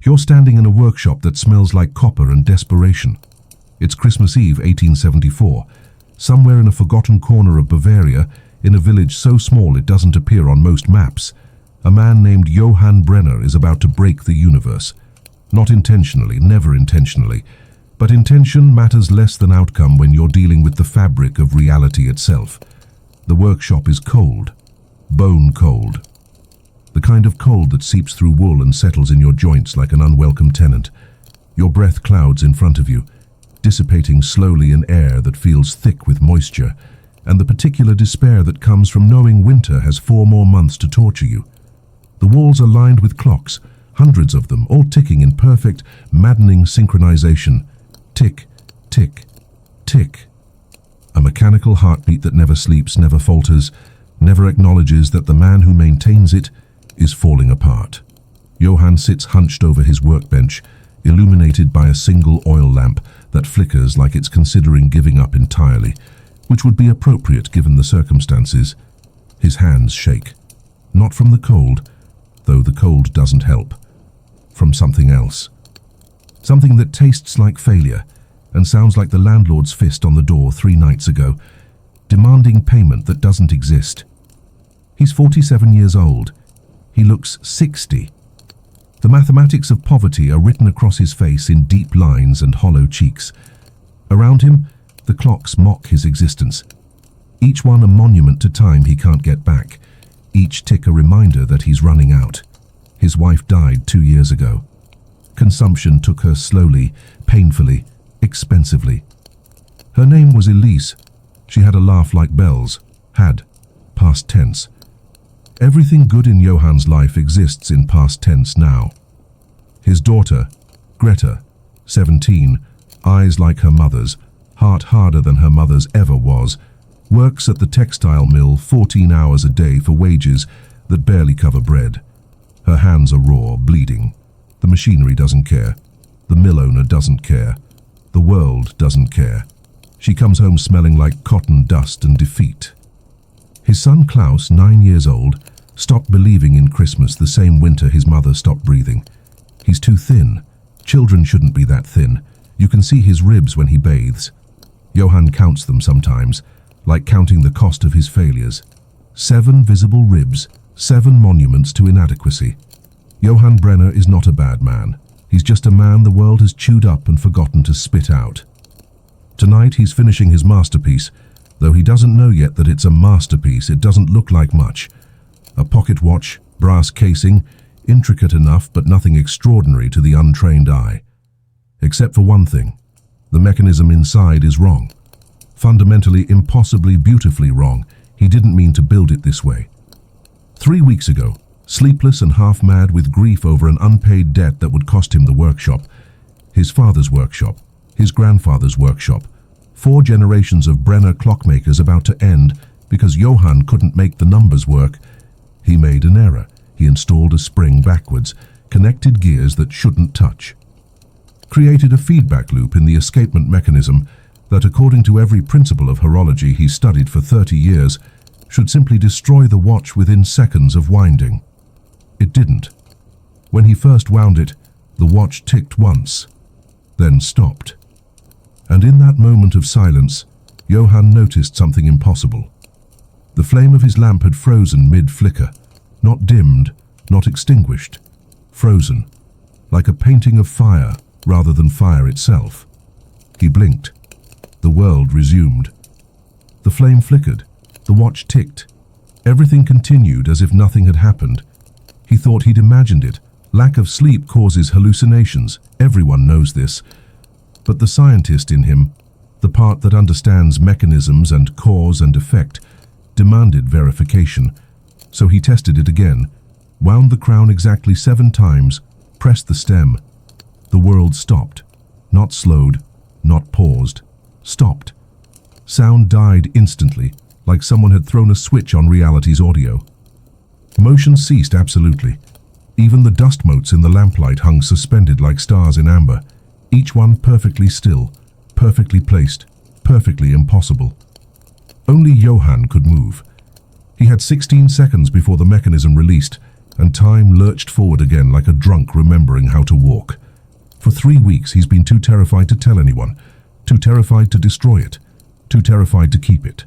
You're standing in a workshop that smells like copper and desperation. It's Christmas Eve, 1874. Somewhere in a forgotten corner of Bavaria, in a village so small it doesn't appear on most maps, a man named Johann Brenner is about to break the universe. Not intentionally, never intentionally, but intention matters less than outcome when you're dealing with the fabric of reality itself. The workshop is cold, bone cold. The kind of cold that seeps through wool and settles in your joints like an unwelcome tenant. Your breath clouds in front of you, dissipating slowly in air that feels thick with moisture, and the particular despair that comes from knowing winter has 4 more months to torture you. The walls are lined with clocks, hundreds of them, all ticking in perfect, maddening synchronization. Tick, tick, tick. A mechanical heartbeat that never sleeps, never falters, never acknowledges that the man who maintains it is falling apart. Johann sits hunched over his workbench, illuminated by a single oil lamp that flickers like it's considering giving up entirely, which would be appropriate given the circumstances. His hands shake. Not from the cold, though the cold doesn't help. From something else. Something that tastes like failure and sounds like the landlord's fist on the door 3 nights ago, demanding payment that doesn't exist. He's 47 years old. He looks 60. The mathematics of poverty are written across his face in deep lines and hollow cheeks. Around him, the clocks mock his existence. Each one a monument to time he can't get back. Each tick a reminder that he's running out. His wife died 2 years ago. Consumption took her slowly, painfully, expensively. Her name was Elise. She had a laugh like bells. Had. Past tense. Everything good in Johann's life exists in past tense now. His daughter, Greta, 17, eyes like her mother's, heart harder than her mother's ever was, works at the textile mill 14 hours a day for wages that barely cover bread. Her hands are raw, bleeding. The machinery doesn't care. The mill owner doesn't care. The world doesn't care. She comes home smelling like cotton dust and defeat. His son Klaus, 9 years old, stopped believing in Christmas the same winter his mother stopped breathing. He's too thin. Children shouldn't be that thin. You can see his ribs when he bathes. Johann counts them sometimes, like counting the cost of his failures. 7 visible ribs, 7 monuments to inadequacy. Johann Brenner is not a bad man. He's just a man the world has chewed up and forgotten to spit out. Tonight he's finishing his masterpiece. Though he doesn't know yet that it's a masterpiece, it doesn't look like much. A pocket watch, brass casing, intricate enough but nothing extraordinary to the untrained eye. Except for one thing. The mechanism inside is wrong. Fundamentally, impossibly, beautifully wrong. He didn't mean to build it this way. 3 weeks ago, sleepless and half-mad with grief over an unpaid debt that would cost him the workshop, his father's workshop, his grandfather's workshop, 4 generations of Brenner clockmakers about to end because Johann couldn't make the numbers work. He made an error. He installed a spring backwards, connected gears that shouldn't touch. Created a feedback loop in the escapement mechanism that, according to every principle of horology he studied for 30 years, should simply destroy the watch within seconds of winding. It didn't. When he first wound it, the watch ticked once, then stopped. And in that moment of silence, Johann noticed something impossible. The flame of his lamp had frozen mid-flicker, not dimmed, not extinguished. Frozen, like a painting of fire rather than fire itself. He blinked. The world resumed. The flame flickered. The watch ticked. Everything continued as if nothing had happened. He thought he'd imagined it. Lack of sleep causes hallucinations. Everyone knows this. But the scientist in him, the part that understands mechanisms and cause and effect, demanded verification. So he tested it again, wound the crown exactly 7 times, pressed the stem. The world stopped. Not slowed, not paused. Stopped. Sound died instantly, like someone had thrown a switch on reality's audio. Motion ceased absolutely. Even the dust motes in the lamplight hung suspended like stars in amber, each one perfectly still, perfectly placed, perfectly impossible. Only Johann could move. He had 16 seconds before the mechanism released, and time lurched forward again like a drunk remembering how to walk. For 3 weeks he's been too terrified to tell anyone, too terrified to destroy it, too terrified to keep it.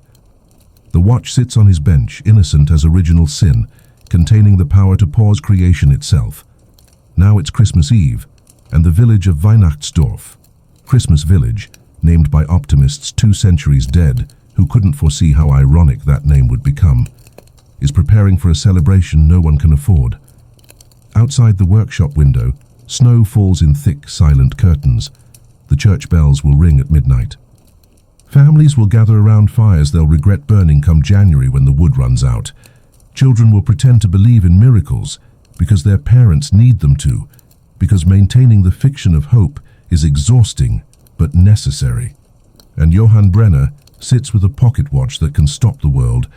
The watch sits on his bench, innocent as original sin, containing the power to pause creation itself. Now it's Christmas Eve, and the village of Weihnachtsdorf, Christmas Village, named by optimists 2 centuries dead, who couldn't foresee how ironic that name would become, is preparing for a celebration no one can afford. Outside the workshop window, snow falls in thick, silent curtains. The church bells will ring at midnight. Families will gather around fires they'll regret burning come January when the wood runs out. Children will pretend to believe in miracles because their parents need them to, because maintaining the fiction of hope is exhausting but necessary. And Johann Brenner sits with a pocket watch that can stop the world,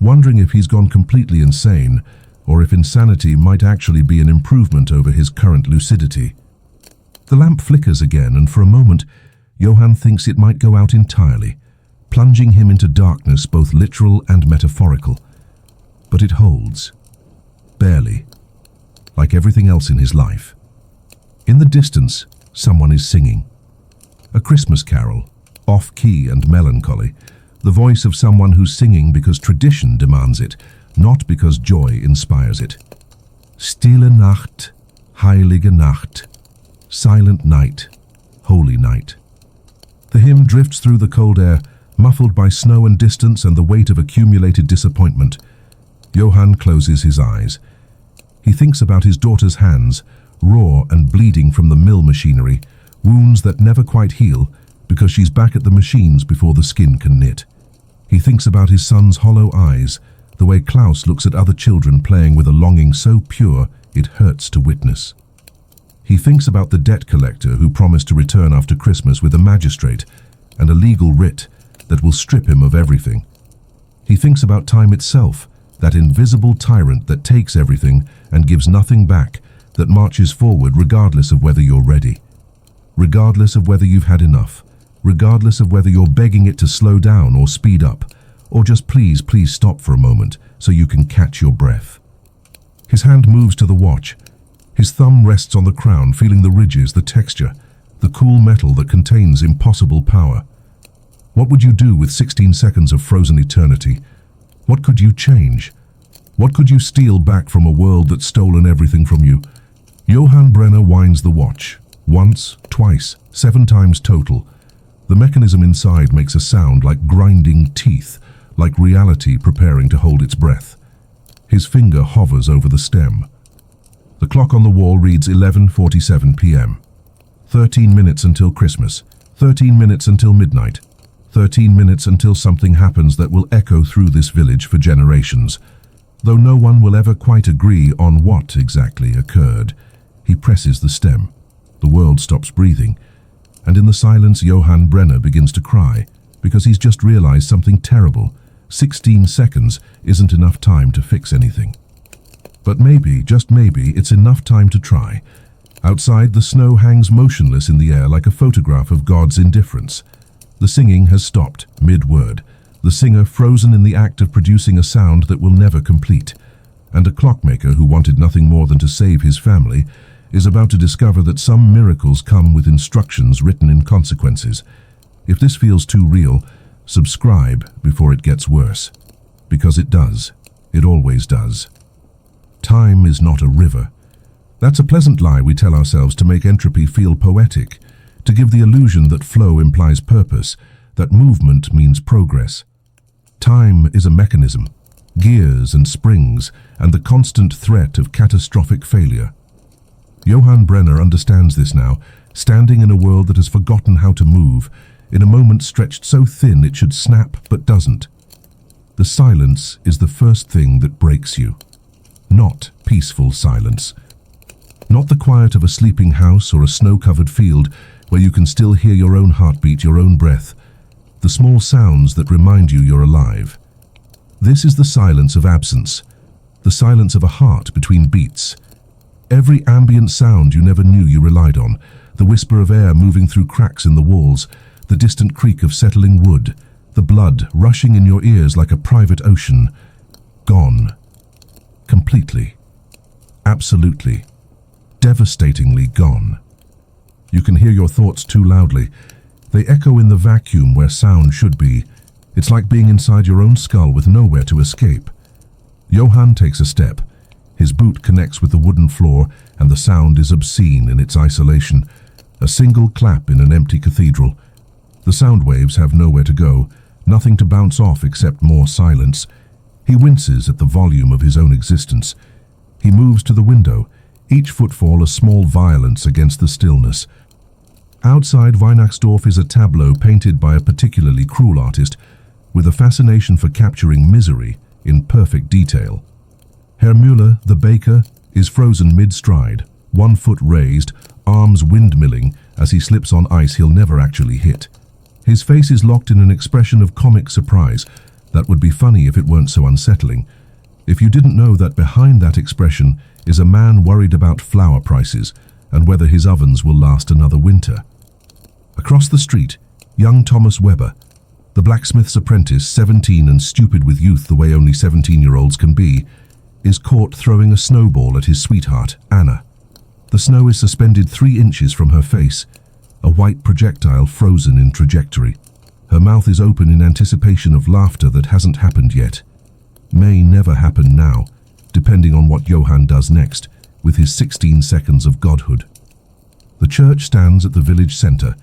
wondering if he's gone completely insane or if insanity might actually be an improvement over his current lucidity. The lamp flickers again, and for a moment Johann thinks it might go out entirely, plunging him into darkness, both literal and metaphorical. But it holds. Barely. Like everything else in his life. In the distance, someone is singing. A Christmas carol, off-key and melancholy. The voice of someone who's singing because tradition demands it, not because joy inspires it. Stille Nacht, heilige Nacht. Silent night, holy night. The hymn drifts through the cold air, muffled by snow and distance and the weight of accumulated disappointment. Johann closes his eyes. He thinks about his daughter's hands, raw and bleeding from the mill machinery, wounds that never quite heal because she's back at the machines before the skin can knit. He thinks about his son's hollow eyes, the way Klaus looks at other children playing with a longing so pure it hurts to witness. He thinks about the debt collector who promised to return after Christmas with a magistrate and a legal writ that will strip him of everything. He thinks about time itself, that invisible tyrant that takes everything and gives nothing back, that marches forward regardless of whether you're ready, regardless of whether you've had enough, regardless of whether you're begging it to slow down or speed up, or just please stop for a moment so you can catch your breath. His hand moves to the watch. His thumb rests on the crown, feeling the ridges, the texture, the cool metal that contains impossible power. What would you do with 16 seconds of frozen eternity? What could you change? What could you steal back from a world that's stolen everything from you? Johann Brenner winds the watch. Once, twice, 7 times total. The mechanism inside makes a sound like grinding teeth, like reality preparing to hold its breath. His finger hovers over the stem. The clock on the wall reads 11:47 p.m. 13 minutes until Christmas. 13 minutes until midnight. 13 minutes until something happens that will echo through this village for generations. Though no one will ever quite agree on what exactly occurred, he presses the stem. The world stops breathing, and in the silence Johann Brenner begins to cry, because he's just realized something terrible. 16 seconds isn't enough time to fix anything. But maybe, just maybe, it's enough time to try. Outside, the snow hangs motionless in the air like a photograph of God's indifference. The singing has stopped, mid-word, the singer frozen in the act of producing a sound that will never complete. And a clockmaker who wanted nothing more than to save his family is about to discover that some miracles come with instructions written in consequences. If this feels too real, subscribe before it gets worse. Because it does. It always does. Time is not a river. That's a pleasant lie we tell ourselves to make entropy feel poetic, to give the illusion that flow implies purpose, that movement means progress. Time is a mechanism, gears and springs, and the constant threat of catastrophic failure. Johann Brenner understands this now, standing in a world that has forgotten how to move, in a moment stretched so thin it should snap but doesn't. The silence is the first thing that breaks you. Not peaceful silence. Not the quiet of a sleeping house or a snow-covered field where you can still hear your own heartbeat, your own breath. The small sounds that remind you you're alive. This is the silence of absence. The silence of a heart between beats. Every ambient sound you never knew you relied on. The whisper of air moving through cracks in the walls. The distant creak of settling wood. The blood rushing in your ears like a private ocean. Gone. Completely. Absolutely, devastatingly gone. You can hear your thoughts too loudly. They echo in the vacuum where sound should be. It's like being inside your own skull with nowhere to escape. Johann takes a step. His boot connects with the wooden floor, and the sound is obscene in its isolation. A single clap in an empty cathedral. The sound waves have nowhere to go, nothing to bounce off except more silence. He winces at the volume of his own existence. He moves to the window, each footfall a small violence against the stillness. Outside Weihnachtsdorf is a tableau painted by a particularly cruel artist, with a fascination for capturing misery in perfect detail. Herr Müller, the baker, is frozen mid-stride, 1 foot raised, arms windmilling as he slips on ice he'll never actually hit. His face is locked in an expression of comic surprise that would be funny if it weren't so unsettling. If you didn't know that behind that expression is a man worried about flour prices and whether his ovens will last another winter. Across the street, young Thomas Weber, the blacksmith's apprentice, 17 and stupid with youth the way only 17-year-olds can be, is caught throwing a snowball at his sweetheart, Anna. The snow is suspended 3 inches from her face, a white projectile frozen in trajectory. Her mouth is open in anticipation of laughter that hasn't happened yet. May never happen now, depending on what Johann does next, with his 16 seconds of godhood. The church stands at the village centre,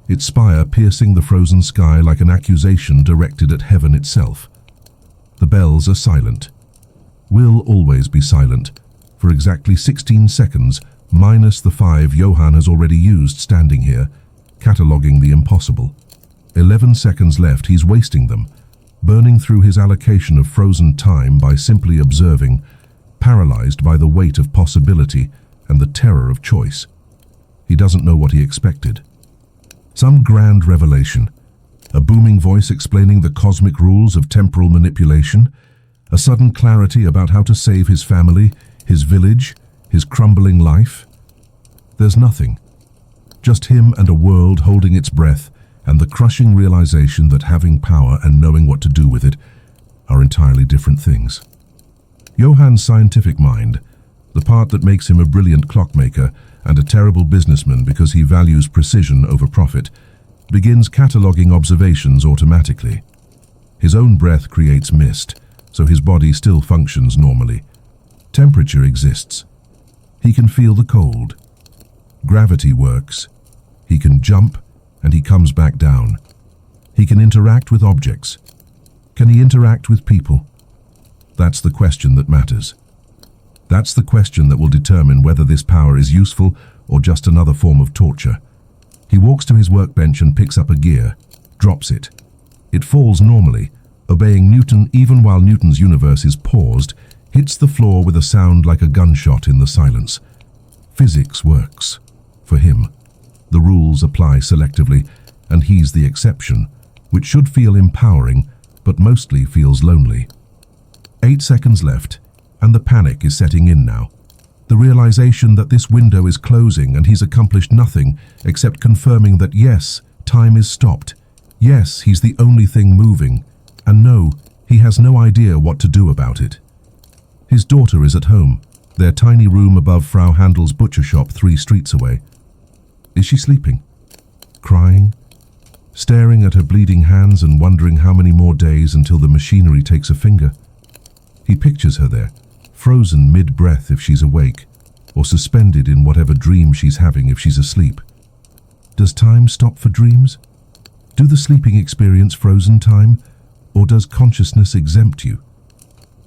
its spire piercing the frozen sky like an accusation directed at heaven itself. The bells are silent. Will always be silent, for exactly 16 seconds, minus the 5 Johann has already used standing here, cataloguing the impossible. 11 seconds left, he's wasting them, burning through his allocation of frozen time by simply observing, paralyzed by the weight of possibility and the terror of choice. He doesn't know what he expected. Some grand revelation, a booming voice explaining the cosmic rules of temporal manipulation, a sudden clarity about how to save his family, his village, his crumbling life. There's nothing. Just him and a world holding its breath, and the crushing realization that having power and knowing what to do with it are entirely different things. Johann's scientific mind, the part that makes him a brilliant clockmaker and a terrible businessman because he values precision over profit, begins cataloguing observations automatically. His own breath creates mist, so his body still functions normally. Temperature exists. He can feel the cold. Gravity works. He can jump, and he comes back down. He can interact with objects. Can he interact with people? That's the question that matters. That's the question that will determine whether this power is useful or just another form of torture. He walks to his workbench and picks up a gear, drops it. It falls normally, obeying Newton even while Newton's universe is paused, hits the floor with a sound like a gunshot in the silence. Physics works. For him. The rules apply selectively, and he's the exception, which should feel empowering, but mostly feels lonely. 8 seconds left, and the panic is setting in now. The realization that this window is closing and he's accomplished nothing except confirming that yes, time is stopped. Yes, he's the only thing moving. And no, he has no idea what to do about it. His daughter is at home, their tiny room above Frau Handel's butcher shop 3 streets away. Is she sleeping? Crying? Staring at her bleeding hands and wondering how many more days until the machinery takes a finger? He pictures her there, frozen mid-breath if she's awake, or suspended in whatever dream she's having if she's asleep. Does time stop for dreams? Do the sleeping experience frozen time, or does consciousness exempt you?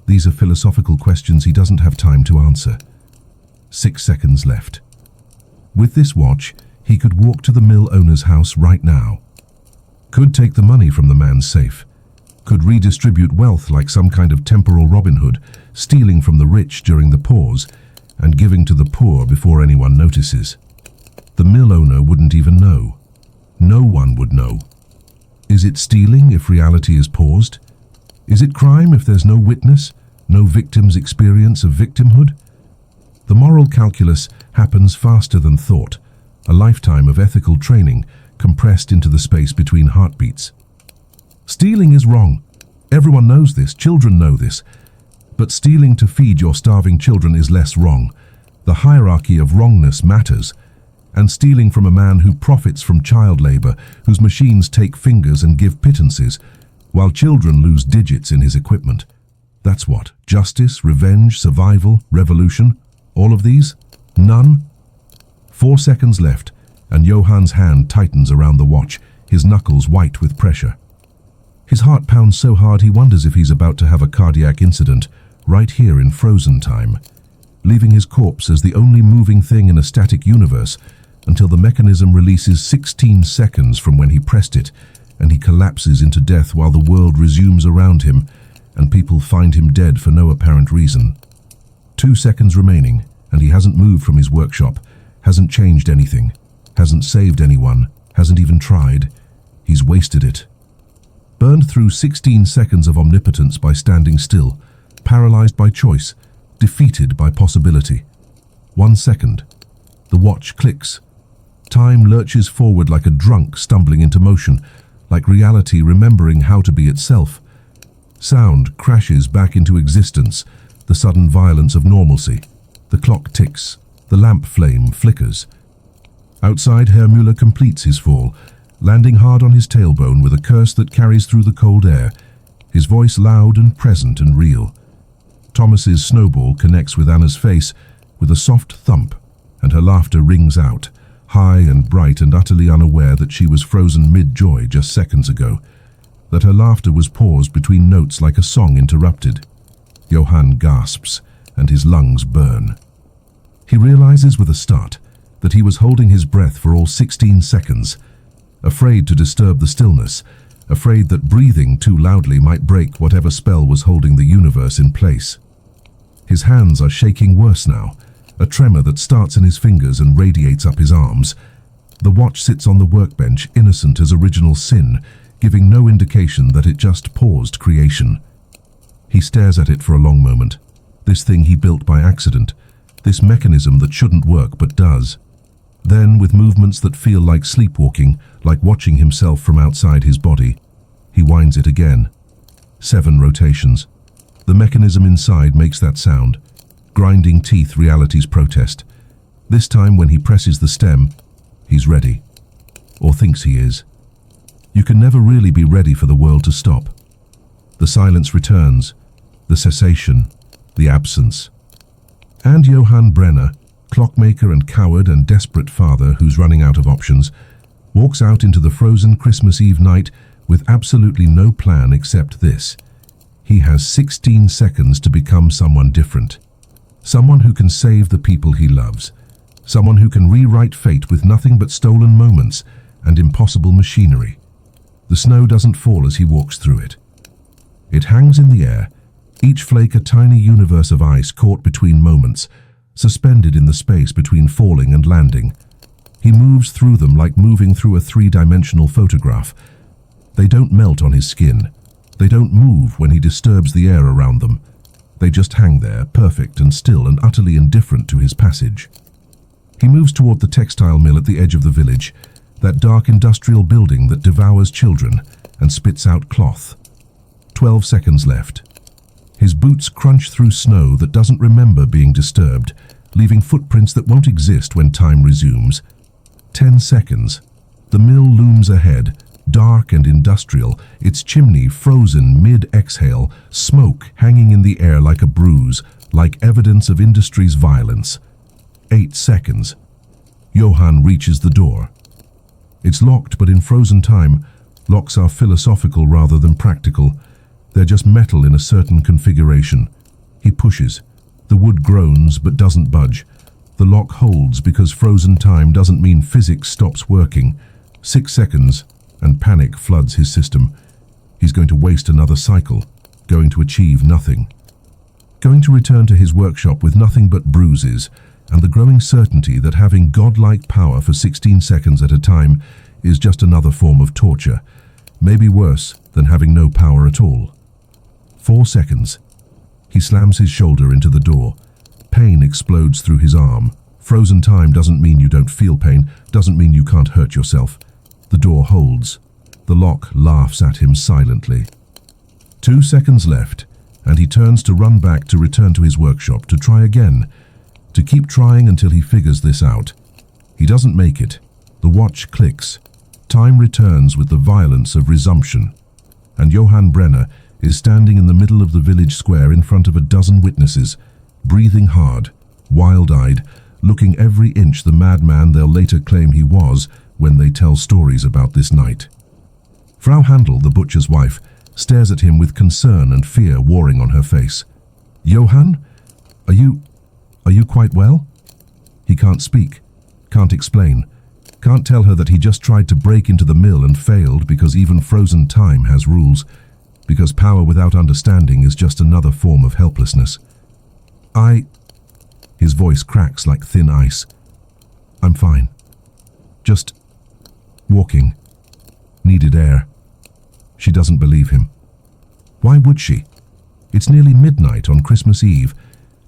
These are philosophical questions he doesn't have time to answer. 6 seconds left. With this watch, he could walk to the mill owner's house right now. Could take the money from the man's safe. Could redistribute wealth like some kind of temporal Robin Hood, stealing from the rich during the pause and giving to the poor before anyone notices. The mill owner wouldn't even know. No one would know. Is it stealing if reality is paused? Is it crime if there's no witness, no victim's experience of victimhood? The moral calculus happens faster than thought, a lifetime of ethical training compressed into the space between heartbeats. Stealing is wrong. Everyone knows this, children know this. But stealing to feed your starving children is less wrong, The hierarchy of wrongness matters, and stealing from a man who profits from child labor, whose machines take fingers and give pittances, while children lose digits in his equipment. That's what? Justice, revenge, survival, revolution? All of these? None? 4 seconds left, and Johann's hand tightens around the watch, his knuckles white with pressure. His heart pounds so hard he wonders if he's about to have a cardiac incident, right here in frozen time, leaving his corpse as the only moving thing in a static universe until the mechanism releases 16 seconds from when he pressed it, and he collapses into death while the world resumes around him, and people find him dead for no apparent reason. 2 seconds remaining, and he hasn't moved from his workshop, hasn't changed anything, hasn't saved anyone, hasn't even tried. He's wasted it. Burned through 16 seconds of omnipotence by standing still, paralyzed by choice, defeated by possibility. 1 second. The watch clicks. Time lurches forward like a drunk stumbling into motion, like reality remembering how to be itself. Sound crashes back into existence, the sudden violence of normalcy. The clock ticks. The lamp flame flickers. Outside, Herr Müller completes his fall, landing hard on his tailbone with a curse that carries through the cold air, his voice loud and present and real. Thomas's snowball connects with Anna's face with a soft thump, and her laughter rings out, high and bright and utterly unaware that she was frozen mid-joy just seconds ago, that her laughter was paused between notes like a song interrupted. Johann gasps, and his lungs burn. He realizes with a start that he was holding his breath for all 16 seconds, afraid to disturb the stillness, afraid that breathing too loudly might break whatever spell was holding the universe in place. His hands are shaking worse now, a tremor that starts in his fingers and radiates up his arms. The watch sits on the workbench, innocent as original sin, giving no indication that it just paused creation. He stares at it for a long moment, this thing he built by accident, this mechanism that shouldn't work but does. Then, with movements that feel like sleepwalking, like watching himself from outside his body, he winds it again. 7 rotations. The mechanism inside makes that sound, grinding teeth reality's protest. This time when he presses the stem, he's ready. Or thinks he is. You can never really be ready for the world to stop. The silence returns, the cessation, the absence. And Johann Brenner, clockmaker and coward and desperate father who's running out of options, walks out into the frozen Christmas Eve night with absolutely no plan except this. He has 16 seconds to become someone different. Someone who can save the people he loves. Someone who can rewrite fate with nothing but stolen moments and impossible machinery. The snow doesn't fall as he walks through it. It hangs in the air, each flake a tiny universe of ice caught between moments, suspended in the space between falling and landing. He moves through them like moving through a 3-dimensional photograph. They don't melt on his skin. They don't move when he disturbs the air around them. They just hang there, perfect and still and utterly indifferent to his passage. He moves toward the textile mill at the edge of the village, that dark industrial building that devours children and spits out cloth. 12 seconds left. His boots crunch through snow that doesn't remember being disturbed, leaving footprints that won't exist when time resumes. 10 seconds. The mill looms ahead, dark and industrial, its chimney frozen mid-exhale, smoke hanging in the air like a bruise, like evidence of industry's violence. 8 seconds. Johann reaches the door. It's locked, but in frozen time, locks are philosophical rather than practical. They're just metal in a certain configuration. He pushes. The wood groans but doesn't budge. The lock holds because frozen time doesn't mean physics stops working. 6 seconds, and panic floods his system. He's going to waste another cycle, going to achieve nothing. Going to return to his workshop with nothing but bruises, and the growing certainty that having godlike power for 16 seconds at a time is just another form of torture, maybe worse than having no power at all. 4 seconds. He slams his shoulder into the door. Pain explodes through his arm. Frozen time doesn't mean you don't feel pain, doesn't mean you can't hurt yourself. The door holds. The lock laughs at him silently. 2 seconds left, and he turns to run back to return to his workshop to try again, to keep trying until he figures this out. He doesn't make it. The watch clicks. Time returns with the violence of resumption. And Johann Brenner is standing in the middle of the village square in front of a dozen witnesses, breathing hard, wild-eyed, looking every inch the madman they'll later claim he was when they tell stories about this night. Frau Handel, the butcher's wife, stares at him with concern and fear warring on her face. "Johann, are you quite well?" He can't speak, can't explain, can't tell her that he just tried to break into the mill and failed because even frozen time has rules, because power without understanding is just another form of helplessness. His voice cracks like thin ice. "I'm fine. Just walking. Needed air." She doesn't believe him. Why would she? It's nearly midnight on Christmas Eve,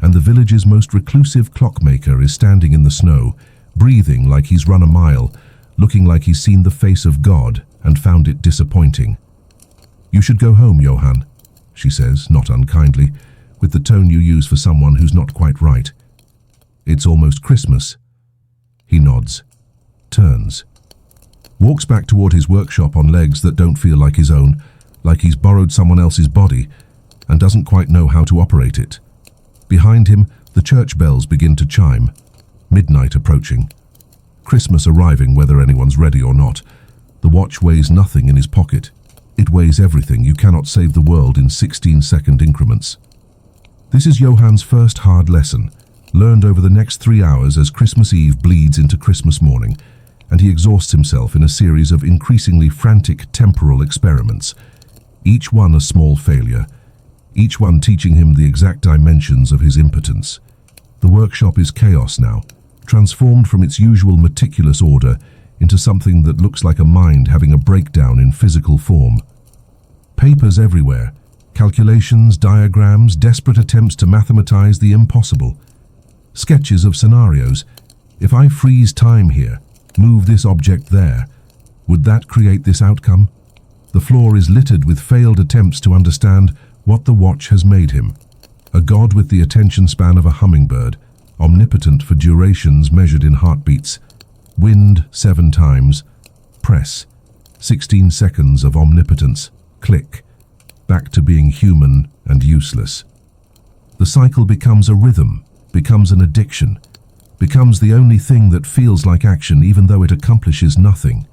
and the village's most reclusive clockmaker is standing in the snow, breathing like he's run a mile, looking like he's seen the face of God and found it disappointing. "You should go home, Johann," she says, not unkindly, with the tone you use for someone who's not quite right. "It's almost Christmas." He nods, turns, walks back toward his workshop on legs that don't feel like his own, like he's borrowed someone else's body, and doesn't quite know how to operate it. Behind him, the church bells begin to chime, midnight approaching. Christmas arriving whether anyone's ready or not. The watch weighs nothing in his pocket. It weighs everything. You cannot save the world in 16-second increments. This is Johann's first hard lesson, learned over the next 3 hours as Christmas Eve bleeds into Christmas morning, and he exhausts himself in a series of increasingly frantic temporal experiments, each one a small failure, each one teaching him the exact dimensions of his impotence. The workshop is chaos now, transformed from its usual meticulous order into something that looks like a mind having a breakdown in physical form. Papers everywhere, calculations, diagrams, desperate attempts to mathematize the impossible. Sketches of scenarios. If I freeze time here, move this object there, would that create this outcome? The floor is littered with failed attempts to understand what the watch has made him. A god with the attention span of a hummingbird, omnipotent for durations measured in heartbeats. Wind 7 times. Press. 16 seconds of omnipotence. Click. Back to being human and useless. The cycle becomes a rhythm, becomes an addiction, becomes the only thing that feels like action even though it accomplishes nothing.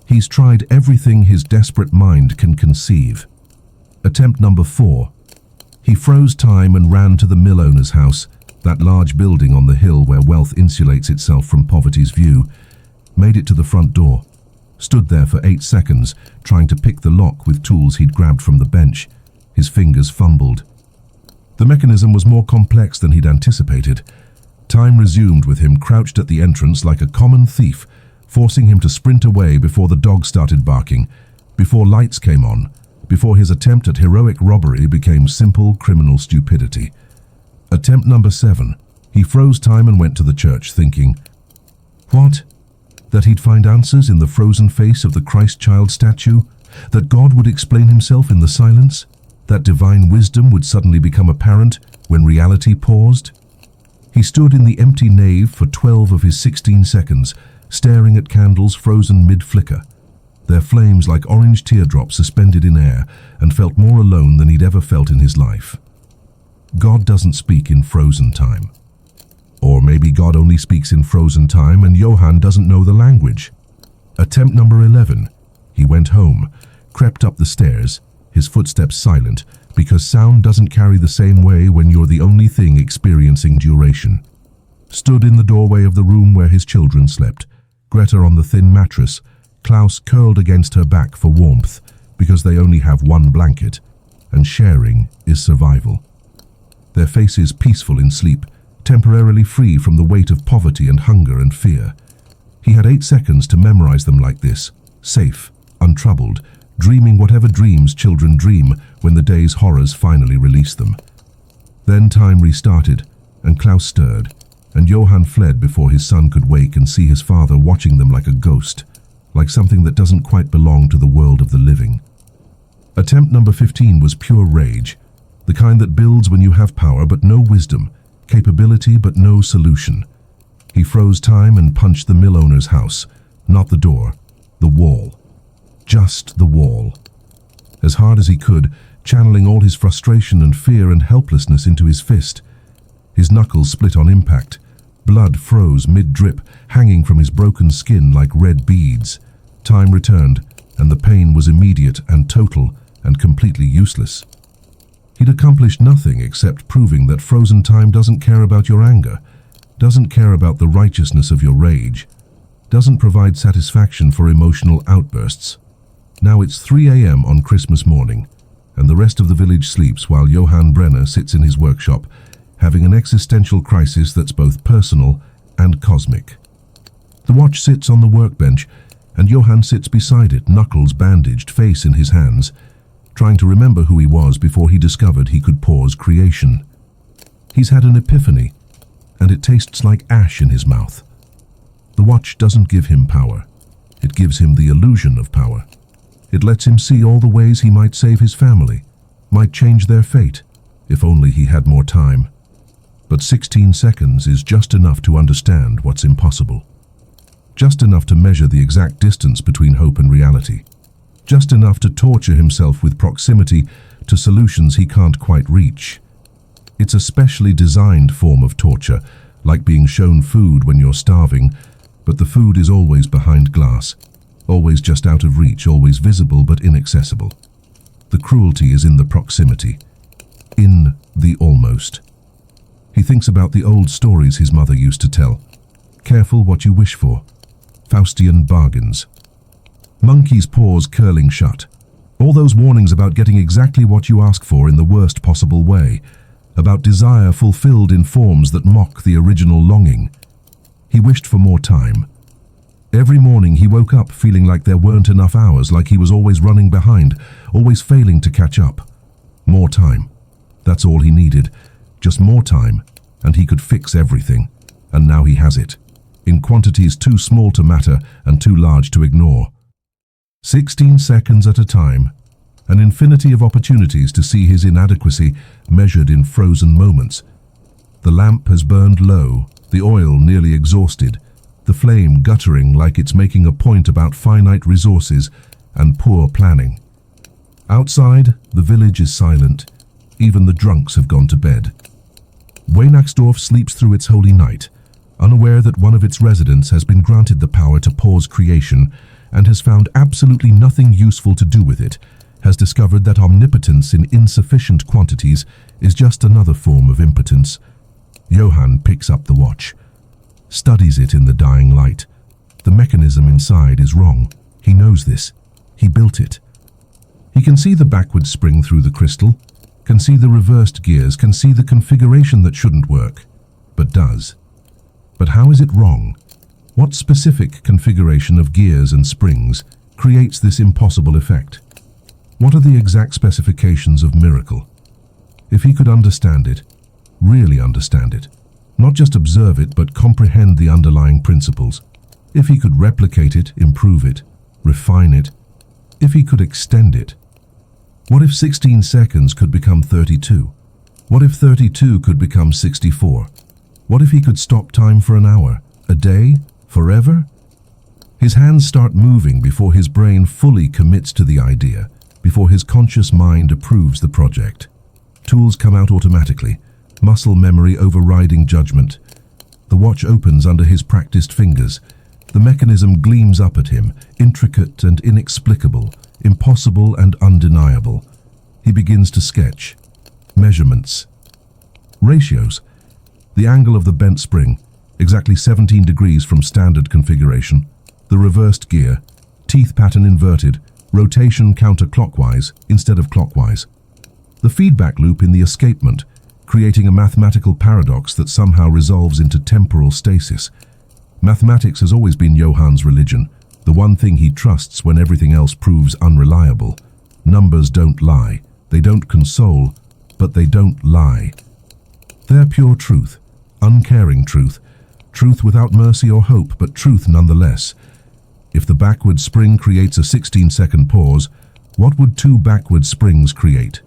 He's tried everything his desperate mind can conceive. Attempt number 4. He froze time and ran to the mill owner's house, that large building on the hill where wealth insulates itself from poverty's view. Made it to the front door. Stood there for 8 seconds, trying to pick the lock with tools he'd grabbed from the bench. His fingers fumbled. The mechanism was more complex than he'd anticipated. Time resumed with him crouched at the entrance like a common thief, forcing him to sprint away before the dog started barking, before lights came on, before his attempt at heroic robbery became simple criminal stupidity. Attempt number 7. He froze time and went to the church, thinking, what? That he'd find answers in the frozen face of the Christ child statue? That God would explain himself in the silence? That divine wisdom would suddenly become apparent when reality paused? He stood in the empty nave for 12 of his 16 seconds, staring at candles frozen mid-flicker, their flames like orange teardrops suspended in air, and felt more alone than he'd ever felt in his life. God doesn't speak in frozen time. Or maybe God only speaks in frozen time and Johann doesn't know the language. Attempt number 11. He went home, crept up the stairs, his footsteps silent, because sound doesn't carry the same way when you're the only thing experiencing duration. Stood in the doorway of the room where his children slept, Greta on the thin mattress, Klaus curled against her back for warmth, because they only have one blanket, and sharing is survival. Their faces peaceful in sleep, temporarily free from the weight of poverty and hunger and fear. He had 8 seconds to memorize them like this, safe, untroubled, dreaming whatever dreams children dream when the day's horrors finally release them. Then time restarted, and Klaus stirred, and Johann fled before his son could wake and see his father watching them like a ghost, like something that doesn't quite belong to the world of the living. Attempt number 15 was pure rage, the kind that builds when you have power but no wisdom, capability but no solution. He froze time and punched the mill owner's house, not the door, the wall. Just the wall. As hard as he could, channeling all his frustration and fear and helplessness into his fist. His knuckles split on impact. Blood froze mid-drip, hanging from his broken skin like red beads. Time returned, and the pain was immediate and total and completely useless. He'd accomplished nothing except proving that frozen time doesn't care about your anger, doesn't care about the righteousness of your rage, doesn't provide satisfaction for emotional outbursts. Now it's 3 a.m. on Christmas morning, and the rest of the village sleeps while Johann Brenner sits in his workshop, having an existential crisis that's both personal and cosmic. The watch sits on the workbench, and Johann sits beside it, knuckles bandaged, face in his hands, trying to remember who he was before he discovered he could pause creation. He's had an epiphany, and it tastes like ash in his mouth. The watch doesn't give him power. It gives him the illusion of power. It lets him see all the ways he might save his family, might change their fate, if only he had more time. But 16 seconds is just enough to understand what's impossible. Just enough to measure the exact distance between hope and reality. Just enough to torture himself with proximity to solutions he can't quite reach. It's a specially designed form of torture, like being shown food when you're starving, but the food is always behind glass, always just out of reach, always visible but inaccessible. The cruelty is in the proximity, in the almost. He thinks about the old stories his mother used to tell. Careful what you wish for. Faustian bargains. Monkey's paws curling shut. All those warnings about getting exactly what you ask for in the worst possible way, about desire fulfilled in forms that mock the original longing. He wished for more time. Every morning he woke up feeling like there weren't enough hours, like he was always running behind, always failing to catch up. More time. That's all he needed. Just more time, and he could fix everything. And now he has it, in quantities too small to matter and too large to ignore. 16 seconds at a time, an infinity of opportunities to see his inadequacy measured in frozen moments. The lamp has burned low, the oil nearly exhausted, the flame guttering like it's making a point about finite resources and poor planning. Outside, the village is silent. Even the drunks have gone to bed. Weihnachtsdorf sleeps through its holy night, unaware that one of its residents has been granted the power to pause creation and has found absolutely nothing useful to do with it, has discovered that omnipotence in insufficient quantities is just another form of impotence. Johann picks up the watch, studies it in the dying light. The mechanism inside is wrong. He knows this. He built it. He can see the backward spring through the crystal, can see the reversed gears, can see the configuration that shouldn't work, but does. But how is it wrong? What specific configuration of gears and springs creates this impossible effect? What are the exact specifications of miracle? If he could understand it, really understand it, not just observe it but comprehend the underlying principles, if he could replicate it, improve it, refine it, if he could extend it. What if 16 seconds could become 32? What if 32 could become 64? What if he could stop time for an hour, a day, forever? His hands start moving before his brain fully commits to the idea, before his conscious mind approves the project. Tools come out automatically, muscle memory overriding judgment. The watch opens under his practiced fingers. The mechanism gleams up at him, intricate and inexplicable, impossible and undeniable. He begins to sketch. Measurements. Ratios. The angle of the bent spring, exactly 17 degrees from standard configuration. The reversed gear, teeth pattern inverted, rotation counterclockwise instead of clockwise. The feedback loop in the escapement, creating a mathematical paradox that somehow resolves into temporal stasis. Mathematics has always been Johann's religion, the one thing he trusts when everything else proves unreliable. Numbers don't lie. They don't console, but they don't lie. They're pure truth, uncaring truth, truth without mercy or hope, but truth nonetheless. If the backward spring creates a 16-second pause, what would two backward springs create?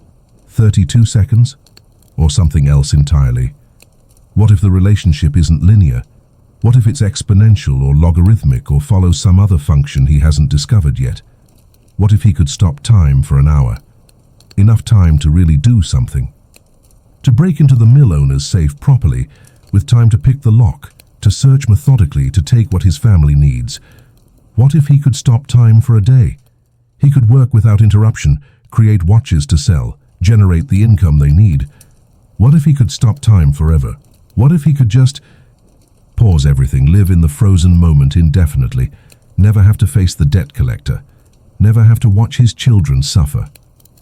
32 seconds? Or something else entirely? What if the relationship isn't linear? What if it's exponential or logarithmic or follows some other function he hasn't discovered yet? What if he could stop time for an hour? Enough time to really do something. To break into the mill owner's safe properly, with time to pick the lock, to search methodically, to take what his family needs. What if he could stop time for a day? He could work without interruption, create watches to sell, generate the income they need. What if he could stop time forever? What if he could just pause everything, live in the frozen moment indefinitely, never have to face the debt collector, never have to watch his children suffer?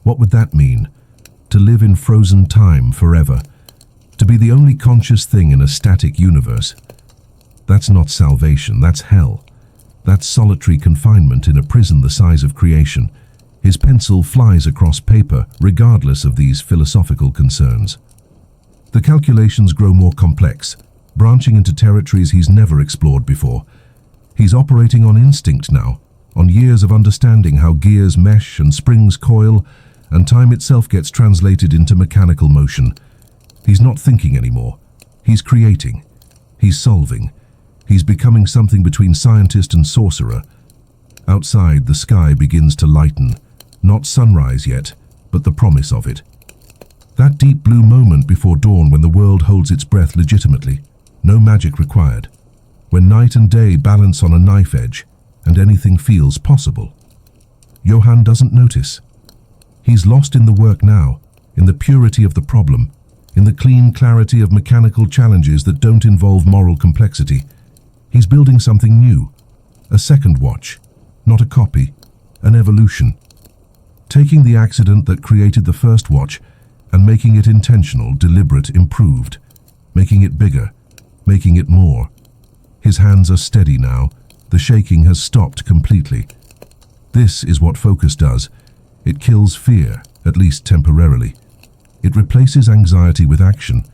What would that mean? To live in frozen time forever, to be the only conscious thing in a static universe. That's not salvation, that's hell. That's solitary confinement in a prison the size of creation. His pencil flies across paper, regardless of these philosophical concerns. The calculations grow more complex, branching into territories he's never explored before. He's operating on instinct now, on years of understanding how gears mesh and springs coil, and time itself gets translated into mechanical motion. He's not thinking anymore. He's creating. He's solving. He's becoming something between scientist and sorcerer. Outside, the sky begins to lighten. Not sunrise yet, but the promise of it. That deep blue moment before dawn when the world holds its breath legitimately. No magic required. When night and day balance on a knife edge, and anything feels possible. Johann doesn't notice. He's lost in the work now, in the purity of the problem, in the clean clarity of mechanical challenges that don't involve moral complexity. He's building something new, a second watch, not a copy, an evolution. Taking the accident that created the first watch and making it intentional, deliberate, improved, making it bigger, making it more. His hands are steady now. The shaking has stopped completely. This is what focus does. It kills fear, at least temporarily. It replaces anxiety with action,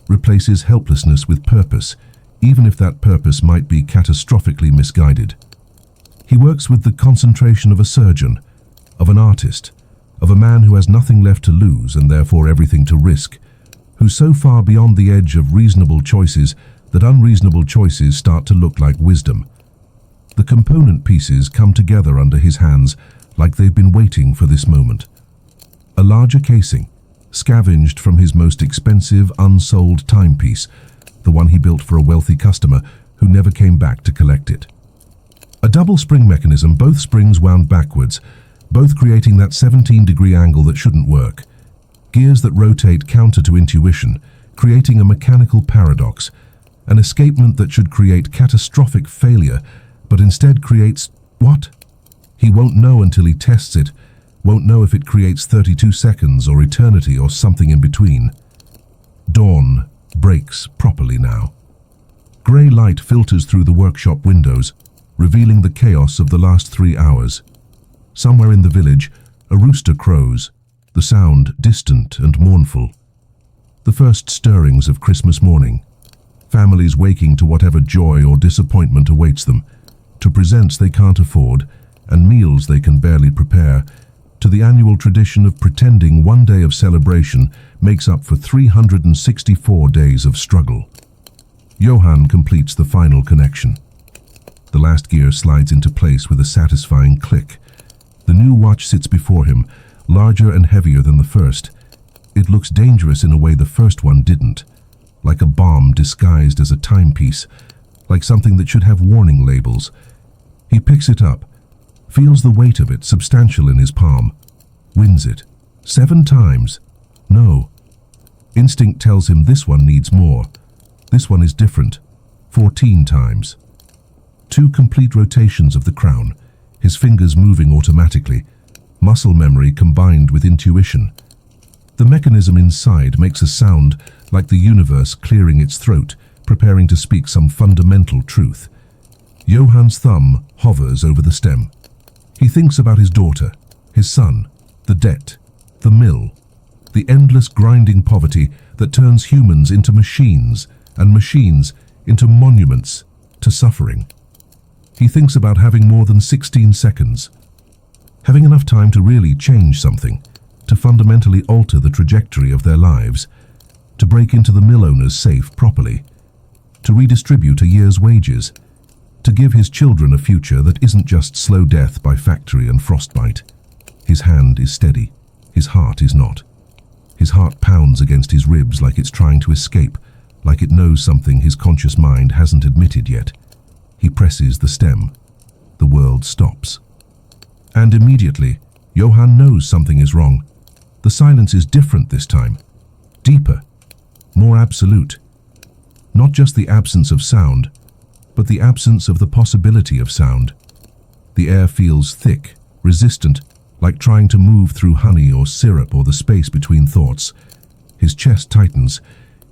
replaces helplessness with purpose, even if that purpose might be catastrophically misguided. He works with the concentration of a surgeon, of an artist, of a man who has nothing left to lose and therefore everything to risk, who's so far beyond the edge of reasonable choices that unreasonable choices start to look like wisdom. The component pieces come together under his hands like they've been waiting for this moment. A larger casing, scavenged from his most expensive unsold timepiece, the one he built for a wealthy customer who never came back to collect it. A double spring mechanism, both springs wound backwards, both creating that 17-degree angle that shouldn't work. Gears that rotate counter to intuition, creating a mechanical paradox, an escapement that should create catastrophic failure, but instead creates what? He won't know until he tests it, won't know if it creates 32 seconds or eternity or something in between. Dawn breaks properly now. Grey light filters through the workshop windows, revealing the chaos of the last 3 hours. Somewhere in the village, a rooster crows, the sound distant and mournful. The first stirrings of Christmas morning. Families waking to whatever joy or disappointment awaits them, to presents they can't afford, and meals they can barely prepare, to the annual tradition of pretending one day of celebration makes up for 364 days of struggle. Johann completes the final connection. The last gear slides into place with a satisfying click. The new watch sits before him, larger and heavier than the first. It looks dangerous in a way the first one didn't, like a bomb disguised as a timepiece, like something that should have warning labels. He picks it up, feels the weight of it substantial in his palm, wins it. 7 times. No. Instinct tells him this one needs more. This one is different. 14 times. 2 complete rotations of the crown, his fingers moving automatically, muscle memory combined with intuition. The mechanism inside makes a sound like the universe clearing its throat, preparing to speak some fundamental truth. Johann's thumb hovers over the stem. He thinks about his daughter, his son, the debt, the mill, the endless grinding poverty that turns humans into machines and machines into monuments to suffering. He thinks about having more than 16 seconds, having enough time to really change something, to fundamentally alter the trajectory of their lives. to break into the mill owner's safe properly, to redistribute a year's wages, to give his children a future that isn't just slow death by factory and frostbite. His hand is steady, his heart is not. His heart pounds against his ribs like it's trying to escape, like it knows something his conscious mind hasn't admitted yet. He presses the stem. The world stops. And immediately, Johann knows something is wrong. The silence is different this time. Deeper, more absolute. Not just the absence of sound, but the absence of the possibility of sound. The air feels thick, resistant, like trying to move through honey or syrup or the space between thoughts. His chest tightens.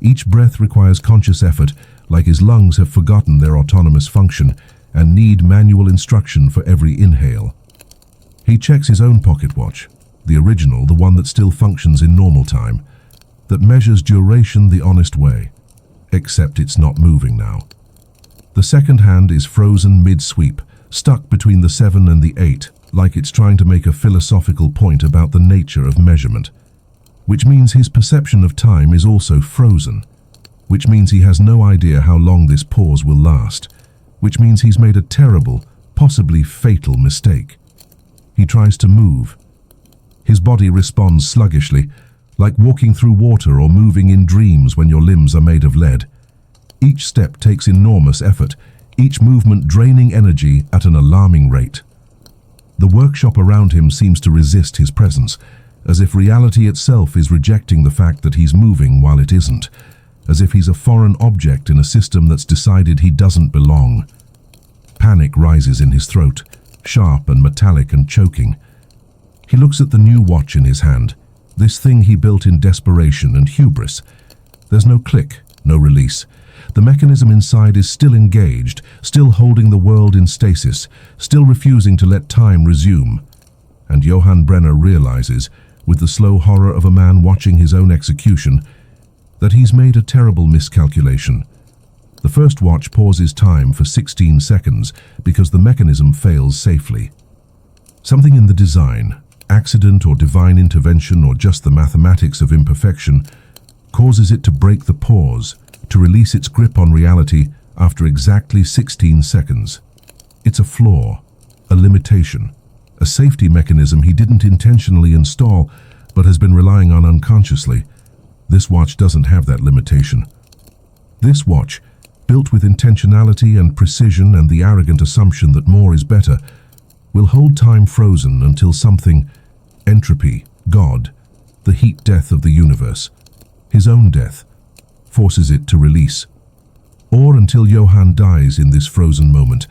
Each breath requires conscious effort, like his lungs have forgotten their autonomous function and need manual instruction for every inhale. He checks his own pocket watch, the original, the one that still functions in normal time, that measures duration the honest way, except it's not moving now. The second hand is frozen mid-sweep, stuck between the 7 and the 8, like it's trying to make a philosophical point about the nature of measurement, which means his perception of time is also frozen, which means he has no idea how long this pause will last, which means he's made a terrible, possibly fatal mistake. He tries to move. His body responds sluggishly, like walking through water or moving in dreams when your limbs are made of lead. Each step takes enormous effort, each movement draining energy at an alarming rate. The workshop around him seems to resist his presence, as if reality itself is rejecting the fact that he's moving while it isn't, as if he's a foreign object in a system that's decided he doesn't belong. Panic rises in his throat, sharp and metallic and choking. He looks at the new watch in his hand, this thing he built in desperation and hubris. There's no click, no release. The mechanism inside is still engaged, still holding the world in stasis, still refusing to let time resume. And Johann Brenner realizes, with the slow horror of a man watching his own execution, that he's made a terrible miscalculation. The first watch pauses time for 16 seconds because the mechanism fails safely. Something in the design, accident or divine intervention or just the mathematics of imperfection, causes it to break the pause, to release its grip on reality after exactly 16 seconds. It's a flaw, a limitation, a safety mechanism he didn't intentionally install but has been relying on unconsciously. This watch doesn't have that limitation. This watch, built with intentionality and precision and the arrogant assumption that more is better, will hold time frozen until something, entropy, God, the heat death of the universe, his own death, forces it to release. Or until Johann dies in this frozen moment,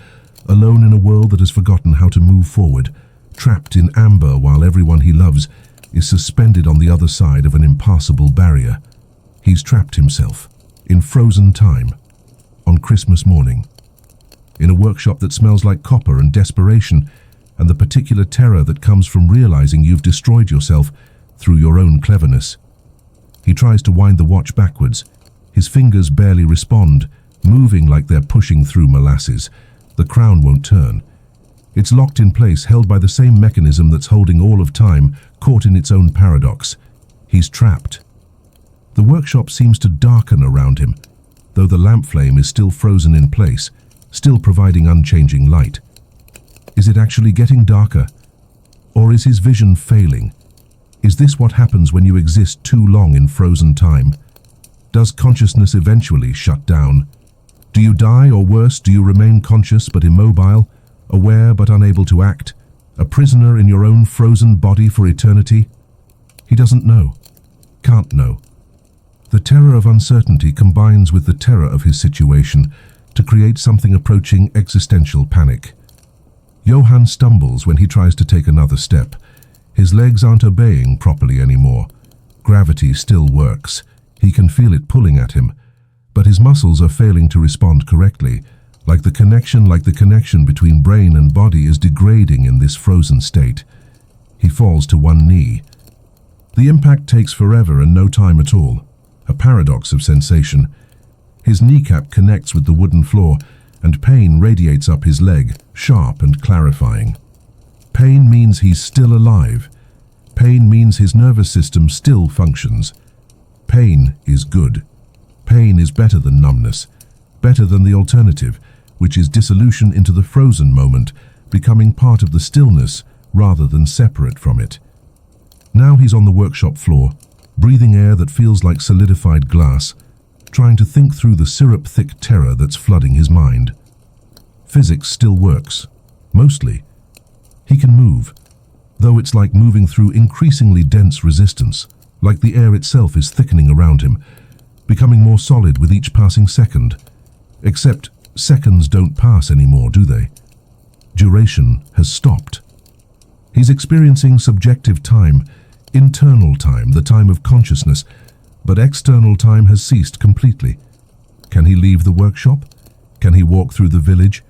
alone in a world that has forgotten how to move forward, trapped in amber while everyone he loves is suspended on the other side of an impassable barrier. He's trapped himself, in frozen time, on Christmas morning, in a workshop that smells like copper and desperation, and the particular terror that comes from realizing you've destroyed yourself through your own cleverness. He tries to wind the watch backwards. His fingers barely respond, moving like they're pushing through molasses. The crown won't turn. It's locked in place, held by the same mechanism that's holding all of time, caught in its own paradox. He's trapped. The workshop seems to darken around him, though the lamp flame is still frozen in place, still providing unchanging light. Is it actually getting darker? Or is his vision failing? Is this what happens when you exist too long in frozen time? Does consciousness eventually shut down? Do you die, or worse, do you remain conscious but immobile, aware but unable to act, a prisoner in your own frozen body for eternity? He doesn't know, can't know. The terror of uncertainty combines with the terror of his situation to create something approaching existential panic. Johann stumbles when he tries to take another step. His legs aren't obeying properly anymore. Gravity still works. He can feel it pulling at him, but his muscles are failing to respond correctly, like the connection between brain and body is degrading in this frozen state. He falls to one knee. The impact takes forever and no time at all, a paradox of sensation. His kneecap connects with the wooden floor, and pain radiates up his leg, sharp and clarifying. Pain means he's still alive. Pain means his nervous system still functions. Pain is good. Pain is better than numbness, better than the alternative, which is dissolution into the frozen moment, becoming part of the stillness rather than separate from it. Now he's on the workshop floor, breathing air that feels like solidified glass, trying to think through the syrup-thick terror that's flooding his mind. Physics still works, mostly. He can move, though it's like moving through increasingly dense resistance, like the air itself is thickening around him, becoming more solid with each passing second. Except seconds don't pass anymore, do they? Duration has stopped. He's experiencing subjective time, internal time, the time of consciousness, but external time has ceased completely. Can he leave the workshop? Can he walk through the village?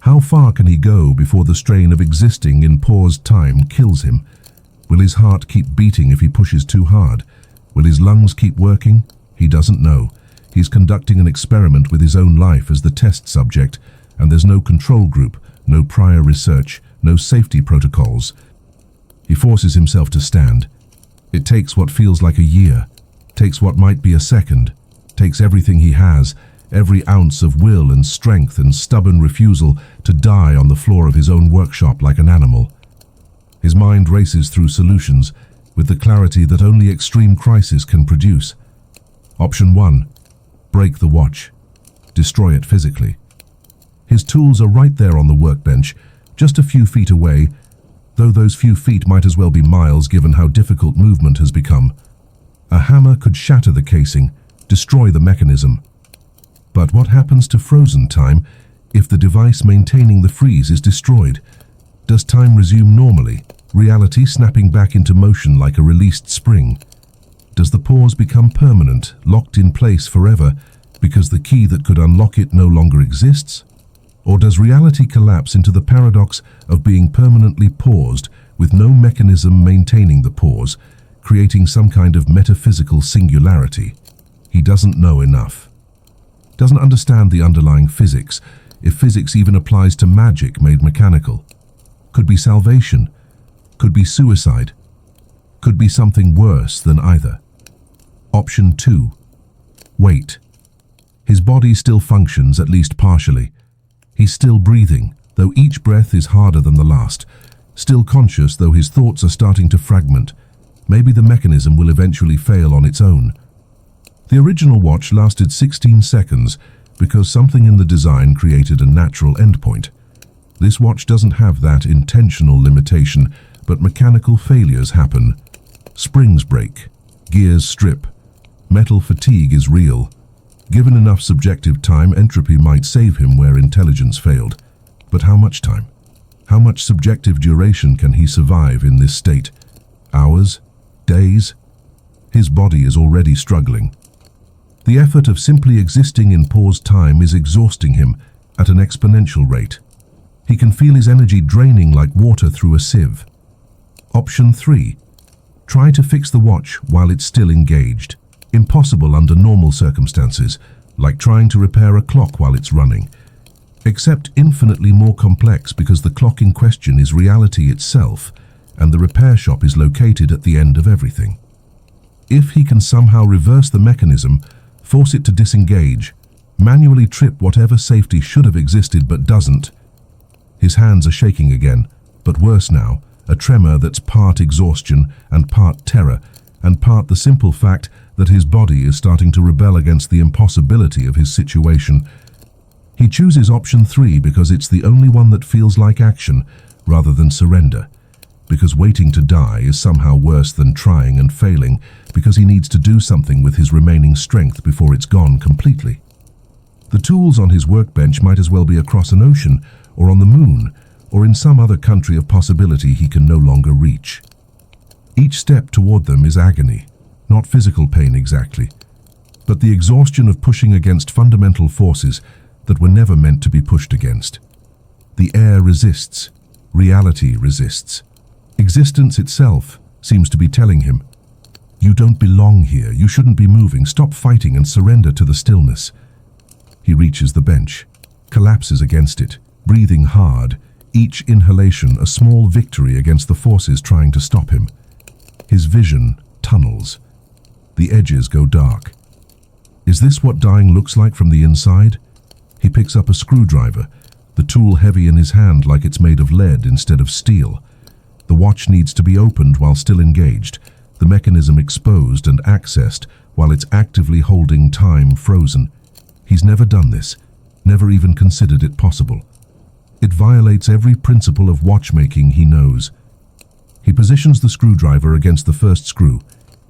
How far can he go before the strain of existing in paused time kills him? Will his heart keep beating if he pushes too hard? Will his lungs keep working? He doesn't know. He's conducting an experiment with his own life as the test subject, and there's no control group, no prior research, no safety protocols. He forces himself to stand. It takes what feels like a year, takes what might be a second, takes everything he has, every ounce of will and strength and stubborn refusal to die on the floor of his own workshop like an animal. His mind races through solutions with the clarity that only extreme crisis can produce. Option 1. Break the watch. Destroy it physically. His tools are right there on the workbench, just a few feet away, though those few feet might as well be miles given how difficult movement has become. A hammer could shatter the casing, destroy the mechanism. But what happens to frozen time if the device maintaining the freeze is destroyed? Does time resume normally, reality snapping back into motion like a released spring? Does the pause become permanent, locked in place forever, because the key that could unlock it no longer exists? Or does reality collapse into the paradox of being permanently paused with no mechanism maintaining the pause, creating some kind of metaphysical singularity? He doesn't know enough. Doesn't understand the underlying physics, if physics even applies to magic made mechanical. Could be salvation, could be suicide, could be something worse than either. Option 2. Wait. His body still functions, at least partially. He's still breathing, though each breath is harder than the last. Still conscious, though his thoughts are starting to fragment. Maybe the mechanism will eventually fail on its own. The original watch lasted 16 seconds because something in the design created a natural endpoint. This watch doesn't have that intentional limitation, but mechanical failures happen. Springs break, gears strip, metal fatigue is real. Given enough subjective time, entropy might save him where intelligence failed. But how much time? How much subjective duration can he survive in this state? Hours? Days? His body is already struggling. The effort of simply existing in paused time is exhausting him at an exponential rate. He can feel his energy draining like water through a sieve. Option 3. Try to fix the watch while it's still engaged. Impossible under normal circumstances, like trying to repair a clock while it's running. Except infinitely more complex because the clock in question is reality itself, and the repair shop is located at the end of everything. If he can somehow reverse the mechanism, force it to disengage, manually trip whatever safety should have existed but doesn't. His hands are shaking again, but worse now, a tremor that's part exhaustion and part terror, and part the simple fact that his body is starting to rebel against the impossibility of his situation. He chooses option 3 because it's the only one that feels like action rather than surrender, because waiting to die is somehow worse than trying and failing, because he needs to do something with his remaining strength before it's gone completely. The tools on his workbench might as well be across an ocean, or on the moon, or in some other country of possibility he can no longer reach. Each step toward them is agony, not physical pain exactly, but the exhaustion of pushing against fundamental forces that were never meant to be pushed against. The air resists, reality resists. Existence itself seems to be telling him, "You don't belong here, you shouldn't be moving, stop fighting and surrender to the stillness." He reaches the bench, collapses against it, breathing hard, each inhalation a small victory against the forces trying to stop him. His vision tunnels. The edges go dark. Is this what dying looks like from the inside? He picks up a screwdriver, the tool heavy in his hand like it's made of lead instead of steel. The watch needs to be opened while still engaged, the mechanism exposed and accessed while it's actively holding time frozen. He's never done this, never even considered it possible. It violates every principle of watchmaking he knows. He positions the screwdriver against the first screw,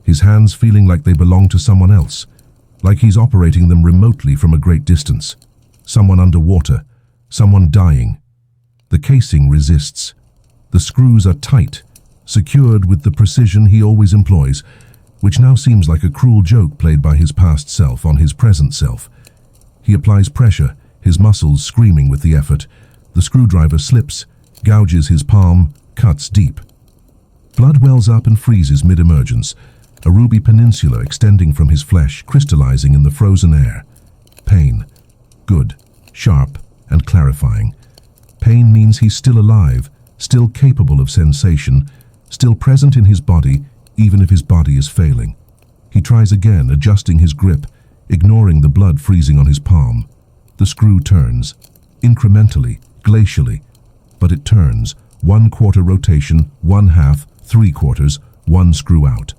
his hands feeling like they belong to someone else, like he's operating them remotely from a great distance. Someone underwater, someone dying. The casing resists. The screws are tight, secured with the precision he always employs, which now seems like a cruel joke played by his past self on his present self. He applies pressure, his muscles screaming with the effort. The screwdriver slips, gouges his palm, cuts deep. Blood wells up and freezes mid-emergence, a ruby peninsula extending from his flesh, crystallizing in the frozen air. Pain. Good, sharp, and clarifying. Pain means he's still alive, still capable of sensation, still present in his body, even if his body is failing. He tries again, adjusting his grip, ignoring the blood freezing on his palm. The screw turns, incrementally, glacially, but it turns, 1/4 rotation, 1/2, 3/4, one screw out.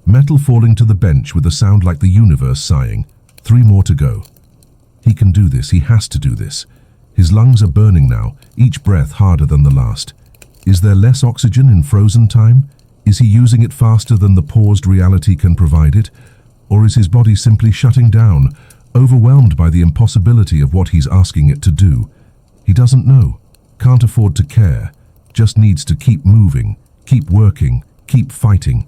Metal falling to the bench with a sound like the universe sighing. 3 more to go. He can do this, he has to do this. His lungs are burning now, each breath harder than the last. Is there less oxygen in frozen time? Is he using it faster than the paused reality can provide it? Or is his body simply shutting down, overwhelmed by the impossibility of what he's asking it to do? He doesn't know, can't afford to care, just needs to keep moving, keep working, keep fighting.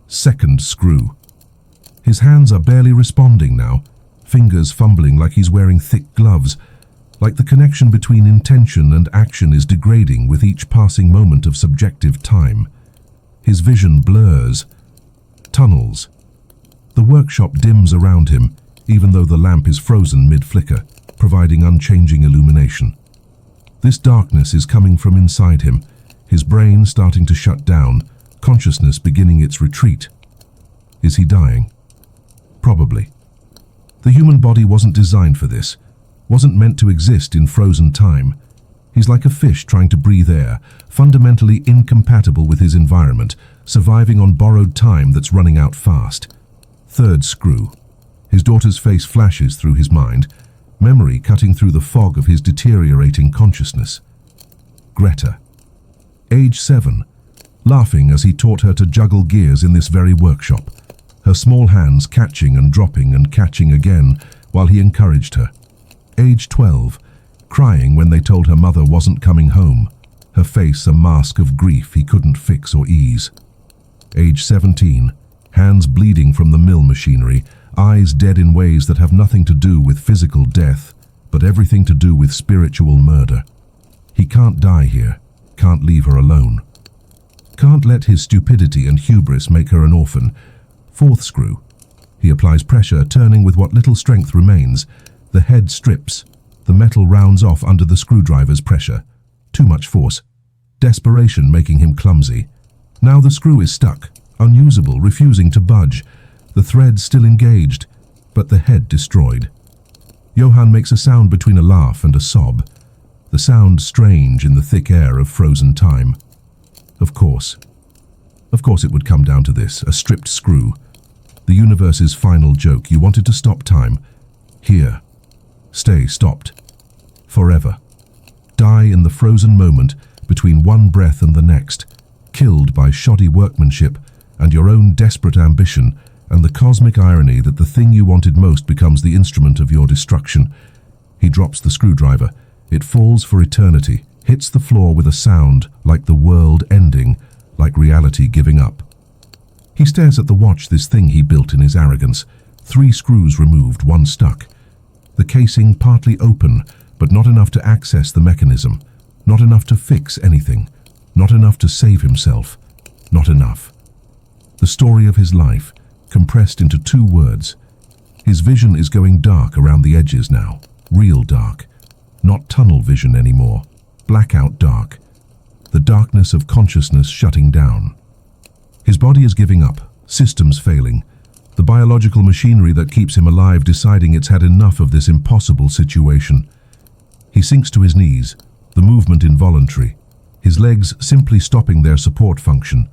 Second screw. His hands are barely responding now, fingers fumbling like he's wearing thick gloves, like the connection between intention and action is degrading with each passing moment of subjective time. His vision blurs. Tunnels. The workshop dims around him, even though the lamp is frozen mid-flicker, providing unchanging illumination. This darkness is coming from inside him, his brain starting to shut down, consciousness beginning its retreat. Is he dying? Probably. The human body wasn't designed for this, wasn't meant to exist in frozen time. He's like a fish trying to breathe air, fundamentally incompatible with his environment, surviving on borrowed time that's running out fast. Third screw. His daughter's face flashes through his mind, memory cutting through the fog of his deteriorating consciousness. Greta. Age 7, laughing as he taught her to juggle gears in this very workshop, her small hands catching and dropping and catching again while he encouraged her. Age 12, crying when they told her mother wasn't coming home, her face a mask of grief he couldn't fix or ease. Age 17, hands bleeding from the mill machinery, eyes dead in ways that have nothing to do with physical death, but everything to do with spiritual murder. He can't die here, can't leave her alone. Can't let his stupidity and hubris make her an orphan. Fourth screw. He applies pressure, turning with what little strength remains. The head strips. The metal rounds off under the screwdriver's pressure. Too much force. Desperation making him clumsy. Now the screw is stuck, unusable, refusing to budge. The thread still engaged, but the head destroyed. Johann makes a sound between a laugh and a sob. The sound strange in the thick air of frozen time. Of course it would come down to this, a stripped screw. The universe's final joke. You wanted to stop time. Here. Stay stopped. Forever. Die in the frozen moment between one breath and the next, killed by shoddy workmanship and your own desperate ambition and the cosmic irony that the thing you wanted most becomes the instrument of your destruction. He drops the screwdriver. It falls for eternity, hits the floor with a sound like the world ending, like reality giving up. He stares at the watch, this thing he built in his arrogance. 3 screws removed, 1 stuck. The casing partly open, but not enough to access the mechanism, not enough to fix anything, not enough to save himself, not enough. The story of his life, compressed into 2 words. His vision is going dark around the edges now, real dark, not tunnel vision anymore, blackout dark, the darkness of consciousness shutting down. His body is giving up, systems failing, The biological machinery that keeps him alive deciding it's had enough of this impossible situation. He sinks to his knees, the movement involuntary, his legs simply stopping their support function.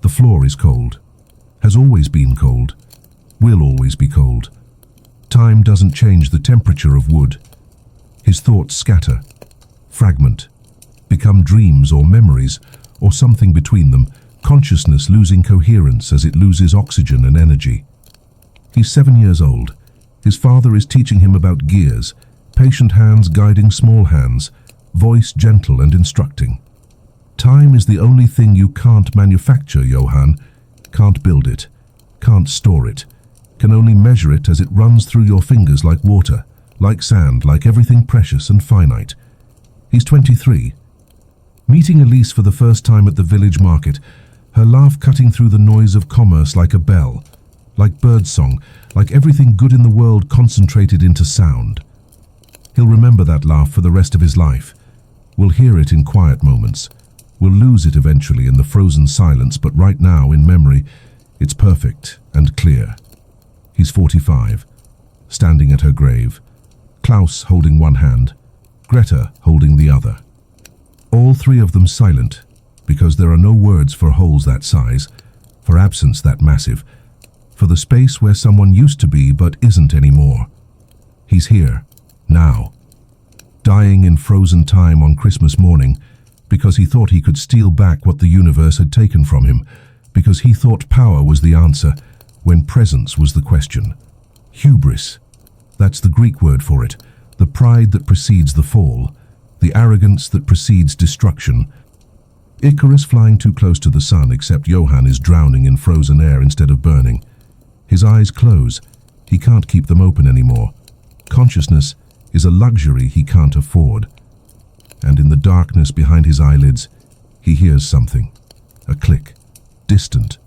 The floor is cold, has always been cold, will always be cold. Time doesn't change the temperature of wood. His thoughts scatter, fragment, become dreams or memories, or something between them, consciousness losing coherence as it loses oxygen and energy. He's 7 years old. His father is teaching him about gears, patient hands guiding small hands, voice gentle and instructing. Time is the only thing you can't manufacture, Johann. Can't build it, can't store it, can only measure it as it runs through your fingers like water, like sand, like everything precious and finite. He's 23. Meeting Elise for the first time at the village market, her laugh cutting through the noise of commerce like a bell, like birdsong, like everything good in the world concentrated into sound. He'll remember that laugh for the rest of his life. We'll hear it in quiet moments. We'll lose it eventually in the frozen silence, but right now, in memory, it's perfect and clear. He's 45, standing at her grave, Klaus holding one hand, Greta holding the other. All three of them silent, because there are no words for holes that size, for absence that massive, for the space where someone used to be but isn't anymore. He's here, now, dying in frozen time on Christmas morning, because he thought he could steal back what the universe had taken from him, because he thought power was the answer, when presence was the question. Hubris, that's the Greek word for it, the pride that precedes the fall, the arrogance that precedes destruction. Icarus flying too close to the sun, except Johann is drowning in frozen air instead of burning. His eyes close, he can't keep them open anymore. Consciousness is a luxury he can't afford. And in the darkness behind his eyelids, he hears something, a click, distant,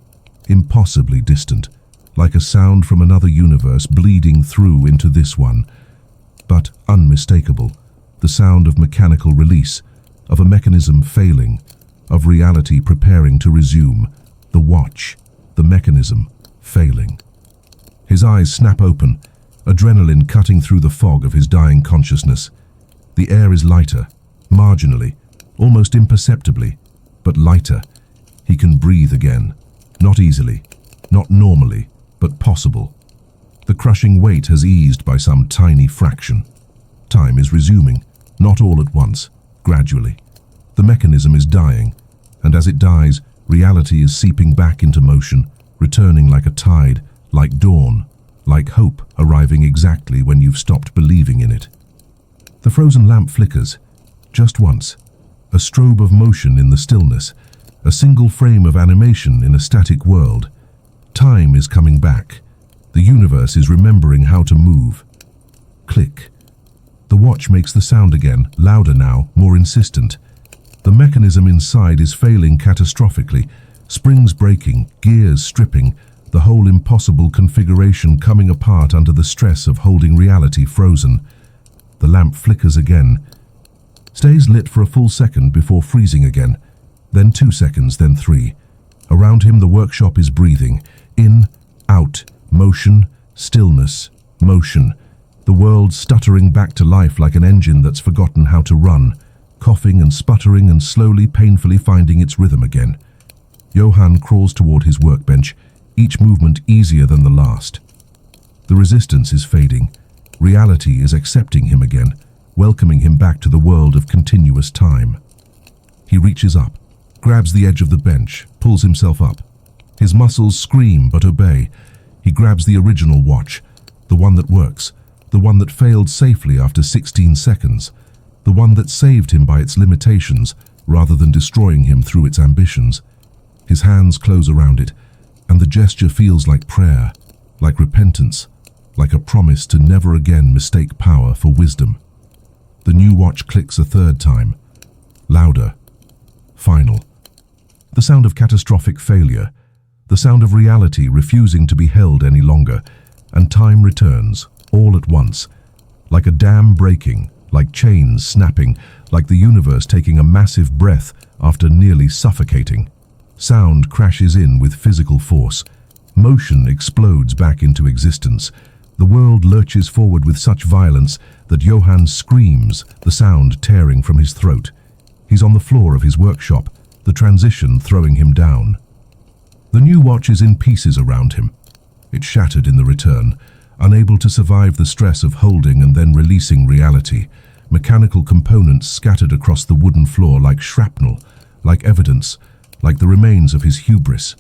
impossibly distant, like a sound from another universe bleeding through into this one, but unmistakable, the sound of mechanical release, of a mechanism failing, of reality preparing to resume, the watch, the mechanism, failing. His eyes snap open, adrenaline cutting through the fog of his dying consciousness. The air is lighter, marginally, almost imperceptibly, but lighter. He can breathe again, not easily, not normally, but possible. The crushing weight has eased by some tiny fraction. Time is resuming, not all at once, gradually. The mechanism is dying, and as it dies, reality is seeping back into motion, returning like a tide, like dawn, like hope arriving exactly when you've stopped believing in it. The frozen lamp flickers, just once, a strobe of motion in the stillness, a single frame of animation in a static world. Time is coming back. The universe is remembering how to move. Click. The watch makes the sound again, louder now, more insistent. The mechanism inside is failing catastrophically, springs breaking, gears stripping, the whole impossible configuration coming apart under the stress of holding reality frozen. The lamp flickers again, stays lit for a full second before freezing again, then 2 seconds, then 3. Around him the workshop is breathing, in, out, motion, stillness, motion. The world stuttering back to life like an engine that's forgotten how to run, coughing and sputtering and slowly, painfully finding its rhythm again. Johann crawls toward his workbench, each movement easier than the last. The resistance is fading. Reality is accepting him again, welcoming him back to the world of continuous time. He reaches up, grabs the edge of the bench, pulls himself up. His muscles scream but obey. He grabs the original watch, the one that works, the one that failed safely after 16 seconds, the one that saved him by its limitations rather than destroying him through its ambitions. His hands close around it, and the gesture feels like prayer, like repentance, like a promise to never again mistake power for wisdom. The new watch clicks a third time, louder, final. The sound of catastrophic failure, the sound of reality refusing to be held any longer, and time returns, all at once, like a dam breaking, like chains snapping, like the universe taking a massive breath after nearly suffocating. Sound crashes in with physical force. Motion explodes back into existence. The world lurches forward with such violence that Johann screams, the sound tearing from his throat. He's on the floor of his workshop, the transition throwing him down. The new watch is in pieces around him. It shattered in the return, unable to survive the stress of holding and then releasing reality. Mechanical components scattered across the wooden floor like shrapnel, like evidence, like the remains of his hubris.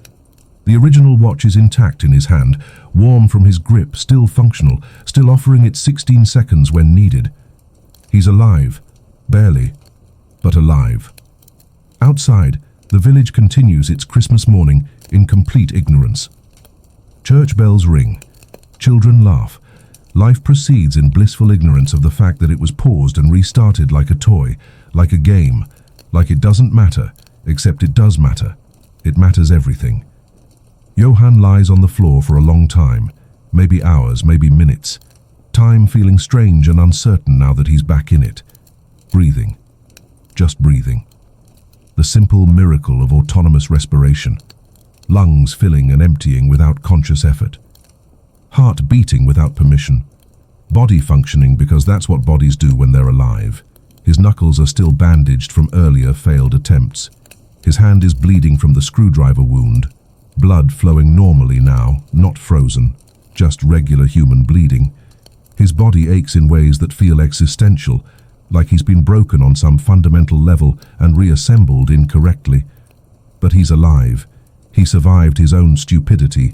The original watch is intact in his hand, warm from his grip, still functional, still offering its 16 seconds when needed. He's alive, barely, but alive. Outside, the village continues its Christmas morning in complete ignorance. Church bells ring. Children laugh. Life proceeds in blissful ignorance of the fact that it was paused and restarted like a toy, like a game, like it doesn't matter, except it does matter. It matters everything. Johann lies on the floor for a long time, maybe hours, maybe minutes. Time feeling strange and uncertain now that he's back in it. Breathing. Just breathing. The simple miracle of autonomous respiration. Lungs filling and emptying without conscious effort. Heart beating without permission. Body functioning because that's what bodies do when they're alive. His knuckles are still bandaged from earlier failed attempts. His hand is bleeding from the screwdriver wound. Blood flowing normally now, not frozen, just regular human bleeding. His body aches in ways that feel existential, like he's been broken on some fundamental level and reassembled incorrectly. But he's alive. He survived his own stupidity,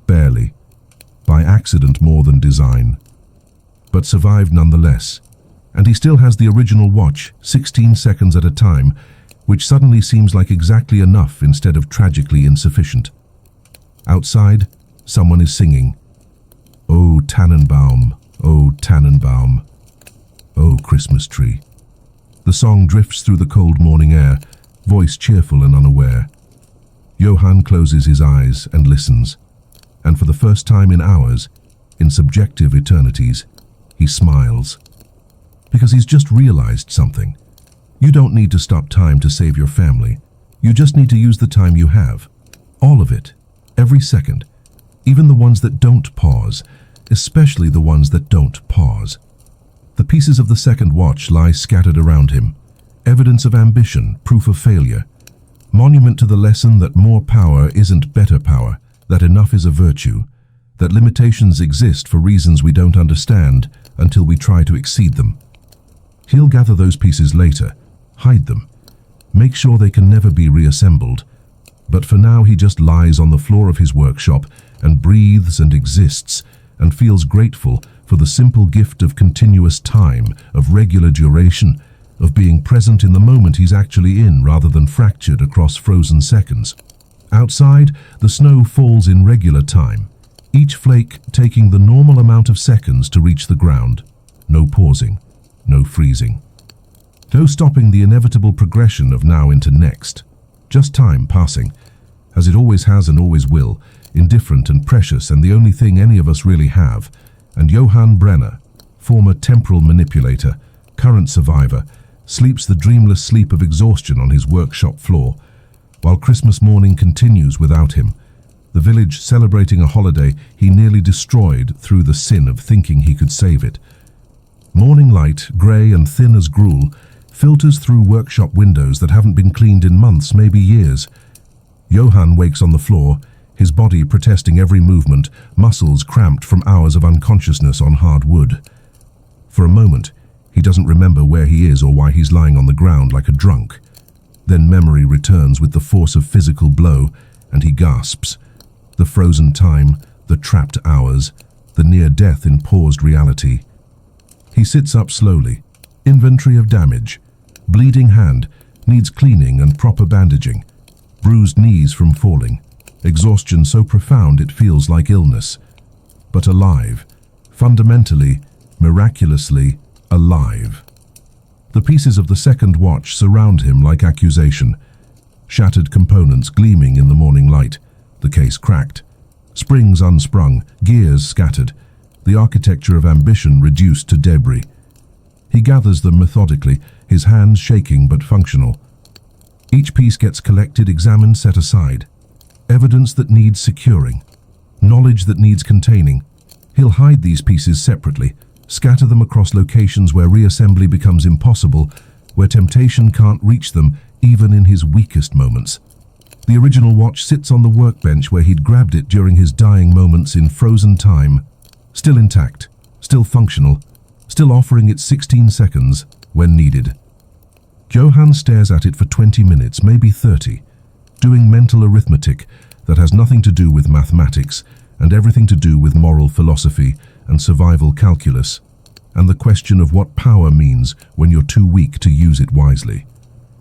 barely, by accident more than design. But survived nonetheless. And he still has the original watch, 16 seconds at a time, which suddenly seems like exactly enough instead of tragically insufficient. Outside, someone is singing. "O Tannenbaum, O Tannenbaum, O Christmas tree." The song drifts through the cold morning air, voice cheerful and unaware. Johann closes his eyes and listens, and for the first time in hours, in subjective eternities, he smiles. Because he's just realized something. You don't need to stop time to save your family. You just need to use the time you have. All of it. Every second. Even the ones that don't pause. Especially the ones that don't pause. The pieces of the second watch lie scattered around him. Evidence of ambition, proof of failure. Monument to the lesson that more power isn't better power, that enough is a virtue, that limitations exist for reasons we don't understand until we try to exceed them. He'll gather those pieces later, hide them, make sure they can never be reassembled. But for now he just lies on the floor of his workshop and breathes and exists and feels grateful for the simple gift of continuous time, of regular duration, of being present in the moment he's actually in rather than fractured across frozen seconds. Outside, the snow falls in regular time, each flake taking the normal amount of seconds to reach the ground. No pausing, no freezing. No stopping the inevitable progression of now into next. Just time passing, as it always has and always will, indifferent and precious and the only thing any of us really have. And Johann Brenner, former temporal manipulator, current survivor, sleeps the dreamless sleep of exhaustion on his workshop floor, while Christmas morning continues without him, the village celebrating a holiday he nearly destroyed through the sin of thinking he could save it. Morning light, grey and thin as gruel, filters through workshop windows that haven't been cleaned in months, maybe years. Johann wakes on the floor, his body protesting every movement, muscles cramped from hours of unconsciousness on hard wood. For a moment, he doesn't remember where he is or why he's lying on the ground like a drunk. Then memory returns with the force of physical blow, and he gasps. The frozen time, the trapped hours, the near death in paused reality. He sits up slowly. Inventory of damage. Bleeding hand, needs cleaning and proper bandaging. Bruised knees from falling. Exhaustion so profound it feels like illness. But alive. Fundamentally, miraculously alive. The pieces of the second watch surround him like accusation. Shattered components gleaming in the morning light. The case cracked. Springs unsprung, gears scattered. The architecture of ambition reduced to debris. He gathers them methodically, his hands shaking but functional. Each piece gets collected, examined, set aside. Evidence that needs securing. knowledge that needs containing. He'll hide these pieces separately, scatter them across locations where reassembly becomes impossible, where temptation can't reach them even in his weakest moments. The original watch sits on the workbench where he'd grabbed it during his dying moments in frozen time, still intact, still functional, still offering its 16 seconds when needed. Johann stares at it for 20 minutes, maybe 30, doing mental arithmetic that has nothing to do with mathematics and everything to do with moral philosophy and survival calculus, and the question of what power means when you're too weak to use it wisely.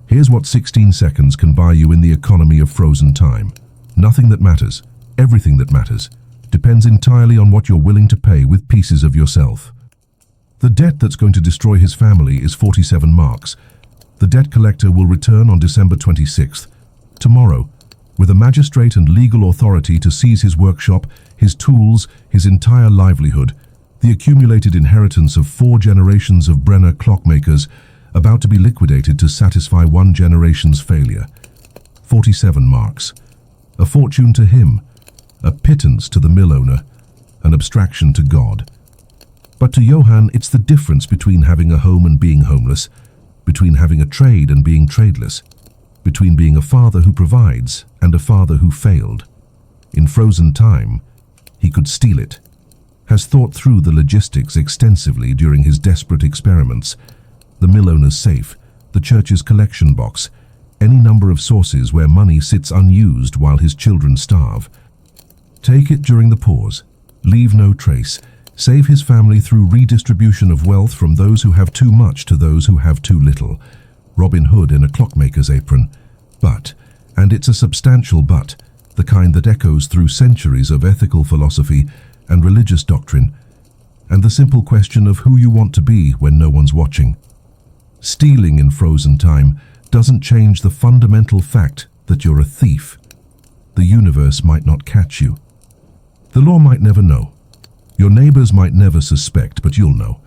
Here's what 16 seconds can buy you in the economy of frozen time. Nothing that matters, everything that matters, depends entirely on what you're willing to pay with pieces of yourself. The debt that's going to destroy his family is 47 marks. The debt collector will return on December 26th, tomorrow, with a magistrate and legal authority to seize his workshop, his tools, his entire livelihood, the accumulated inheritance of 4 generations of Brenner clockmakers, about to be liquidated to satisfy one generation's failure. 47 marks. A fortune to him, a pittance to the mill owner, an abstraction to God. But to Johann, it's the difference between having a home and being homeless, between having a trade and being tradeless, between being a father who provides and a father who failed. In frozen time, he could steal it. Has thought through the logistics extensively during his desperate experiments. The mill owner's safe, the church's collection box, any number of sources where money sits unused while his children starve. Take it during the pause, leave no trace, save his family through redistribution of wealth from those who have too much to those who have too little. Robin Hood in a clockmaker's apron. But, and it's a substantial but, the kind that echoes through centuries of ethical philosophy and religious doctrine, and the simple question of who you want to be when no one's watching. Stealing in frozen time doesn't change the fundamental fact that you're a thief. The universe might not catch you. The law might never know. Your neighbors might never suspect, but you'll know.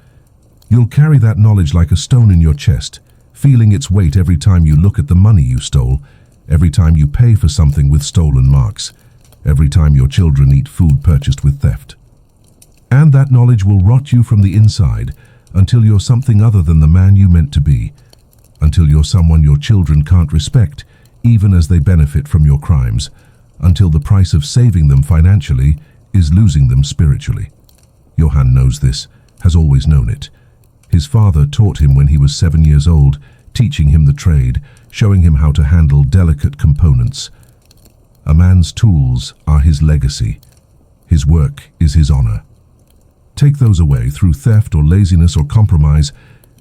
You'll carry that knowledge like a stone in your chest, feeling its weight every time you look at the money you stole, every time you pay for something with stolen marks, every time your children eat food purchased with theft. And that knowledge will rot you from the inside until you're something other than the man you meant to be, until you're someone your children can't respect, even as they benefit from your crimes, until the price of saving them financially is losing them spiritually. Johann knows this, has always known it. His father taught him when he was 7 years old, teaching him the trade, showing him how to handle delicate components. A man's tools are his legacy. His work is his honor. Take those away through theft or laziness or compromise,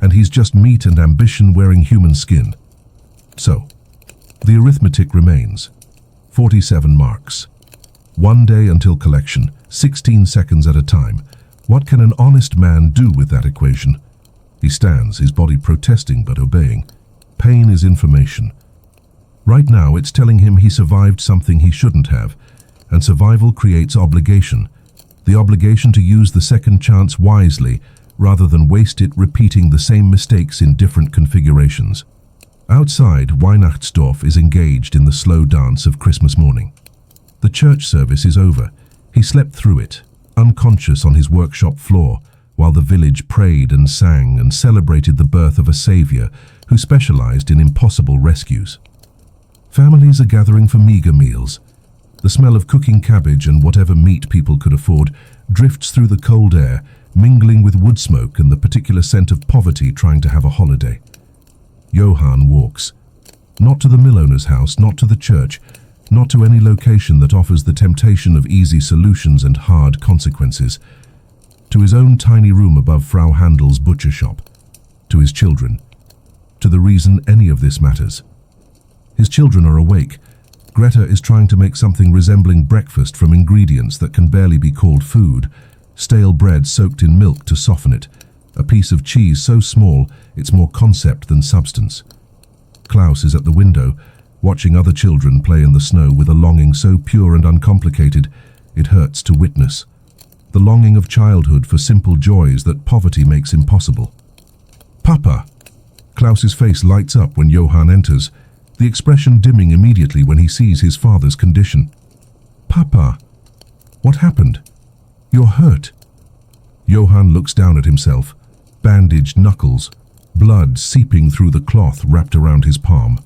and he's just meat and ambition wearing human skin. So, the arithmetic remains. 47 marks. 1 day until collection, 16 seconds at a time. What can an honest man do with that equation? He stands, his body protesting but obeying. Pain is information. Right now, it's telling him he survived something he shouldn't have, and survival creates obligation. The obligation to use the second chance wisely, rather than waste it repeating the same mistakes in different configurations. Outside, Weihnachtsdorf is engaged in the slow dance of Christmas morning. The church service is over. He slept through it, unconscious on his workshop floor, while the village prayed and sang and celebrated the birth of a savior who specialized in impossible rescues. Families are gathering for meager meals. The smell of cooking cabbage and whatever meat people could afford drifts through the cold air, mingling with wood smoke and the particular scent of poverty trying to have a holiday. Johann walks. Not to the mill owner's house, not to the church, not to any location that offers the temptation of easy solutions and hard consequences. To his own tiny room above Frau Handel's butcher shop. To his children. To the reason any of this matters. His children are awake. Greta is trying to make something resembling breakfast from ingredients that can barely be called food. Stale bread soaked in milk to soften it. A piece of cheese so small it's more concept than substance. Klaus is at the window, watching other children play in the snow with a longing so pure and uncomplicated it hurts to witness. The longing of childhood for simple joys that poverty makes impossible. Papa! Klaus's face lights up when Johann enters, the expression dimming immediately when he sees his father's condition. Papa! What happened? You're hurt. Johann looks down at himself, bandaged knuckles, blood seeping through the cloth wrapped around his palm.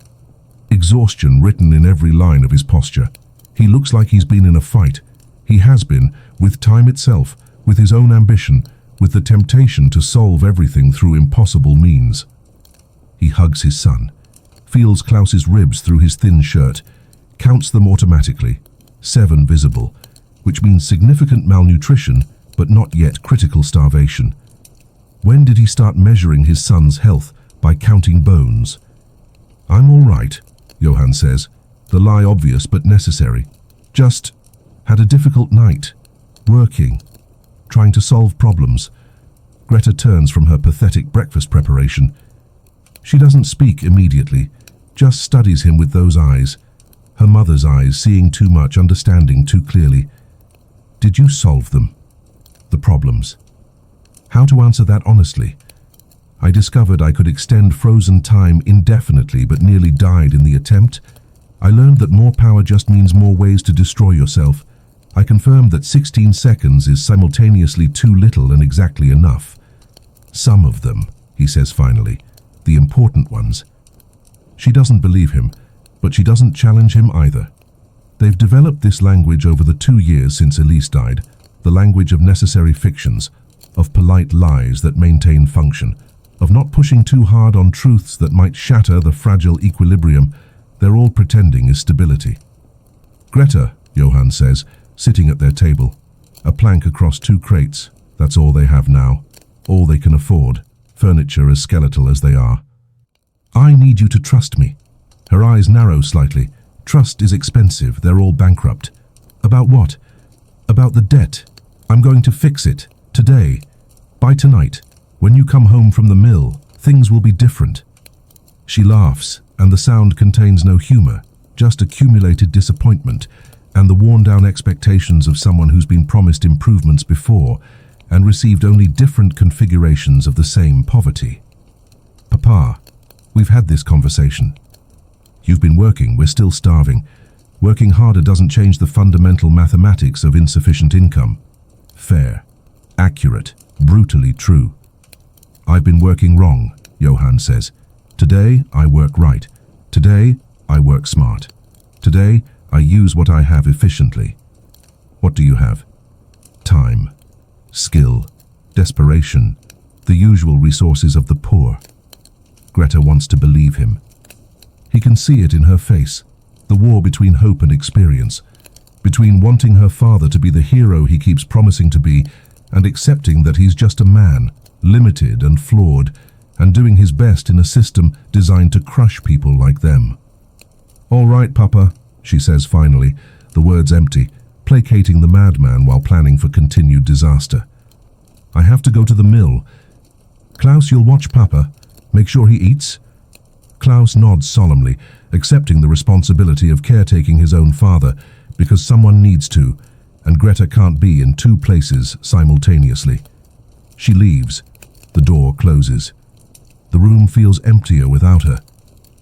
Exhaustion written in every line of his posture. He looks like he's been in a fight. He has been, with time itself, with his own ambition, with the temptation to solve everything through impossible means. He hugs his son, feels Klaus's ribs through his thin shirt, counts them automatically, 7 visible, which means significant malnutrition, but not yet critical starvation. When did he start measuring his son's health by counting bones? I'm all right, Johann says, the lie obvious but necessary. Just had a difficult night, working, trying to solve problems. Greta turns from her pathetic breakfast preparation. She doesn't speak immediately, just studies him with those eyes, her mother's eyes, seeing too much, understanding too clearly. Did you solve them? The problems? How to answer that honestly? I discovered I could extend frozen time indefinitely, but nearly died in the attempt. I learned that more power just means more ways to destroy yourself. I confirmed that 16 seconds is simultaneously too little and exactly enough. Some of them, he says finally, the important ones. She doesn't believe him, but she doesn't challenge him either. They've developed this language over the 2 years since Elise died, the language of necessary fictions, of polite lies that maintain function, of not pushing too hard on truths that might shatter the fragile equilibrium they're all pretending is stability. Greta, Johann says, sitting at their table, a plank across 2 crates. That's all they have now, all they can afford, furniture as skeletal as they are. I need you to trust me. Her eyes narrow slightly. Trust is expensive, they're all bankrupt. About what? About the debt. I'm going to fix it, today. By tonight, when you come home from the mill, things will be different. She laughs, and the sound contains no humor, just accumulated disappointment, and the worn-down expectations of someone who's been promised improvements before and received only different configurations of the same poverty. Papa, we've had this conversation. You've been working, we're still starving. Working harder doesn't change the fundamental mathematics of insufficient income. Fair, accurate, brutally true. I've been working wrong, Johann says. Today, I work right. Today, I work smart. Today, I use what I have efficiently. What do you have? Time, skill, desperation, the usual resources of the poor. Greta wants to believe him. He can see it in her face, the war between hope and experience, between wanting her father to be the hero he keeps promising to be and accepting that he's just a man, limited and flawed, and doing his best in a system designed to crush people like them. All right, Papa, she says finally, the words empty, placating the madman while planning for continued disaster. I have to go to the mill. Klaus, you'll watch Papa. Make sure he eats. Klaus nods solemnly, accepting the responsibility of caretaking his own father, because someone needs to, and Greta can't be in 2 places simultaneously. She leaves. The door closes. The room feels emptier without her,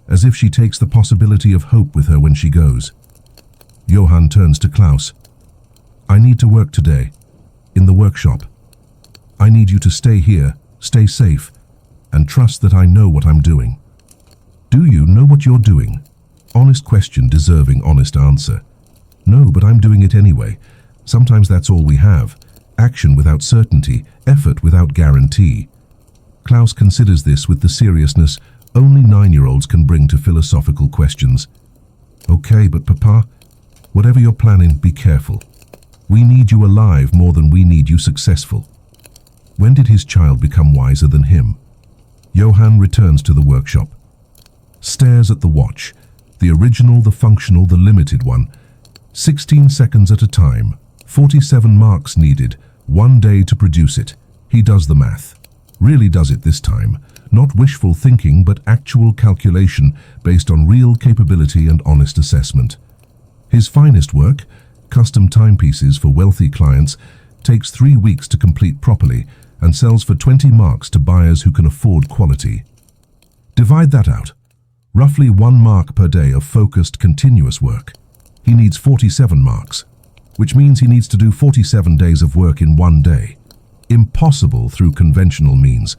as if she takes the possibility of hope with her when she goes. Johann turns to Klaus. I need to work today, in the workshop. I need you to stay here, stay safe, and trust that I know what I'm doing. Do you know what you're doing? Honest question deserving honest answer. No, but I'm doing it anyway. Sometimes that's all we have. Action without certainty, effort without guarantee. Klaus considers this with the seriousness only 9-year-olds can bring to philosophical questions. Okay, but Papa, whatever you're planning, be careful. We need you alive more than we need you successful. When did his child become wiser than him? Johann returns to the workshop. Stares at the watch, the original, the functional, the limited one. 16 seconds at a time, 47 marks needed, 1 day to produce it. He does the math. Really does it this time. Not wishful thinking, but actual calculation based on real capability and honest assessment. His finest work, custom timepieces for wealthy clients, takes 3 weeks to complete properly and sells for 20 marks to buyers who can afford quality. Divide that out. Roughly 1 mark per day of focused, continuous work. He needs 47 marks. which means he needs to do 47 days of work in one day. Impossible through conventional means.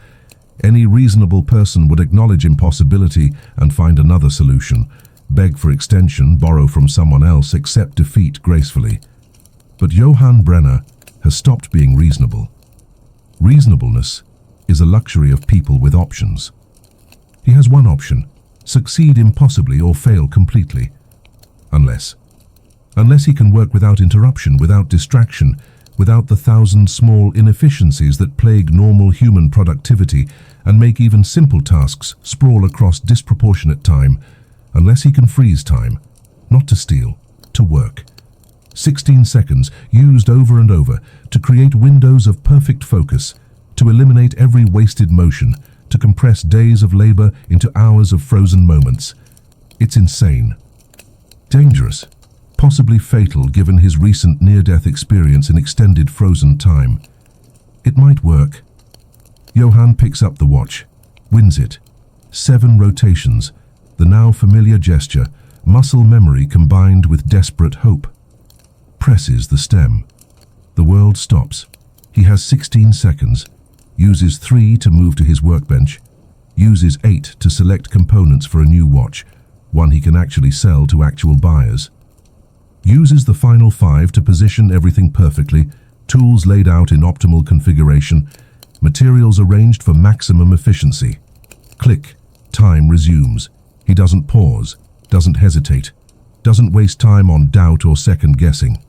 Any reasonable person would acknowledge impossibility and find another solution, beg for extension, borrow from someone else, accept defeat gracefully. But Johann Brenner has stopped being reasonable. Reasonableness is a luxury of people with options. He has one option: succeed impossibly or fail completely. Unless he can work without interruption, without distraction, without the thousand small inefficiencies that plague normal human productivity and make even simple tasks sprawl across disproportionate time, unless he can freeze time, not to steal, to work. 16 seconds used over and over to create windows of perfect focus, to eliminate every wasted motion, to compress days of labor into hours of frozen moments. It's insane. Dangerous. Possibly fatal given his recent near-death experience in extended frozen time. It might work. Johann picks up the watch, wins it. 7 rotations, the now familiar gesture, muscle memory combined with desperate hope. Presses the stem. The world stops. He has 16 seconds, uses 3 to move to his workbench, uses 8 to select components for a new watch, one he can actually sell to actual buyers. Uses the final 5 to position everything perfectly, tools laid out in optimal configuration, materials arranged for maximum efficiency. Click. Time resumes. He doesn't pause, doesn't hesitate, doesn't waste time on doubt or second guessing.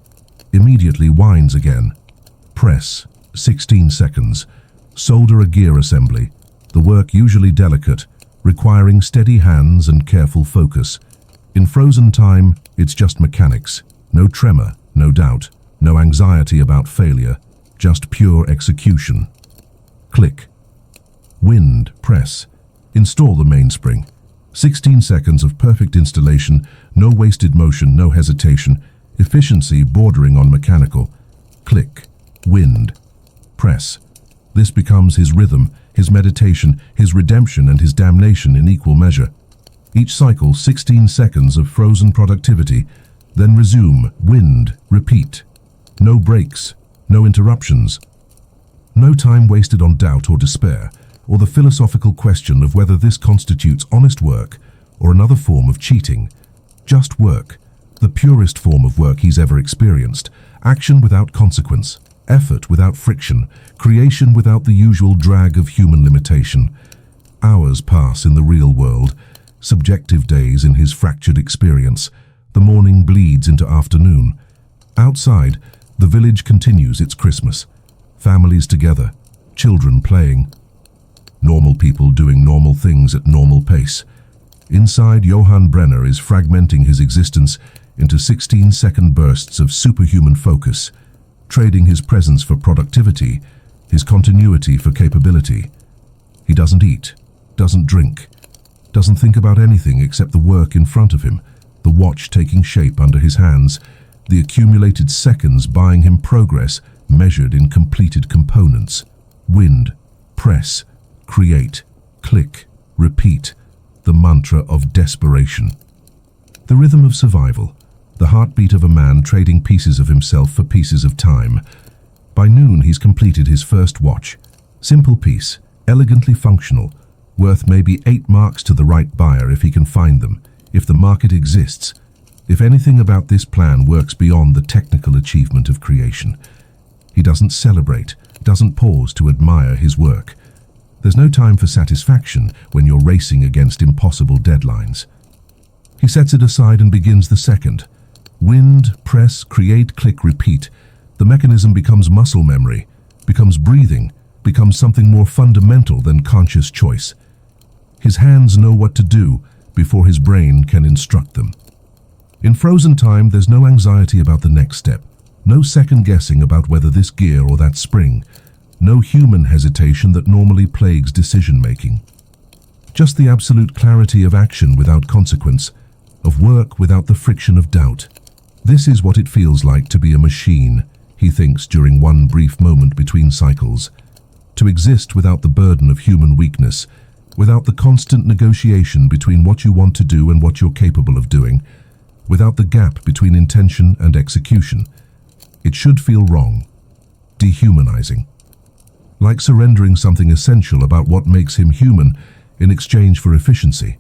Immediately winds again. Press. 16 seconds. Solder a gear assembly. The work usually delicate, requiring steady hands and careful focus. In frozen time, it's just mechanics. No tremor, no doubt, no anxiety about failure, just pure execution. Click. Wind, press. Install the mainspring. 16 seconds of perfect installation, no wasted motion, no hesitation, efficiency bordering on mechanical. Click. Wind. Press. This becomes his rhythm, his meditation, his redemption and his damnation in equal measure. Each cycle 16 seconds of frozen productivity, then resume, wind, repeat. No breaks, no interruptions. No time wasted on doubt or despair, or the philosophical question of whether this constitutes honest work or another form of cheating. Just work, the purest form of work he's ever experienced, action without consequence, effort without friction, creation without the usual drag of human limitation. Hours pass in the real world, subjective days in his fractured experience. The morning bleeds into afternoon. Outside, the village continues its Christmas. Families together, children playing. Normal people doing normal things at normal pace. Inside, Johann Brenner is fragmenting his existence into 16-second bursts of superhuman focus, trading his presence for productivity, his continuity for capability. He doesn't eat, doesn't drink, doesn't think about anything except the work in front of him, the watch taking shape under his hands, the accumulated seconds buying him progress measured in completed components. Wind, press, create, click, repeat, the mantra of desperation. The rhythm of survival, the heartbeat of a man trading pieces of himself for pieces of time. By noon he's completed his first watch. Simple piece, elegantly functional, worth maybe 8 marks to the right buyer if he can find them, if the market exists, if anything about this plan works beyond the technical achievement of creation. He doesn't celebrate, doesn't pause to admire his work. There's no time for satisfaction when you're racing against impossible deadlines. He sets it aside and begins the second. Wind, press, create, click, repeat. The mechanism becomes muscle memory, becomes breathing, becomes something more fundamental than conscious choice. His hands know what to do before his brain can instruct them. In frozen time, there's no anxiety about the next step, no second guessing about whether this gear or that spring, no human hesitation that normally plagues decision-making. Just the absolute clarity of action without consequence, of work without the friction of doubt. This is what it feels like to be a machine, he thinks during one brief moment between cycles. To exist without the burden of human weakness, without the constant negotiation between what you want to do and what you're capable of doing, without the gap between intention and execution. It should feel wrong, dehumanizing. Like surrendering something essential about what makes him human in exchange for efficiency.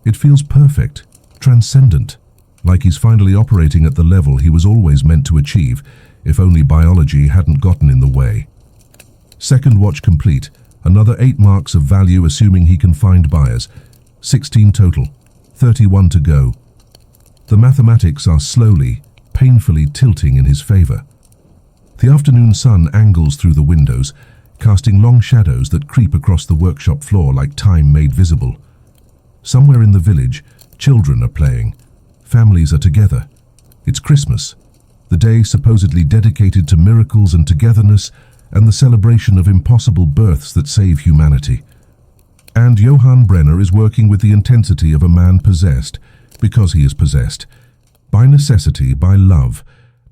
It feels perfect, transcendent, like he's finally operating at the level he was always meant to achieve, if only biology hadn't gotten in the way. Second watch complete, another 8 marks of value assuming he can find buyers. 16 total, 31 to go. The mathematics are slowly, painfully tilting in his favor. The afternoon sun angles through the windows, casting long shadows that creep across the workshop floor like time made visible. Somewhere in the village, children are playing. Families are together. It's Christmas, the day supposedly dedicated to miracles and togetherness and the celebration of impossible births that save humanity. And Johann Brenner is working with the intensity of a man possessed, because he is possessed, by necessity, by love,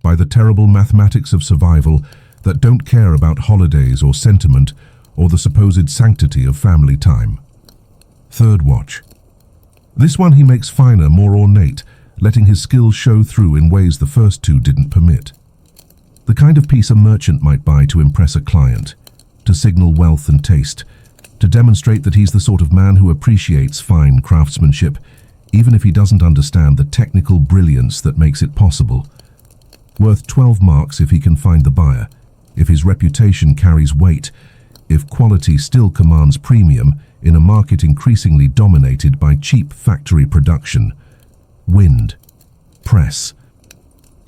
by the terrible mathematics of survival that don't care about holidays or sentiment or the supposed sanctity of family time. Third watch. This one he makes finer, more ornate, letting his skills show through in ways the first two didn't permit. The kind of piece a merchant might buy to impress a client, to signal wealth and taste, to demonstrate that he's the sort of man who appreciates fine craftsmanship, even if he doesn't understand the technical brilliance that makes it possible. Worth 12 marks if he can find the buyer, if his reputation carries weight, if quality still commands premium in a market increasingly dominated by cheap factory production. Wind. Press.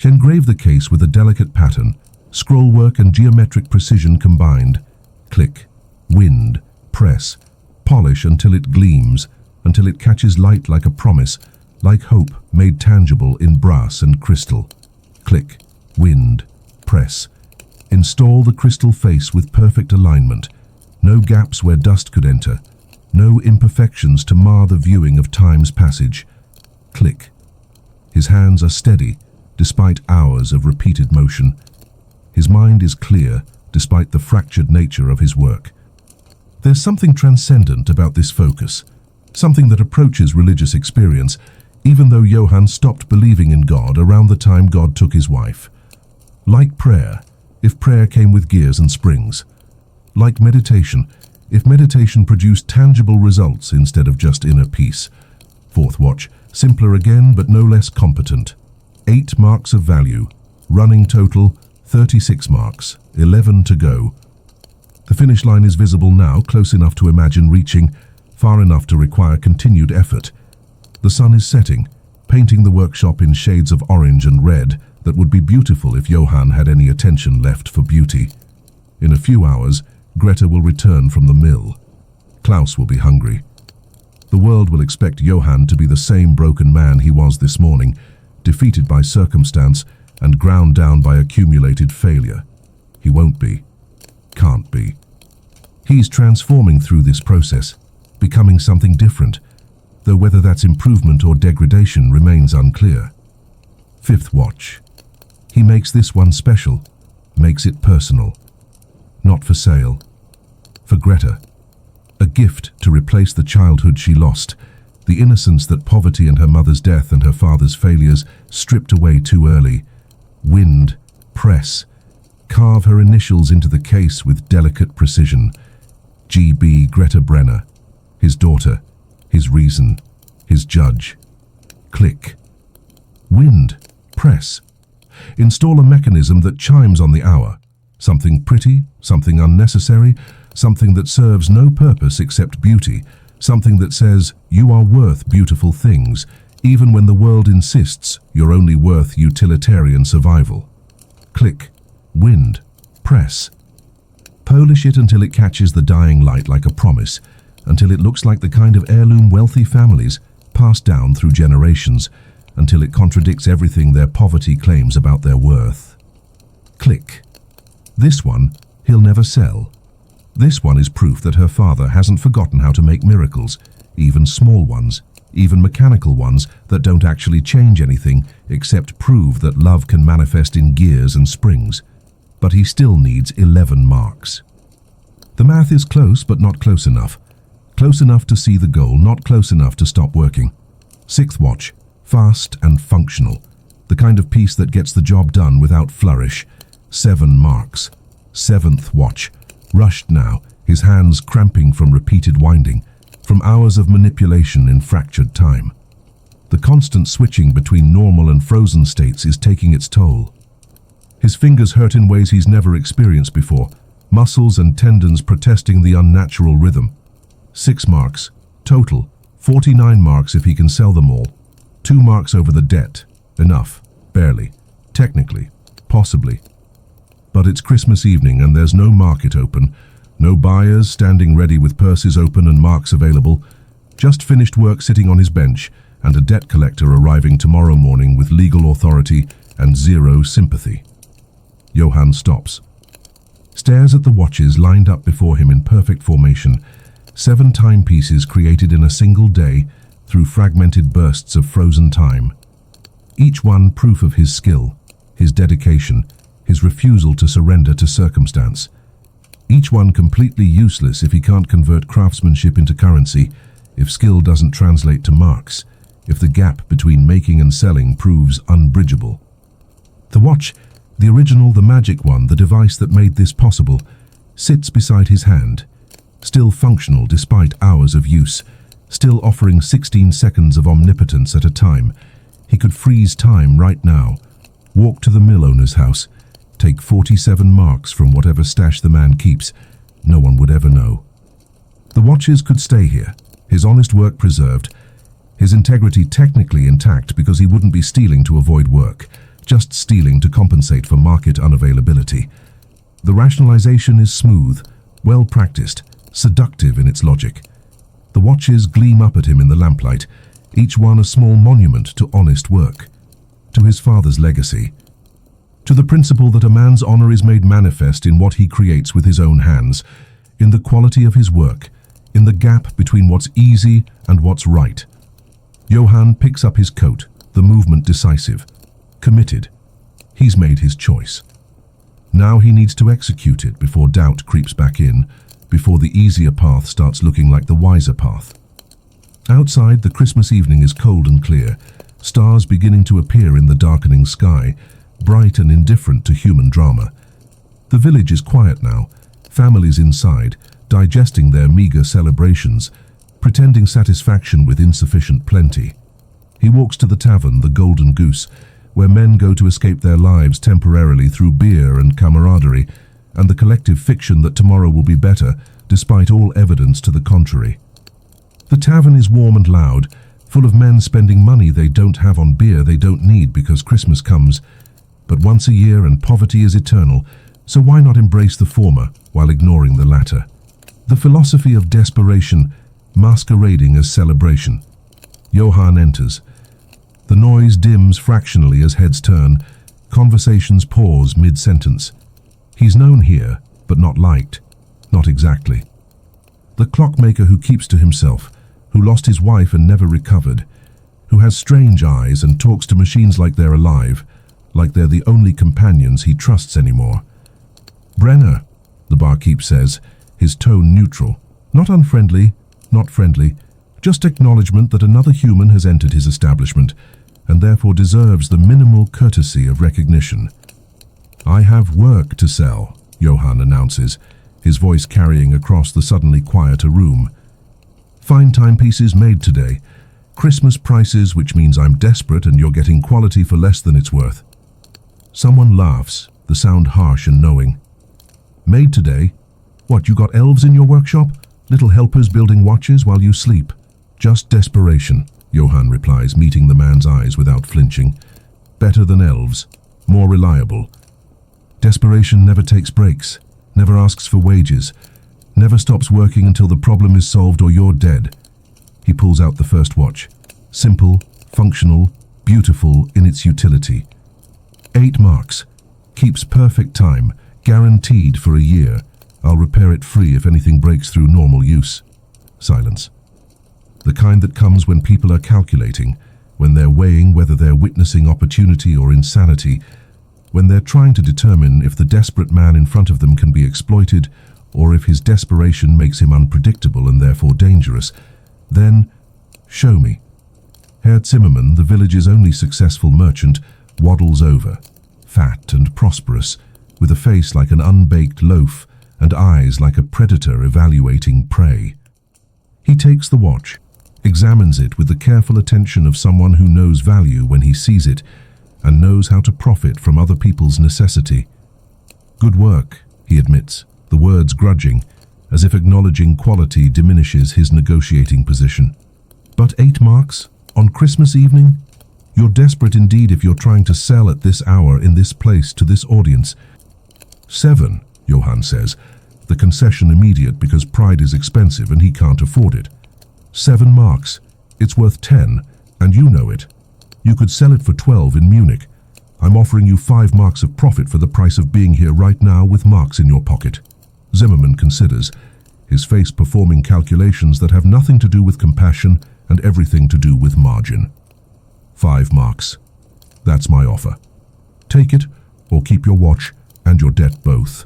Engrave the case with a delicate pattern, scroll work and geometric precision combined. Click. Wind. Press. Polish until it gleams, until it catches light like a promise, like hope made tangible in brass and crystal. Click. Wind. Press. Install the crystal face with perfect alignment. No gaps where dust could enter. No imperfections to mar the viewing of time's passage. Click. His hands are steady, despite hours of repeated motion. His mind is clear, despite the fractured nature of his work. There's something transcendent about this focus, something that approaches religious experience, even though Johann stopped believing in God around the time God took his wife. Like prayer, if prayer came with gears and springs. Like meditation, if meditation produced tangible results instead of just inner peace. Fourth watch, simpler again but no less competent. 8 marks of value, running total 36 marks, 11 to go. The finish line is visible now, close enough to imagine reaching, far enough to require continued effort. The sun is setting, painting the workshop in shades of orange and red that would be beautiful if Johann had any attention left for beauty. In a few hours, Greta will return from the mill. Klaus will be hungry. The world will expect Johann to be the same broken man he was this morning, defeated by circumstance and ground down by accumulated failure. He won't be. Can't be. He's transforming through this process, becoming something different, though whether that's improvement or degradation remains unclear. Fifth watch. He makes this one special, makes it personal. Not for sale. For Greta. A gift to replace the childhood she lost, the innocence that poverty and her mother's death and her father's failures stripped away too early. Wind. Press. Carve her initials into the case with delicate precision. G.B. Greta Brenner. His daughter. His reason. His judge. Click. Wind. Press. Install a mechanism that chimes on the hour. Something pretty, something unnecessary, something that serves no purpose except beauty, something that says you are worth beautiful things, even when the world insists you're only worth utilitarian survival. Click. Wind. Press. Polish it until it catches the dying light like a promise, until it looks like the kind of heirloom wealthy families passed down through generations, until it contradicts everything their poverty claims about their worth. Click. This one he'll never sell. This one is proof that her father hasn't forgotten how to make miracles, even small ones, even mechanical ones that don't actually change anything except prove that love can manifest in gears and springs. But he still needs 11 marks. The math is close but not close enough. Close enough to see the goal, not close enough to stop working. Sixth watch. Fast and functional. The kind of piece that gets the job done without flourish. 7 marks. 7th watch. Rushed now, his hands cramping from repeated winding, from hours of manipulation in fractured time. The constant switching between normal and frozen states is taking its toll. His fingers hurt in ways he's never experienced before, muscles and tendons protesting the unnatural rhythm. 6 marks. Total. 49 marks if he can sell them all. 2 marks over the debt. Enough. Barely. Technically. Possibly. But it's Christmas evening and there's no market open. No buyers standing ready with purses open and marks available. Just finished work sitting on his bench, and a debt collector arriving tomorrow morning with legal authority and zero sympathy. Johann stops. Stares at the watches lined up before him in perfect formation. 7 timepieces created in a single day through fragmented bursts of frozen time. Each one proof of his skill, his dedication, his refusal to surrender to circumstance. Each one completely useless if he can't convert craftsmanship into currency, if skill doesn't translate to marks, if the gap between making and selling proves unbridgeable. The watch, the original, the magic one, the device that made this possible, sits beside his hand, still functional despite hours of use, still offering 16 seconds of omnipotence at a time. He could freeze time right now, walk to the mill owner's house, take 47 marks from whatever stash the man keeps. No one would ever know. The watches could stay here, his honest work preserved, his integrity technically intact because he wouldn't be stealing to avoid work, just stealing to compensate for market unavailability. The rationalization is smooth, well practiced, seductive in its logic. The watches gleam up at him in the lamplight, each one a small monument to honest work, to his father's legacy, to the principle that a man's honor is made manifest in what he creates with his own hands, in the quality of his work, in the gap between what's easy and what's right. Johann picks up his coat, the movement decisive, committed. He's made his choice. Now he needs to execute it before doubt creeps back in, before the easier path starts looking like the wiser path. Outside, the Christmas evening is cold and clear, stars beginning to appear in the darkening sky, bright and indifferent to human drama. The village is quiet now, families inside, digesting their meager celebrations, pretending satisfaction with insufficient plenty. He walks to the tavern, the Golden Goose, where men go to escape their lives temporarily through beer and camaraderie, and the collective fiction that tomorrow will be better, despite all evidence to the contrary. The tavern is warm and loud, full of men spending money they don't have on beer they don't need because Christmas comes, but once a year and poverty is eternal, so why not embrace the former while ignoring the latter? The philosophy of desperation masquerading as celebration. Johann enters. The noise dims fractionally as heads turn, conversations pause mid-sentence. He's known here, but not liked. Not exactly. The clockmaker who keeps to himself, who lost his wife and never recovered, who has strange eyes and talks to machines like they're alive, like they're the only companions he trusts anymore. Brenner, the barkeep says, his tone neutral. Not unfriendly, not friendly, just acknowledgement that another human has entered his establishment and therefore deserves the minimal courtesy of recognition. I have work to sell, Johann announces, his voice carrying across the suddenly quieter room. Fine timepieces made today. Christmas prices, which means I'm desperate and you're getting quality for less than it's worth. Someone laughs, the sound harsh and knowing. Made today? What, you got elves in your workshop? Little helpers building watches while you sleep? Just desperation, Johann replies, meeting the man's eyes without flinching. Better than elves. More reliable. Desperation never takes breaks, never asks for wages, never stops working until the problem is solved or you're dead. He pulls out the first watch. Simple, functional, beautiful in its utility. 8 marks. Keeps perfect time, guaranteed for a year. I'll repair it free if anything breaks through normal use. Silence. The kind that comes when people are calculating, when they're weighing whether they're witnessing opportunity or insanity, when they're trying to determine if the desperate man in front of them can be exploited or if his desperation makes him unpredictable and therefore dangerous. Then, show me. Herr Zimmermann, the village's only successful merchant, waddles over, fat and prosperous, with a face like an unbaked loaf and eyes like a predator evaluating prey. He takes the watch, examines it with the careful attention of someone who knows value when he sees it and knows how to profit from other people's necessity. "Good work," he admits, the words grudging, as if acknowledging quality diminishes his negotiating position. "But 8 marks? On Christmas evening? You're desperate indeed if you're trying to sell at this hour in this place to this audience." 7, Johann says, the concession immediate because pride is expensive and he can't afford it. 7 marks. It's worth 10, and you know it. You could sell it for 12 in Munich. I'm offering you 5 marks of profit for the price of being here right now with marks in your pocket. Zimmerman considers, his face performing calculations that have nothing to do with compassion and everything to do with margin. 5 marks. That's my offer. Take it, or keep your watch and your debt both.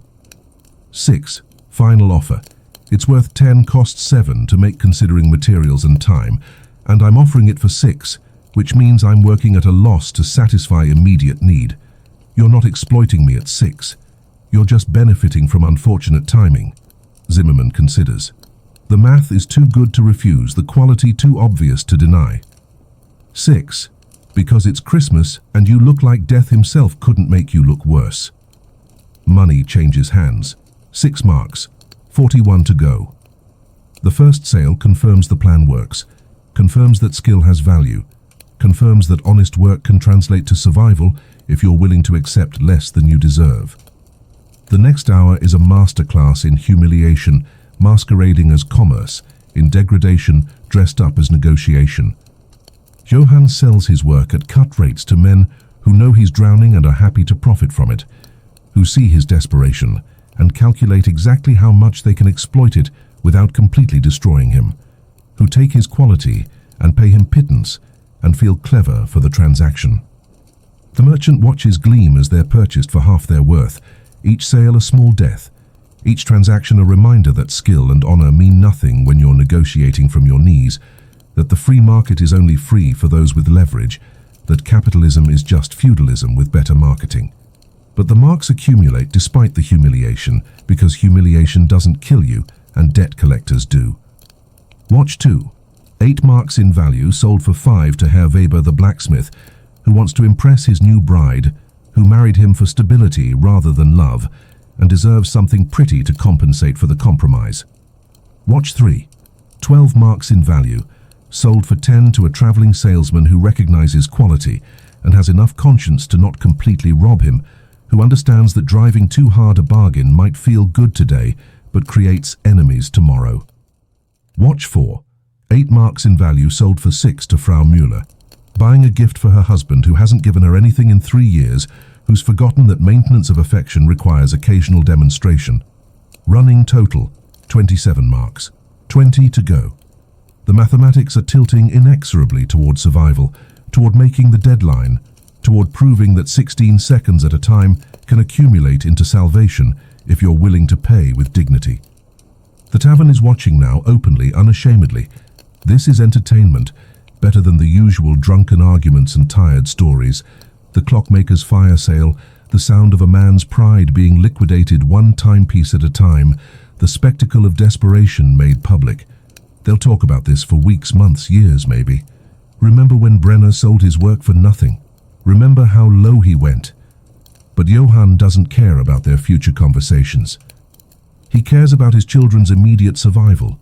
6, final offer. It's worth 10, costs 7 to make considering materials and time, and I'm offering it for 6, which means I'm working at a loss to satisfy immediate need. You're not exploiting me at 6. You're just benefiting from unfortunate timing. Zimmerman considers. The math is too good to refuse, the quality too obvious to deny. 6, because it's Christmas and you look like death himself couldn't make you look worse. Money changes hands. 6 marks. 41 to go. The first sale confirms the plan works, confirms that skill has value, confirms that honest work can translate to survival if you're willing to accept less than you deserve. The next hour is a masterclass in humiliation, masquerading as commerce, in degradation dressed up as negotiation. Johann sells his work at cut rates to men who know he's drowning and are happy to profit from it, who see his desperation and calculate exactly how much they can exploit it without completely destroying him, who take his quality and pay him pittance and feel clever for the transaction. The merchant watches gleam as they're purchased for half their worth, each sale a small death, each transaction a reminder that skill and honor mean nothing when you're negotiating from your knees, that the free market is only free for those with leverage, that capitalism is just feudalism with better marketing. But the marks accumulate despite the humiliation, because humiliation doesn't kill you and debt collectors do. Watch 2. 8 marks in value sold for 5 to Herr Weber the blacksmith, who wants to impress his new bride, who married him for stability rather than love, and deserves something pretty to compensate for the compromise. Watch 3. 12 marks in value, sold for 10 to a traveling salesman who recognizes quality and has enough conscience to not completely rob him, who understands that driving too hard a bargain might feel good today, but creates enemies tomorrow. Watch 4. 8 marks in value sold for 6 to Frau Müller, buying a gift for her husband who hasn't given her anything in 3 years, who's forgotten that maintenance of affection requires occasional demonstration. Running total, 27 marks. 20 to go. The mathematics are tilting inexorably toward survival, toward making the deadline, toward proving that 16 seconds at a time can accumulate into salvation if you're willing to pay with dignity. The tavern is watching now, openly, unashamedly. This is entertainment, better than the usual drunken arguments and tired stories. The clockmaker's fire sale, the sound of a man's pride being liquidated one timepiece at a time, the spectacle of desperation made public. They'll talk about this for weeks, months, years maybe. Remember when Brenner sold his work for nothing? Remember how low he went? But Johann doesn't care about their future conversations. He cares about his children's immediate survival.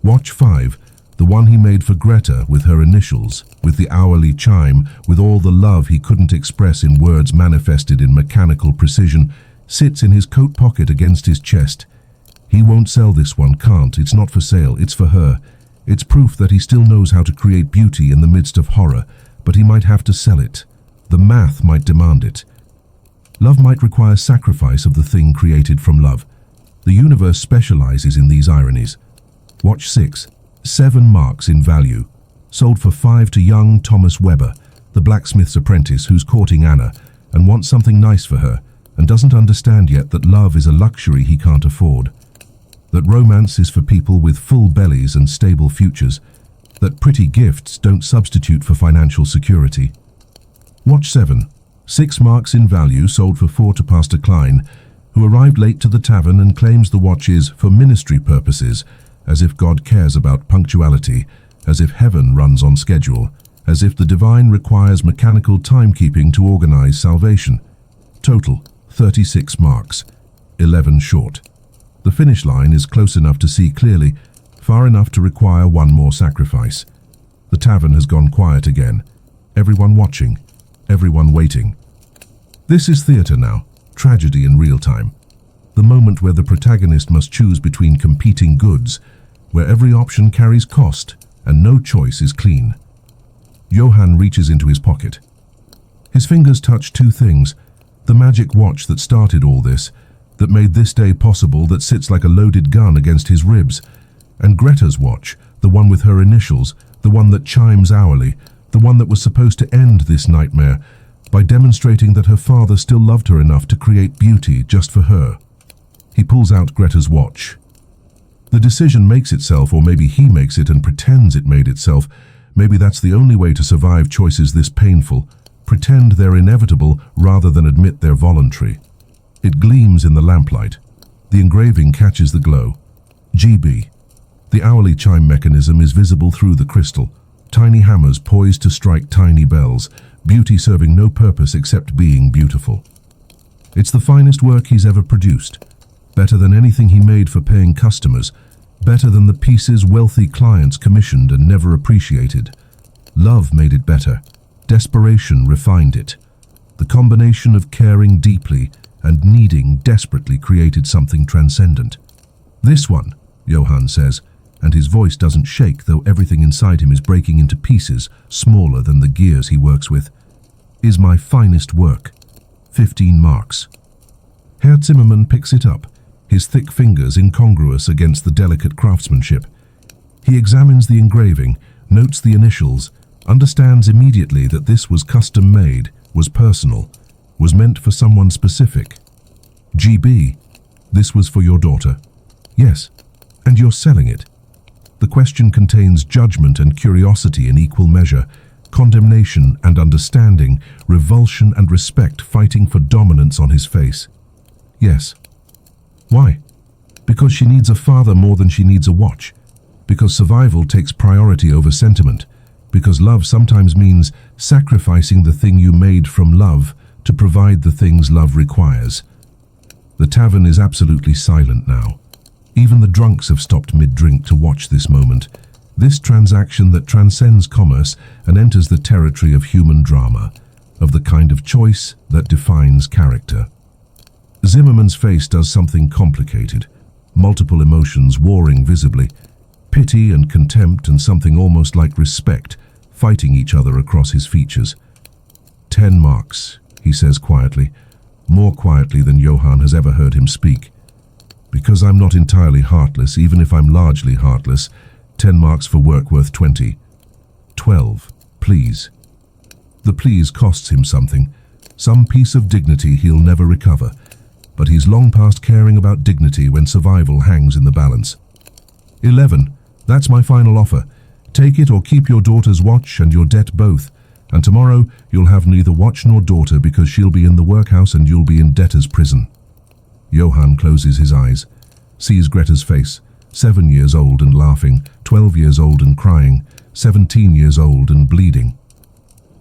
Watch 5, the one he made for Greta with her initials, with the hourly chime, with all the love he couldn't express in words manifested in mechanical precision, sits in his coat pocket against his chest. He won't sell this one, can't. It's not for sale, it's for her. It's proof that he still knows how to create beauty in the midst of horror, but he might have to sell it. The math might demand it. Love might require sacrifice of the thing created from love. The universe specializes in these ironies. Watch 6. 7 marks in value, sold for 5 to young Thomas Weber, the blacksmith's apprentice who's courting Anna and wants something nice for her and doesn't understand yet that love is a luxury he can't afford, that romance is for people with full bellies and stable futures, that pretty gifts don't substitute for financial security. Watch 7. 6 marks in value, sold for 4 to Pastor Klein, who arrived late to the tavern and claims the watch is for ministry purposes, as if God cares about punctuality, as if heaven runs on schedule, as if the divine requires mechanical timekeeping to organize salvation. Total, 36 marks, 11 short. The finish line is close enough to see clearly, far enough to require one more sacrifice. The tavern has gone quiet again. Everyone watching, everyone waiting. This is theatre now, tragedy in real time. The moment where the protagonist must choose between competing goods, where every option carries cost and no choice is clean. Johann reaches into his pocket. His fingers touch 2 things: the magic watch that started all this, that made this day possible, that sits like a loaded gun against his ribs, and Greta's watch, the one with her initials, the one that chimes hourly, the one that was supposed to end this nightmare by demonstrating that her father still loved her enough to create beauty just for her. He pulls out Greta's watch. The decision makes itself, or maybe he makes it and pretends it made itself. Maybe that's the only way to survive choices this painful. Pretend they're inevitable rather than admit they're voluntary. It gleams in the lamplight. The engraving catches the glow. GB. The hourly chime mechanism is visible through the crystal. Tiny hammers poised to strike tiny bells, beauty serving no purpose except being beautiful. It's the finest work he's ever produced. Better than anything he made for paying customers. Better than the pieces wealthy clients commissioned and never appreciated. Love made it better. Desperation refined it. The combination of caring deeply and needing desperately created something transcendent. This one, Johann says, and his voice doesn't shake, though everything inside him is breaking into pieces smaller than the gears he works with, is my finest work. 15 marks. Herr Zimmermann picks it up, his thick fingers incongruous against the delicate craftsmanship. He examines the engraving, notes the initials, understands immediately that this was custom-made, was personal, was meant for someone specific. GB, this was for your daughter. Yes, and you're selling it. The question contains judgment and curiosity in equal measure, condemnation and understanding, revulsion and respect fighting for dominance on his face. Yes. Why? Because she needs a father more than she needs a watch. Because survival takes priority over sentiment. Because love sometimes means sacrificing the thing you made from love to provide the things love requires. The tavern is absolutely silent now. Even the drunks have stopped mid-drink to watch this moment, this transaction that transcends commerce and enters the territory of human drama, of the kind of choice that defines character. Zimmermann's face does something complicated, multiple emotions warring visibly, pity and contempt and something almost like respect fighting each other across his features. 10 marks, he says quietly, more quietly than Johann has ever heard him speak. Because I'm not entirely heartless, even if I'm largely heartless, 10 marks for work worth 20. 12, please. The please costs him something, some piece of dignity he'll never recover, but he's long past caring about dignity when survival hangs in the balance. 11, that's my final offer. Take it or keep your daughter's watch and your debt both, and tomorrow you'll have neither watch nor daughter because she'll be in the workhouse and you'll be in debtor's prison. Johann closes his eyes, sees Greta's face, 7 years old and laughing, 12 years old and crying, 17 years old and bleeding.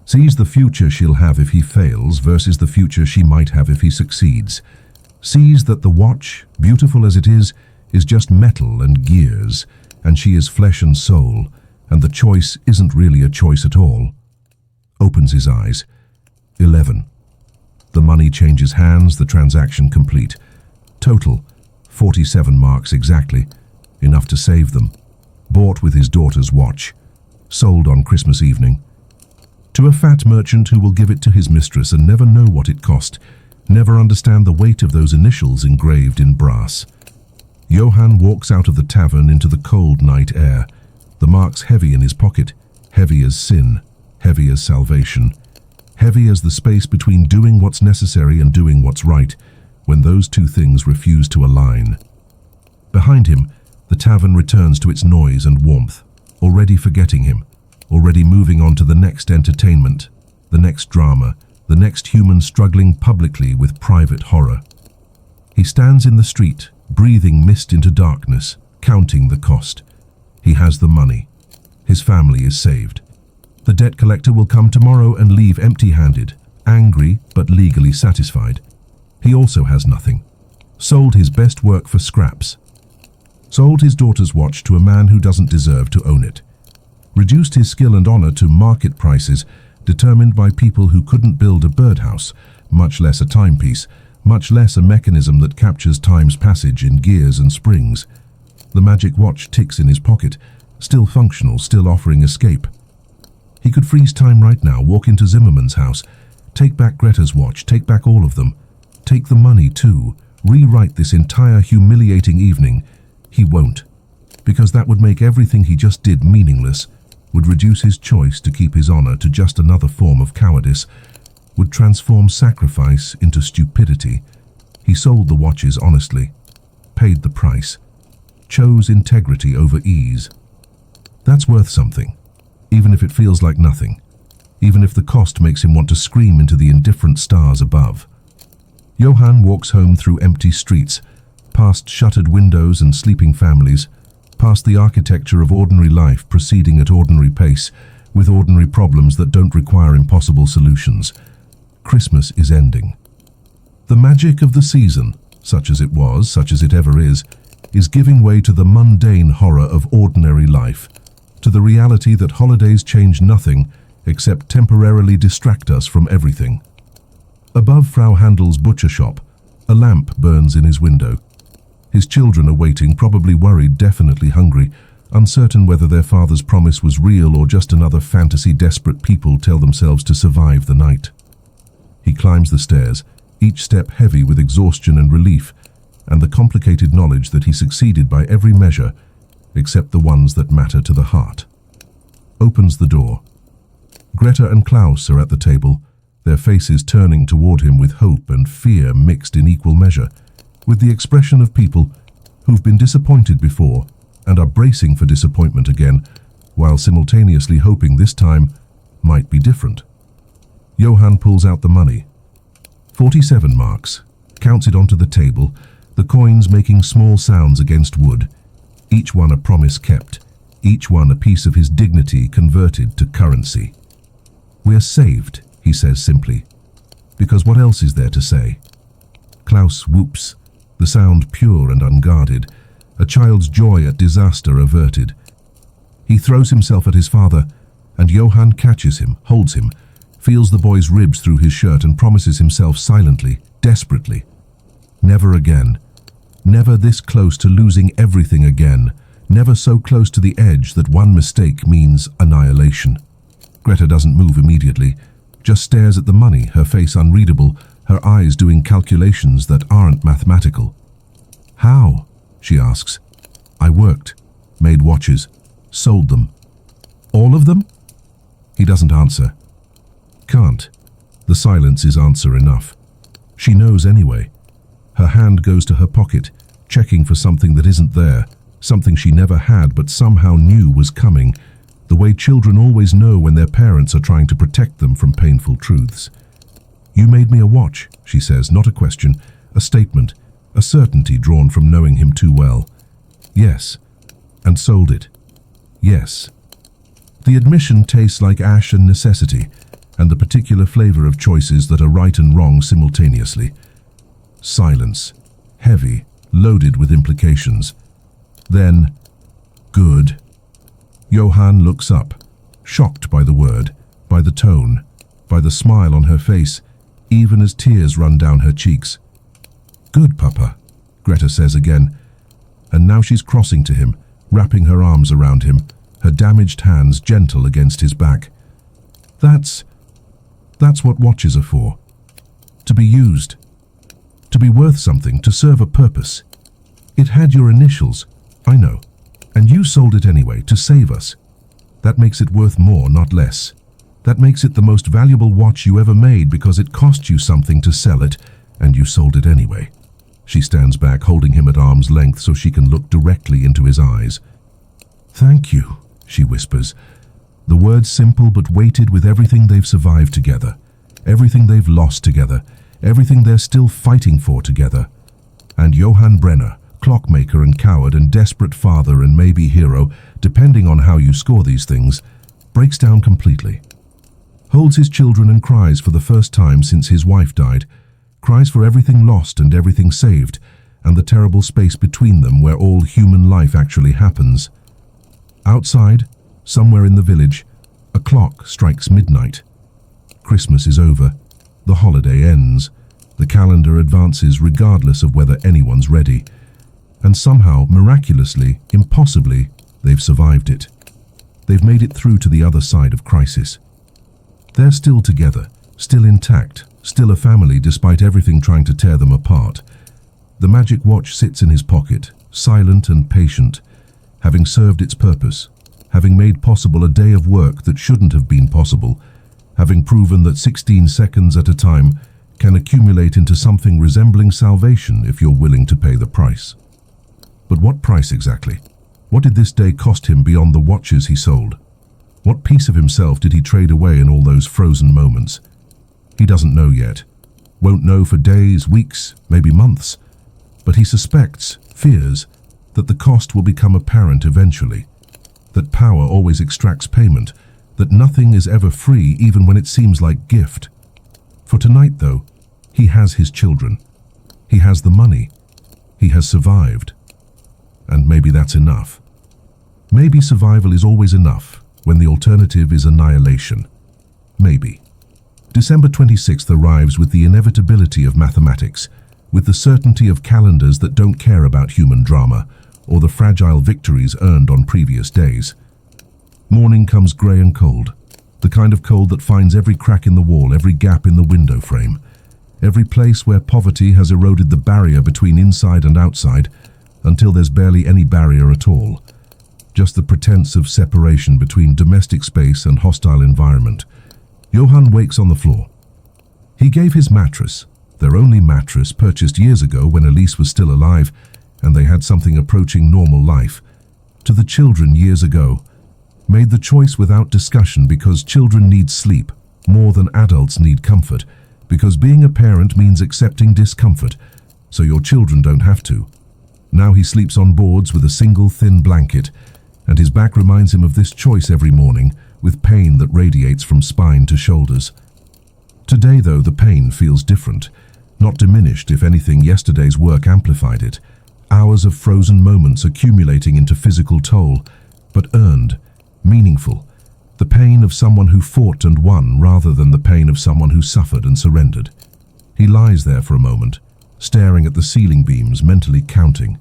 Sees the future she'll have if he fails versus the future she might have if he succeeds. Sees that the watch, beautiful as it is just metal and gears, and she is flesh and soul, and the choice isn't really a choice at all. Opens his eyes. 11. The money changes hands, the transaction complete. Total, 47 marks exactly, enough to save them. Bought with his daughter's watch. Sold on Christmas evening. To a fat merchant who will give it to his mistress and never know what it cost, never understand the weight of those initials engraved in brass. Johann walks out of the tavern into the cold night air, the marks heavy in his pocket, heavy as sin, heavy as salvation, heavy as the space between doing what's necessary and doing what's right, when those two things refuse to align. Behind him, the tavern returns to its noise and warmth, already forgetting him, already moving on to the next entertainment, the next drama, the next human struggling publicly with private horror. He stands in the street, breathing mist into darkness, counting the cost. He has the money. His family is saved. The debt collector will come tomorrow and leave empty-handed, angry but legally satisfied. He also has nothing. Sold his best work for scraps. Sold his daughter's watch to a man who doesn't deserve to own it. Reduced his skill and honor to market prices determined by people who couldn't build a birdhouse, much less a timepiece, much less a mechanism that captures time's passage in gears and springs. The magic watch ticks in his pocket, still functional, still offering escape. He could freeze time right now, walk into Zimmerman's house, take back Greta's watch, take back all of them. Take the money too, rewrite this entire humiliating evening. He won't, because that would make everything he just did meaningless, would reduce his choice to keep his honor to just another form of cowardice, would transform sacrifice into stupidity. He sold the watches honestly, paid the price, chose integrity over ease. That's worth something, even if it feels like nothing, even if the cost makes him want to scream into the indifferent stars above. Johann walks home through empty streets, past shuttered windows and sleeping families, past the architecture of ordinary life proceeding at ordinary pace, with ordinary problems that don't require impossible solutions. Christmas is ending. The magic of the season, such as it was, such as it ever is giving way to the mundane horror of ordinary life, to the reality that holidays change nothing except temporarily distract us from everything. Above Frau Handel's butcher shop, a lamp burns in his window. His children are waiting, probably worried, definitely hungry, uncertain whether their father's promise was real or just another fantasy desperate people tell themselves to survive the night. He climbs the stairs, each step heavy with exhaustion and relief, and the complicated knowledge that he succeeded by every measure, except the ones that matter to the heart. Opens the door. Greta and Klaus are at the table, their faces turning toward him with hope and fear mixed in equal measure, with the expression of people who've been disappointed before and are bracing for disappointment again, while simultaneously hoping this time might be different. Johann pulls out the money. 47 marks, counts it onto the table, the coins making small sounds against wood, each one a promise kept, each one a piece of his dignity converted to currency. "We're saved," he says simply, because what else is there to say? Klaus whoops, the sound pure and unguarded, a child's joy at disaster averted. He throws himself at his father, and Johann catches him, holds him, feels the boy's ribs through his shirt and promises himself silently, desperately. Never again. Never this close to losing everything again. Never so close to the edge that one mistake means annihilation. Greta doesn't move immediately, just stares at the money, her face unreadable, her eyes doing calculations that aren't mathematical. "How?" she asks. "I worked, made watches, sold them." "All of them?" He doesn't answer. Can't. The silence is answer enough. She knows anyway. Her hand goes to her pocket, checking for something that isn't there, something she never had but somehow knew was coming, the way children always know when their parents are trying to protect them from painful truths. "You made me a watch," she says, not a question, a statement, a certainty drawn from knowing him too well. "Yes." "And sold it." "Yes." The admission tastes like ash and necessity, and the particular flavor of choices that are right and wrong simultaneously. Silence, heavy, loaded with implications. Then, "Good." Johann looks up, shocked by the word, by the tone, by the smile on her face, even as tears run down her cheeks. "Good, Papa," Greta says again, and now she's crossing to him, wrapping her arms around him, her damaged hands gentle against his back. That's what watches are for. To be used. To be worth something, to serve a purpose. It had your initials, I know, and you sold it anyway, to save us. That makes it worth more, not less. That makes it the most valuable watch you ever made because it cost you something to sell it, and you sold it anyway. She stands back, holding him at arm's length so she can look directly into his eyes. "Thank you," she whispers. The words simple but weighted with everything they've survived together. everything they've lost together, everything they're still fighting for together. And Johann Brenner, clockmaker and coward and desperate father and maybe hero, depending on how you score these things, breaks down completely. Holds his children and cries for the first time since his wife died, cries for everything lost and everything saved, and the terrible space between them where all human life actually happens. Outside, somewhere in the village, a clock strikes midnight. Christmas is over. The holiday ends. The calendar advances regardless of whether anyone's ready. And somehow, miraculously, impossibly, they've survived it. They've made it through to the other side of crisis. They're still together, still intact, still a family despite everything trying to tear them apart. The magic watch sits in his pocket, silent and patient, having served its purpose, having made possible a day of work that shouldn't have been possible, having proven that 16 seconds at a time can accumulate into something resembling salvation if you're willing to pay the price. But what price exactly? What did this day cost him beyond the watches he sold? What piece of himself did he trade away in all those frozen moments? He doesn't know yet. Won't know for days, weeks, maybe months. But he suspects, fears, that the cost will become apparent eventually. That power always extracts payment. That nothing is ever free even when it seems like gift. For tonight, though, he has his children. He has the money. He has survived. And maybe that's enough. Maybe survival is always enough when the alternative is annihilation. Maybe. December 26th arrives with the inevitability of mathematics, with the certainty of calendars that don't care about human drama or the fragile victories earned on previous days. Morning comes grey and cold, the kind of cold that finds every crack in the wall, every gap in the window frame, every place where poverty has eroded the barrier between inside and outside until there's barely any barrier at all. Just the pretense of separation between domestic space and hostile environment. Johann wakes on the floor. He gave his mattress, their only mattress purchased years ago when Elise was still alive and they had something approaching normal life, to the children years ago. Made the choice without discussion because children need sleep more than adults need comfort, because being a parent means accepting discomfort, so your children don't have to. Now he sleeps on boards with a single thin blanket, and his back reminds him of this choice every morning, with pain that radiates from spine to shoulders. Today, though, the pain feels different, not diminished. If anything, yesterday's work amplified it. Hours of frozen moments accumulating into physical toll, but earned, meaningful. The pain of someone who fought and won rather than the pain of someone who suffered and surrendered. He lies there for a moment, staring at the ceiling beams, mentally counting.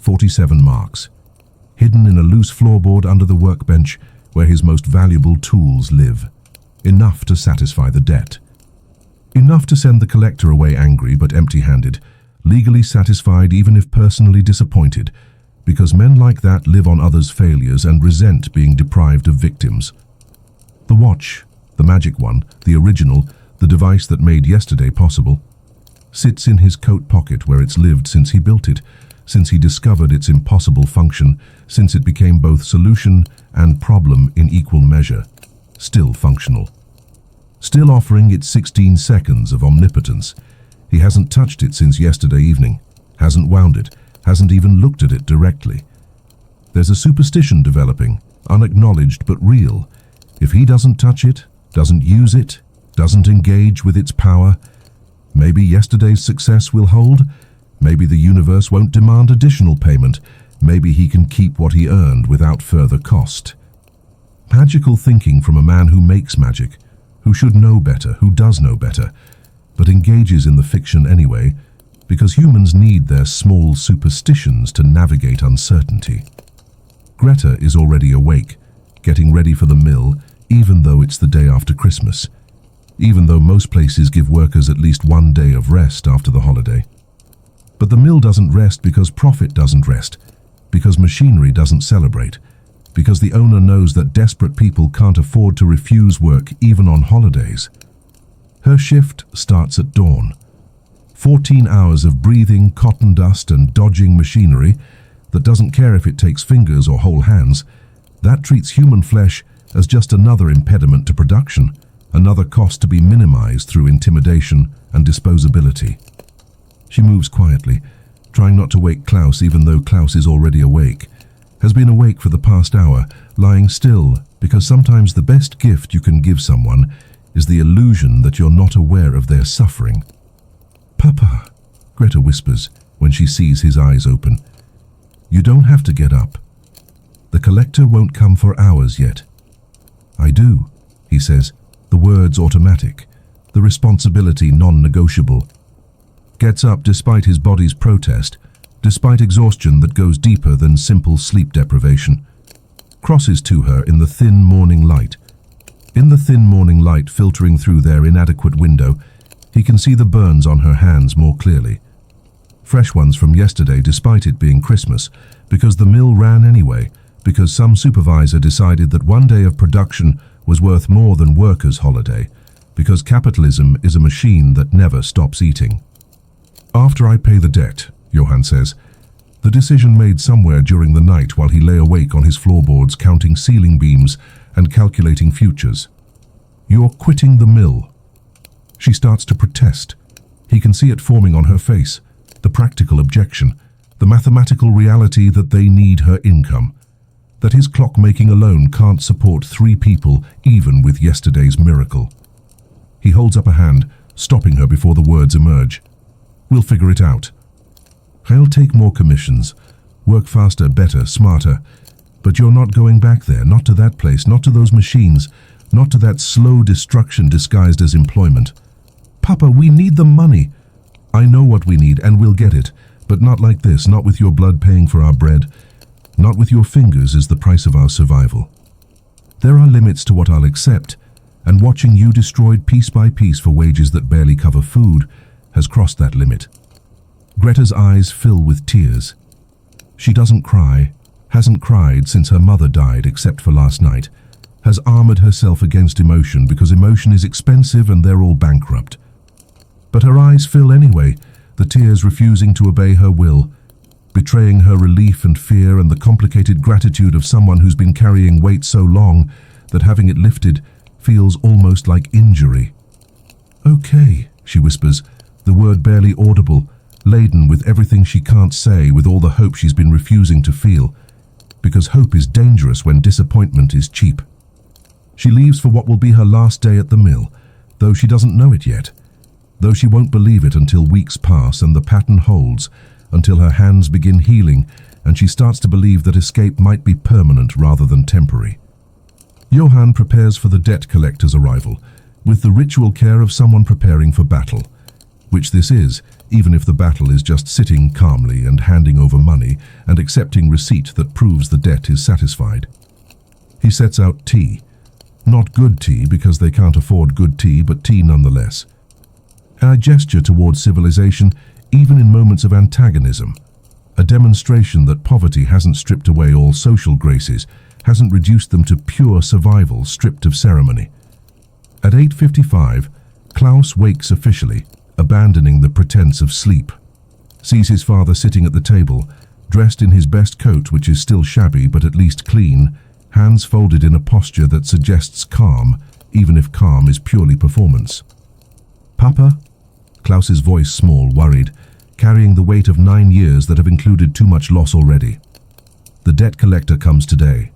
47 marks. Hidden in a loose floorboard under the workbench where his most valuable tools live. Enough to satisfy the debt. Enough to send the collector away angry but empty-handed, legally satisfied even if personally disappointed, because men like that live on others' failures and resent being deprived of victims. The watch, the magic one, the original, the device that made yesterday possible, sits in his coat pocket where it's lived since he built it, since he discovered its impossible function, since it became both solution and problem in equal measure. Still functional. Still offering its 16 seconds of omnipotence. He hasn't touched it since yesterday evening, hasn't wound it, hasn't even looked at it directly. There's a superstition developing, unacknowledged but real. If he doesn't touch it, doesn't use it, doesn't engage with its power, maybe yesterday's success will hold. Maybe the universe won't demand additional payment. Maybe he can keep what he earned without further cost. Magical thinking from a man who makes magic, who should know better, who does know better, but engages in the fiction anyway, because humans need their small superstitions to navigate uncertainty. Greta is already awake, getting ready for the mill, even though it's the day after Christmas, even though most places give workers at least one day of rest after the holiday. But the mill doesn't rest because profit doesn't rest, because machinery doesn't celebrate, because the owner knows that desperate people can't afford to refuse work even on holidays. Her shift starts at dawn. 14 hours of breathing cotton dust and dodging machinery that doesn't care if it takes fingers or whole hands, that treats human flesh as just another impediment to production, another cost to be minimized through intimidation and disposability. She moves quietly, trying not to wake Klaus even though Klaus is already awake, has been awake for the past hour, lying still, because sometimes the best gift you can give someone is the illusion that you're not aware of their suffering. "Papa," Greta whispers when she sees his eyes open. "You don't have to get up. The collector won't come for hours yet." "I do," he says, the words automatic, the responsibility non-negotiable. Gets up despite his body's protest, despite exhaustion that goes deeper than simple sleep deprivation. Crosses to her in the thin morning light. In the thin morning light filtering through their inadequate window, he can see the burns on her hands more clearly. Fresh ones from yesterday despite it being Christmas, because the mill ran anyway, because some supervisor decided that one day of production was worth more than workers' holiday, because capitalism is a machine that never stops eating. "After I pay the debt," Johann says, the decision made somewhere during the night while he lay awake on his floorboards counting ceiling beams and calculating futures. "You're quitting the mill." She starts to protest. He can see it forming on her face, the practical objection, the mathematical reality that they need her income, that his clockmaking alone can't support 3 people even with yesterday's miracle. He holds up a hand, stopping her before the words emerge. "We'll figure it out. I'll take more commissions, work faster, better, smarter, but you're not going back there, not to that place, not to those machines, not to that slow destruction disguised as employment. Papa, we need the money." "I know what we need, and we'll get it, but not like this, not with your blood paying for our bread, not with your fingers as the price of our survival. There are limits to what I'll accept, and watching you destroyed piece by piece for wages that barely cover food has crossed that limit." Greta's eyes fill with tears. She doesn't cry, hasn't cried since her mother died except for last night, has armored herself against emotion because emotion is expensive and they're all bankrupt. But her eyes fill anyway, the tears refusing to obey her will, betraying her relief and fear and the complicated gratitude of someone who's been carrying weight so long that having it lifted feels almost like injury. "Okay," she whispers, the word barely audible, laden with everything she can't say, with all the hope she's been refusing to feel, because hope is dangerous when disappointment is cheap. She leaves for what will be her last day at the mill, though she doesn't know it yet, though she won't believe it until weeks pass and the pattern holds, until her hands begin healing and she starts to believe that escape might be permanent rather than temporary. Johann prepares for the debt collector's arrival, with the ritual care of someone preparing for battle, which this is, even if the battle is just sitting calmly and handing over money and accepting receipt that proves the debt is satisfied. He sets out tea. Not good tea because they can't afford good tea, but tea nonetheless. A gesture towards civilization even in moments of antagonism. A demonstration that poverty hasn't stripped away all social graces, hasn't reduced them to pure survival stripped of ceremony. At 8:55, Klaus wakes officially, abandoning the pretense of sleep. Sees his father sitting at the table, dressed in his best coat, which is still shabby but at least clean, hands folded in a posture that suggests calm, even if calm is purely performance. "Papa?" Klaus's voice small, worried, carrying the weight of 9 years that have included too much loss already. The debt collector comes today.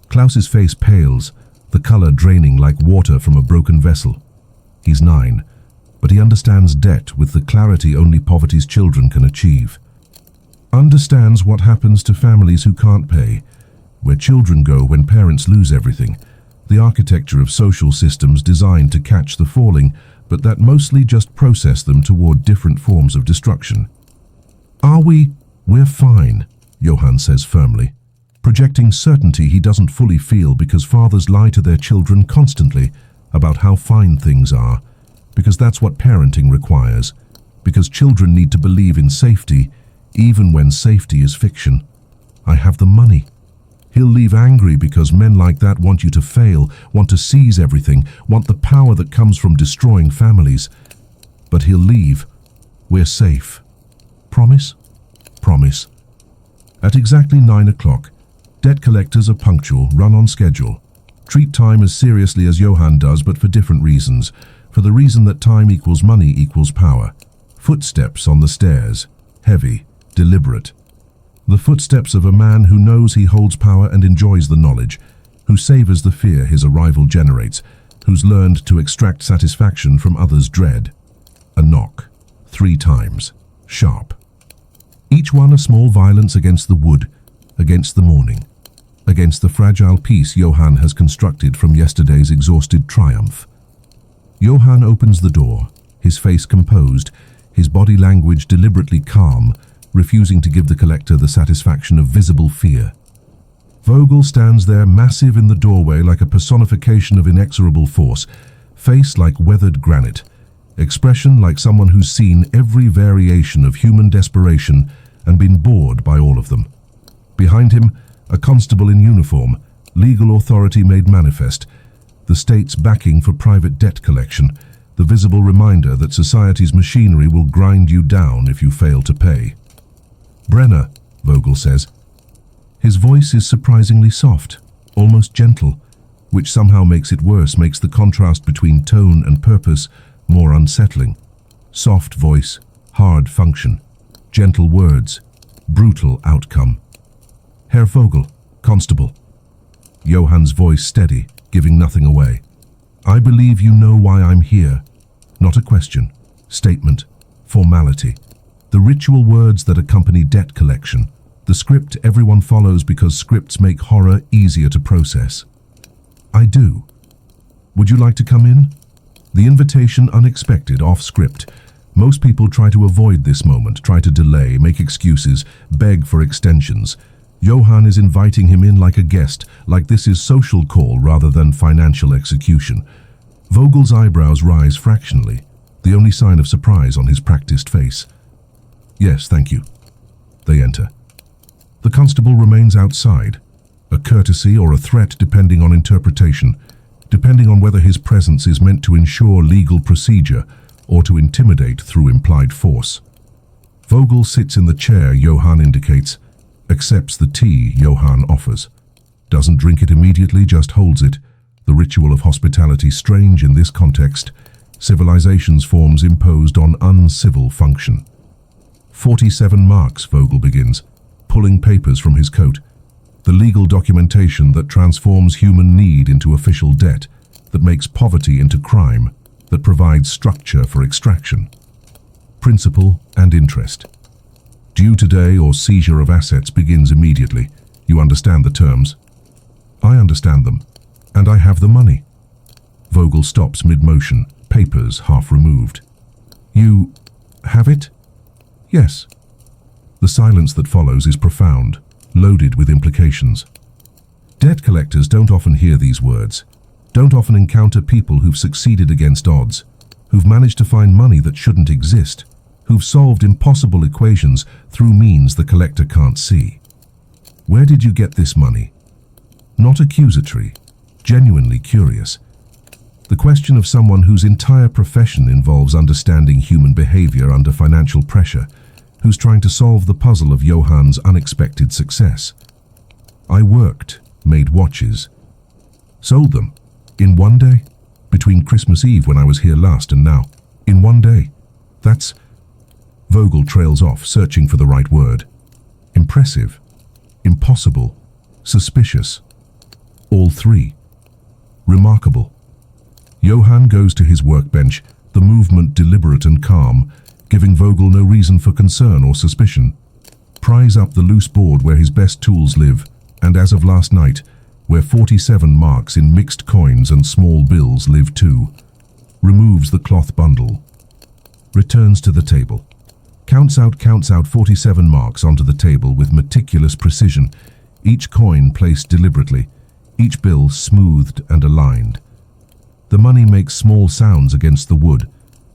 Klaus's face pales, the color draining like water from a broken vessel. He's 9, but he understands debt with the clarity only poverty's children can achieve. Understands what happens to families who can't pay, where children go when parents lose everything, the architecture of social systems designed to catch the falling, but that mostly just process them toward different forms of destruction. We're fine, Johann says firmly, projecting certainty he doesn't fully feel because fathers lie to their children constantly about how fine things are, because that's what parenting requires, because children need to believe in safety, even when safety is fiction. I have the money. He'll leave angry because men like that want you to fail, want to seize everything, want the power that comes from destroying families. But he'll leave. We're safe. Promise? Promise. At exactly 9 o'clock, debt collectors are punctual, run on schedule. treat time as seriously as Johann does, but for different reasons. For the reason that time equals money equals power. Footsteps on the stairs, heavy, deliberate. The footsteps of a man who knows he holds power and enjoys the knowledge, who savors the fear his arrival generates, who's learned to extract satisfaction from others' dread. A knock, 3 times, sharp. Each one a small violence against the wood, against the morning, against the fragile peace Johann has constructed from yesterday's exhausted triumph. Johann opens the door, his face composed, his body language deliberately calm, refusing to give the collector the satisfaction of visible fear. Vogel stands there, massive in the doorway like a personification of inexorable force, face like weathered granite, expression like someone who's seen every variation of human desperation and been bored by all of them. Behind him, a constable in uniform, legal authority made manifest, the state's backing for private debt collection, the visible reminder that society's machinery will grind you down if you fail to pay. "Brenner," Vogel says. His voice is surprisingly soft, almost gentle, which somehow makes it worse, makes the contrast between tone and purpose more unsettling. Soft voice, hard function, gentle words, brutal outcome. "Herr Vogel, Constable." Johann's voice steady, giving nothing away. "I believe you know why I'm here." Not a question, statement, formality. The ritual words that accompany debt collection. The script everyone follows because scripts make horror easier to process. "I do. Would you like to come in?" The invitation unexpected, off script. Most people try to avoid this moment, try to delay, make excuses, beg for extensions. Johann is inviting him in like a guest, like this is social call rather than financial execution. Vogel's eyebrows rise fractionally, the only sign of surprise on his practiced face. "Yes, thank you." They enter. The constable remains outside, a courtesy or a threat depending on interpretation, depending on whether his presence is meant to ensure legal procedure or to intimidate through implied force. Vogel sits in the chair Johann indicates, accepts the tea Johann offers. Doesn't drink it immediately, just holds it, the ritual of hospitality strange in this context, civilization's forms imposed on uncivil function. 47 marks, Vogel begins, pulling papers from his coat. The legal documentation that transforms human need into official debt, that makes poverty into crime, that provides structure for extraction. Principal and interest. Due today or seizure of assets begins immediately. You understand the terms? I understand them, and I have the money. Vogel stops mid-motion, papers half removed. You have it? Yes. The silence that follows is profound, loaded with implications. Debt collectors don't often hear these words, don't often encounter people who've succeeded against odds, who've managed to find money that shouldn't exist, who've solved impossible equations through means the collector can't see. Where did you get this money? Not accusatory, genuinely curious. The question of someone whose entire profession involves understanding human behavior under financial pressure, who's trying to solve the puzzle of Johann's unexpected success. I worked, made watches, sold them, in one day, between Christmas Eve when I was here last and now, in one day. That's... Vogel trails off, searching for the right word. Impressive, impossible, suspicious. All three. Remarkable. Johann goes to his workbench, the movement deliberate and calm, giving Vogel no reason for concern or suspicion. Pries up the loose board where his best tools live, and as of last night, where 47 marks in mixed coins and small bills live too. Removes the cloth bundle. Returns to the table. Counts out 47 marks onto the table with meticulous precision, each coin placed deliberately, each bill smoothed and aligned. The money makes small sounds against the wood,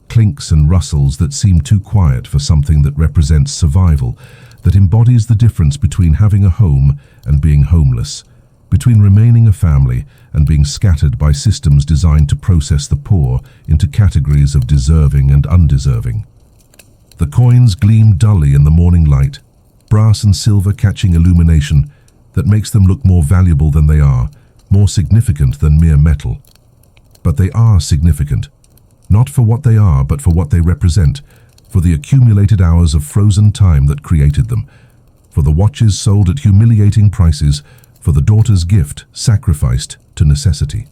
clinks and rustles that seem too quiet for something that represents survival, that embodies the difference between having a home and being homeless, between remaining a family and being scattered by systems designed to process the poor into categories of deserving and undeserving. The coins gleam dully in the morning light, brass and silver catching illumination that makes them look more valuable than they are, more significant than mere metal. But they are significant, not for what they are, but for what they represent, for the accumulated hours of frozen time that created them, for the watches sold at humiliating prices, for the daughter's gift sacrificed to necessity.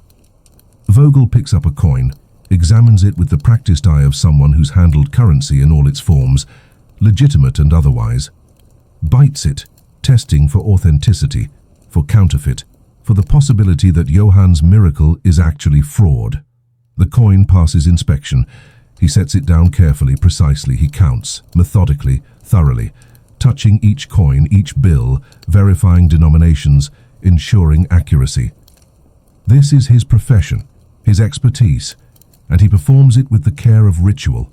Vogel picks up a coin, examines it with the practiced eye of someone who's handled currency in all its forms, legitimate and otherwise, bites it, testing for authenticity, for counterfeit, for the possibility that Johann's miracle is actually fraud. The coin passes inspection. He sets it down carefully, precisely. He counts, methodically, thoroughly, touching each coin, each bill, verifying denominations, ensuring accuracy. This is his profession, his expertise, and he performs it with the care of ritual,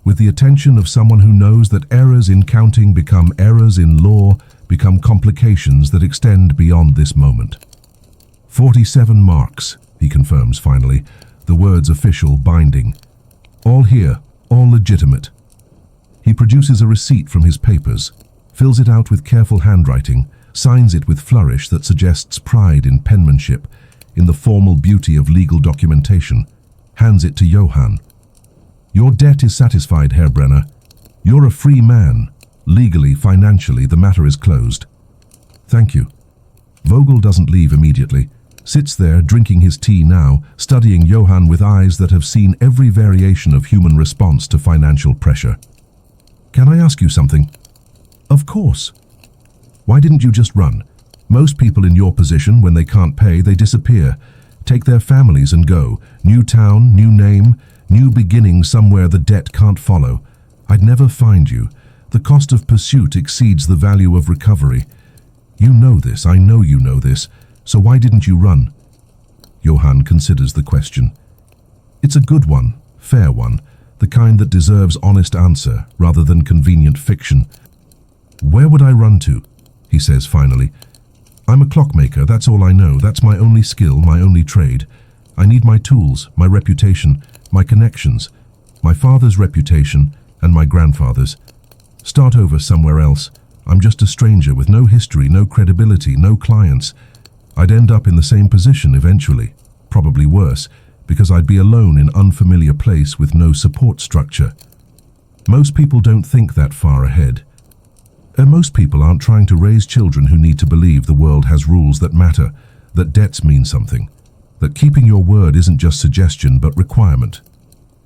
with the attention of someone who knows that errors in counting become errors in law, become complications that extend beyond this moment. 47 marks, he confirms finally, the words official, binding. All here, all legitimate. He produces a receipt from his papers, fills it out with careful handwriting, signs it with flourish that suggests pride in penmanship, in the formal beauty of legal documentation, hands it to Johann. Your debt is satisfied, Herr Brenner. You're a free man. Legally, financially, the matter is closed. Thank you. Vogel doesn't leave immediately, sits there drinking his tea now, studying Johann with eyes that have seen every variation of human response to financial pressure. Can I ask you something? Of course. Why didn't you just run? Most people in your position, when they can't pay, they disappear, take their families and go. New town, new name, new beginning somewhere the debt can't follow. I'd never find you. The cost of pursuit exceeds the value of recovery. You know this, I know you know this, so why didn't you run? Johann considers the question. It's a good one, fair one, the kind that deserves honest answer rather than convenient fiction. Where would I run to? He says finally. I'm a clockmaker, that's all I know, that's my only skill, my only trade. I need my tools, my reputation, my connections, my father's reputation and my grandfather's. Start over somewhere else. I'm just a stranger with no history, no credibility, no clients. I'd end up in the same position eventually, probably worse, because I'd be alone in unfamiliar place with no support structure. Most people don't think that far ahead. And most people aren't trying to raise children who need to believe the world has rules that matter, that debts mean something, that keeping your word isn't just suggestion but requirement.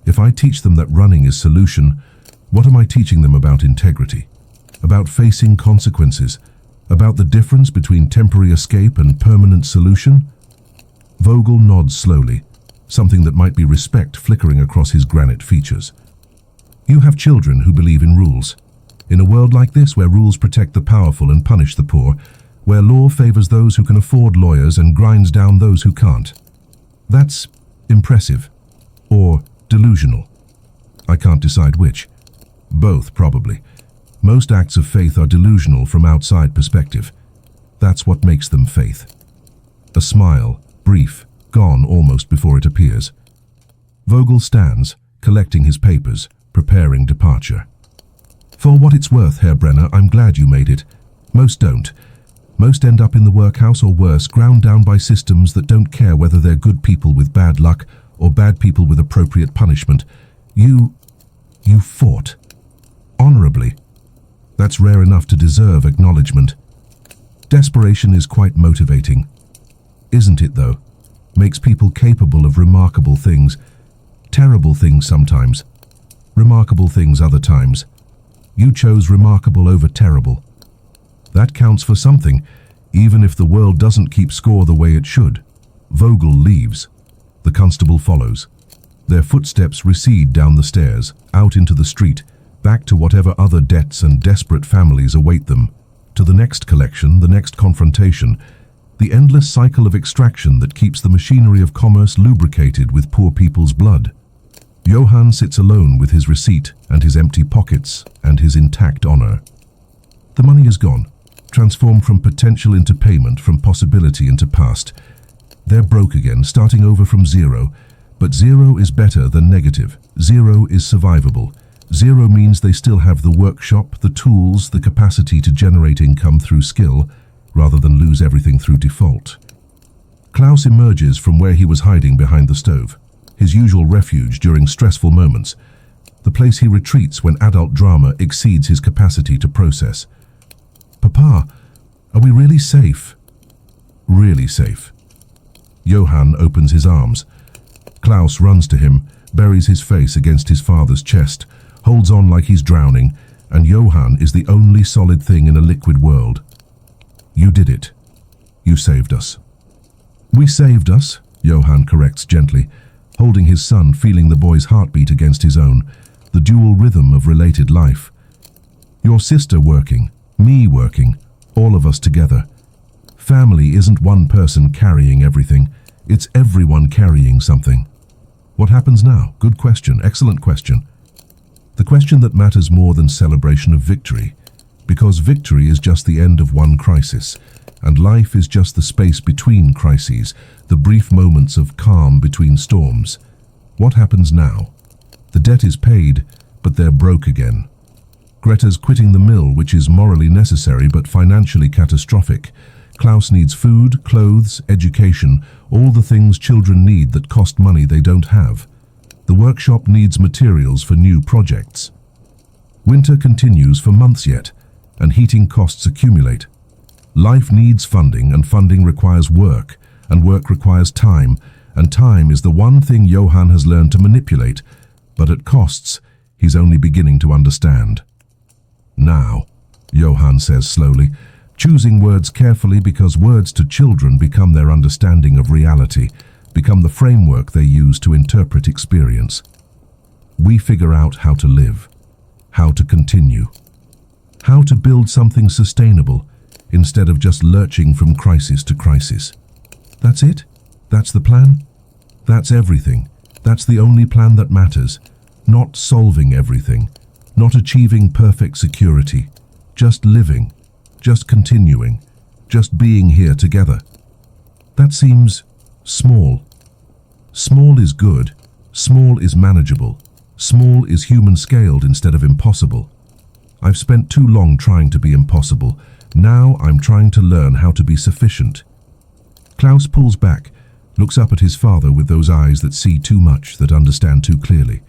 If I teach them that running is solution, what am I teaching them about integrity, about facing consequences, about the difference between temporary escape and permanent solution? Vogel nods slowly, something that might be respect flickering across his granite features. You have children who believe in rules. In a world like this, where rules protect the powerful and punish the poor, where law favors those who can afford lawyers and grinds down those who can't. That's impressive. Or delusional. I can't decide which. Both, probably. Most acts of faith are delusional from outside perspective. That's what makes them faith. A smile, brief, gone almost before it appears. Vogel stands, collecting his papers, preparing departure. For what it's worth, Herr Brenner, I'm glad you made it. Most don't. Most end up in the workhouse or worse, ground down by systems that don't care whether they're good people with bad luck or bad people with appropriate punishment. You fought. Honorably. That's rare enough to deserve acknowledgement. Desperation is quite motivating. Isn't it, though? Makes people capable of remarkable things. Terrible things sometimes. Remarkable things other times. You chose remarkable over terrible. That counts for something, even if the world doesn't keep score the way it should. Vogel leaves. The constable follows. Their footsteps recede down the stairs, out into the street, back to whatever other debts and desperate families await them, to the next collection, the next confrontation, the endless cycle of extraction that keeps the machinery of commerce lubricated with poor people's blood. Johann sits alone with his receipt and his empty pockets and his intact honor. The money is gone, transformed from potential into payment, from possibility into past. They're broke again, starting over from zero, but zero is better than negative. Zero is survivable. Zero means they still have the workshop, the tools, the capacity to generate income through skill, rather than lose everything through default. Klaus emerges from where he was hiding behind the stove, his usual refuge during stressful moments, the place he retreats when adult drama exceeds his capacity to process. "Papa, are we really safe?" "Really safe." Johann opens his arms. Klaus runs to him, buries his face against his father's chest, holds on like he's drowning, and Johann is the only solid thing in a liquid world. "You did it. You saved us." "We saved us," Johann corrects gently, holding his son, feeling the boy's heartbeat against his own, the dual rhythm of related life. "Your sister working, me working, all of us together. Family isn't one person carrying everything, it's everyone carrying something." What happens now? Good question, excellent question. The question that matters more than celebration of victory, because victory is just the end of one crisis, and life is just the space between crises, the brief moments of calm between storms. What happens now? The debt is paid, but they're broke again. Greta's quitting the mill, which is morally necessary but financially catastrophic. Klaus needs food, clothes, education, all the things children need that cost money they don't have. The workshop needs materials for new projects. Winter continues for months yet, and heating costs accumulate. Life needs funding, and funding requires work, and work requires time, and time is the one thing Johann has learned to manipulate, but at costs he's only beginning to understand. "Now," Johann says slowly, choosing words carefully because words to children become their understanding of reality, become the framework they use to interpret experience. "We figure out how to live, how to continue, how to build something sustainable instead of just lurching from crisis to crisis. That's it? That's the plan? That's everything. That's the only plan that matters. Not solving everything, not achieving perfect security, just living, just continuing, just being here together. That seems small. Small is good, small is manageable, small is human-scaled instead of impossible. I've spent too long trying to be impossible. Now I'm trying to learn how to be sufficient." Klaus pulls back, looks up at his father with those eyes that see too much, that understand too clearly.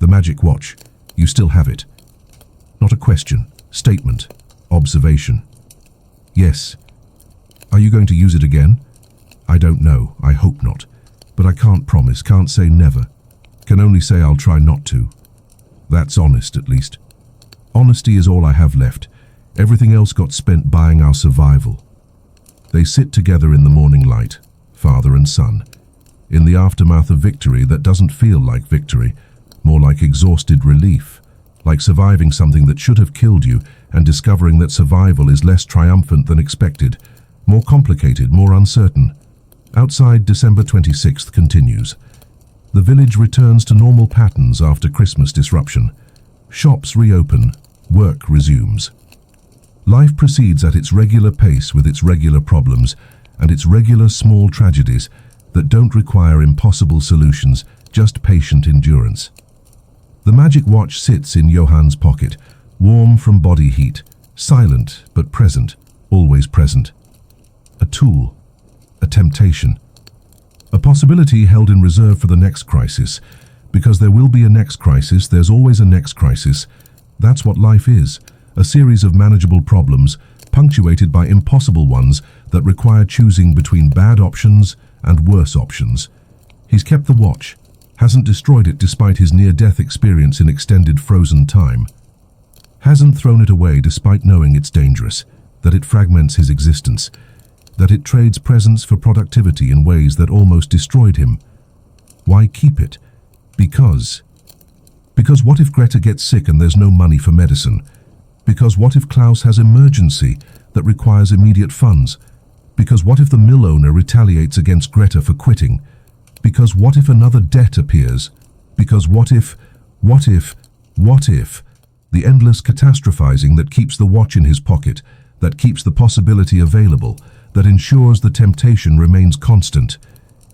"The magic watch, you still have it." Not a question, statement, observation. "Yes." "Are you going to use it again?" "I don't know, I hope not. But I can't promise, can't say never. Can only say I'll try not to." That's honest, at least. Honesty is all I have left. Everything else got spent buying our survival. They sit together in the morning light, father and son, in the aftermath of victory that doesn't feel like victory, more like exhausted relief, like surviving something that should have killed you and discovering that survival is less triumphant than expected, more complicated, more uncertain. Outside, December 26th continues. The village returns to normal patterns after Christmas disruption. Shops reopen, work resumes. Life proceeds at its regular pace with its regular problems and its regular small tragedies that don't require impossible solutions, just patient endurance. The magic watch sits in Johann's pocket, warm from body heat, silent but present, always present. A tool, a temptation, a possibility held in reserve for the next crisis. Because there will be a next crisis, there's always a next crisis. That's what life is, a series of manageable problems, punctuated by impossible ones that require choosing between bad options and worse options. He's kept the watch, hasn't destroyed it despite his near-death experience in extended frozen time. Hasn't thrown it away despite knowing it's dangerous, that it fragments his existence, that it trades presence for productivity in ways that almost destroyed him. Why keep it? Because what if Greta gets sick and there's no money for medicine? Because what if Klaus has emergency that requires immediate funds? Because what if the mill owner retaliates against Greta for quitting? Because what if another debt appears? Because what if, the endless catastrophizing that keeps the watch in his pocket, that keeps the possibility available, that ensures the temptation remains constant.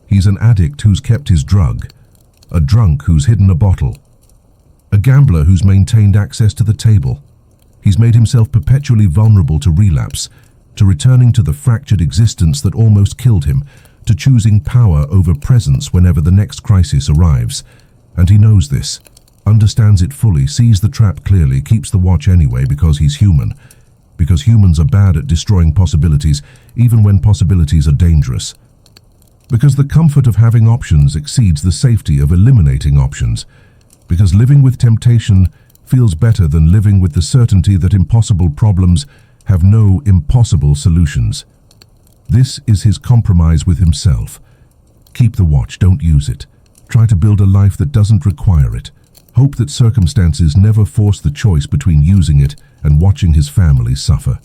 He's an addict who's kept his drug, a drunk who's hidden a bottle, a gambler who's maintained access to the table. He's made himself perpetually vulnerable to relapse, to returning to the fractured existence that almost killed him, to choosing power over presence whenever the next crisis arrives. And he knows this, understands it fully, sees the trap clearly, keeps the watch anyway because he's human. Because humans are bad at destroying possibilities, even when possibilities are dangerous. Because the comfort of having options exceeds the safety of eliminating options. Because living with temptation feels better than living with the certainty that impossible problems have no impossible solutions. This is his compromise with himself. Keep the watch, don't use it. Try to build a life that doesn't require it. Hope that circumstances never force the choice between using it and watching his family suffer.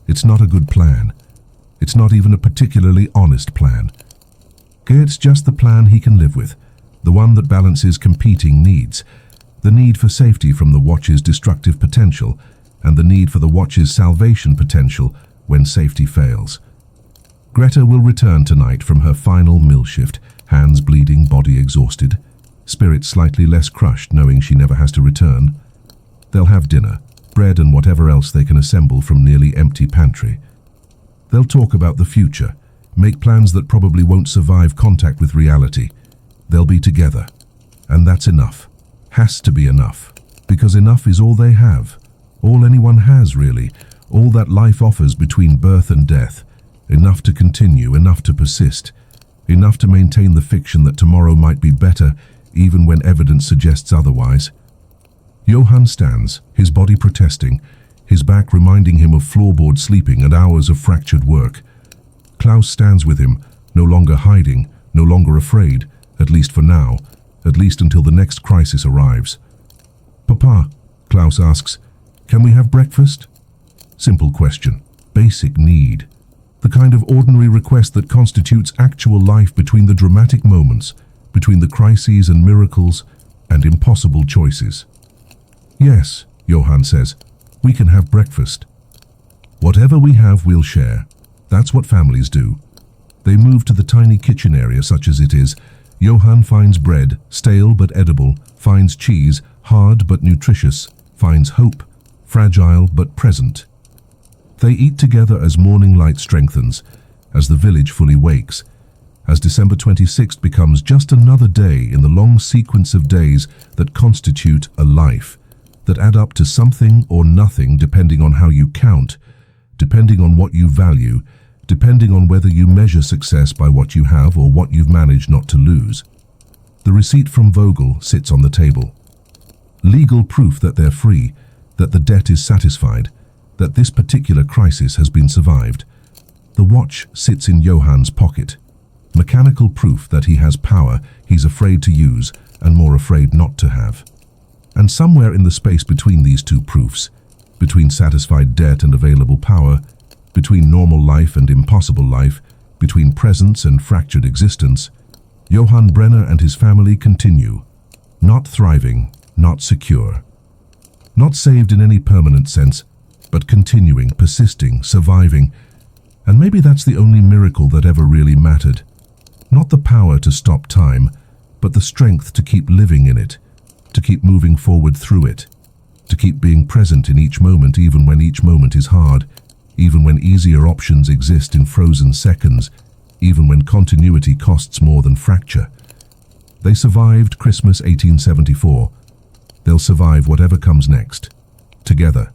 It's not a good plan. It's not even a particularly honest plan. It's just the plan he can live with, the one that balances competing needs, the need for safety from the watch's destructive potential, and the need for the watch's salvation potential when safety fails. Greta will return tonight from her final mill shift, hands bleeding, body exhausted, spirit slightly less crushed knowing she never has to return. They'll have dinner, bread and whatever else they can assemble from nearly empty pantry. They'll talk about the future, make plans that probably won't survive contact with reality. They'll be together. And that's enough. Has to be enough. Because enough is all they have. All anyone has, really. All that life offers between birth and death. Enough to continue, enough to persist. Enough to maintain the fiction that tomorrow might be better, even when evidence suggests otherwise. Johann stands, his body protesting, his back reminding him of floorboard sleeping and hours of fractured work. Klaus stands with him, no longer hiding, no longer afraid, at least for now, at least until the next crisis arrives. "Papa," Klaus asks, "can we have breakfast?" Simple question, basic need. The kind of ordinary request that constitutes actual life between the dramatic moments, between the crises and miracles and impossible choices. "Yes," Johann says, "we can have breakfast." "Whatever we have, we'll share." That's what families do. They move to the tiny kitchen area, such as it is. Johann finds bread, stale but edible, finds cheese, hard but nutritious, finds hope, fragile but present. They eat together as morning light strengthens, as the village fully wakes, as December 26th becomes just another day in the long sequence of days that constitute a life, that add up to something or nothing depending on how you count, depending on what you value, depending on whether you measure success by what you have or what you've managed not to lose. The receipt from Vogel sits on the table. Legal proof that they're free, that the debt is satisfied, that this particular crisis has been survived. The watch sits in Johann's pocket. Mechanical proof that he has power he's afraid to use and more afraid not to have. And somewhere in the space between these two proofs, between satisfied debt and available power, between normal life and impossible life, between presence and fractured existence, Johann Brenner and his family continue, not thriving, not secure, not saved in any permanent sense, but continuing, persisting, surviving. And maybe that's the only miracle that ever really mattered. Not the power to stop time, but the strength to keep living in it, to keep moving forward through it, to keep being present in each moment even when each moment is hard, even when easier options exist in frozen seconds, even when continuity costs more than fracture. They survived Christmas 1874. They'll survive whatever comes next. Together.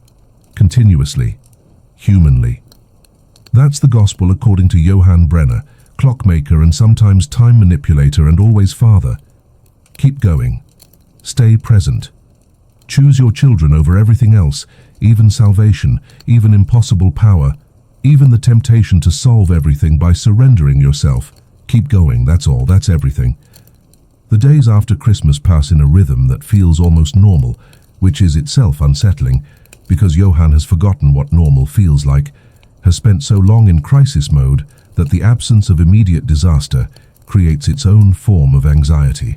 Continuously. Humanly. That's the gospel according to Johann Brenner, clockmaker and sometimes time manipulator and always father. Keep going. Stay present. Choose your children over everything else, even salvation, even impossible power, even the temptation to solve everything by surrendering yourself. Keep going, that's all, that's everything. The days after Christmas pass in a rhythm that feels almost normal, which is itself unsettling, because Johann has forgotten what normal feels like, has spent so long in crisis mode that the absence of immediate disaster creates its own form of anxiety.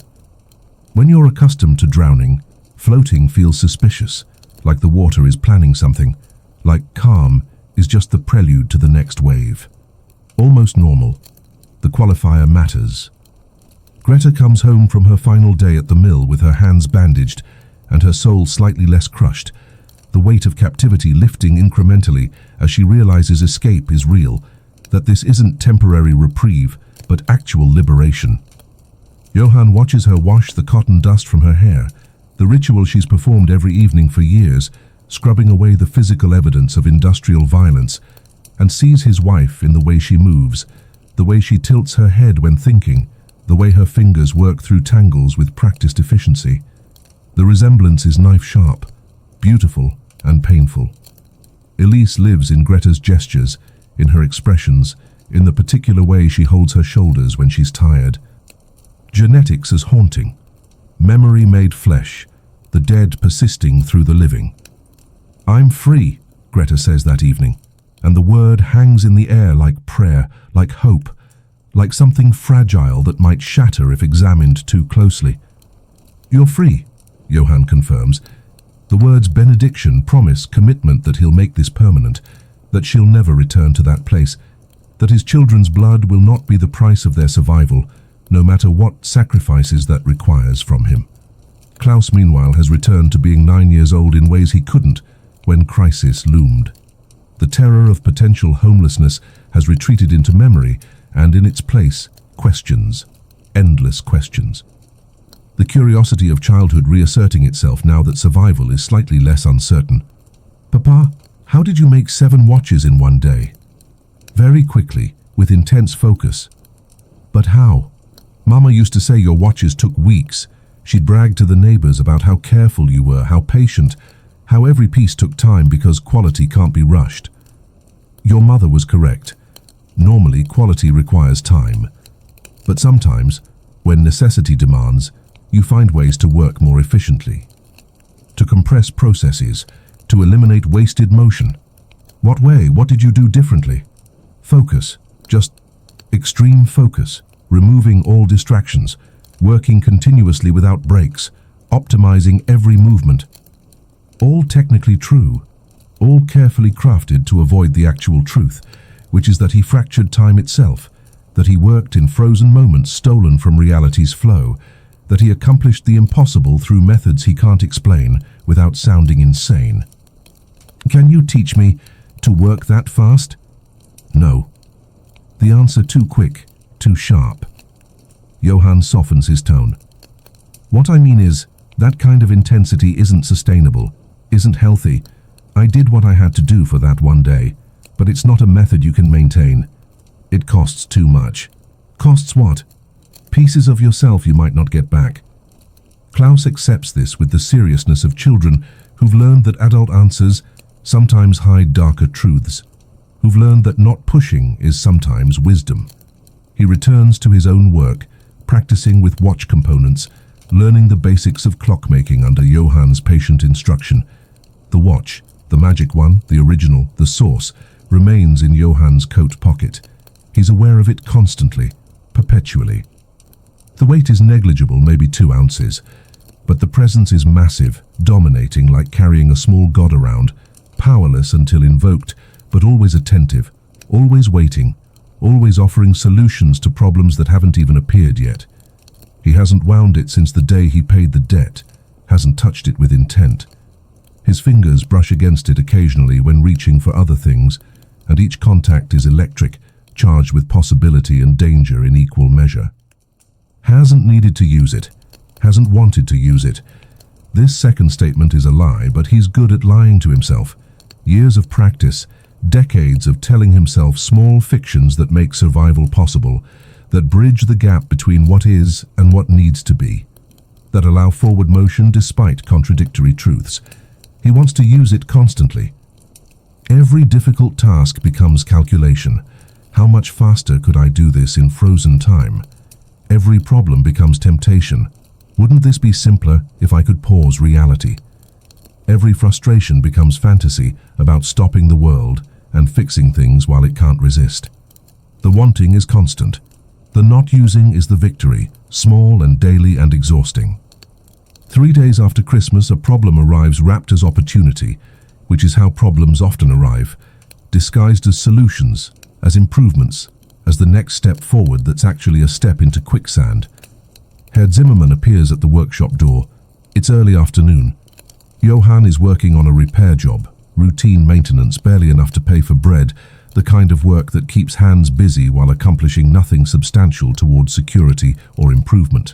When you're accustomed to drowning, floating feels suspicious, like the water is planning something, like calm is just the prelude to the next wave. Almost normal. The qualifier matters. Greta comes home from her final day at the mill with her hands bandaged and her soul slightly less crushed, the weight of captivity lifting incrementally as she realizes escape is real, that this isn't temporary reprieve, but actual liberation. Johann watches her wash the cotton dust from her hair, the ritual she's performed every evening for years, scrubbing away the physical evidence of industrial violence, and sees his wife in the way she moves, the way she tilts her head when thinking, the way her fingers work through tangles with practiced efficiency. The resemblance is knife-sharp, beautiful and painful. Elise lives in Greta's gestures, in her expressions, in the particular way she holds her shoulders when she's tired. Genetics as haunting, memory made flesh, the dead persisting through the living. "I'm free," Greta says that evening, and the word hangs in the air like prayer, like hope, like something fragile that might shatter if examined too closely. "You're free," Johann confirms. The words benediction promise commitment that he'll make this permanent, that she'll never return to that place, that his children's blood will not be the price of their survival, no matter what sacrifices that requires from him. Klaus, meanwhile, has returned to being 9 years old in ways he couldn't when crisis loomed. The terror of potential homelessness has retreated into memory, and in its place, questions, endless questions. The curiosity of childhood reasserting itself now that survival is slightly less uncertain. "Papa, how did you make 7 watches in one day?" Very quickly, with intense focus. "But how? Mama used to say your watches took weeks. She'd brag to the neighbors about how careful you were, how patient, how every piece took time because quality can't be rushed." Your mother was correct. Normally, quality requires time. But sometimes, when necessity demands, you find ways to work more efficiently. To compress processes, to eliminate wasted motion. What way? What did you do differently? Focus, just extreme focus, removing all distractions, working continuously without breaks, optimizing every movement. All technically true, all carefully crafted to avoid the actual truth, which is that he fractured time itself, that he worked in frozen moments stolen from reality's flow, that he accomplished the impossible through methods he can't explain without sounding insane. Can you teach me to work that fast? No. The answer too quick, too sharp. Johann softens his tone. What I mean is, that kind of intensity isn't sustainable, isn't healthy. I did what I had to do for that one day, but it's not a method you can maintain. It costs too much. Costs what? Pieces of yourself you might not get back. Klaus accepts this with the seriousness of children who've learned that adult answers sometimes hide darker truths, who've learned that not pushing is sometimes wisdom. He returns to his own work, practicing with watch components, learning the basics of clockmaking under Johann's patient instruction. The watch, the magic one, the original, the source, remains in Johann's coat pocket. He's aware of it constantly, perpetually. The weight is negligible, maybe 2 ounces, but the presence is massive, dominating like carrying a small god around, powerless until invoked, but always attentive, always waiting, always offering solutions to problems that haven't even appeared yet. He hasn't wound it since the day he paid the debt, hasn't touched it with intent. His fingers brush against it occasionally when reaching for other things, and each contact is electric, charged with possibility and danger in equal measure. Hasn't needed to use it, hasn't wanted to use it. This second statement is a lie, but he's good at lying to himself. Years of practice, decades of telling himself small fictions that make survival possible, that bridge the gap between what is and what needs to be, that allow forward motion despite contradictory truths. He wants to use it constantly. Every difficult task becomes calculation. How much faster could I do this in frozen time? Every problem becomes temptation. Wouldn't this be simpler if I could pause reality? Every frustration becomes fantasy about stopping the world and fixing things while it can't resist. The wanting is constant. The not using is the victory, small and daily and exhausting. 3 days after Christmas, a problem arrives wrapped as opportunity, which is how problems often arrive, disguised as solutions, as improvements, as the next step forward that's actually a step into quicksand. Herr Zimmermann appears at the workshop door. It's early afternoon. Johann is working on a repair job, routine maintenance, barely enough to pay for bread, the kind of work that keeps hands busy while accomplishing nothing substantial towards security or improvement.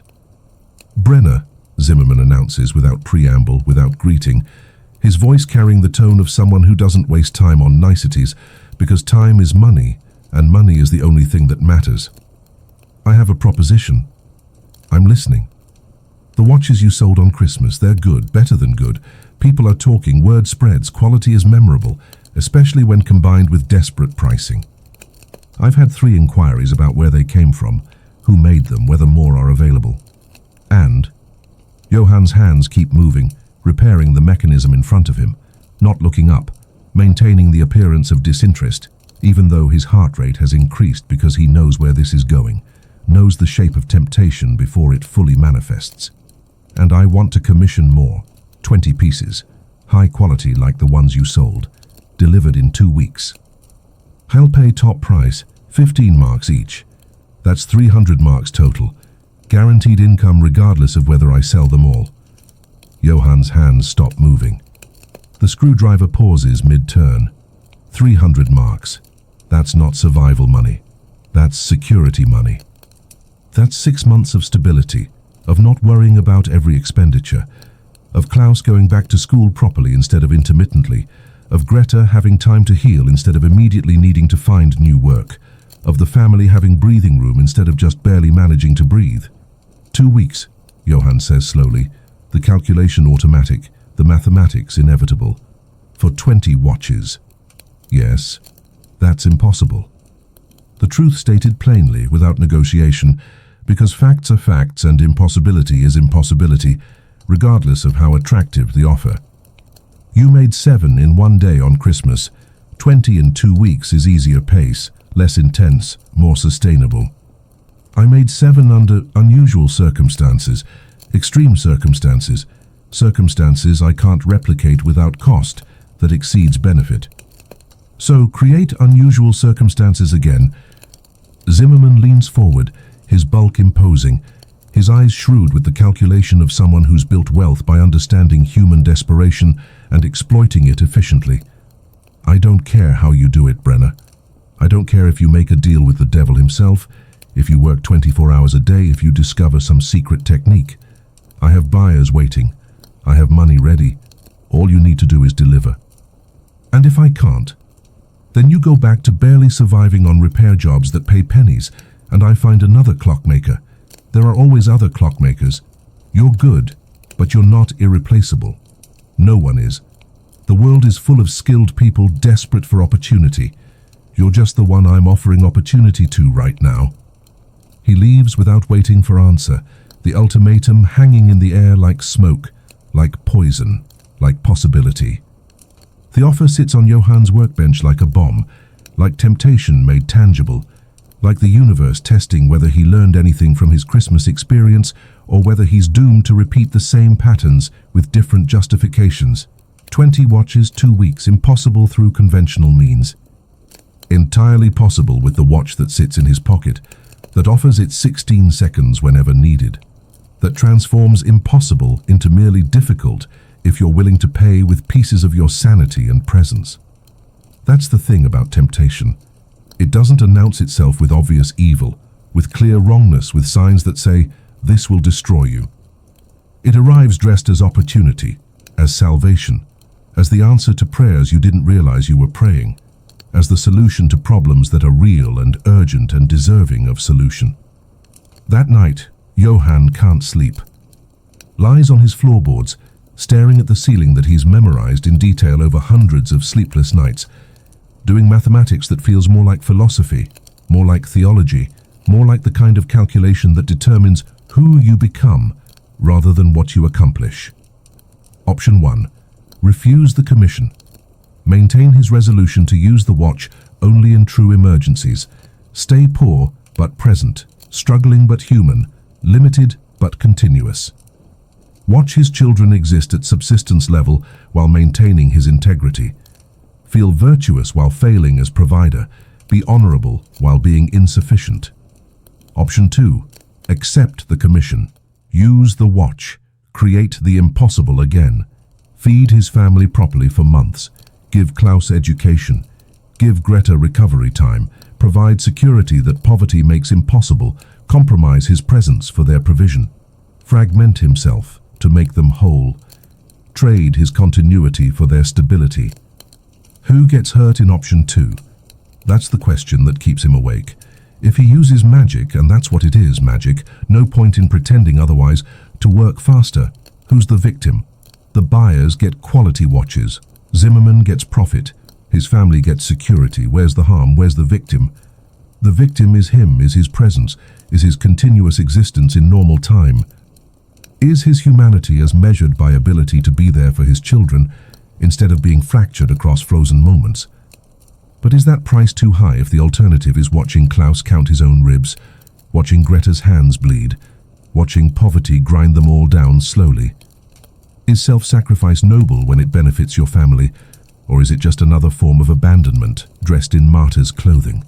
"Brenner," Zimmerman announces without preamble, without greeting, his voice carrying the tone of someone who doesn't waste time on niceties, because time is money, and money is the only thing that matters. "I have a proposition. I'm listening. The watches you sold on Christmas, they're good, better than good. People are talking, word spreads, quality is memorable, especially when combined with desperate pricing. I've had 3 inquiries about where they came from, who made them, whether more are available. And..." Johann's hands keep moving, repairing the mechanism in front of him, not looking up, maintaining the appearance of disinterest, even though his heart rate has increased because he knows where this is going, knows the shape of temptation before it fully manifests. "And I want to commission more, 20 pieces, high quality like the ones you sold, delivered in 2 weeks. I'll pay top price, 15 marks each. That's 300 marks total, guaranteed income regardless of whether I sell them all." Johann's hands stop moving. The screwdriver pauses mid-turn. 300 marks. That's not survival money. That's security money. That's 6 months of stability, of not worrying about every expenditure, of Klaus going back to school properly instead of intermittently, of Greta having time to heal instead of immediately needing to find new work, of the family having breathing room instead of just barely managing to breathe. 2 weeks, Johann says slowly, the calculation automatic, the mathematics inevitable. For 20 watches. Yes, that's impossible. The truth stated plainly, without negotiation, because facts are facts and impossibility is impossibility, regardless of how attractive the offer. You made 7 in 1 day on Christmas. 20 in 2 weeks is easier pace, less intense, more sustainable. I made 7 under unusual circumstances, extreme circumstances, circumstances I can't replicate without cost that exceeds benefit. So create unusual circumstances again. Zimmerman leans forward, his bulk imposing, his eyes shrewd with the calculation of someone who's built wealth by understanding human desperation and exploiting it efficiently. I don't care how you do it, Brenner. I don't care if you make a deal with the devil himself, if you work 24 hours a day, if you discover some secret technique. I have buyers waiting. I have money ready. All you need to do is deliver. And if I can't, then you go back to barely surviving on repair jobs that pay pennies, and I find another clockmaker. There are always other clockmakers. You're good, but you're not irreplaceable. No one is. The world is full of skilled people desperate for opportunity. You're just the one I'm offering opportunity to right now. He leaves without waiting for answer, the ultimatum hanging in the air like smoke, like poison, like possibility. The offer sits on Johann's workbench like a bomb, like temptation made tangible, like the universe testing whether he learned anything from his Christmas experience or whether he's doomed to repeat the same patterns with different justifications. 20 watches, 2 weeks, impossible through conventional means. Entirely possible with the watch that sits in his pocket, that offers it 16 seconds whenever needed, that transforms impossible into merely difficult if you're willing to pay with pieces of your sanity and presence. That's the thing about temptation. It doesn't announce itself with obvious evil, with clear wrongness, with signs that say, this will destroy you. It arrives dressed as opportunity, as salvation, as the answer to prayers you didn't realize you were praying, as the solution to problems that are real and urgent and deserving of solution. That night, Johann can't sleep. Lies on his floorboards, staring at the ceiling that he's memorized in detail over hundreds of sleepless nights, doing mathematics that feels more like philosophy, more like theology, more like the kind of calculation that determines who you become rather than what you accomplish. Option 1. Refuse the commission. Maintain his resolution to use the watch only in true emergencies. Stay poor but present, struggling but human, limited but continuous. Watch his children exist at subsistence level while maintaining his integrity. Feel virtuous while failing as provider. Be honorable while being insufficient. Option 2. Accept the commission. Use the watch. Create the impossible again. Feed his family properly for months. Give Klaus education. give Greta recovery time, provide security that poverty makes impossible, compromise his presence for their provision, fragment himself to make them whole, trade his continuity for their stability. Who gets hurt in option 2? That's the question that keeps him awake. If he uses magic, and that's what it is, magic, no point in pretending otherwise, to work faster, who's the victim? The buyers get quality watches. Zimmerman gets profit. His family gets security. Where's the harm? Where's the victim? The victim is him, is his presence, is his continuous existence in normal time. Is his humanity as measured by ability to be there for his children, instead of being fractured across frozen moments? But is that price too high if the alternative is watching Klaus count his own ribs, watching Greta's hands bleed, watching poverty grind them all down slowly? Is self-sacrifice noble when it benefits your family, or is it just another form of abandonment, dressed in martyr's clothing?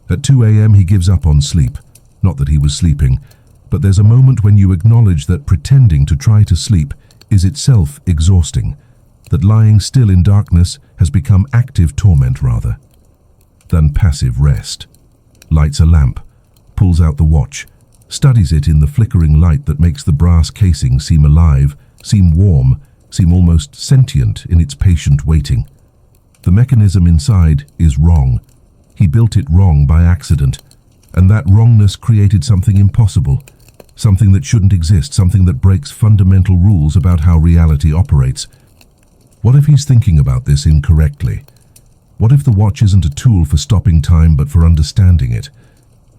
At 2 a.m. he gives up on sleep. Not that he was sleeping, but there's a moment when you acknowledge that pretending to try to sleep is itself exhausting, that lying still in darkness has become active torment rather than passive rest. Lights a lamp, pulls out the watch, studies it in the flickering light that makes the brass casing seem alive, seem warm, seem almost sentient in its patient waiting. The mechanism inside is wrong. He built it wrong by accident, and that wrongness created something impossible, something that shouldn't exist, something that breaks fundamental rules about how reality operates. What if he's thinking about this incorrectly? What if the watch isn't a tool for stopping time but for understanding it?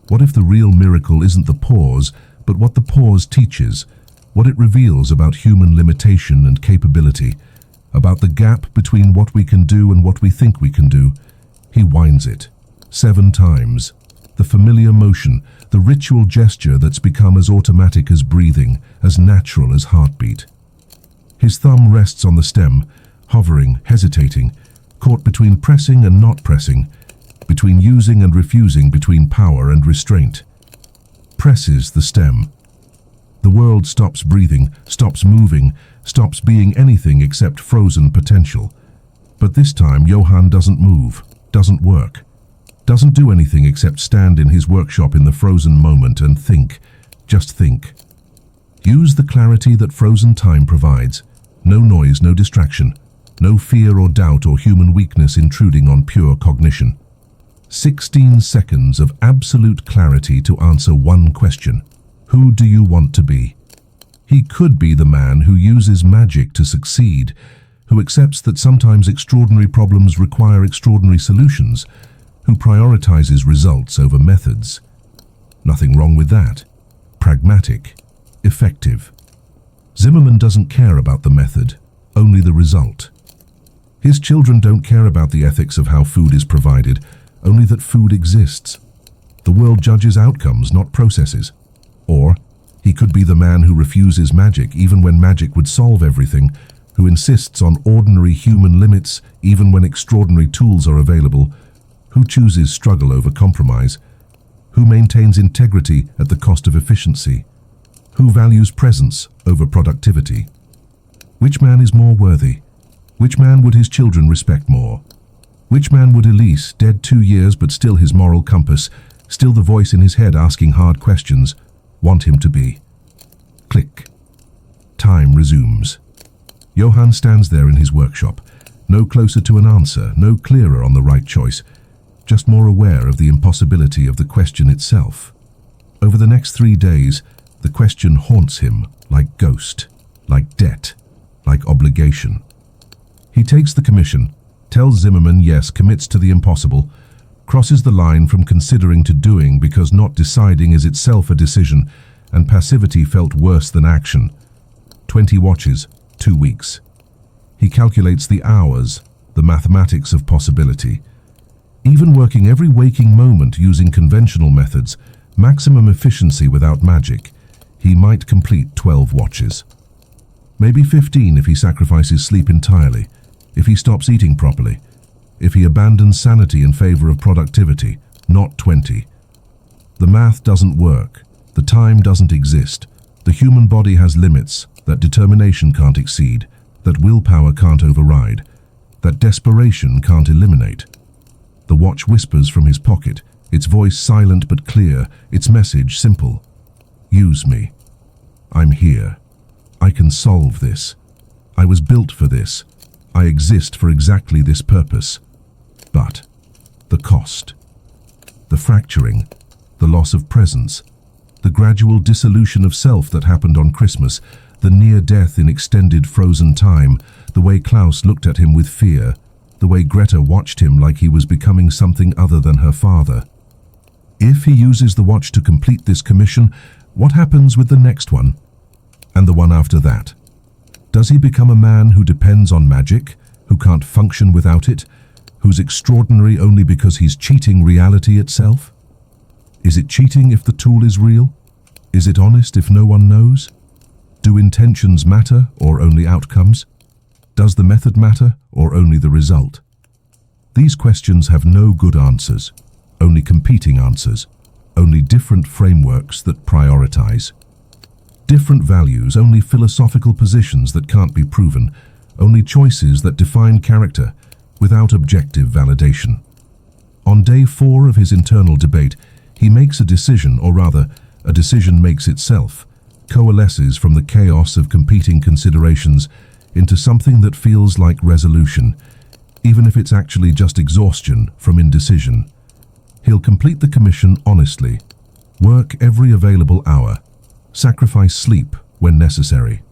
What if the real miracle isn't the pause, but what the pause teaches, what it reveals about human limitation and capability, about the gap between what we can do and what we think we can do? He winds it 7 times. The familiar motion, the ritual gesture that's become as automatic as breathing, as natural as heartbeat. His thumb rests on the stem, hovering, hesitating, caught between pressing and not pressing, between using and refusing, between power and restraint. Presses the stem. The world stops breathing, stops moving, stops being anything except frozen potential. But this time Johann doesn't move, doesn't work, doesn't do anything except stand in his workshop in the frozen moment and think, just think. Use the clarity that frozen time provides. No noise, no distraction, no fear or doubt or human weakness intruding on pure cognition. 16 seconds of absolute clarity to answer one question. Who do you want to be? He could be the man who uses magic to succeed, who accepts that sometimes extraordinary problems require extraordinary solutions, who prioritizes results over methods. Nothing wrong with that. Pragmatic, effective. Zimmerman doesn't care about the method, only the result. His children don't care about the ethics of how food is provided, only that food exists. The world judges outcomes, not processes. Or he could be the man who refuses magic even when magic would solve everything, who insists on ordinary human limits even when extraordinary tools are available, who chooses struggle over compromise, who maintains integrity at the cost of efficiency, who values presence over productivity. Which man is more worthy? Which man would his children respect more? Which man would Elise, dead 2 years but still his moral compass, still the voice in his head asking hard questions, want him to be? Click. Time resumes. Johann stands there in his workshop, no closer to an answer, no clearer on the right choice, just more aware of the impossibility of the question itself. Over the next 3 days, the question haunts him like ghost, like debt, like obligation. He takes the commission, tells Zimmerman yes, commits to the impossible, crosses the line from considering to doing because not deciding is itself a decision, and passivity felt worse than action. 20 watches, 2 weeks. He calculates the hours, the mathematics of possibility. Even working every waking moment using conventional methods, maximum efficiency without magic, he might complete 12 watches. Maybe 15 if he sacrifices sleep entirely, if he stops eating properly, if he abandons sanity in favor of productivity, not 20. The math doesn't work, the time doesn't exist, the human body has limits that determination can't exceed, that willpower can't override, that desperation can't eliminate. The watch whispers from his pocket, its voice silent but clear, its message simple. Use me. I'm here. I can solve this. I was built for this. I exist for exactly this purpose. But the cost. The fracturing, the loss of presence, the gradual dissolution of self that happened on Christmas, the near death in extended frozen time, the way Klaus looked at him with fear, the way Greta watched him like he was becoming something other than her father. If he uses the watch to complete this commission, what happens with the next one? And the one after that? Does he become a man who depends on magic, who can't function without it, who's extraordinary only because he's cheating reality itself? Is it cheating if the tool is real? Is it honest if no one knows? Do intentions matter or only outcomes? Does the method matter or only the result? These questions have no good answers, only competing answers, only different frameworks that prioritize. Different values, only philosophical positions that can't be proven, only choices that define character without objective validation. On day 4 of his internal debate, he makes a decision, or rather, a decision makes itself, coalesces from the chaos of competing considerations into something that feels like resolution, even if it's actually just exhaustion from indecision. He'll complete the commission honestly, work every available hour, sacrifice sleep when necessary,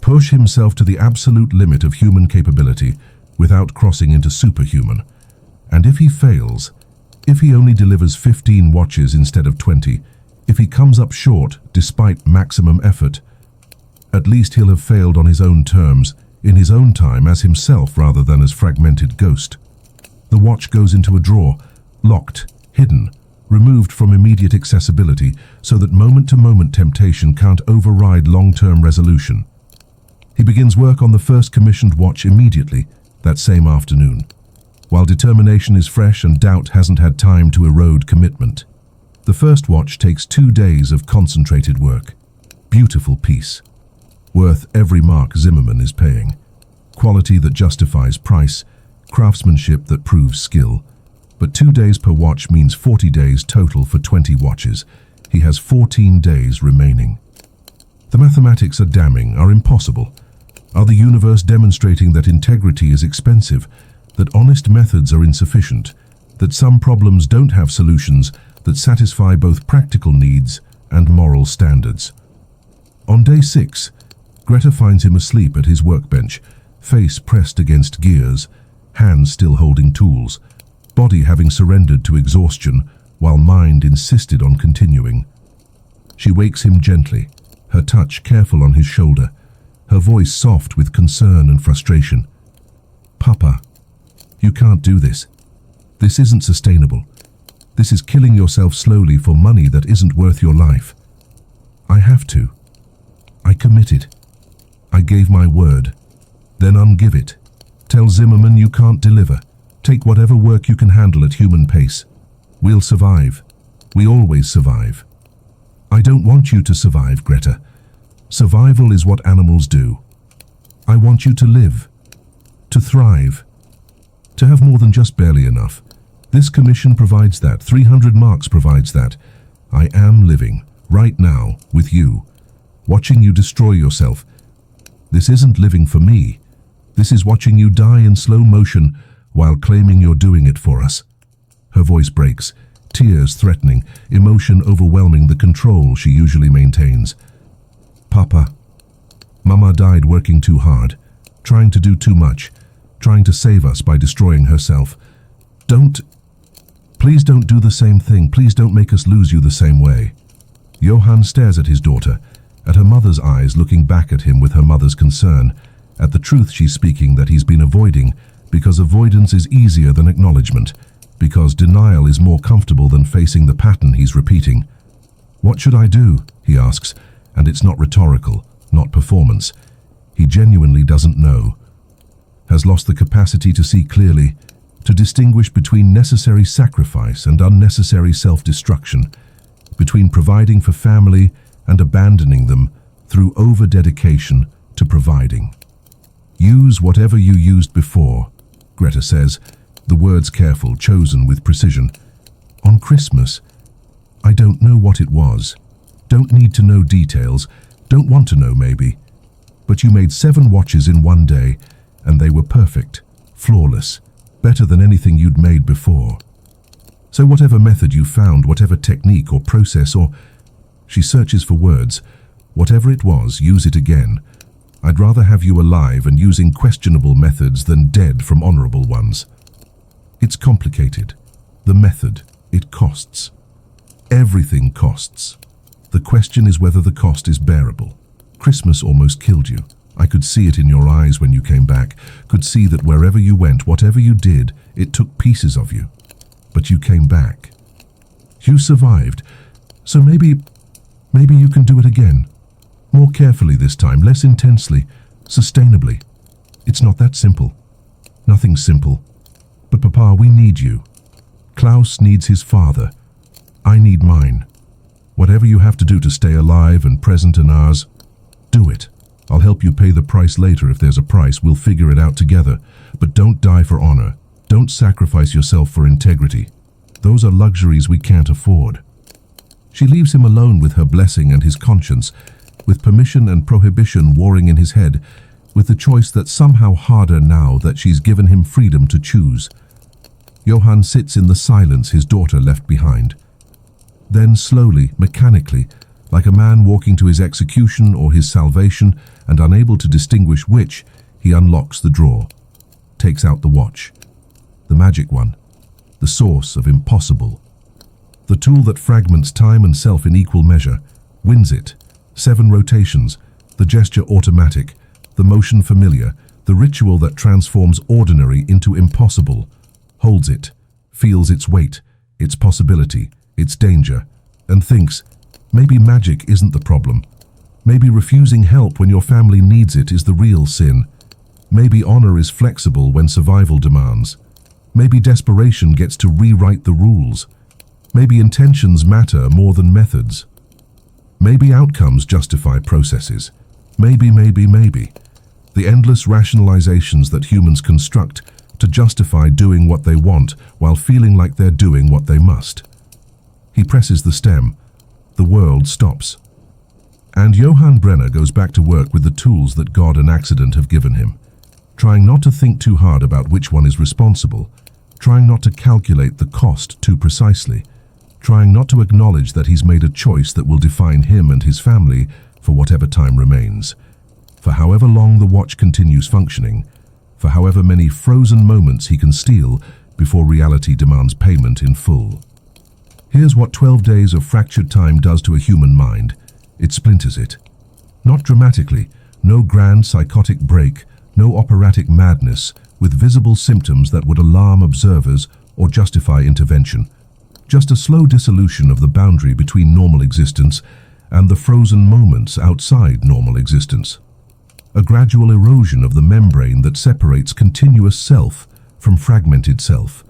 push himself to the absolute limit of human capability without crossing into superhuman. And if he fails, if he only delivers 15 watches instead of 20, if he comes up short despite maximum effort, at least he'll have failed on his own terms, in his own time, as himself rather than as fragmented ghost. The watch goes into a drawer, locked, hidden, removed from immediate accessibility so that moment-to-moment temptation can't override long-term resolution. He begins work on the first commissioned watch immediately, that same afternoon, while determination is fresh and doubt hasn't had time to erode commitment. The first watch takes 2 days of concentrated work. Beautiful piece, worth every mark Zimmermann is paying. Quality that justifies price, craftsmanship that proves skill. But 2 days per watch means 40 days total for 20 watches. He has 14 days remaining. The mathematics are damning, are impossible. Are the universe demonstrating that integrity is expensive, that honest methods are insufficient, that some problems don't have solutions that satisfy both practical needs and moral standards? On day 6, Greta finds him asleep at his workbench, face pressed against gears, hands still holding tools, body having surrendered to exhaustion while mind insisted on continuing. She wakes him gently, her touch careful on his shoulder, her voice soft with concern and frustration. "Papa, you can't do this. This isn't sustainable. This is killing yourself slowly for money that isn't worth your life. I have to. I committed. I gave my word. Then ungive it. Tell Zimmermann you can't deliver. Take whatever work you can handle at human pace. We'll survive. We always survive." "I don't want you to survive, Greta. Survival is what animals do. I want you to live, to thrive, to have more than just barely enough. This commission provides that. 300 marks provides that. I am living, right now, with you, watching you destroy yourself. This isn't living for me. This is watching you die in slow motion while claiming you're doing it for us." Her voice breaks, tears threatening, emotion overwhelming the control she usually maintains. "Papa, Mama died working too hard, trying to do too much, trying to save us by destroying herself. Please don't do the same thing. Please don't make us lose you the same way." Johann stares at his daughter, at her mother's eyes looking back at him with her mother's concern, at the truth she's speaking that he's been avoiding, because avoidance is easier than acknowledgement, because denial is more comfortable than facing the pattern he's repeating. "What should I do?" he asks, and it's not rhetorical, not performance. He genuinely doesn't know. Has lost the capacity to see clearly, to distinguish between necessary sacrifice and unnecessary self-destruction, between providing for family and abandoning them through over-dedication to providing. "Use whatever you used before," Greta says, the words careful, chosen with precision. On Christmas. I don't know what it was. Don't need to know details. Don't want to know, maybe. But you made 7 watches in one day, and they were perfect, flawless, better than anything you'd made before. So whatever method you found, whatever technique or process or... She searches for words. Whatever it was, use it again. I'd rather have you alive and using questionable methods than dead from honorable ones. It's complicated. The method, it costs. Everything costs. The question is whether the cost is bearable. Christmas almost killed you. I could see it in your eyes when you came back, could see that wherever you went, whatever you did, it took pieces of you. But you came back. You survived. So maybe you can do it again. More carefully this time, less intensely, sustainably. It's not that simple. Nothing's simple. But Papa, we need you. Klaus needs his father. I need mine. Whatever you have to do to stay alive and present in ours, do it. I'll help you pay the price later if there's a price. We'll figure it out together. But don't die for honor. Don't sacrifice yourself for integrity. Those are luxuries we can't afford. She leaves him alone with her blessing and his conscience, with permission and prohibition warring in his head, with the choice that's somehow harder now that she's given him freedom to choose. Johann sits in the silence his daughter left behind. Then slowly, mechanically, like a man walking to his execution or his salvation and unable to distinguish which, he unlocks the drawer, takes out the watch. The magic one, the source of impossible. The tool that fragments time and self in equal measure, wins it. 7 rotations, the gesture automatic, the motion familiar, the ritual that transforms ordinary into impossible, holds it, feels its weight, its possibility, its danger, and thinks, maybe magic isn't the problem. Maybe refusing help when your family needs it is the real sin. Maybe honor is flexible when survival demands. Maybe desperation gets to rewrite the rules. Maybe intentions matter more than methods. Maybe outcomes justify processes. Maybe. The endless rationalizations that humans construct to justify doing what they want while feeling like they're doing what they must. He presses the stem. The world stops. And Johann Brenner goes back to work with the tools that God and accident have given him, trying not to think too hard about which one is responsible, trying not to calculate the cost too precisely, trying not to acknowledge that he's made a choice that will define him and his family for whatever time remains, for however long the watch continues functioning, for however many frozen moments he can steal before reality demands payment in full. Here's what 12 days of fractured time does to a human mind. It splinters it. Not dramatically, no grand psychotic break, no operatic madness, with visible symptoms that would alarm observers or justify intervention. Just a slow dissolution of the boundary between normal existence and the frozen moments outside normal existence. A gradual erosion of the membrane that separates continuous self from fragmented self,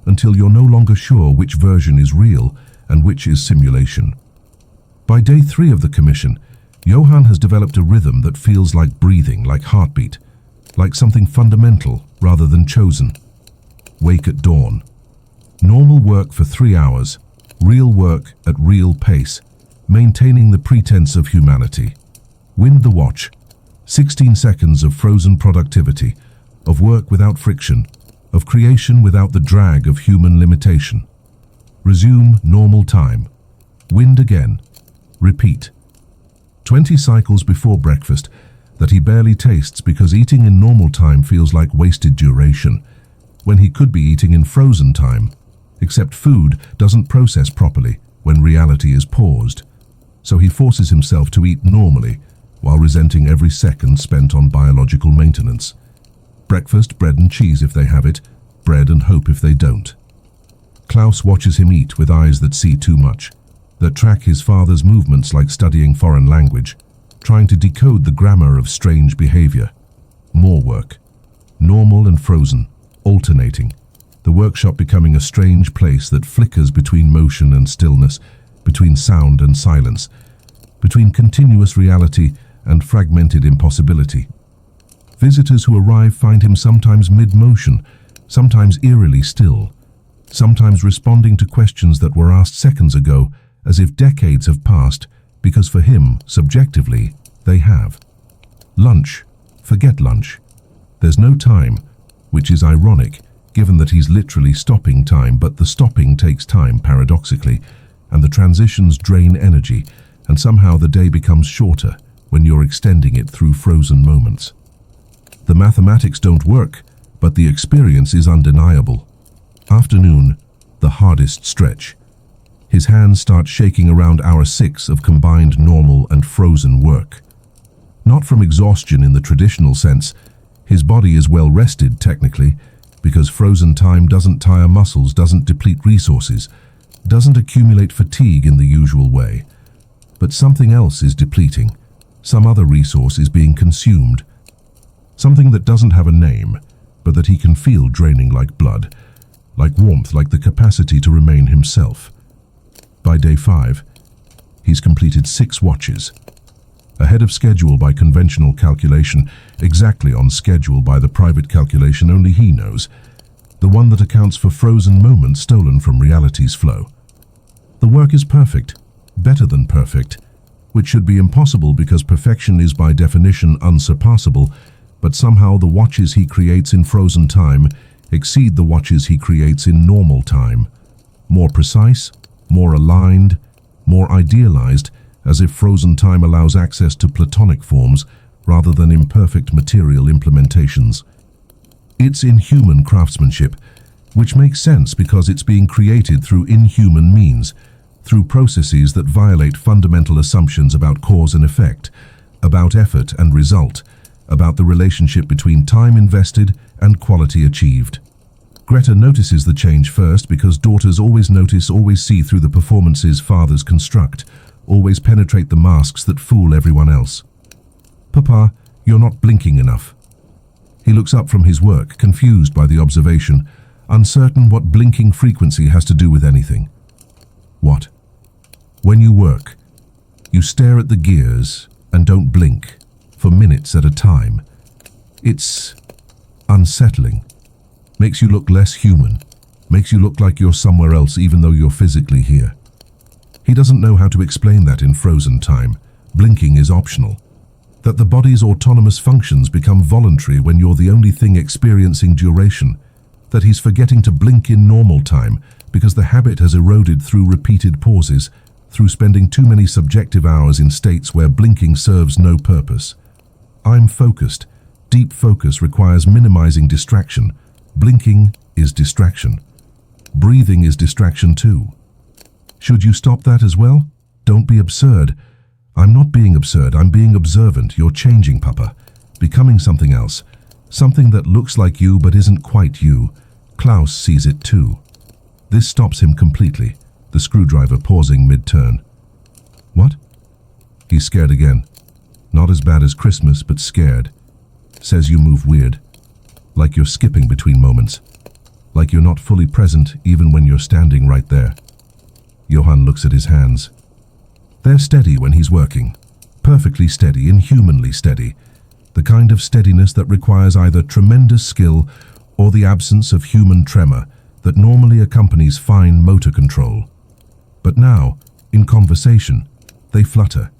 until you're no longer sure which version is real and which is simulation. By day 3 of the commission, Johann has developed a rhythm that feels like breathing, like heartbeat, like something fundamental rather than chosen. Wake at dawn. Normal work for 3 hours, real work at real pace, maintaining the pretense of humanity. Wind the watch. 16 seconds of frozen productivity, of work without friction, of creation without the drag of human limitation. Resume normal time. Wind again. Repeat. 20 cycles before breakfast that he barely tastes because eating in normal time feels like wasted duration, when he could be eating in frozen time, except food doesn't process properly when reality is paused. So he forces himself to eat normally while resenting every second spent on biological maintenance. Breakfast, bread and cheese if they have it, bread and hope if they don't. Klaus watches him eat with eyes that see too much, that track his father's movements like studying foreign language, trying to decode the grammar of strange behavior. More work. Normal and frozen, alternating. The workshop becoming a strange place that flickers between motion and stillness, between sound and silence, between continuous reality and fragmented impossibility. Visitors who arrive find him sometimes mid-motion, sometimes eerily still, sometimes responding to questions that were asked seconds ago as if decades have passed, because for him, subjectively, they have. Lunch. Forget lunch. There's no time, which is ironic, given that he's literally stopping time, but the stopping takes time, paradoxically, and the transitions drain energy, and somehow the day becomes shorter when you're extending it through frozen moments. The mathematics don't work, but the experience is undeniable. Afternoon, the hardest stretch. His hands start shaking around hour 6 of combined normal and frozen work. Not from exhaustion in the traditional sense. His body is well rested, technically, because frozen time doesn't tire muscles, doesn't deplete resources, doesn't accumulate fatigue in the usual way. But something else is depleting. Some other resource is being consumed. Something that doesn't have a name, but that he can feel draining like blood, like warmth, like the capacity to remain himself. By day 5, he's completed 6 watches. Ahead of schedule by conventional calculation, exactly on schedule by the private calculation only he knows, the one that accounts for frozen moments stolen from reality's flow. The work is perfect, better than perfect, which should be impossible because perfection is by definition unsurpassable, but somehow the watches he creates in frozen time exceed the watches he creates in normal time. More precise, more aligned, more idealized, as if frozen time allows access to platonic forms rather than imperfect material implementations. It's inhuman craftsmanship, which makes sense because it's being created through inhuman means, through processes that violate fundamental assumptions about cause and effect, about effort and result, about the relationship between time invested and quality achieved. Greta notices the change first because daughters always notice, always see through the performances fathers construct, always penetrate the masks that fool everyone else. "Papa, you're not blinking enough." He looks up from his work, confused by the observation, uncertain what blinking frequency has to do with anything. What? When you work, you stare at the gears and don't blink for minutes at a time. It's unsettling. Makes you look less human. Makes you look like you're somewhere else even though you're physically here. He doesn't know how to explain that in frozen time. Blinking is optional. That the body's autonomous functions become voluntary when you're the only thing experiencing duration. That he's forgetting to blink in normal time because the habit has eroded through repeated pauses, through spending too many subjective hours in states where blinking serves no purpose. I'm focused. Deep focus requires minimizing distraction. Blinking is distraction. Breathing is distraction too. Should you stop that as well? Don't be absurd. I'm not being absurd, I'm being observant. You're changing, Papa. Becoming something else. Something that looks like you but isn't quite you. Klaus sees it too. This stops him completely, the screwdriver pausing mid-turn. What? He's scared again. Not as bad as Christmas, but scared. Says you move weird. Like you're skipping between moments. Like you're not fully present even when you're standing right there. Johann looks at his hands. They're steady when he's working. Perfectly steady, inhumanly steady. The kind of steadiness that requires either tremendous skill or the absence of human tremor that normally accompanies fine motor control. But now, in conversation, they flutter.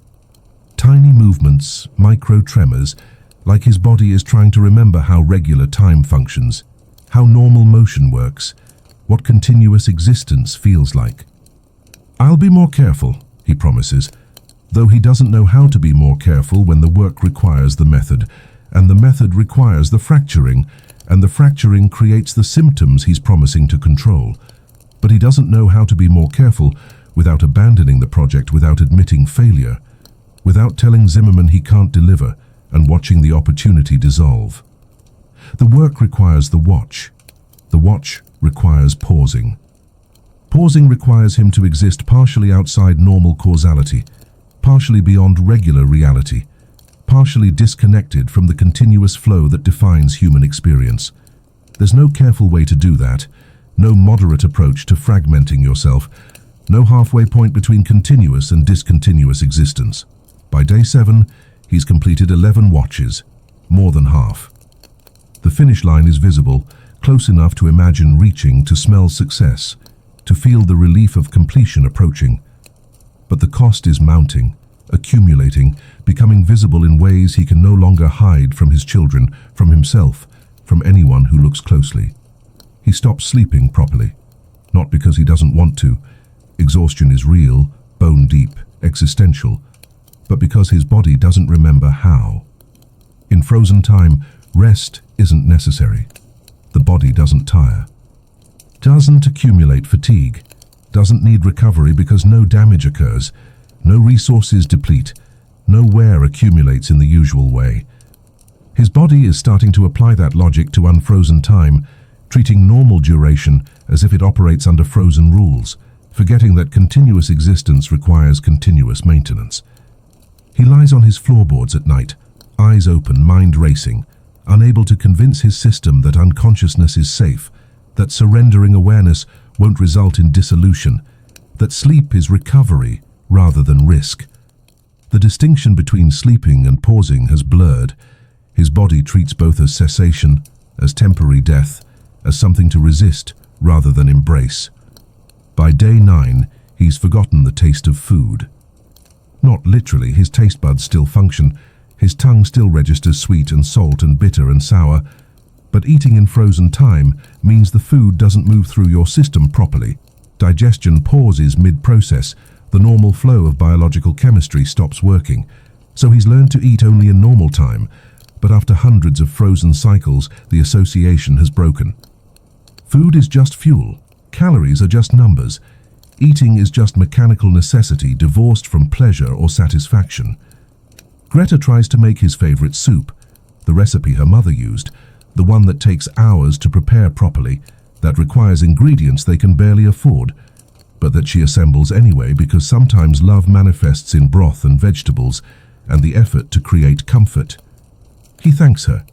Tiny movements, micro tremors, like his body is trying to remember how regular time functions, how normal motion works, what continuous existence feels like. I'll be more careful, he promises, though he doesn't know how to be more careful when the work requires the method, and the method requires the fracturing, and the fracturing creates the symptoms he's promising to control. But he doesn't know how to be more careful without abandoning the project, without admitting failure, without telling Zimmerman he can't deliver, and watching the opportunity dissolve. The work requires the watch. The watch requires pausing. Pausing requires him to exist partially outside normal causality, partially beyond regular reality, partially disconnected from the continuous flow that defines human experience. There's no careful way to do that, no moderate approach to fragmenting yourself, no halfway point between continuous and discontinuous existence. By day 7, he's completed 11 watches, more than half. The finish line is visible, close enough to imagine reaching, to smell success, to feel the relief of completion approaching. But the cost is mounting, accumulating, becoming visible in ways he can no longer hide from his children, from himself, from anyone who looks closely. He stops sleeping properly, not because he doesn't want to. Exhaustion is real, bone deep, existential, but because his body doesn't remember how. In frozen time, rest isn't necessary. The body doesn't tire, doesn't accumulate fatigue, doesn't need recovery because no damage occurs, no resources deplete, no wear accumulates in the usual way. His body is starting to apply that logic to unfrozen time, treating normal duration as if it operates under frozen rules, forgetting that continuous existence requires continuous maintenance. He lies on his floorboards at night, eyes open, mind racing, unable to convince his system that unconsciousness is safe, that surrendering awareness won't result in dissolution, that sleep is recovery rather than risk. The distinction between sleeping and pausing has blurred. His body treats both as cessation, as temporary death, as something to resist rather than embrace. By day 9, he's forgotten the taste of food. Not literally, his taste buds still function, his tongue still registers sweet and salt and bitter and sour, but eating in frozen time means the food doesn't move through your system properly. Digestion pauses mid-process, the normal flow of biological chemistry stops working, so he's learned to eat only in normal time, but after hundreds of frozen cycles, the association has broken. Food is just fuel, calories are just numbers, eating is just mechanical necessity divorced from pleasure or satisfaction. Greta tries to make his favorite soup, the recipe her mother used, the one that takes hours to prepare properly, that requires ingredients they can barely afford, but that she assembles anyway because sometimes love manifests in broth and vegetables and the effort to create comfort. He thanks her,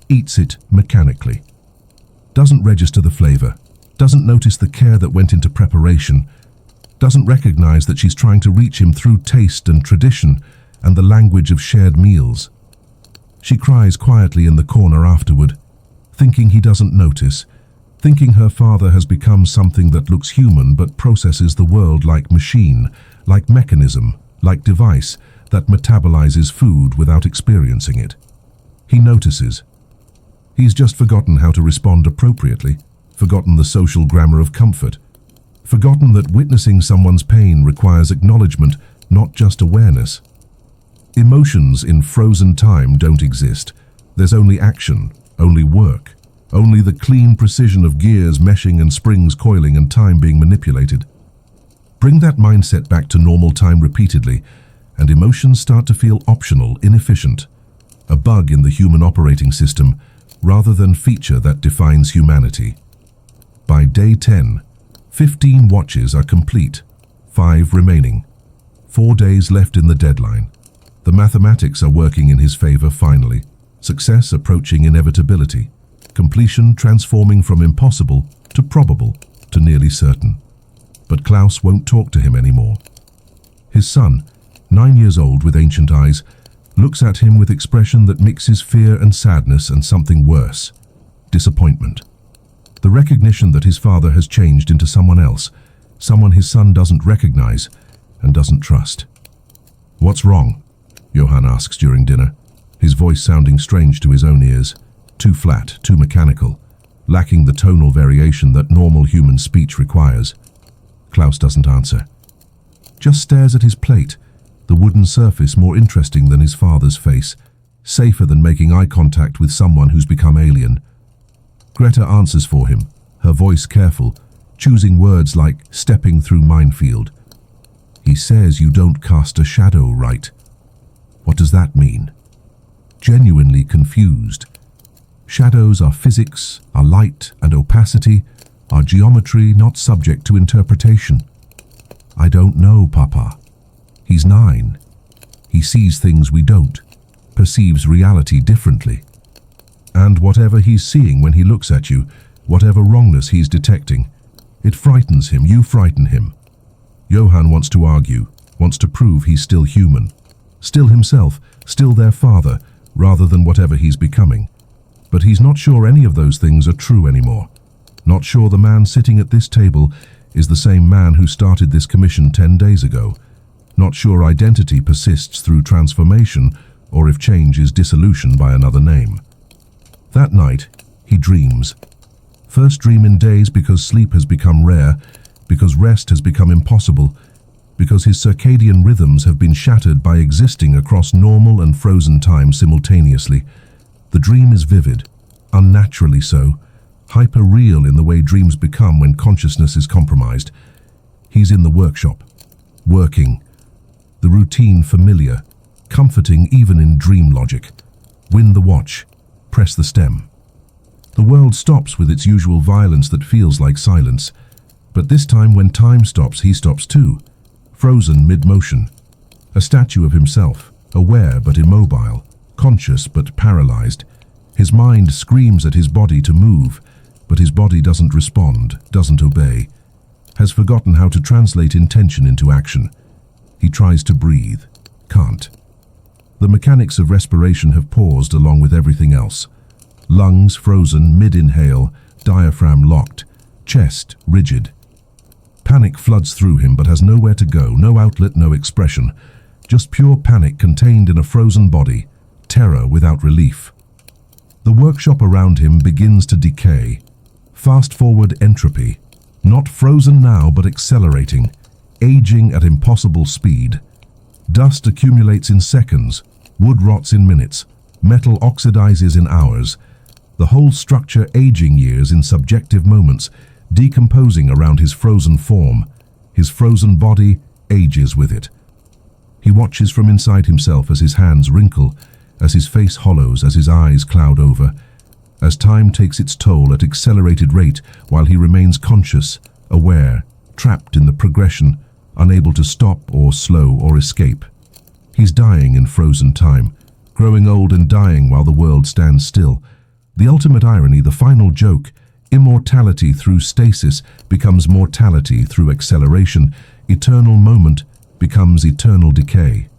eats it mechanically, doesn't register the flavor, doesn't notice the care that went into preparation, doesn't recognize that she's trying to reach him through taste and tradition and the language of shared meals. She cries quietly in the corner afterward, thinking he doesn't notice, thinking her father has become something that looks human but processes the world like machine, like mechanism, like device that metabolizes food without experiencing it. He notices. He's just forgotten how to respond appropriately, forgotten the social grammar of comfort, forgotten that witnessing someone's pain requires acknowledgement, not just awareness. Emotions in frozen time don't exist. There's only action, only work, only the clean precision of gears meshing and springs coiling and time being manipulated. Bring that mindset back to normal time repeatedly, and emotions start to feel optional, inefficient, a bug in the human operating system rather than feature that defines humanity. By day 10, 15 watches are complete, 5 remaining, 4 days left in the deadline. The mathematics are working in his favor finally, success approaching inevitability, completion transforming from impossible to probable to nearly certain. But Klaus won't talk to him anymore. His son, 9 years old with ancient eyes, looks at him with expression that mixes fear and sadness and something worse, disappointment. The recognition that his father has changed into someone else, someone his son doesn't recognize and doesn't trust. "What's wrong?" Johann asks during dinner, his voice sounding strange to his own ears, too flat, too mechanical, lacking the tonal variation that normal human speech requires. Klaus doesn't answer, just stares at his plate, the wooden surface more interesting than his father's face, safer than making eye contact with someone who's become alien. Greta answers for him, her voice careful, choosing words like stepping through minefield. "He says you don't cast a shadow right." What does that mean? Genuinely confused. Shadows are physics, are light and opacity, are geometry not subject to interpretation. "I don't know, Papa." He's 9. He sees things we don't, perceives reality differently. And whatever he's seeing when he looks at you, whatever wrongness he's detecting, it frightens him, you frighten him. Johann wants to argue, wants to prove he's still human, still himself, still their father, rather than whatever he's becoming. But he's not sure any of those things are true anymore. Not sure the man sitting at this table is the same man who started this commission 10 days ago. Not sure identity persists through transformation, or if change is dissolution by another name. That night, he dreams. First dream in days because sleep has become rare, because rest has become impossible, because his circadian rhythms have been shattered by existing across normal and frozen time simultaneously. The dream is vivid, unnaturally so, hyper-real in the way dreams become when consciousness is compromised. He's in the workshop, working. The routine familiar, comforting even in dream logic. Win the watch, press the stem. The world stops with its usual violence that feels like silence. But this time when time stops, he stops too. Frozen mid-motion. A statue of himself, aware but immobile, conscious but paralyzed. His mind screams at his body to move, but his body doesn't respond, doesn't obey, has forgotten how to translate intention into action. He tries to breathe, can't. The mechanics of respiration have paused along with everything else. Lungs frozen mid-inhale, diaphragm locked, chest rigid. Panic floods through him but has nowhere to go, no outlet, no expression. Just pure panic contained in a frozen body, terror without relief. The workshop around him begins to decay. Fast-forward entropy, not frozen now but accelerating, aging at impossible speed. Dust accumulates in seconds, wood rots in minutes, metal oxidizes in hours. The whole structure aging years in subjective moments, decomposing around his frozen form. His frozen body ages with it. He watches from inside himself as his hands wrinkle, as his face hollows, as his eyes cloud over, as time takes its toll at accelerated rate while he remains conscious, aware, trapped in the progression, unable to stop or slow or escape. He's dying in frozen time, growing old and dying while the world stands still. The ultimate irony, the final joke, immortality through stasis becomes mortality through acceleration. Eternal moment becomes eternal decay.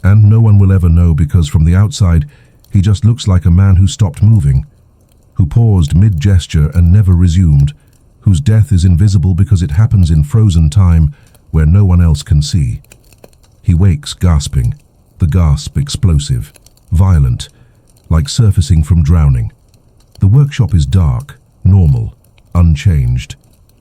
And no one will ever know because from the outside, he just looks like a man who stopped moving, who paused mid-gesture and never resumed, whose death is invisible because it happens in frozen time where no one else can see. He wakes gasping, the gasp explosive, violent, like surfacing from drowning. The workshop is dark, normal, unchanged.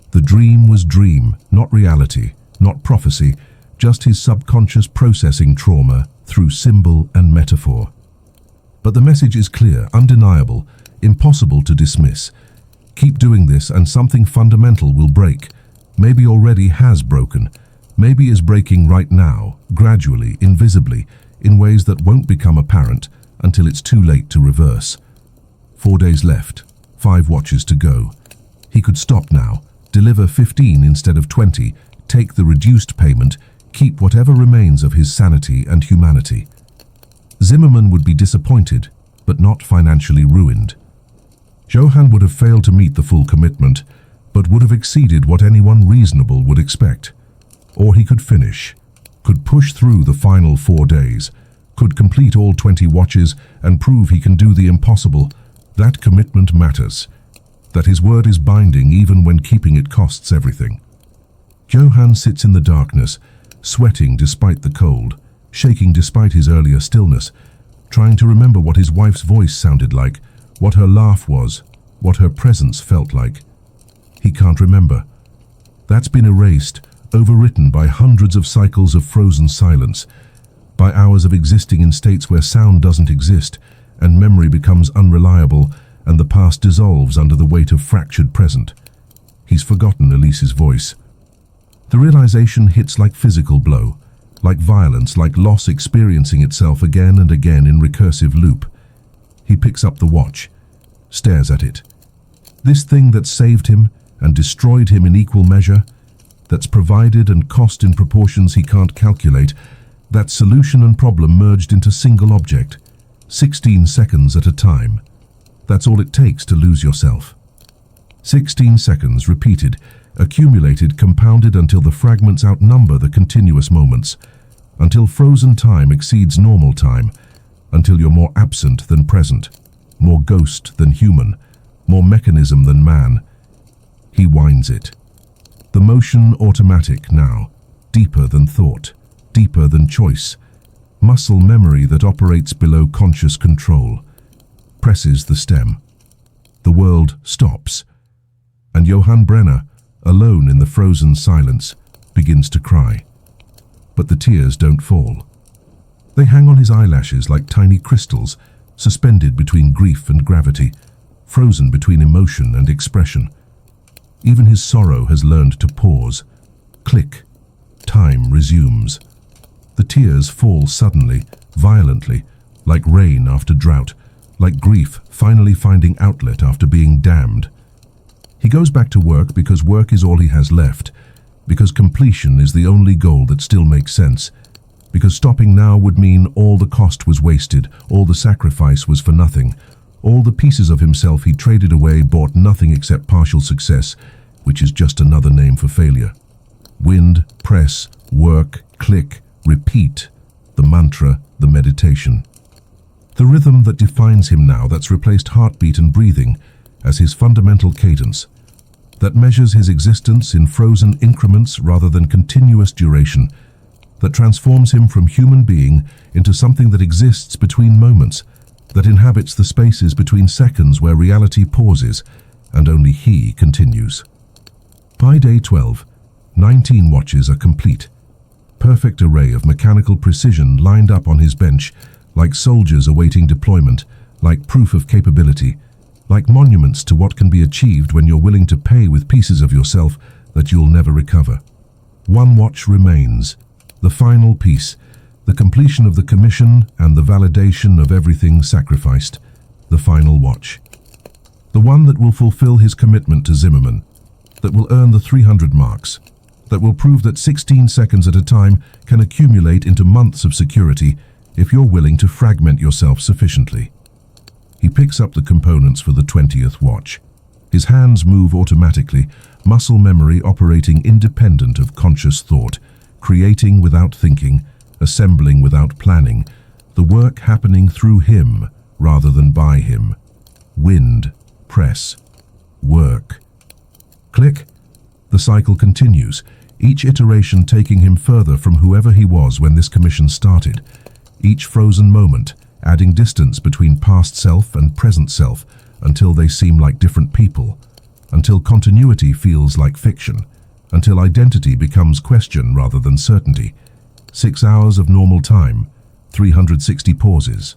The dream was dream, not reality, not prophecy, just his subconscious processing trauma through symbol and metaphor. But the message is clear, undeniable, impossible to dismiss. Keep doing this and something fundamental will break. Maybe already has broken. Maybe is breaking right now, gradually, invisibly, in ways that won't become apparent until it's too late to reverse. 4 days left, 5 watches to go. He could stop now, deliver 15 instead of 20, take the reduced payment, keep whatever remains of his sanity and humanity. Zimmerman would be disappointed, but not financially ruined. Johann would have failed to meet the full commitment, but would have exceeded what anyone reasonable would expect. Or he could finish, could push through the final 4 days, could complete all 20 watches and prove he can do the impossible. That commitment matters, that his word is binding even when keeping it costs everything. Johann sits in the darkness, sweating despite the cold, shaking despite his earlier stillness, trying to remember what his wife's voice sounded like, what her laugh was, what her presence felt like. He can't remember. That's been erased, overwritten by hundreds of cycles of frozen silence, by hours of existing in states where sound doesn't exist, and memory becomes unreliable, and the past dissolves under the weight of fractured present. He's forgotten Elise's voice. The realization hits like physical blow, like violence, like loss experiencing itself again and again in recursive loop. He picks up the watch, stares at it. This thing that saved him and destroyed him in equal measure, that's provided and cost in proportions he can't calculate, that solution and problem merged into single object, 16 seconds at a time. That's all it takes to lose yourself. 16 seconds repeated, accumulated, compounded until the fragments outnumber the continuous moments, until frozen time exceeds normal time, until you're more absent than present. more ghost than human, more mechanism than man. He winds it. The motion automatic now, deeper than thought, deeper than choice. Muscle memory that operates below conscious control. Presses the stem. The world stops. And Johann Brenner, alone in the frozen silence, begins to cry. But the tears don't fall. They hang on his eyelashes like tiny crystals, suspended between grief and gravity, frozen between emotion and expression. Even his sorrow has learned to pause. Click. Time resumes. The tears fall suddenly, violently, like rain after drought, like grief finally finding outlet after being damned. He goes back to work because work is all he has left, because completion is the only goal that still makes sense, because stopping now would mean all the cost was wasted, all the sacrifice was for nothing, all the pieces of himself he traded away bought nothing except partial success, which is just another name for failure. Wind, press, work, click, repeat, the mantra, the meditation. The rhythm that defines him now, that's replaced heartbeat and breathing as his fundamental cadence, that measures his existence in frozen increments rather than continuous duration, that transforms him from human being into something that exists between moments, that inhabits the spaces between seconds where reality pauses and only he continues. By day 12, 19 watches are complete. Perfect array of mechanical precision lined up on his bench, like soldiers awaiting deployment, like proof of capability, like monuments to what can be achieved when you're willing to pay with pieces of yourself that you'll never recover. One watch remains, the final piece, the completion of the commission and the validation of everything sacrificed, the final watch. The one that will fulfill his commitment to Zimmermann, that will earn the 300 marks, that will prove that 16 seconds at a time can accumulate into months of security if you're willing to fragment yourself sufficiently. He picks up the components for the 20th watch. His hands move automatically, muscle memory operating independent of conscious thought, creating without thinking, assembling without planning, the work happening through him rather than by him. Wind, press, work. Click. The cycle continues, each iteration taking him further from whoever he was when this commission started. Each frozen moment, adding distance between past self and present self until they seem like different people, until continuity feels like fiction, until identity becomes question rather than certainty. 6 hours of normal time, 360 pauses.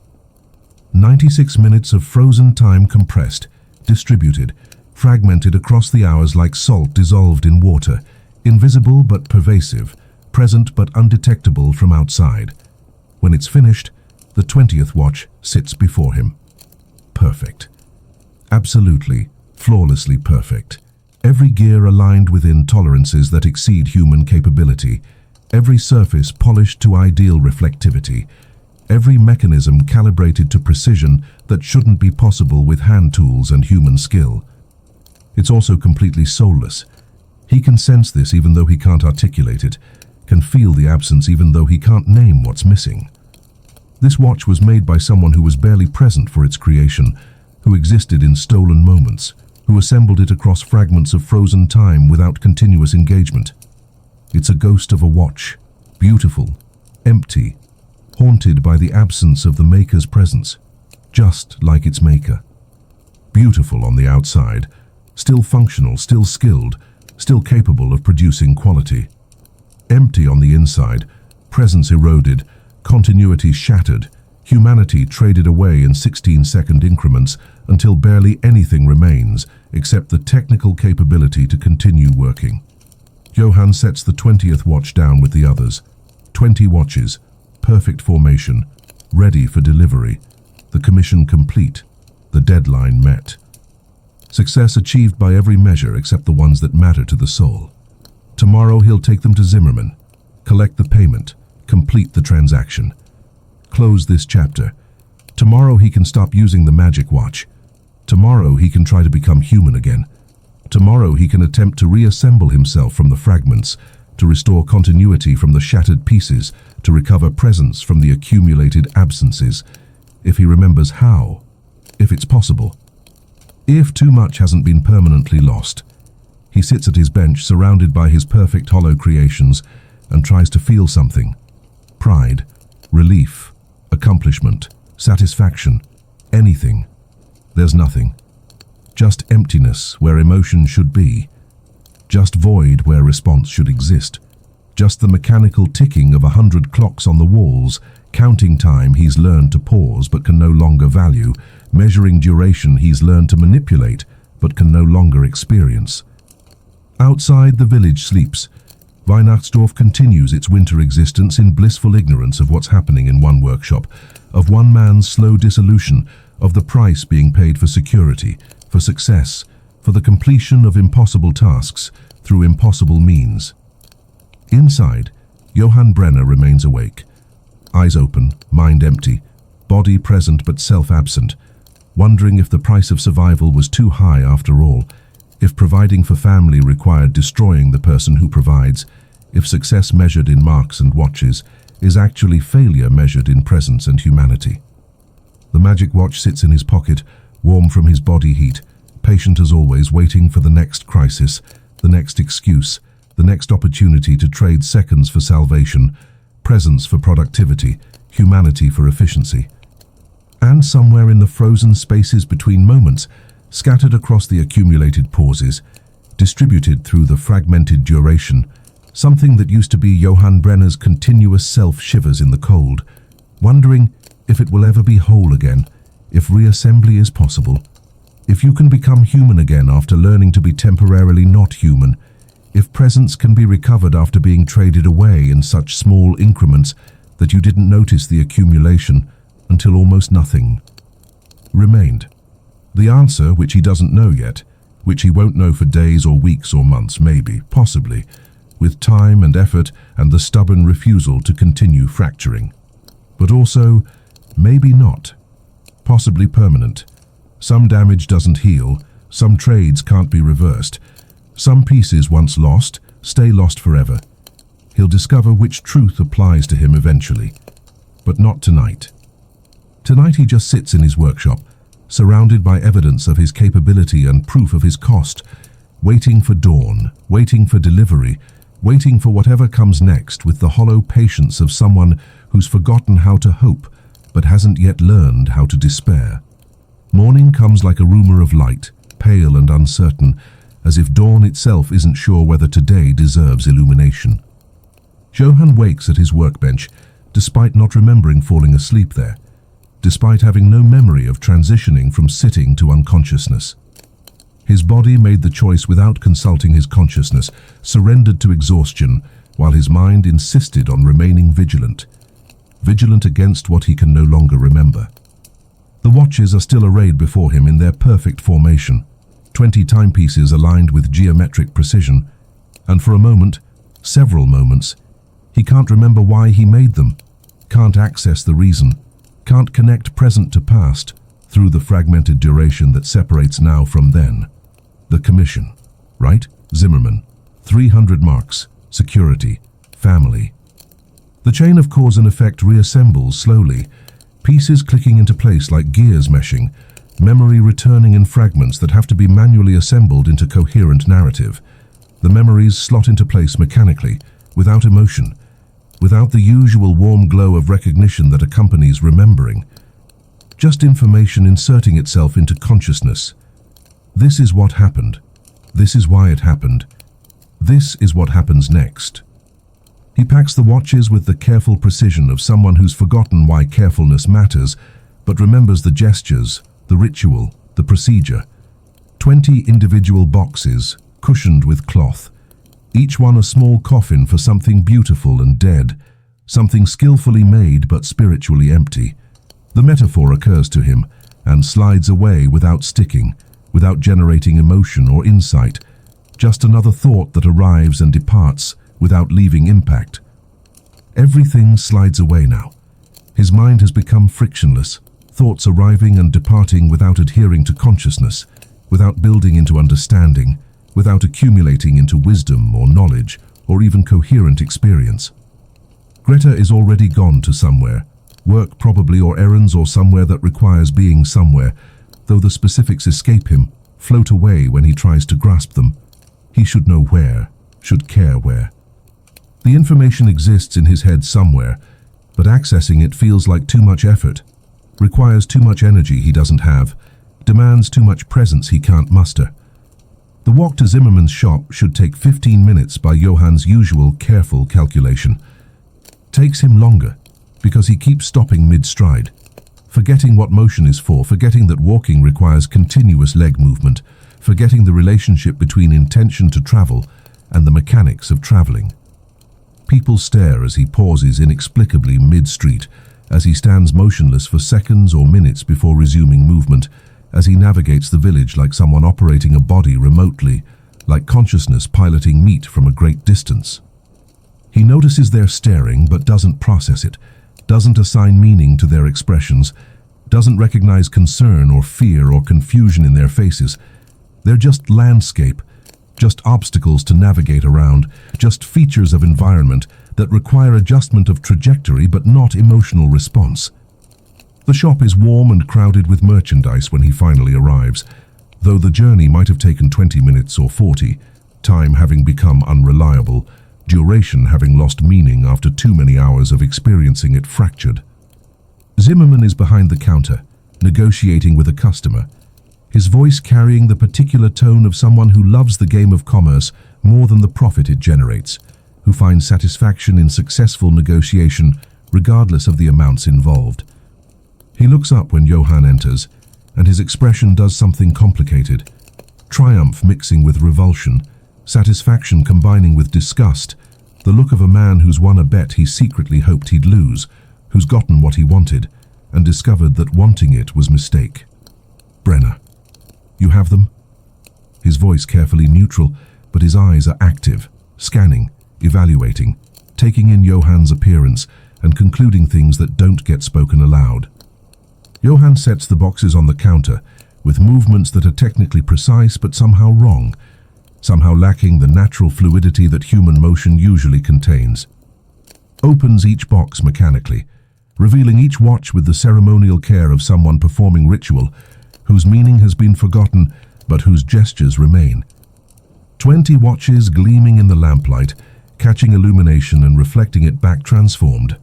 96 minutes of frozen time compressed, distributed, fragmented across the hours like salt dissolved in water, invisible but pervasive, present but undetectable from outside. When it's finished, the 20th watch sits before him. Perfect. Absolutely, flawlessly perfect. Every gear aligned within tolerances that exceed human capability. Every surface polished to ideal reflectivity. Every mechanism calibrated to precision that shouldn't be possible with hand tools and human skill. It's also completely soulless. He can sense this even though he can't articulate it, can feel the absence even though he can't name what's missing. This watch was made by someone who was barely present for its creation, who existed in stolen moments, who assembled it across fragments of frozen time without continuous engagement. It's a ghost of a watch, beautiful, empty, haunted by the absence of the maker's presence, just like its maker. Beautiful on the outside, still functional, still skilled, still capable of producing quality. Empty on the inside, presence eroded, continuity shattered, humanity traded away in 16-second increments until barely anything remains except the technical capability to continue working. Johann sets the 20th watch down with the others. 20 watches, perfect formation, ready for delivery, the commission complete, the deadline met. Success achieved by every measure except the ones that matter to the soul. Tomorrow he'll take them to Zimmermann, collect the payment, complete the transaction. Close this chapter. Tomorrow he can stop using the magic watch. Tomorrow he can try to become human again. Tomorrow he can attempt to reassemble himself from the fragments, to restore continuity from the shattered pieces, to recover presence from the accumulated absences. If he remembers how. if it's possible. If too much hasn't been permanently lost. He sits at his bench surrounded by his perfect hollow creations and tries to feel something. Pride, relief, accomplishment, satisfaction, anything. There's nothing. Just emptiness where emotion should be. Just void where response should exist. Just the mechanical ticking of 100 clocks on the walls, counting time he's learned to pause but can no longer value, measuring duration he's learned to manipulate but can no longer experience. Outside, the village sleeps. Weihnachtsdorf continues its winter existence in blissful ignorance of what's happening in one workshop, of one man's slow dissolution, of the price being paid for security, for success, for the completion of impossible tasks through impossible means. Inside, Johann Brenner remains awake. Eyes open, mind empty, body present but self-absent, wondering if the price of survival was too high after all, if providing for family required destroying the person who provides, if success measured in marks and watches is actually failure measured in presence and humanity. The magic watch sits in his pocket, warm from his body heat, patient as always, waiting for the next crisis, the next excuse, the next opportunity to trade seconds for salvation, presence for productivity, humanity for efficiency. And somewhere in the frozen spaces between moments, scattered across the accumulated pauses, distributed through the fragmented duration, something that used to be Johann Brenner's continuous self shivers in the cold, wondering if it will ever be whole again, if reassembly is possible, if you can become human again after learning to be temporarily not human, if presence can be recovered after being traded away in such small increments that you didn't notice the accumulation until almost nothing remained. The answer, which he doesn't know yet, which he won't know for days or weeks or months, maybe, possibly, with time and effort and the stubborn refusal to continue fracturing. But also, maybe not. Possibly permanent. Some damage doesn't heal, some trades can't be reversed. Some pieces once lost, stay lost forever. He'll discover which truth applies to him eventually. But not tonight. Tonight he just sits in his workshop, surrounded by evidence of his capability and proof of his cost, waiting for dawn, waiting for delivery, waiting for whatever comes next with the hollow patience of someone who's forgotten how to hope, but hasn't yet learned how to despair. Morning comes like a rumor of light, pale and uncertain, as if dawn itself isn't sure whether today deserves illumination. Johann wakes at his workbench, despite not remembering falling asleep there, despite having no memory of transitioning from sitting to unconsciousness. His body made the choice without consulting his consciousness, surrendered to exhaustion, while his mind insisted on remaining vigilant. Vigilant against what he can no longer remember. The watches are still arrayed before him in their perfect formation, 20 timepieces aligned with geometric precision, and for a moment, several moments, he can't remember why he made them, can't access the reason, can't connect present to past through the fragmented duration that separates now from then. The commission, right? Zimmerman, 300 marks, security, family. The chain of cause and effect reassembles slowly, pieces clicking into place like gears meshing, memory returning in fragments that have to be manually assembled into coherent narrative. The memories slot into place mechanically, without emotion, without the usual warm glow of recognition that accompanies remembering. Just information inserting itself into consciousness. This is what happened. This is why it happened. This is what happens next. He packs the watches with the careful precision of someone who's forgotten why carefulness matters, but remembers the gestures, the ritual, the procedure. 20 individual boxes, cushioned with cloth, each one a small coffin for something beautiful and dead, something skillfully made but spiritually empty. The metaphor occurs to him and slides away without sticking, without generating emotion or insight, just another thought that arrives and departs without leaving impact. Everything slides away now. His mind has become frictionless, thoughts arriving and departing without adhering to consciousness, without building into understanding, without accumulating into wisdom or knowledge or even coherent experience. Greta is already gone to somewhere, work probably, or errands, or somewhere that requires being somewhere, though the specifics escape him, float away when he tries to grasp them. He should know where, should care where. The information exists in his head somewhere, but accessing it feels like too much effort, requires too much energy he doesn't have, demands too much presence he can't muster. The walk to Zimmermann's shop should take 15 minutes by Johann's usual careful calculation. Takes him longer, because he keeps stopping mid-stride, forgetting what motion is for, forgetting that walking requires continuous leg movement, forgetting the relationship between intention to travel and the mechanics of traveling. People stare as he pauses inexplicably mid-street, as he stands motionless for seconds or minutes before resuming movement, as he navigates the village like someone operating a body remotely, like consciousness piloting meat from a great distance. He notices their staring but doesn't process it, doesn't assign meaning to their expressions, doesn't recognize concern or fear or confusion in their faces. They're just landscape, just obstacles to navigate around, just features of environment that require adjustment of trajectory but not emotional response. The shop is warm and crowded with merchandise when he finally arrives, though the journey might have taken 20 minutes or 40, time having become unreliable, duration having lost meaning after too many hours of experiencing it fractured. Zimmermann is behind the counter, negotiating with a customer, his voice carrying the particular tone of someone who loves the game of commerce more than the profit it generates, who finds satisfaction in successful negotiation regardless of the amounts involved. He looks up when Johann enters, and his expression does something complicated, triumph mixing with revulsion, satisfaction combining with disgust, the look of a man who's won a bet he secretly hoped he'd lose, who's gotten what he wanted, and discovered that wanting it was mistake. Brenner. You have them? His voice carefully neutral, but his eyes are active, scanning, evaluating, taking in Johann's appearance and concluding things that don't get spoken aloud. Johann sets the boxes on the counter, with movements that are technically precise but somehow wrong, somehow lacking the natural fluidity that human motion usually contains. Opens each box mechanically, revealing each watch with the ceremonial care of someone performing ritual, whose meaning has been forgotten but whose gestures remain. 20 watches gleaming in the lamplight, catching illumination and reflecting it back transformed.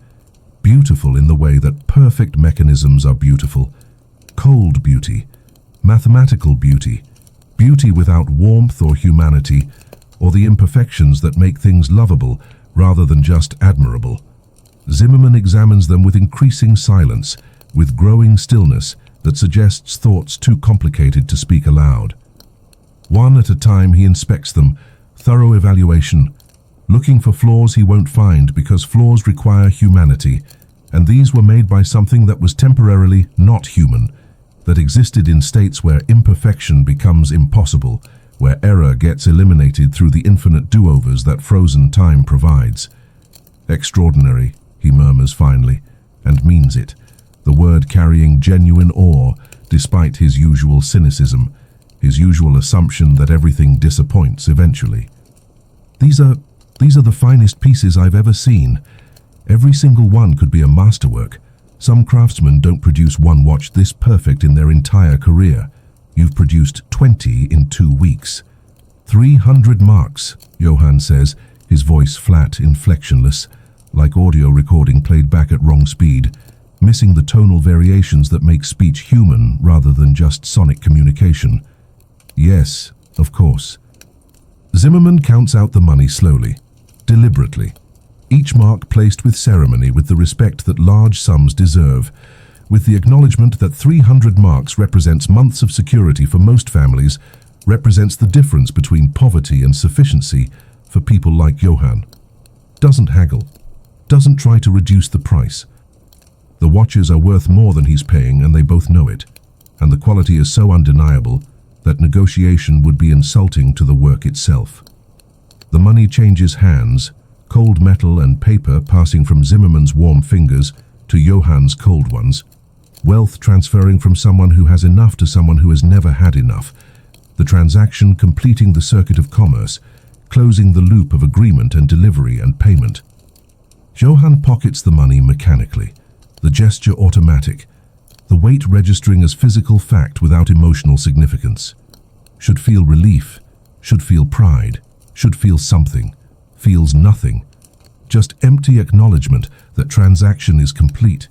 Beautiful in the way that perfect mechanisms are beautiful. Cold beauty, mathematical beauty, beauty without warmth or humanity, or the imperfections that make things lovable rather than just admirable. Zimmermann examines them with increasing silence, with growing stillness that suggests thoughts too complicated to speak aloud. One at a time he inspects them, thorough evaluation, looking for flaws he won't find because flaws require humanity, and these were made by something that was temporarily not human, that existed in states where imperfection becomes impossible, where error gets eliminated through the infinite do-overs that frozen time provides. Extraordinary, he murmurs finally, and means it, the word carrying genuine awe despite his usual cynicism, his usual assumption that everything disappoints eventually. These are the finest pieces I've ever seen. Every single one could be a masterwork. Some craftsmen don't produce one watch this perfect in their entire career. You've produced 20 in 2 weeks. 300 marks, Johann says, his voice flat, inflectionless, like audio recording played back at wrong speed, missing the tonal variations that make speech human rather than just sonic communication. Yes, of course. Zimmermann counts out the money slowly, deliberately, each mark placed with ceremony, with the respect that large sums deserve, with the acknowledgement that 300 marks represents months of security for most families, represents the difference between poverty and sufficiency for people like Johann. Doesn't haggle, doesn't try to reduce the price. The watches are worth more than he's paying, and they both know it, and the quality is so undeniable that negotiation would be insulting to the work itself. The money changes hands, cold metal and paper passing from Zimmermann's warm fingers to Johann's cold ones, wealth transferring from someone who has enough to someone who has never had enough, the transaction completing the circuit of commerce, closing the loop of agreement and delivery and payment. Johann pockets the money mechanically, the gesture automatic, the the weight registering as physical fact without emotional significance. Should feel relief, should feel pride, should feel something, feels nothing. Just empty acknowledgement that transaction is complete,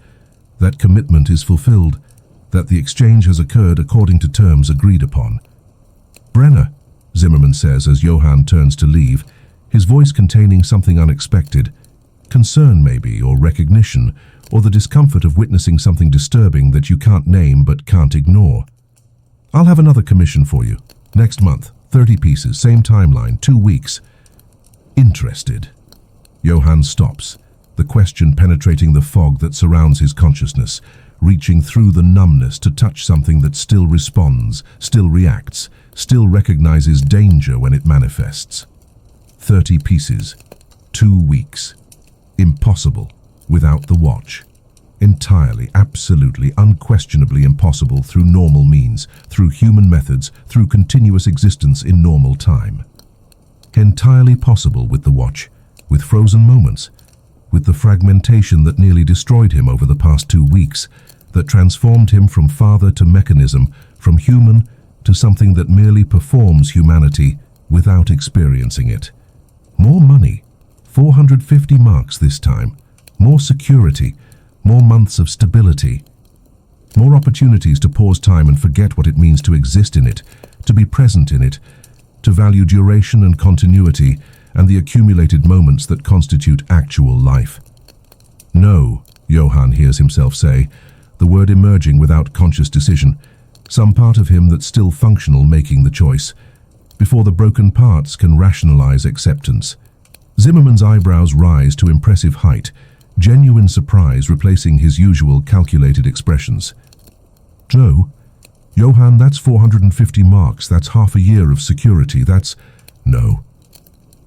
that commitment is fulfilled, that the exchange has occurred according to terms agreed upon. Brenner, Zimmerman says as Johann turns to leave, his voice containing something unexpected. Concern maybe, or recognition, or the discomfort of witnessing something disturbing that you can't name but can't ignore. I'll have another commission for you. Next month, 30 pieces, same timeline, 2 weeks. Interested. Johann stops, the question penetrating the fog that surrounds his consciousness, reaching through the numbness to touch something that still responds, still reacts, still recognizes danger when it manifests. 30 pieces, 2 weeks. Impossible without the watch. Entirely, absolutely, unquestionably impossible through normal means, through human methods, through continuous existence in normal time. Entirely possible with the watch, with frozen moments, with the fragmentation that nearly destroyed him over the past 2 weeks, that transformed him from father to mechanism, from human to something that merely performs humanity without experiencing it. More money, 450 marks this time, more security, more months of stability, more opportunities to pause time and forget what it means to exist in it, to be present in it, to value duration and continuity and the accumulated moments that constitute actual life. No, Johann hears himself say, the word emerging without conscious decision, some part of him that's still functional making the choice, before the broken parts can rationalize acceptance. Zimmerman's eyebrows rise to impressive height, genuine surprise replacing his usual calculated expressions. Joe, Johann, that's 450 marks, that's half a year of security, that's... No.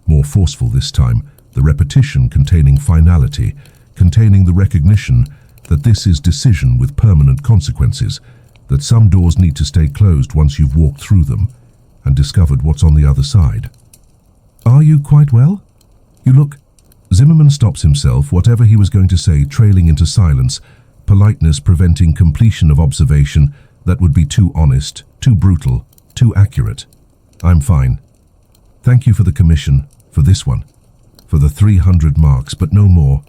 More forceful this time, the repetition containing finality, containing the recognition that this is decision with permanent consequences, that some doors need to stay closed once you've walked through them and discovered what's on the other side. Are you quite well? You look... Zimmerman stops himself, whatever he was going to say trailing into silence, politeness preventing completion of observation that would be too honest, too brutal, too accurate. I'm fine. Thank you for the commission, for this one, for the 300 marks, but no more.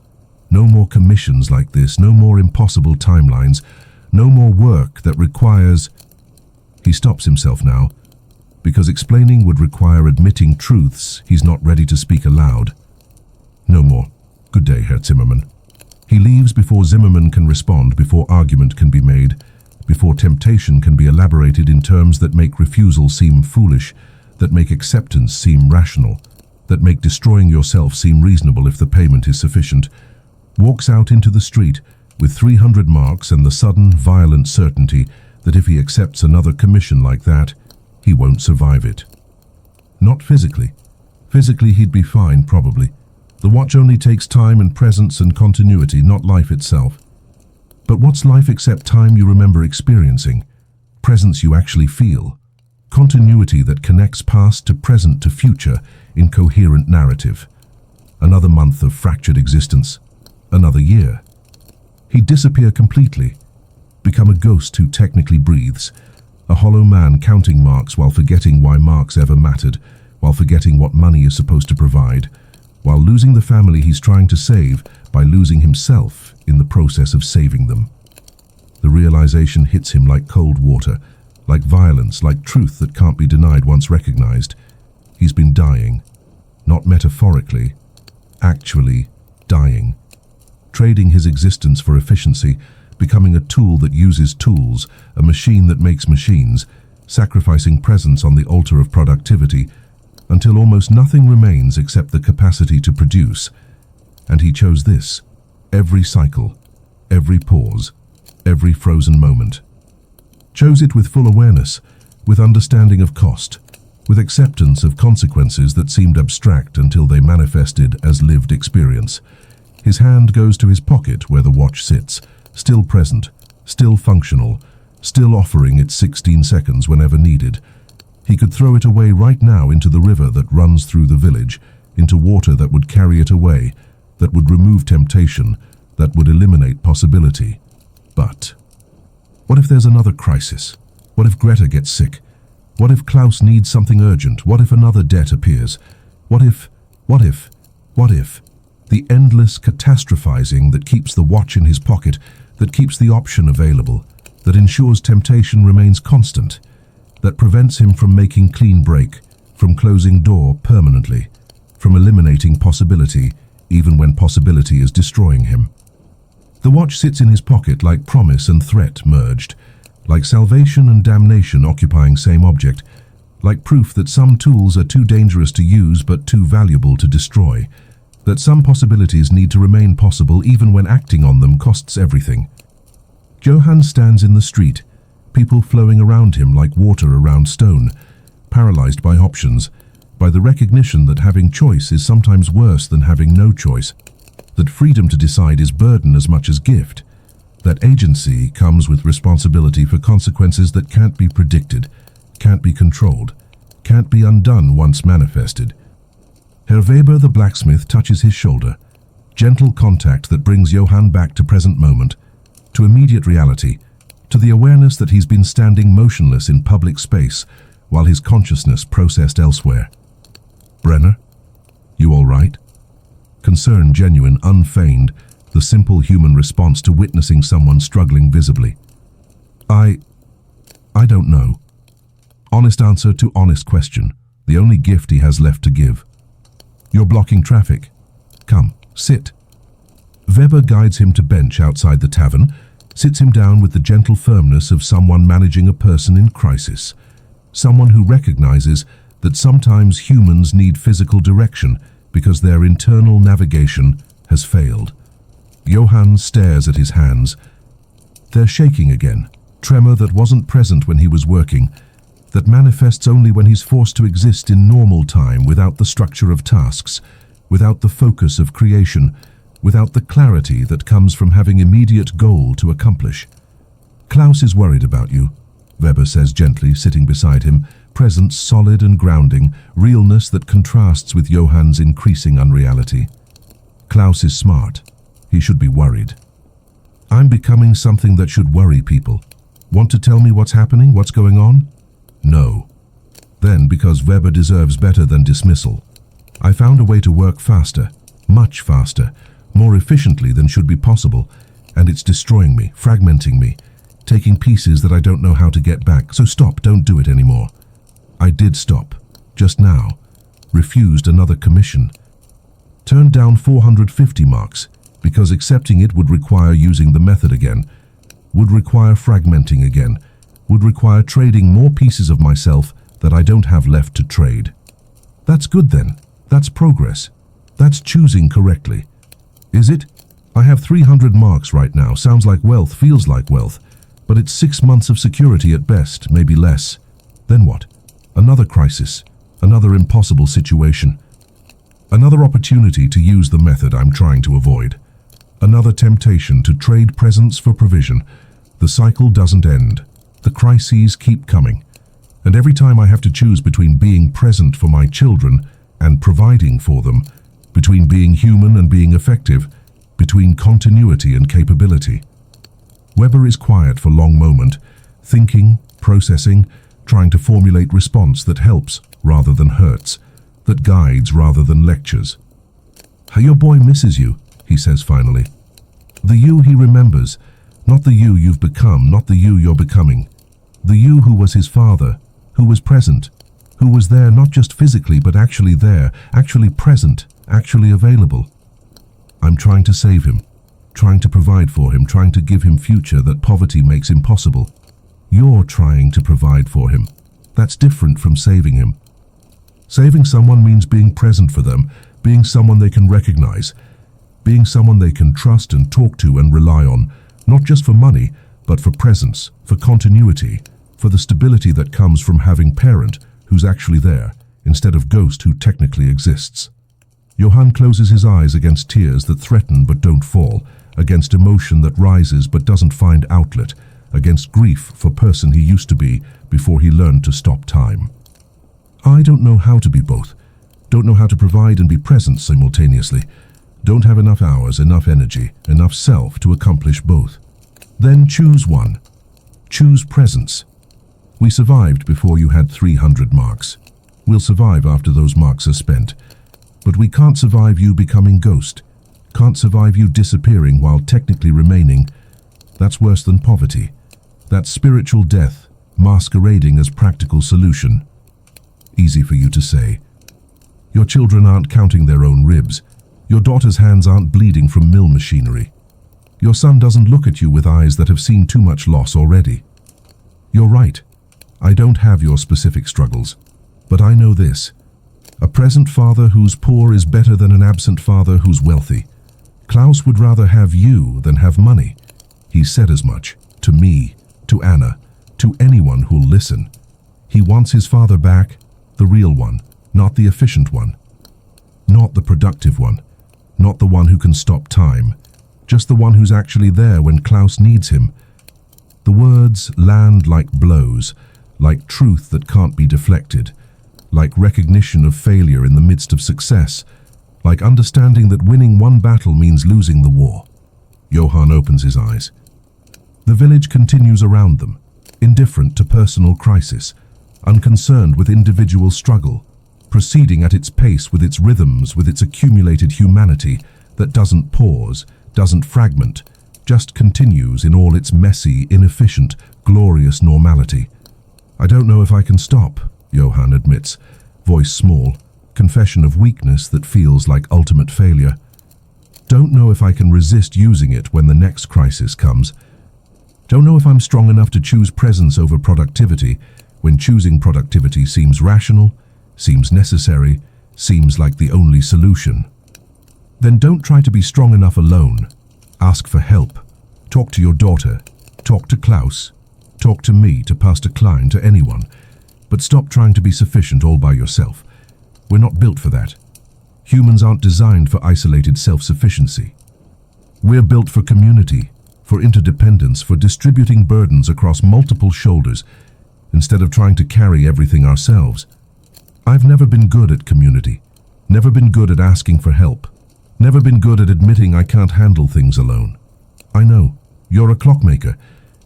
No more commissions like this, no more impossible timelines, no more work that requires... He stops himself now, because explaining would require admitting truths he's not ready to speak aloud. No more. Good day, Herr Zimmerman. He leaves before Zimmerman can respond, before argument can be made, before temptation can be elaborated in terms that make refusal seem foolish, that make acceptance seem rational, that make destroying yourself seem reasonable if the payment is sufficient. Walks out into the street with 300 marks and the sudden, violent certainty that if he accepts another commission like that, he won't survive it. Not physically. Physically he'd be fine, probably. The watch only takes time and presence and continuity, not life itself. But what's life except time you remember experiencing, presence you actually feel, continuity that connects past to present to future in coherent narrative. Another month of fractured existence, another year. He'd disappear completely, become a ghost who technically breathes, a hollow man counting marks while forgetting why marks ever mattered, while forgetting what money is supposed to provide, while losing the family he's trying to save by losing himself in the process of saving them. The realization hits him like cold water, like violence, like truth that can't be denied once recognized. He's been dying, not metaphorically, actually dying. Trading his existence for efficiency, becoming a tool that uses tools, a machine that makes machines, sacrificing presence on the altar of productivity, until almost nothing remains except the capacity to produce. And he chose this, every cycle, every pause, every frozen moment. Chose it with full awareness, with understanding of cost, with acceptance of consequences that seemed abstract until they manifested as lived experience. His hand goes to his pocket where the watch sits, still present, still functional, still offering its 16 seconds whenever needed. He could throw it away right now into the river that runs through the village, into water that would carry it away, that would remove temptation, that would eliminate possibility. But What if there's another crisis? What if Greta gets sick? What if Klaus needs something urgent? What if another debt appears? What if? The endless catastrophizing that keeps the watch in his pocket, that keeps the option available, that ensures temptation remains constant, that prevents him from making clean break, from closing door permanently, from eliminating possibility, even when possibility is destroying him. The watch sits in his pocket like promise and threat merged, like salvation and damnation occupying same object, like proof that some tools are too dangerous to use but too valuable to destroy, that some possibilities need to remain possible even when acting on them costs everything. Johann stands in the street, people flowing around him like water around stone, paralyzed by options, by the recognition that having choice is sometimes worse than having no choice, that freedom to decide is burden as much as gift, that agency comes with responsibility for consequences that can't be predicted, can't be controlled, can't be undone once manifested. Herr Weber the blacksmith touches his shoulder, gentle contact that brings Johann back to present moment, to immediate reality, to the awareness that he's been standing motionless in public space while his consciousness processed elsewhere. Brenner, you all right? Concern genuine, unfeigned, the simple human response to witnessing someone struggling visibly. I don't know. Honest answer to honest question, the only gift he has left to give. You're blocking traffic. Come, sit. Weber guides him to bench outside the tavern, sits him down with the gentle firmness of someone managing a person in crisis, someone who recognizes that sometimes humans need physical direction because their internal navigation has failed. Johann stares at his hands. They're shaking again, tremor that wasn't present when he was working, that manifests only when he's forced to exist in normal time without the structure of tasks, without the focus of creation, without the clarity that comes from having immediate goal to accomplish. Klaus is worried about you, Weber says gently, sitting beside him, presence solid and grounding, realness that contrasts with Johann's increasing unreality. Klaus is smart. He should be worried. I'm becoming something that should worry people. Want to tell me what's happening, what's going on? No. Then, because Weber deserves better than dismissal, I found a way to work faster, much faster, more efficiently than should be possible, and it's destroying me, fragmenting me, taking pieces that I don't know how to get back. So stop, don't do it anymore. I did stop, just now, refused another commission, turned down 450 marks, because accepting it would require using the method again, would require fragmenting again, would require trading more pieces of myself that I don't have left to trade. That's good then. That's progress. That's choosing correctly. Is it? I have 300 marks right now. Sounds like wealth, feels like wealth. But it's 6 months of security at best, maybe less. Then what? Another crisis. Another impossible situation. Another opportunity to use the method I'm trying to avoid. Another temptation to trade presence for provision. The cycle doesn't end. The crises keep coming. And every time I have to choose between being present for my children and providing for them, between being human and being effective, between continuity and capability. Weber is quiet for a long moment, thinking, processing, trying to formulate response that helps rather than hurts, that guides rather than lectures. Your boy misses you, he says finally. The you he remembers, not the you you've become, not the you you're becoming. The you who was his father, who was present, who was there not just physically but actually there, actually present, actually available. I'm trying to save him, trying to provide for him, trying to give him future that poverty makes impossible. You're trying to provide for him. That's different from saving him. Saving someone means being present for them, being someone they can recognize, being someone they can trust and talk to and rely on, not just for money, but for presence, for continuity, for the stability that comes from having parent who's actually there, instead of ghost who technically exists. Johann closes his eyes against tears that threaten but don't fall, against emotion that rises but doesn't find outlet, against grief for person he used to be before he learned to stop time. I don't know how to be both. Don't know how to provide and be present simultaneously. Don't have enough hours, enough energy, enough self to accomplish both. Then choose one. Choose presence. We survived before you had 300 marks. We'll survive after those marks are spent. But we can't survive you becoming ghost. Can't survive you disappearing while technically remaining. That's worse than poverty. That's spiritual death, masquerading as practical solution. Easy for you to say. Your children aren't counting their own ribs. Your daughter's hands aren't bleeding from mill machinery. Your son doesn't look at you with eyes that have seen too much loss already. You're right. I don't have your specific struggles. But I know this. A present father who's poor is better than an absent father who's wealthy. Klaus would rather have you than have money. He said as much. To me, to Anna, to anyone who'll listen. He wants his father back, the real one, not the efficient one. Not the productive one. Not the one who can stop time. Just the one who's actually there when Klaus needs him. The words land like blows, like truth that can't be deflected, like recognition of failure in the midst of success, like understanding that winning one battle means losing the war. Johann opens his eyes. The village continues around them, indifferent to personal crisis, unconcerned with individual struggle, proceeding at its pace with its rhythms, with its accumulated humanity that doesn't pause, doesn't fragment, just continues in all its messy, inefficient, glorious normality. I don't know if I can stop, Johann admits, voice small, confession of weakness that feels like ultimate failure. Don't know if I can resist using it when the next crisis comes. Don't know if I'm strong enough to choose presence over productivity when choosing productivity seems rational, seems necessary, seems like the only solution. Then don't try to be strong enough alone. Ask for help. Talk to your daughter. Talk to Klaus. Talk to me, to Pastor Klein, to anyone. But stop trying to be sufficient all by yourself. We're not built for that. Humans aren't designed for isolated self-sufficiency. We're built for community, for interdependence, for distributing burdens across multiple shoulders, instead of trying to carry everything ourselves. I've never been good at community, never been good at asking for help, never been good at admitting I can't handle things alone. I know, you're a clockmaker.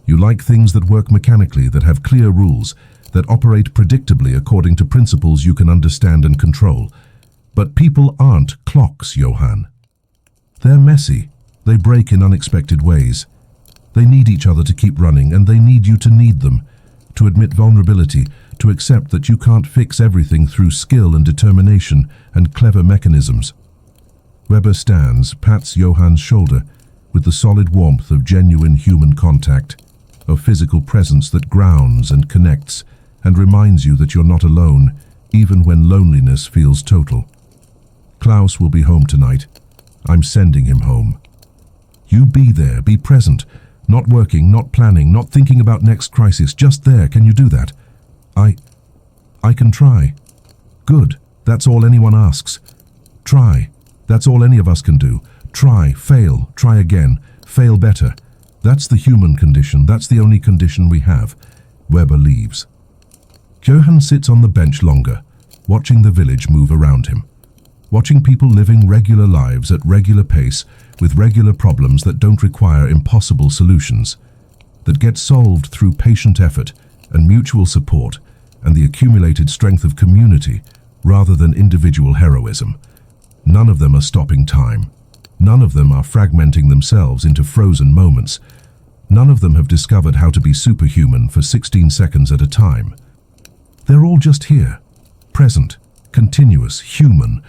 You like things that work mechanically, that have clear rules, that operate predictably according to principles you can understand and control. But people aren't clocks, Johann. They're messy. They break in unexpected ways. They need each other to keep running, and they need you to need them, to admit vulnerability, to accept that you can't fix everything through skill and determination and clever mechanisms. Weber stands, pats Johann's shoulder with the solid warmth of genuine human contact, of physical presence that grounds and connects and reminds you that you're not alone, even when loneliness feels total. Klaus will be home tonight. I'm sending him home. You be there, be present, not working, not planning, not thinking about next crisis, just there. Can you do that? I can try. Good, that's all anyone asks. Try, that's all any of us can do. Try, fail, try again, fail better. That's the human condition, that's the only condition we have. Weber leaves. Johann sits on the bench longer, watching the village move around him. Watching people living regular lives at regular pace with regular problems that don't require impossible solutions, that get solved through patient effort and mutual support and the accumulated strength of community rather than individual heroism. None of them are stopping time. None of them are fragmenting themselves into frozen moments. None of them have discovered how to be superhuman for 16 seconds at a time. They're all just here, present, continuous, human,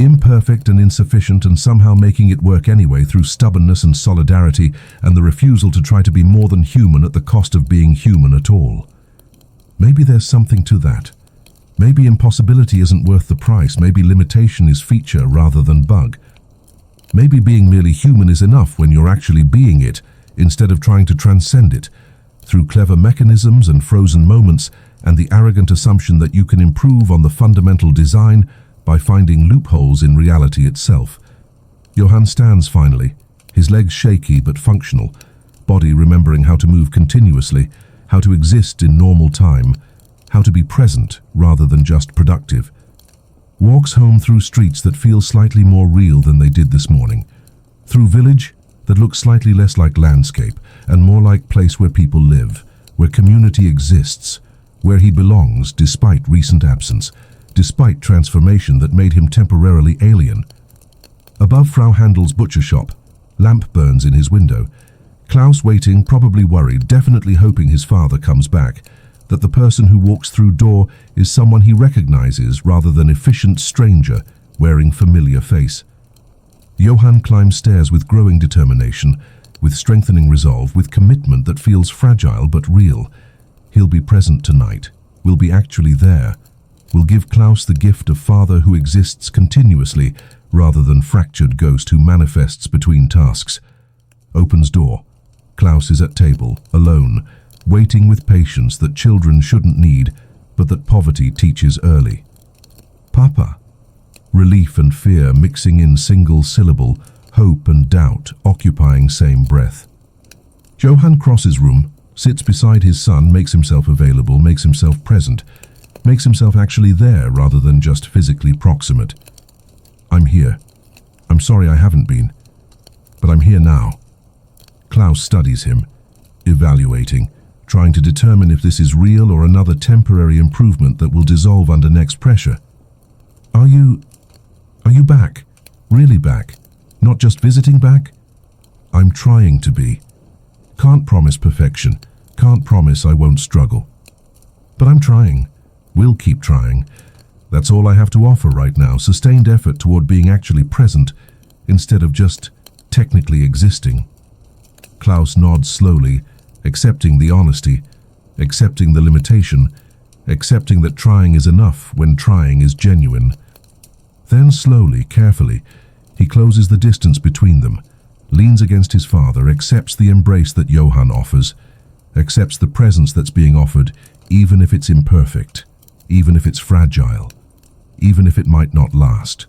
imperfect and insufficient, and somehow making it work anyway through stubbornness and solidarity and the refusal to try to be more than human at the cost of being human at all. Maybe there's something to that. Maybe impossibility isn't worth the price. Maybe limitation is feature rather than bug. Maybe being merely human is enough when you're actually being it, instead of trying to transcend it, through clever mechanisms and frozen moments and the arrogant assumption that you can improve on the fundamental design by finding loopholes in reality itself. Johann stands finally, his legs shaky but functional, body remembering how to move continuously, how to exist in normal time, how to be present rather than just productive. Walks home through streets that feel slightly more real than they did this morning, through village that looks slightly less like landscape and more like place where people live, where community exists, where he belongs despite recent absence, despite transformation that made him temporarily alien. Above Frau Handel's butcher shop, lamp burns in his window. Klaus waiting, probably worried, definitely hoping his father comes back, that the person who walks through door is someone he recognizes rather than efficient stranger wearing familiar face. Johann climbs stairs with growing determination, with strengthening resolve, with commitment that feels fragile but real. He'll be present tonight, will be actually there, will give Klaus the gift of father who exists continuously rather than fractured ghost who manifests between tasks. Opens door. Klaus is at table, alone, waiting with patience that children shouldn't need, but that poverty teaches early. Papa. Relief and fear mixing in single syllable, hope and doubt occupying same breath. Johann crosses room, sits beside his son, makes himself available, makes himself present, makes himself actually there rather than just physically proximate. I'm here. I'm sorry I haven't been, but I'm here now. Klaus studies him, evaluating, trying to determine if this is real or another temporary improvement that will dissolve under next pressure. Are you back? Really back? Not just visiting back? I'm trying to be. Can't promise perfection. Can't promise I won't struggle. But I'm trying. Will keep trying. That's all I have to offer right now, sustained effort toward being actually present instead of just technically existing. Klaus nods slowly, accepting the honesty, accepting the limitation, accepting that trying is enough when trying is genuine. Then slowly, carefully, he closes the distance between them, leans against his father, accepts the embrace that Johann offers, accepts the presence that's being offered, even if it's imperfect, even if it's fragile, even if it might not last.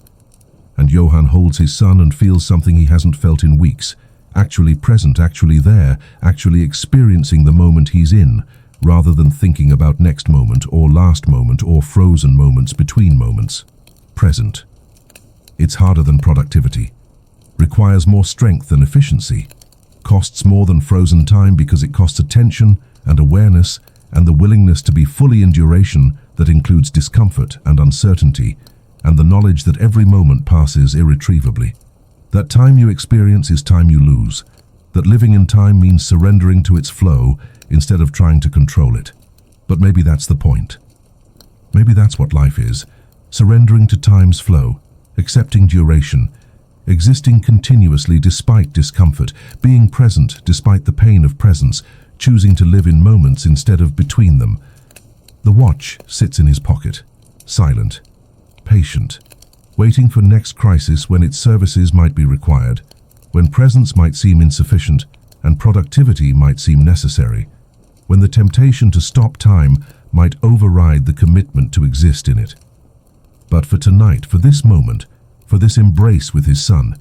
And Johann holds his son and feels something he hasn't felt in weeks, actually present, actually there, actually experiencing the moment he's in, rather than thinking about next moment or last moment or frozen moments between moments. Present. It's harder than productivity, requires more strength than efficiency, costs more than frozen time because it costs attention and awareness and the willingness to be fully in duration that includes discomfort and uncertainty and the knowledge that every moment passes irretrievably. That time you experience is time you lose, that living in time means surrendering to its flow instead of trying to control it. But maybe that's the point. Maybe that's what life is, surrendering to time's flow, accepting duration, existing continuously despite discomfort, being present despite the pain of presence, choosing to live in moments instead of between them. The watch sits in his pocket, silent, patient, waiting for next crisis when its services might be required, when presence might seem insufficient and productivity might seem necessary, when the temptation to stop time might override the commitment to exist in it. But for tonight, for this moment, for this embrace with his son,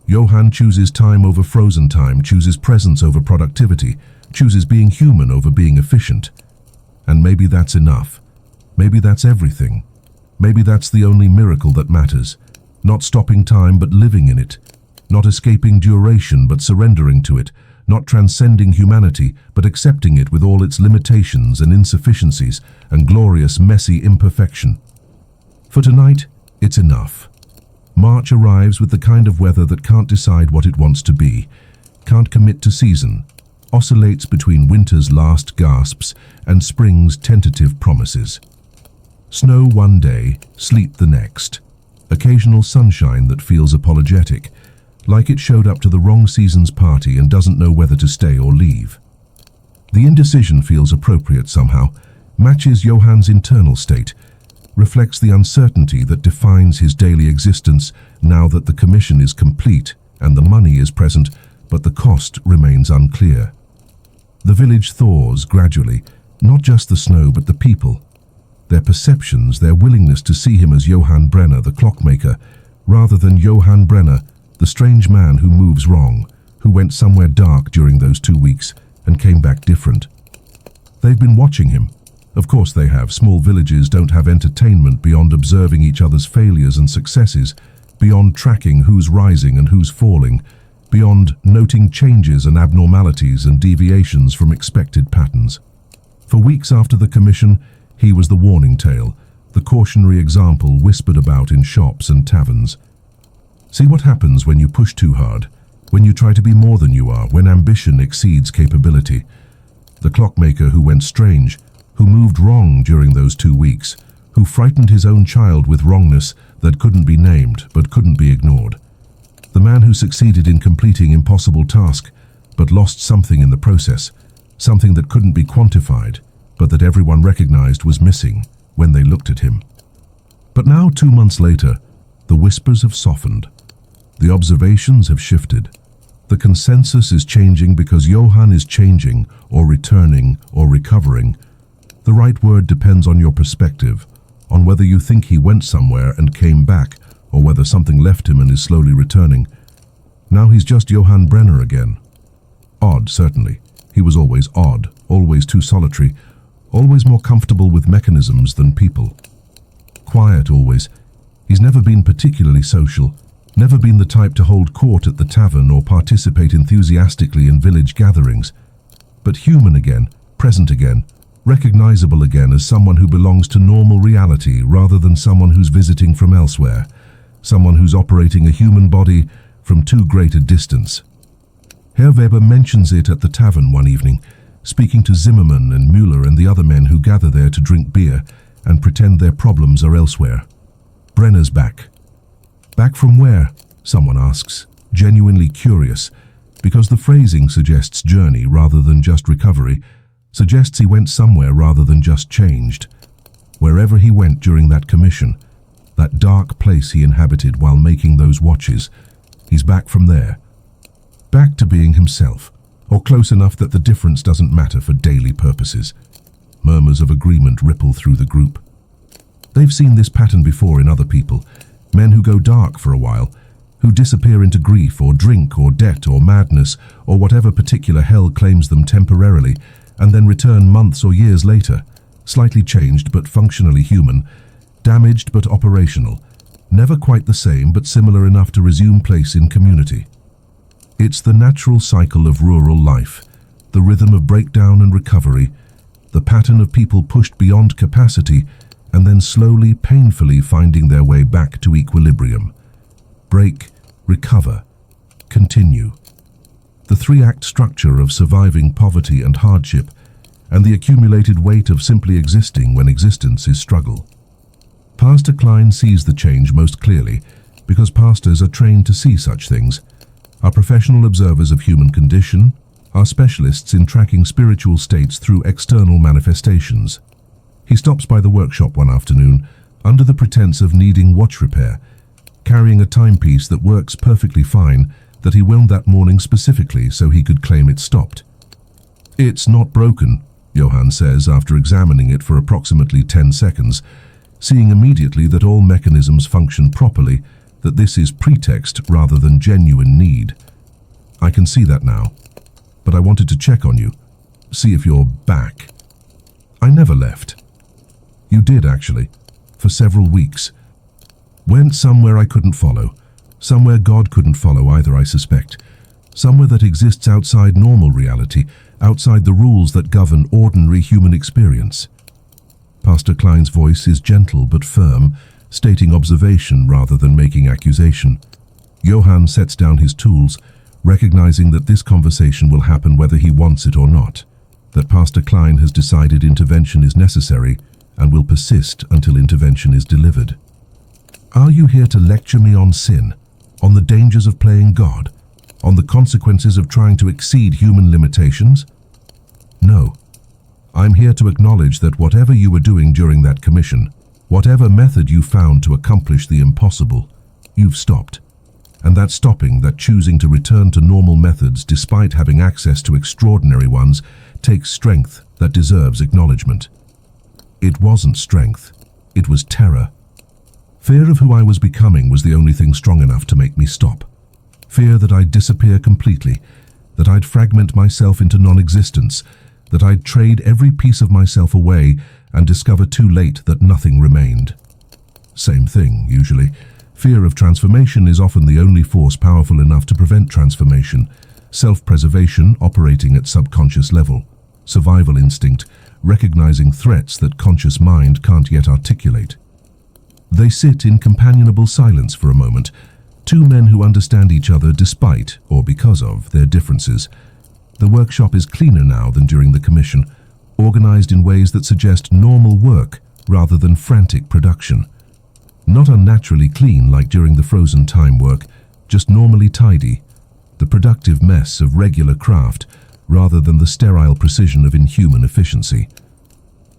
Johann chooses time over frozen time, chooses presence over productivity, chooses being human over being efficient. And maybe that's enough. Maybe that's everything. Maybe that's the only miracle that matters. Not stopping time but living in it. Not escaping duration but surrendering to it. Not transcending humanity but accepting it with all its limitations and insufficiencies and glorious messy imperfection. For tonight, it's enough. March arrives with the kind of weather that can't decide what it wants to be, can't commit to season, oscillates between winter's last gasps and spring's tentative promises. Snow one day, sleet the next. Occasional sunshine that feels apologetic, like it showed up to the wrong season's party and doesn't know whether to stay or leave. The indecision feels appropriate somehow, matches Johann's internal state, reflects the uncertainty that defines his daily existence now that the commission is complete and the money is present, but the cost remains unclear. The village thaws gradually, not just the snow but the people. Their perceptions, their willingness to see him as Johann Brenner, the clockmaker, rather than Johann Brenner, the strange man who moves wrong, who went somewhere dark during those 2 weeks and came back different. They've been watching him. Of course they have. Small villages don't have entertainment beyond observing each other's failures and successes, beyond tracking who's rising and who's falling, beyond noting changes and abnormalities and deviations from expected patterns. For weeks after the commission, he was the warning tale, the cautionary example whispered about in shops and taverns. See what happens when you push too hard, when you try to be more than you are, when ambition exceeds capability. The clockmaker who went strange, who moved wrong during those 2 weeks, who frightened his own child with wrongness that couldn't be named but couldn't be ignored. The man who succeeded in completing impossible tasks but lost something in the process, something that couldn't be quantified but that everyone recognized was missing when they looked at him. But now, 2 months later, the whispers have softened. The observations have shifted. The consensus is changing because Johann is changing or returning or recovering. The right word depends on your perspective, on whether you think he went somewhere and came back, or whether something left him and is slowly returning. Now he's just Johann Brenner again. Odd, certainly. He was always odd, always too solitary, always more comfortable with mechanisms than people. Quiet always. He's never been particularly social, never been the type to hold court at the tavern or participate enthusiastically in village gatherings. But human again, present again, recognizable again as someone who belongs to normal reality rather than someone who's visiting from elsewhere, someone who's operating a human body from too great a distance. Herr Weber mentions it at the tavern one evening, speaking to Zimmermann and Müller and the other men who gather there to drink beer and pretend their problems are elsewhere. Brenner's back. Back from where? Someone asks, genuinely curious, because the phrasing suggests journey rather than just recovery, suggests he went somewhere rather than just changed. Wherever he went during that commission, that dark place he inhabited while making those watches, he's back from there. Back to being himself, or close enough that the difference doesn't matter for daily purposes. Murmurs of agreement ripple through the group. They've seen this pattern before in other people, men who go dark for a while, who disappear into grief or drink or debt or madness or whatever particular hell claims them temporarily, and then return months or years later, slightly changed but functionally human, damaged but operational, never quite the same but similar enough to resume place in community. It's the natural cycle of rural life, the rhythm of breakdown and recovery, the pattern of people pushed beyond capacity and then slowly, painfully finding their way back to equilibrium. Break, recover, continue. The 3-act structure of surviving poverty and hardship, and the accumulated weight of simply existing when existence is struggle. Pastor Klein sees the change most clearly because pastors are trained to see such things, are professional observers of human condition, are specialists in tracking spiritual states through external manifestations. He stops by the workshop one afternoon under the pretense of needing watch repair, carrying a timepiece that works perfectly fine that he wound that morning specifically so he could claim it stopped. "It's not broken," Johann says after examining it for approximately 10 seconds, seeing immediately that all mechanisms function properly, that this is pretext rather than genuine need. "I can see that now, but I wanted to check on you, see if you're back." "I never left." "You did, actually, for several weeks. Went somewhere I couldn't follow, somewhere God couldn't follow either, I suspect, somewhere that exists outside normal reality, outside the rules that govern ordinary human experience." Pastor Klein's voice is gentle but firm, stating observation rather than making accusation. Johann sets down his tools, recognizing that this conversation will happen whether he wants it or not, that Pastor Klein has decided intervention is necessary and will persist until intervention is delivered. "Are you here to lecture me on sin, on the dangers of playing God, on the consequences of trying to exceed human limitations?" "No. I'm here to acknowledge that whatever you were doing during that commission, whatever method you found to accomplish the impossible, you've stopped. And that stopping, that choosing to return to normal methods despite having access to extraordinary ones, takes strength that deserves acknowledgement." It wasn't strength. It was terror. Fear of who I was becoming was the only thing strong enough to make me stop. Fear that I'd disappear completely, that I'd fragment myself into non-existence, that I'd trade every piece of myself away and discover too late that nothing remained. Same thing, usually. Fear of transformation is often the only force powerful enough to prevent transformation. Self-preservation operating at subconscious level. Survival instinct, recognizing threats that conscious mind can't yet articulate. They sit in companionable silence for a moment, two men who understand each other despite, or because of, their differences. The workshop is cleaner now than during the commission, organized in ways that suggest normal work rather than frantic production. Not unnaturally clean like during the frozen time work, just normally tidy, the productive mess of regular craft rather than the sterile precision of inhuman efficiency.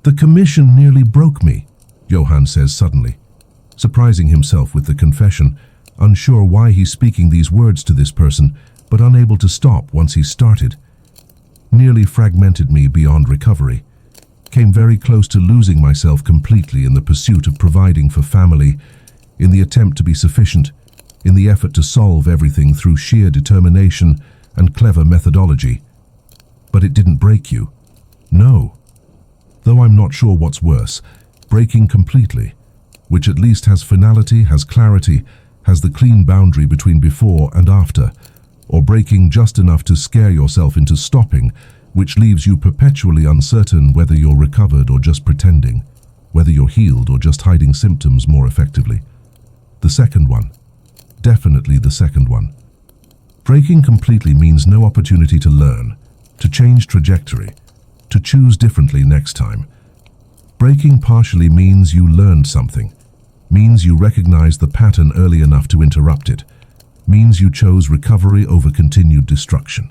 "The commission nearly broke me," Johann says suddenly, surprising himself with the confession, unsure why he's speaking these words to this person, but unable to stop once he's started. "Nearly fragmented me beyond recovery. Came very close to losing myself completely in the pursuit of providing for family, in the attempt to be sufficient, in the effort to solve everything through sheer determination and clever methodology. But it didn't break you. No. Though I'm not sure what's worse, breaking completely, which at least has finality, has clarity, has the clean boundary between before and after, or breaking just enough to scare yourself into stopping, which leaves you perpetually uncertain whether you're recovered or just pretending, whether you're healed or just hiding symptoms more effectively. The second one. Definitely the second one. Breaking completely means no opportunity to learn, to change trajectory, to choose differently next time. Breaking partially means you learned something, means you recognized the pattern early enough to interrupt it, means you chose recovery over continued destruction.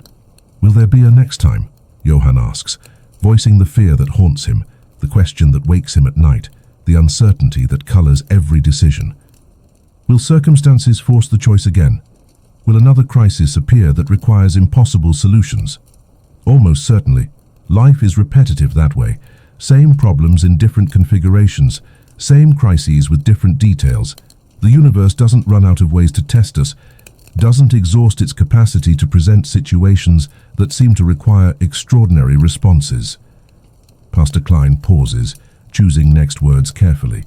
Will there be a next time? Johann asks, voicing the fear that haunts him, the question that wakes him at night, the uncertainty that colors every decision. Will circumstances force the choice again? Will another crisis appear that requires impossible solutions? Almost certainly. Life is repetitive that way. Same problems in different configurations, same crises with different details. The universe doesn't run out of ways to test us, doesn't exhaust its capacity to present situations that seem to require extraordinary responses. Pastor Klein pauses, choosing next words carefully.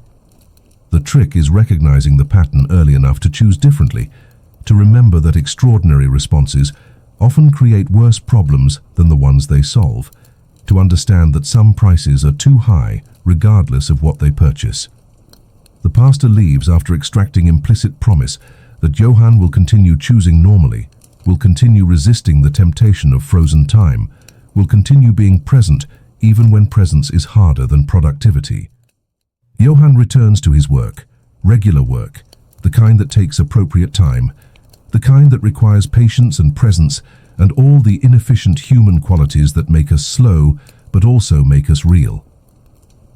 The trick is recognizing the pattern early enough to choose differently, to remember that extraordinary responses often create worse problems than the ones they solve, to understand that some prices are too high regardless of what they purchase. The pastor leaves after extracting implicit promise that Johann will continue choosing normally, will continue resisting the temptation of frozen time, will continue being present even when presence is harder than productivity. Johann returns to his work, regular work, the kind that takes appropriate time, the kind that requires patience and presence and all the inefficient human qualities that make us slow but also make us real.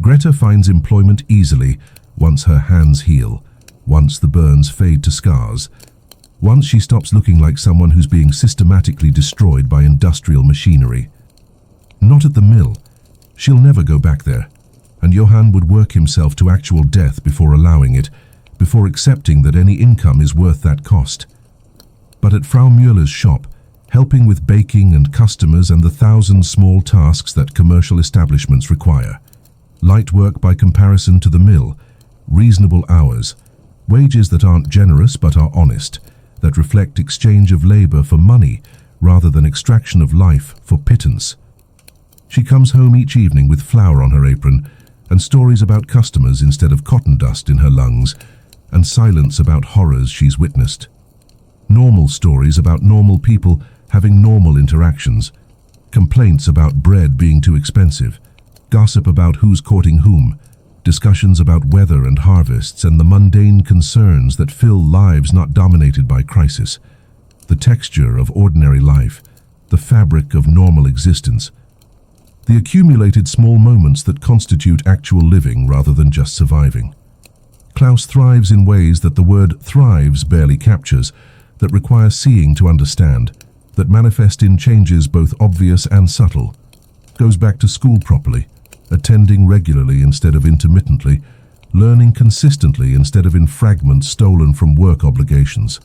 Greta finds employment easily once her hands heal, once the burns fade to scars, once she stops looking like someone who's being systematically destroyed by industrial machinery. Not at the mill. She'll never go back there, and Johann would work himself to actual death before allowing it, before accepting that any income is worth that cost. But at Frau Müller's shop, helping with baking and customers and the 1,000 small tasks that commercial establishments require, light work by comparison to the mill, reasonable hours, wages that aren't generous but are honest, that reflect exchange of labor for money rather than extraction of life for pittance. She comes home each evening with flour on her apron and stories about customers instead of cotton dust in her lungs, and silence about horrors she's witnessed. Normal stories about normal people having normal interactions, complaints about bread being too expensive, gossip about who's courting whom, discussions about weather and harvests and the mundane concerns that fill lives not dominated by crisis, the texture of ordinary life, the fabric of normal existence, the accumulated small moments that constitute actual living rather than just surviving. Klaus thrives in ways that the word thrives barely captures, that require seeing to understand, that manifest in changes both obvious and subtle. Goes back to school properly, attending regularly instead of intermittently, learning consistently instead of in fragments stolen from work obligations.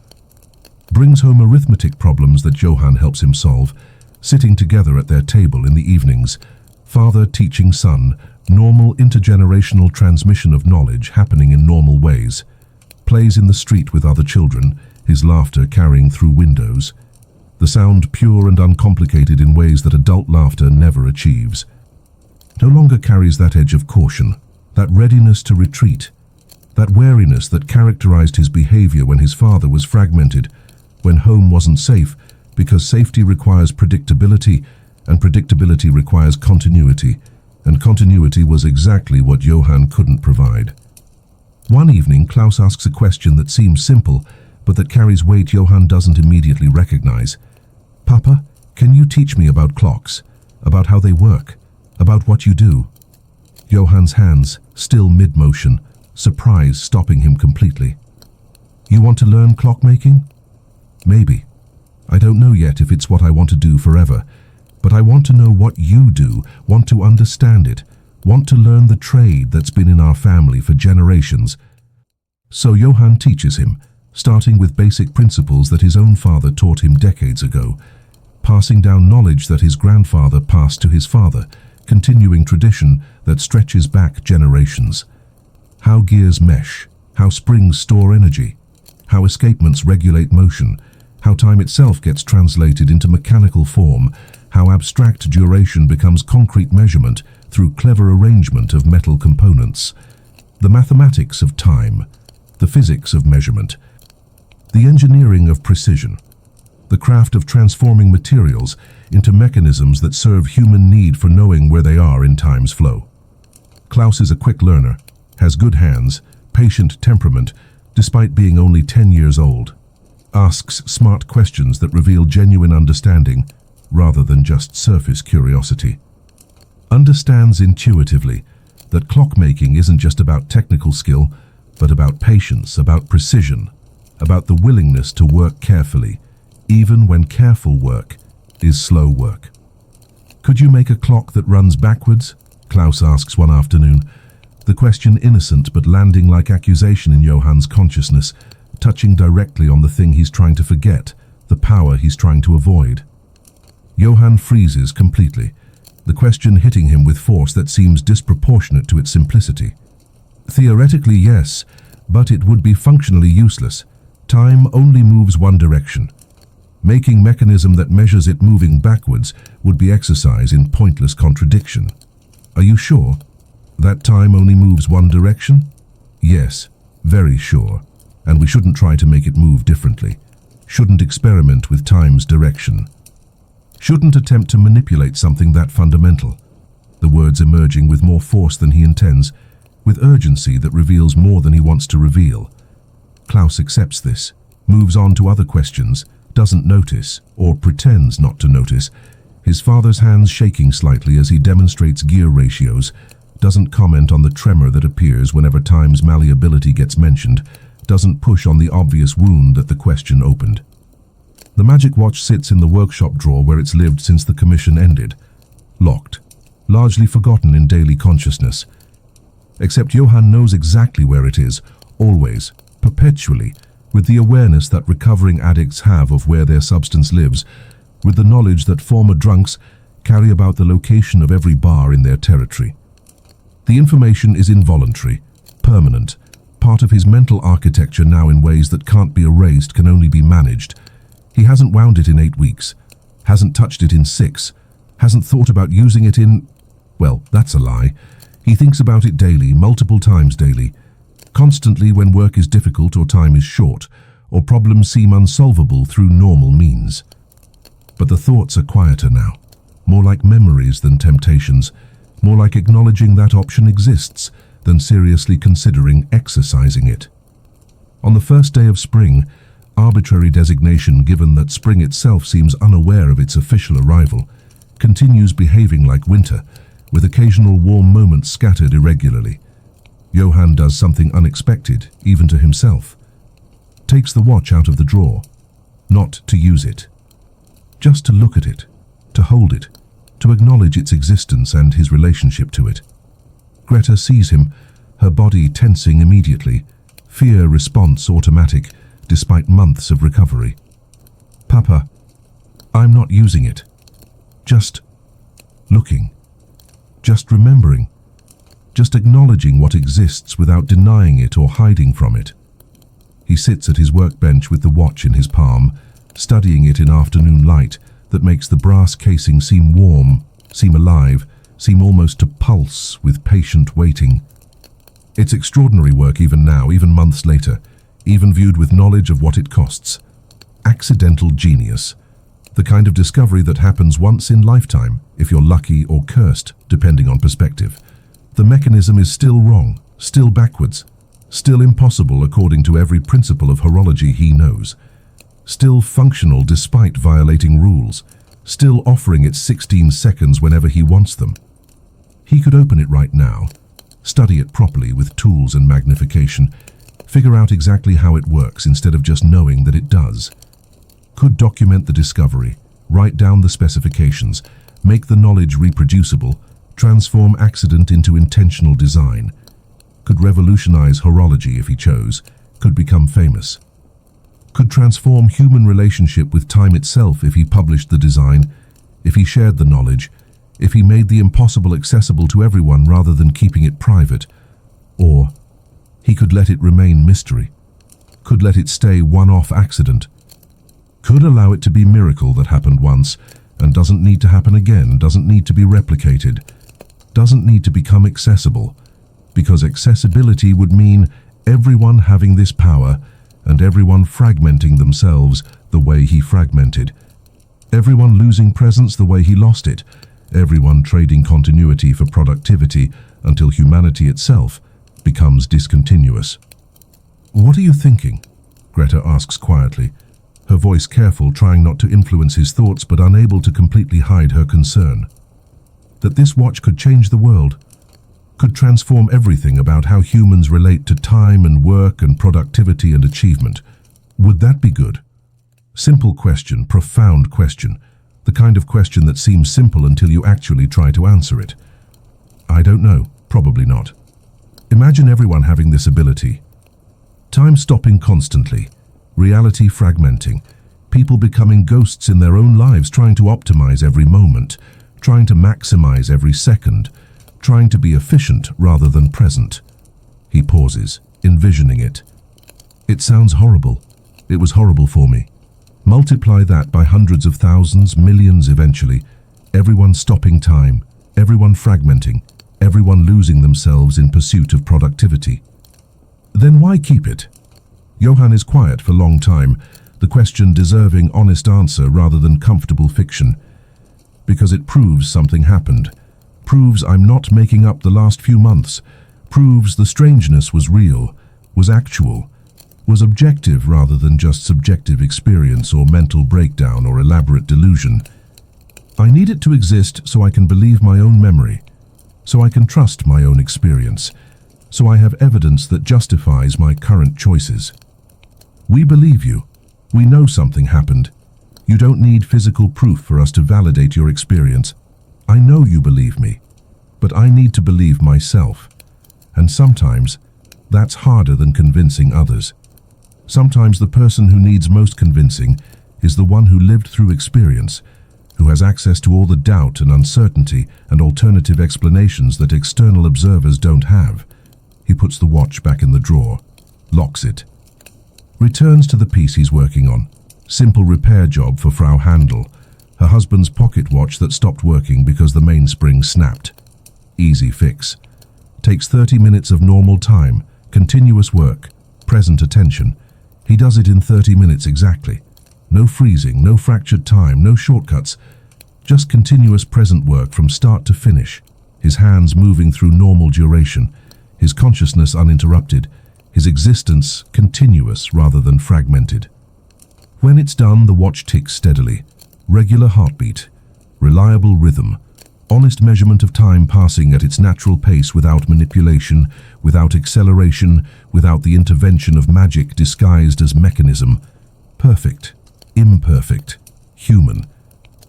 Brings home arithmetic problems that Johann helps him solve, sitting together at their table in the evenings, father teaching son, normal intergenerational transmission of knowledge happening in normal ways. Plays in the street with other children, his laughter carrying through windows. The sound pure and uncomplicated in ways that adult laughter never achieves. no longer carries that edge of caution, that readiness to retreat, that wariness that characterized his behavior when his father was fragmented, when home wasn't safe, because safety requires predictability, and predictability requires continuity, and continuity was exactly what Johann couldn't provide. One evening, Klaus asks a question that seems simple, but that carries weight Johann doesn't immediately recognize. "Papa, can you teach me about clocks, about how they work, about what you do?" Johann's hands, still mid-motion, surprise stopping him completely. "You want to learn clockmaking?" "Maybe. I don't know yet if it's what I want to do forever, but I want to know what you do, want to understand it, want to learn the trade that's been in our family for generations." So Johann teaches him, starting with basic principles that his own father taught him decades ago, passing down knowledge that his grandfather passed to his father, continuing tradition that stretches back generations. How gears mesh, how springs store energy, how escapements regulate motion, how time itself gets translated into mechanical form, how abstract duration becomes concrete measurement through clever arrangement of metal components. The mathematics of time, the physics of measurement, the engineering of precision, the craft of transforming materials into mechanisms that serve human need for knowing where they are in time's flow. Klaus is a quick learner, has good hands, patient temperament, despite being only 10 years old. Asks smart questions that reveal genuine understanding, rather than just surface curiosity. Understands intuitively that clockmaking isn't just about technical skill, but about patience, about precision, about the willingness to work carefully, even when careful work is slow work. "Could you make a clock that runs backwards?" Klaus asks one afternoon, the question innocent but landing like accusation in Johann's consciousness, touching directly on the thing he's trying to forget, the power he's trying to avoid. Johann freezes completely, the question hitting him with force that seems disproportionate to its simplicity. Theoretically, yes, but it would be functionally useless. Time only moves one direction. Making mechanism that measures it moving backwards would be exercise in pointless contradiction. Are you sure that time only moves one direction? Yes, very sure. And we shouldn't try to make it move differently. Shouldn't experiment with time's direction. Shouldn't attempt to manipulate something that fundamental. The words emerging with more force than he intends, with urgency that reveals more than he wants to reveal. Klaus accepts this, moves on to other questions, doesn't notice, or pretends not to notice, his father's hands shaking slightly as he demonstrates gear ratios, doesn't comment on the tremor that appears whenever time's malleability gets mentioned, doesn't push on the obvious wound that the question opened. The magic watch sits in the workshop drawer where it's lived since the commission ended, locked, largely forgotten in daily consciousness. Except Johann knows exactly where it is, always, perpetually, with the awareness that recovering addicts have of where their substance lives, with the knowledge that former drunks carry about the location of every bar in their territory. The information is involuntary, permanent, part of his mental architecture now in ways that can't be erased, can only be managed. He hasn't wound it in 8 weeks, hasn't touched it in 6, hasn't thought about using it in... well, that's a lie. He thinks about it daily, multiple times daily, constantly when work is difficult or time is short, or problems seem unsolvable through normal means. But the thoughts are quieter now, more like memories than temptations, more like acknowledging that option exists than seriously considering exercising it. On the first day of spring, arbitrary designation given that spring itself seems unaware of its official arrival, continues behaving like winter, with occasional warm moments scattered irregularly. Johann does something unexpected, even to himself. Takes the watch out of the drawer, not to use it. Just to look at it, to hold it, to acknowledge its existence and his relationship to it. Greta sees him, her body tensing immediately, fear response automatic, despite months of recovery. "Papa, I'm not using it. Just looking. Just remembering. Just acknowledging what exists without denying it or hiding from it." He sits at his workbench with the watch in his palm, studying it in afternoon light that makes the brass casing seem warm, seem alive, seem almost to pulse with patient waiting. It's extraordinary work even now, even months later, even viewed with knowledge of what it costs. Accidental genius. The kind of discovery that happens once in lifetime, if you're lucky or cursed, depending on perspective. The mechanism is still wrong, still backwards, still impossible according to every principle of horology he knows. Still functional despite violating rules, still offering its 16 seconds whenever he wants them. He could open it right now, study it properly with tools and magnification, figure out exactly how it works instead of just knowing that it does. Could document the discovery, write down the specifications, make the knowledge reproducible, transform accident into intentional design. Could revolutionize horology if he chose, could become famous. Could transform human relationship with time itself if he published the design, if he shared the knowledge, if he made the impossible accessible to everyone rather than keeping it private. Or he could let it remain mystery, could let it stay one-off accident, could allow it to be a miracle that happened once and doesn't need to happen again, doesn't need to be replicated, doesn't need to become accessible, because accessibility would mean everyone having this power and everyone fragmenting themselves the way he fragmented, everyone losing presence the way he lost it, everyone trading continuity for productivity until humanity itself becomes discontinuous. "What are you thinking?" Greta asks quietly, her voice careful, trying not to influence his thoughts but unable to completely hide her concern. That this watch could change the world, could transform everything about how humans relate to time and work and productivity and achievement. Would that be good? Simple question, profound question, the kind of question that seems simple until you actually try to answer it. I don't know, probably not. Imagine everyone having this ability. Time stopping constantly, reality fragmenting, people becoming ghosts in their own lives, trying to optimize every moment, trying to maximize every second, trying to be efficient rather than present. He pauses, envisioning it. It sounds horrible. It was horrible for me. Multiply that by hundreds of thousands, millions eventually. Everyone stopping time, everyone fragmenting, everyone losing themselves in pursuit of productivity. Then why keep it? Johann is quiet for a long time, the question deserving honest answer rather than comfortable fiction. Because it proves something happened. Proves I'm not making up the last few months. Proves the strangeness was real, was actual, was objective rather than just subjective experience or mental breakdown or elaborate delusion. I need it to exist so I can believe my own memory, so I can trust my own experience, so I have evidence that justifies my current choices. We believe you. We know something happened. You don't need physical proof for us to validate your experience. I know you believe me, but I need to believe myself. And sometimes, that's harder than convincing others. Sometimes the person who needs most convincing is the one who lived through experience, who has access to all the doubt and uncertainty and alternative explanations that external observers don't have. He puts the watch back in the drawer, locks it, returns to the piece he's working on. Simple repair job for Frau Handel, her husband's pocket watch that stopped working because the mainspring snapped. Easy fix. Takes 30 minutes of normal time, continuous work, present attention. He does it in 30 minutes exactly. No freezing, no fractured time, no shortcuts. Just continuous present work from start to finish. His hands moving through normal duration. His consciousness uninterrupted. His existence continuous rather than fragmented. When it's done, the watch ticks steadily. Regular heartbeat. Reliable rhythm. Honest measurement of time passing at its natural pace without manipulation, without acceleration, without the intervention of magic disguised as mechanism. Perfect. Imperfect. Human.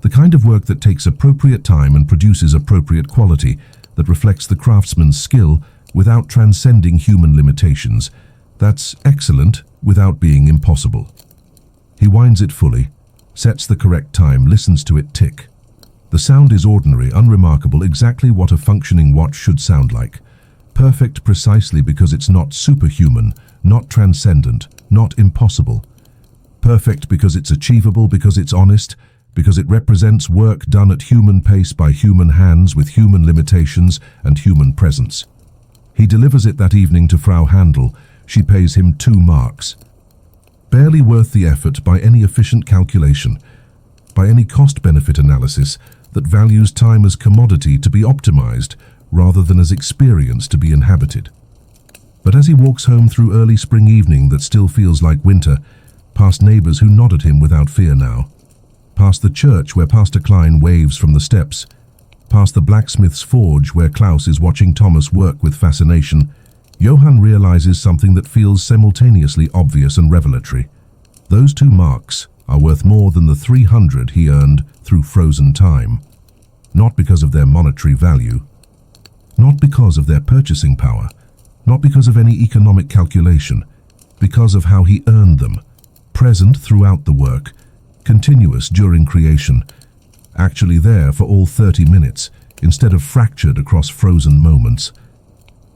The kind of work that takes appropriate time and produces appropriate quality, that reflects the craftsman's skill without transcending human limitations. That's excellent without being impossible. He winds it fully, sets the correct time, listens to it tick. The sound is ordinary, unremarkable, exactly what a functioning watch should sound like. Perfect precisely because it's not superhuman, not transcendent, not impossible. Perfect because it's achievable, because it's honest, because it represents work done at human pace by human hands with human limitations and human presence. He delivers it that evening to Frau Handel. She pays him 2 marks. Barely worth the effort by any efficient calculation, by any cost-benefit analysis that values time as commodity to be optimized rather than as experience to be inhabited. But as he walks home through early spring evening that still feels like winter, past neighbors who nod at him without fear now, past the church where Pastor Klein waves from the steps, past the blacksmith's forge where Klaus is watching Thomas work with fascination, Johann realizes something that feels simultaneously obvious and revelatory. Those 2 marks are worth more than the 300 he earned through frozen time. Not because of their monetary value, not because of their purchasing power, not because of any economic calculation, because of how he earned them, present throughout the work, continuous during creation, actually there for all 30 minutes, instead of fractured across frozen moments.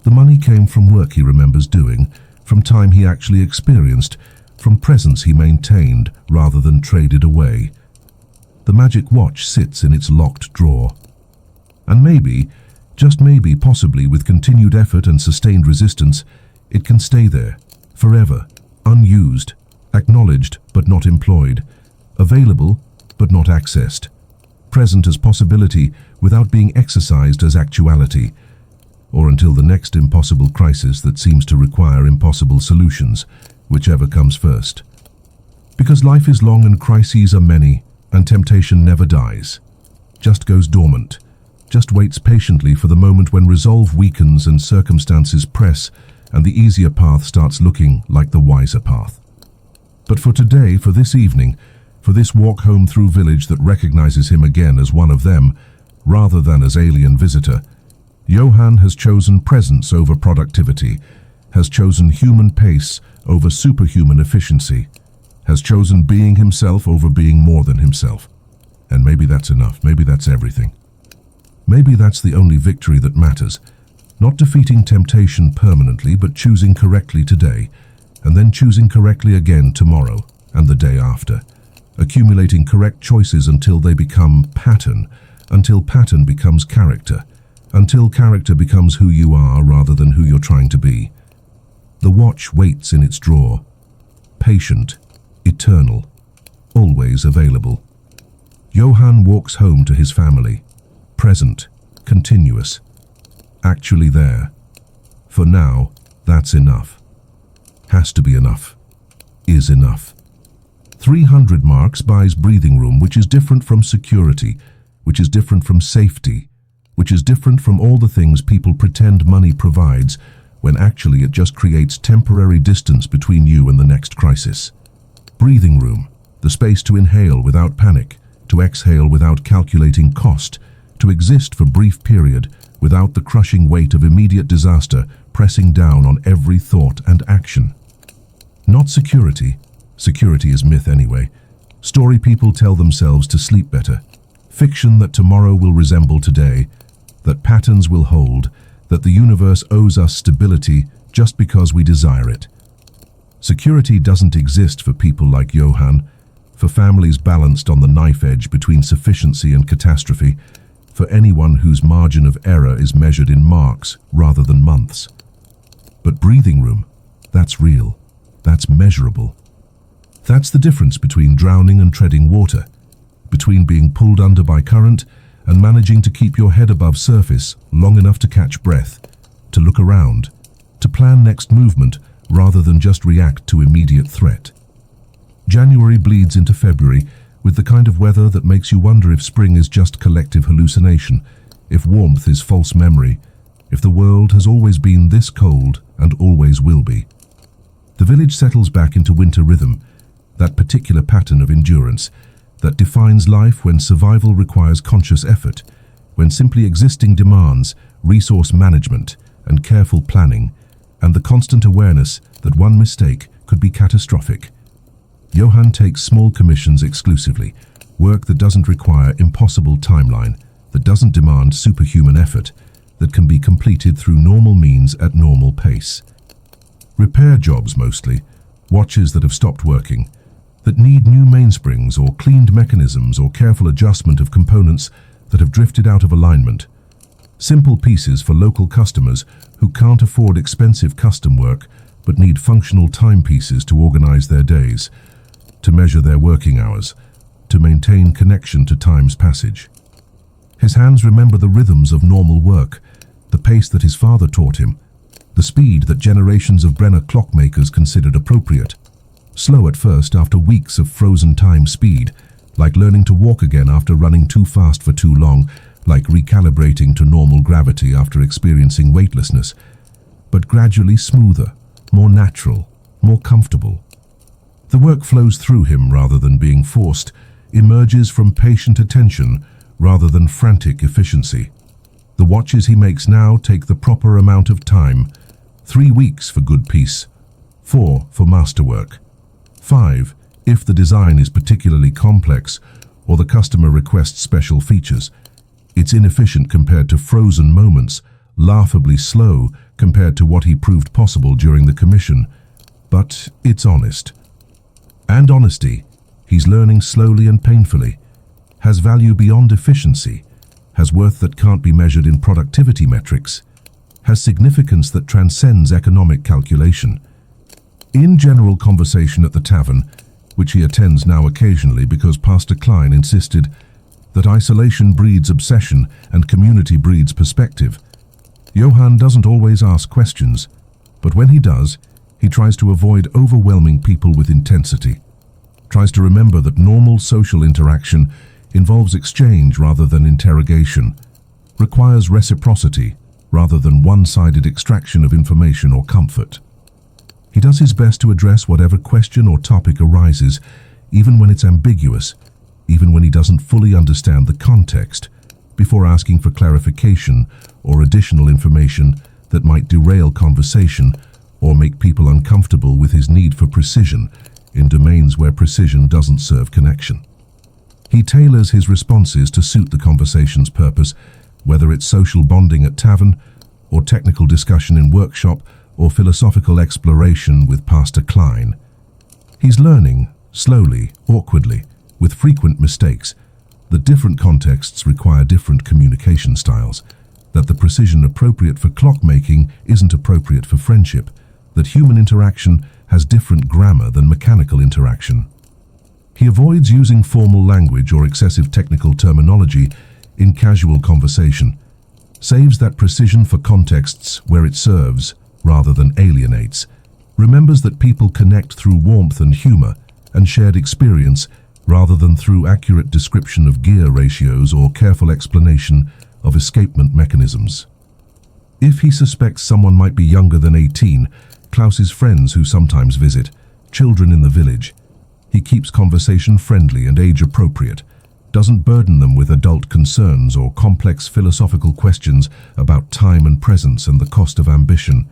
The money came from work he remembers doing, from time he actually experienced, from presence he maintained rather than traded away. The magic watch sits in its locked drawer. And maybe, just maybe, possibly with continued effort and sustained resistance, it can stay there, forever, unused, acknowledged but not employed, available but not accessed, present as possibility without being exercised as actuality, or until the next impossible crisis that seems to require impossible solutions, whichever comes first. Because life is long and crises are many, and temptation never dies, just goes dormant, just waits patiently for the moment when resolve weakens and circumstances press and the easier path starts looking like the wiser path. But for today, for this evening, for this walk home through village that recognizes him again as one of them, rather than as alien visitor, Johann has chosen presence over productivity, has chosen human pace over superhuman efficiency, has chosen being himself over being more than himself. And maybe that's enough, maybe that's everything. Maybe that's the only victory that matters, not defeating temptation permanently, but choosing correctly today, and then choosing correctly again tomorrow and the day after, accumulating correct choices until they become pattern, until pattern becomes character, until character becomes who you are rather than who you're trying to be. The watch waits in its drawer, patient, eternal, always available. Johann walks home to his family, present, continuous, actually there. For now, that's enough. Has to be enough. Is enough. 300 marks buys breathing room, which is different from security, which is different from safety, which is different from all the things people pretend money provides, when actually it just creates temporary distance between you and the next crisis. Breathing room, the space to inhale without panic, to exhale without calculating cost, to exist for brief period without the crushing weight of immediate disaster pressing down on every thought and action. Not security. Security is myth anyway. Story people tell themselves to sleep better. Fiction that tomorrow will resemble today, that patterns will hold, that the universe owes us stability just because we desire it. Security doesn't exist for people like Johann, for families balanced on the knife edge between sufficiency and catastrophe, for anyone whose margin of error is measured in marks rather than months. But breathing room, that's real, that's measurable. That's the difference between drowning and treading water, between being pulled under by current and managing to keep your head above surface long enough to catch breath, to look around, to plan next movement rather than just react to immediate threat. January bleeds into February with the kind of weather that makes you wonder if spring is just collective hallucination, if warmth is false memory, if the world has always been this cold and always will be. The village settles back into winter rhythm, that particular pattern of endurance that defines life when survival requires conscious effort, when simply existing demands resource management and careful planning, and the constant awareness that one mistake could be catastrophic. Johann takes small commissions exclusively, work that doesn't require impossible timeline, that doesn't demand superhuman effort, that can be completed through normal means at normal pace. Repair jobs mostly, watches that have stopped working, that need new mainsprings or cleaned mechanisms or careful adjustment of components that have drifted out of alignment. Simple pieces for local customers who can't afford expensive custom work but need functional timepieces to organize their days, to measure their working hours, to maintain connection to time's passage. His hands remember the rhythms of normal work, the pace that his father taught him, the speed that generations of Brenner clockmakers considered appropriate. Slow at first after weeks of frozen time speed, like learning to walk again after running too fast for too long, like recalibrating to normal gravity after experiencing weightlessness, but gradually smoother, more natural, more comfortable. The work flows through him rather than being forced, emerges from patient attention rather than frantic efficiency. The watches he makes now take the proper amount of time: 3 weeks for good piece, 4 for masterwork, 5 if the design is particularly complex or the customer requests special features. It's inefficient compared to frozen moments, laughably slow compared to what he proved possible during the commission, but it's honest. And honesty, he's learning slowly and painfully, has value beyond efficiency, has worth that can't be measured in productivity metrics, has significance that transcends economic calculation. In general conversation at the tavern, which he attends now occasionally because Pastor Klein insisted that isolation breeds obsession and community breeds perspective, Johann doesn't always ask questions, but when he does, he tries to avoid overwhelming people with intensity, tries to remember that normal social interaction involves exchange rather than interrogation, requires reciprocity rather than one-sided extraction of information or comfort. He does his best to address whatever question or topic arises, even when it's ambiguous, even when he doesn't fully understand the context, before asking for clarification or additional information that might derail conversation or make people uncomfortable with his need for precision in domains where precision doesn't serve connection. He tailors his responses to suit the conversation's purpose, whether it's social bonding at tavern, or technical discussion in workshop, or philosophical exploration with Pastor Klein. He's learning, slowly, awkwardly, with frequent mistakes, that different contexts require different communication styles, that the precision appropriate for clockmaking isn't appropriate for friendship, that human interaction has different grammar than mechanical interaction. He avoids using formal language or excessive technical terminology in casual conversation, saves that precision for contexts where it serves rather than alienates, remembers that people connect through warmth and humor and shared experience rather than through accurate description of gear ratios or careful explanation of escapement mechanisms. If he suspects someone might be younger than 18, Klaus's friends who sometimes visit, children in the village, he keeps conversation friendly and age-appropriate, doesn't burden them with adult concerns or complex philosophical questions about time and presence and the cost of ambition.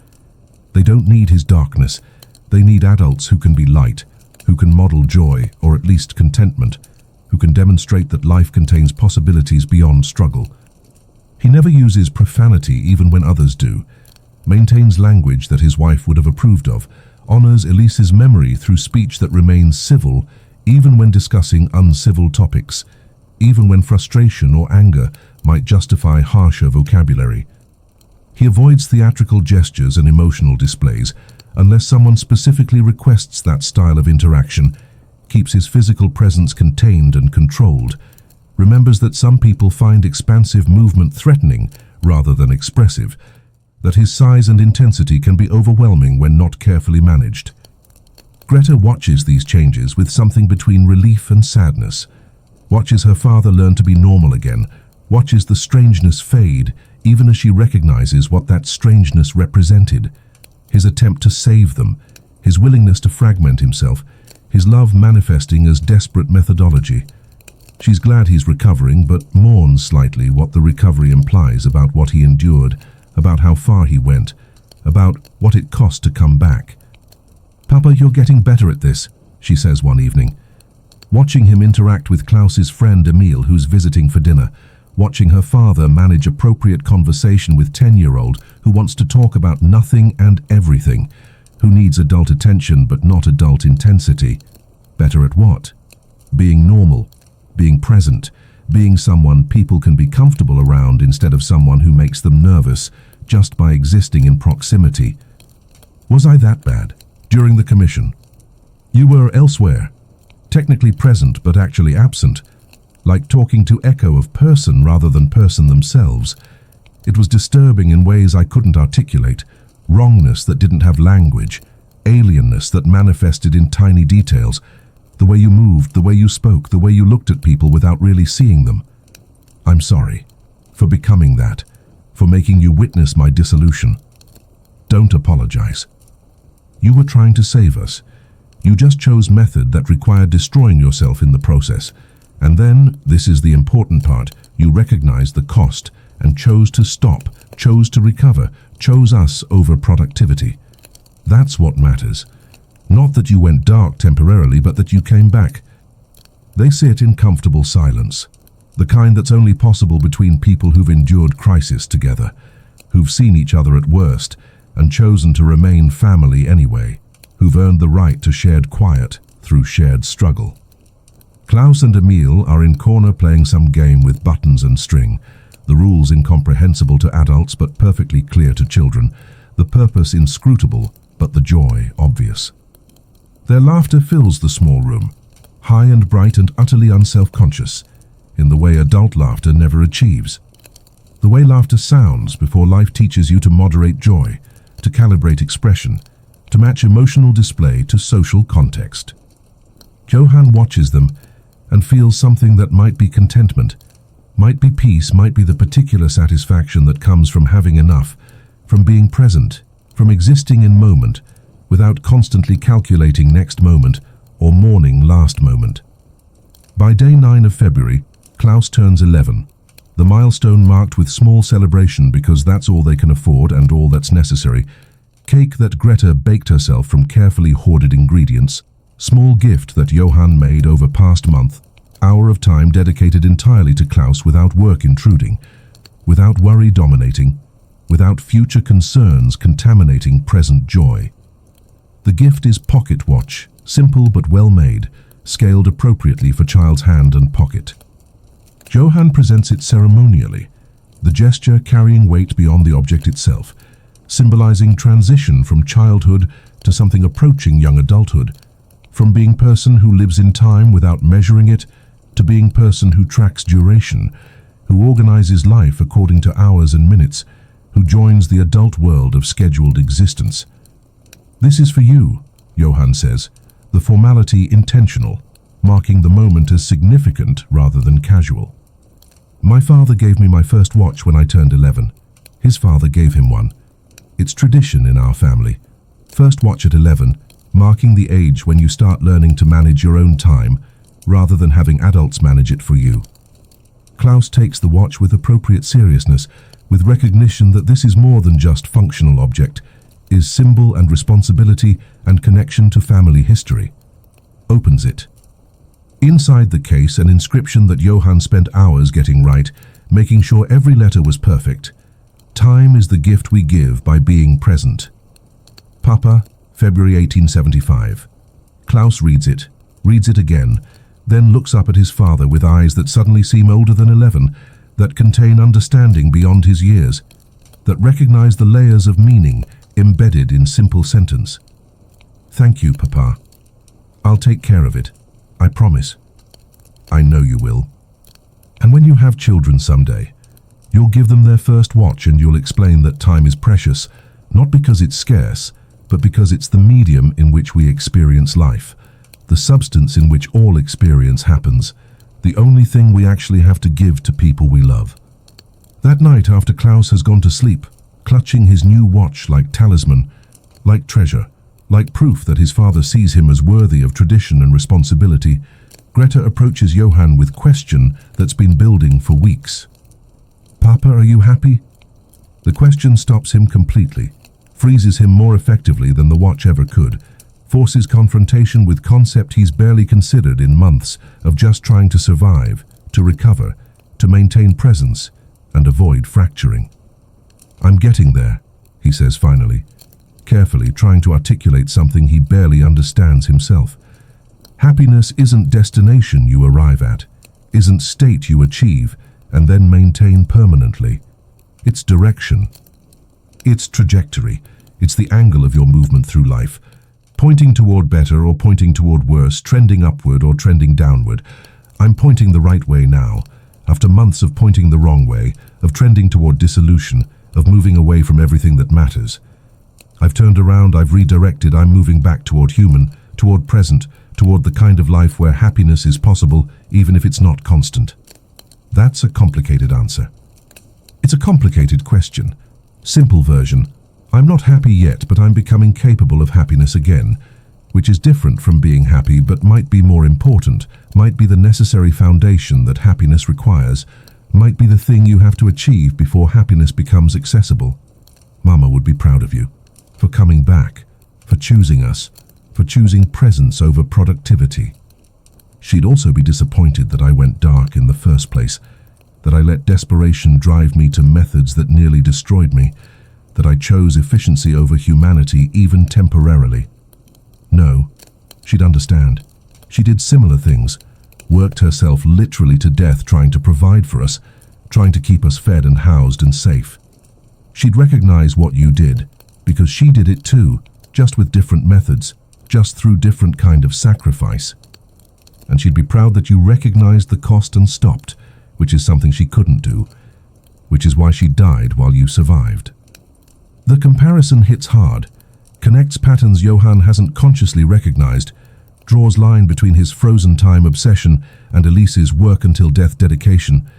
They don't need his darkness. They need adults who can be light, who can model joy, or at least contentment, who can demonstrate that life contains possibilities beyond struggle. He never uses profanity even when others do, maintains language that his wife would have approved of, honors Elise's memory through speech that remains civil even when discussing uncivil topics, even when frustration or anger might justify harsher vocabulary. He avoids theatrical gestures and emotional displays unless someone specifically requests that style of interaction, keeps his physical presence contained and controlled, remembers that some people find expansive movement threatening rather than expressive, that his size and intensity can be overwhelming when not carefully managed. Greta watches these changes with something between relief and sadness, watches her father learn to be normal again, watches the strangeness fade even as she recognizes what that strangeness represented, his attempt to save them, his willingness to fragment himself, his love manifesting as desperate methodology. She's glad he's recovering, but mourns slightly what the recovery implies about what he endured, about how far he went, about what it cost to come back. "Papa, you're getting better at this," she says one evening. Watching him interact with Klaus's friend Emil, who's visiting for dinner, watching her father manage appropriate conversation with 10-year-old who wants to talk about nothing and everything, who needs adult attention but not adult intensity. Better at what? Being normal, being present, being someone people can be comfortable around instead of someone who makes them nervous just by existing in proximity. Was I that bad? During the commission, you were elsewhere, technically present but actually absent, like talking to echo of person rather than person themselves. It was disturbing in ways I couldn't articulate, wrongness that didn't have language, alienness that manifested in tiny details, the way you moved, the way you spoke, the way you looked at people without really seeing them. I'm sorry for becoming that, for making you witness my dissolution. Don't apologize. You were trying to save us. You just chose method that required destroying yourself in the process. And then, this is the important part, you recognized the cost and chose to stop, chose to recover, chose us over productivity. That's what matters. Not that you went dark temporarily, but that you came back. They sit in comfortable silence, the kind that's only possible between people who've endured crisis together, who've seen each other at worst and chosen to remain family anyway, who've earned the right to shared quiet through shared struggle. Klaus and Emil are in corner playing some game with buttons and string, the rules incomprehensible to adults but perfectly clear to children, the purpose inscrutable but the joy obvious. Their laughter fills the small room, high and bright and utterly unself-conscious, in the way adult laughter never achieves. The way laughter sounds before life teaches you to moderate joy, to calibrate expression, to match emotional display to social context. Johann watches them and feels something that might be contentment, might be peace, might be the particular satisfaction that comes from having enough, from being present, from existing in moment, without constantly calculating next moment or mourning last moment. By day 9 of February, Klaus turns 11, the milestone marked with small celebration because that's all they can afford and all that's necessary. Cake that Greta baked herself from carefully hoarded ingredients, small gift that Johann made over past month, hour of time dedicated entirely to Klaus without work intruding, without worry dominating, without future concerns contaminating present joy. The gift is pocket watch, simple but well made, scaled appropriately for child's hand and pocket. Johann presents it ceremonially, the gesture carrying weight beyond the object itself, symbolizing transition from childhood to something approaching young adulthood, from being person who lives in time without measuring it to being person who tracks duration, who organizes life according to hours and minutes, who joins the adult world of scheduled existence. This is for you, Johann says, the formality intentional, marking the moment as significant rather than casual. My father gave me my first watch when I turned 11. His father gave him one. It's tradition in our family. First watch at 11, marking the age when you start learning to manage your own time rather than having adults manage it for you. Klaus takes the watch with appropriate seriousness, with recognition that this is more than just functional object, is symbol and responsibility and connection to family history. Opens it. Inside the case, an inscription that Johann spent hours getting right, making sure every letter was perfect. Time is the gift we give by being present. Papa, February 1875. Klaus reads it again, then looks up at his father with eyes that suddenly seem older than 11, that contain understanding beyond his years, that recognize the layers of meaning embedded in simple sentence. Thank you, Papa. I'll take care of it. I promise. I know you will. And when you have children someday, you'll give them their first watch and you'll explain that time is precious, not because it's scarce, but because it's the medium in which we experience life, the substance in which all experience happens, the only thing we actually have to give to people we love. That night after Klaus has gone to sleep, clutching his new watch like talisman, like treasure, like proof that his father sees him as worthy of tradition and responsibility, Greta approaches Johann with question that's been building for weeks. Papa, are you happy? The question stops him completely, freezes him more effectively than the watch ever could, forces confrontation with concept he's barely considered in months of just trying to survive, to recover, to maintain presence, and avoid fracturing. I'm getting there, he says finally, carefully trying to articulate something he barely understands himself. Happiness isn't destination you arrive at, isn't state you achieve and then maintain permanently. It's direction. It's trajectory. It's the angle of your movement through life, pointing toward better or pointing toward worse, trending upward or trending downward. I'm pointing the right way now, after months of pointing the wrong way, of trending toward dissolution, of moving away from everything that matters. I've turned around, I've redirected, I'm moving back toward human, toward present, toward the kind of life where happiness is possible, even if it's not constant. That's a complicated answer. It's a complicated question. Simple version: I'm not happy yet, but I'm becoming capable of happiness again, which is different from being happy, but might be more important, might be the necessary foundation that happiness requires, might be the thing you have to achieve before happiness becomes accessible. Mama would be proud of you, for coming back, for choosing us, for choosing presence over productivity. She'd also be disappointed that I went dark in the first place, that I let desperation drive me to methods that nearly destroyed me, that I chose efficiency over humanity even temporarily. No, she'd understand. She did similar things, worked herself literally to death trying to provide for us, trying to keep us fed and housed and safe. She'd recognize what you did, because she did it too, just with different methods, just through different kind of sacrifice. And she'd be proud that you recognized the cost and stopped, which is something she couldn't do, which is why she died while you survived. The comparison hits hard, connects patterns Johann hasn't consciously recognized, draws line between his frozen time obsession and Elise's work until death dedication,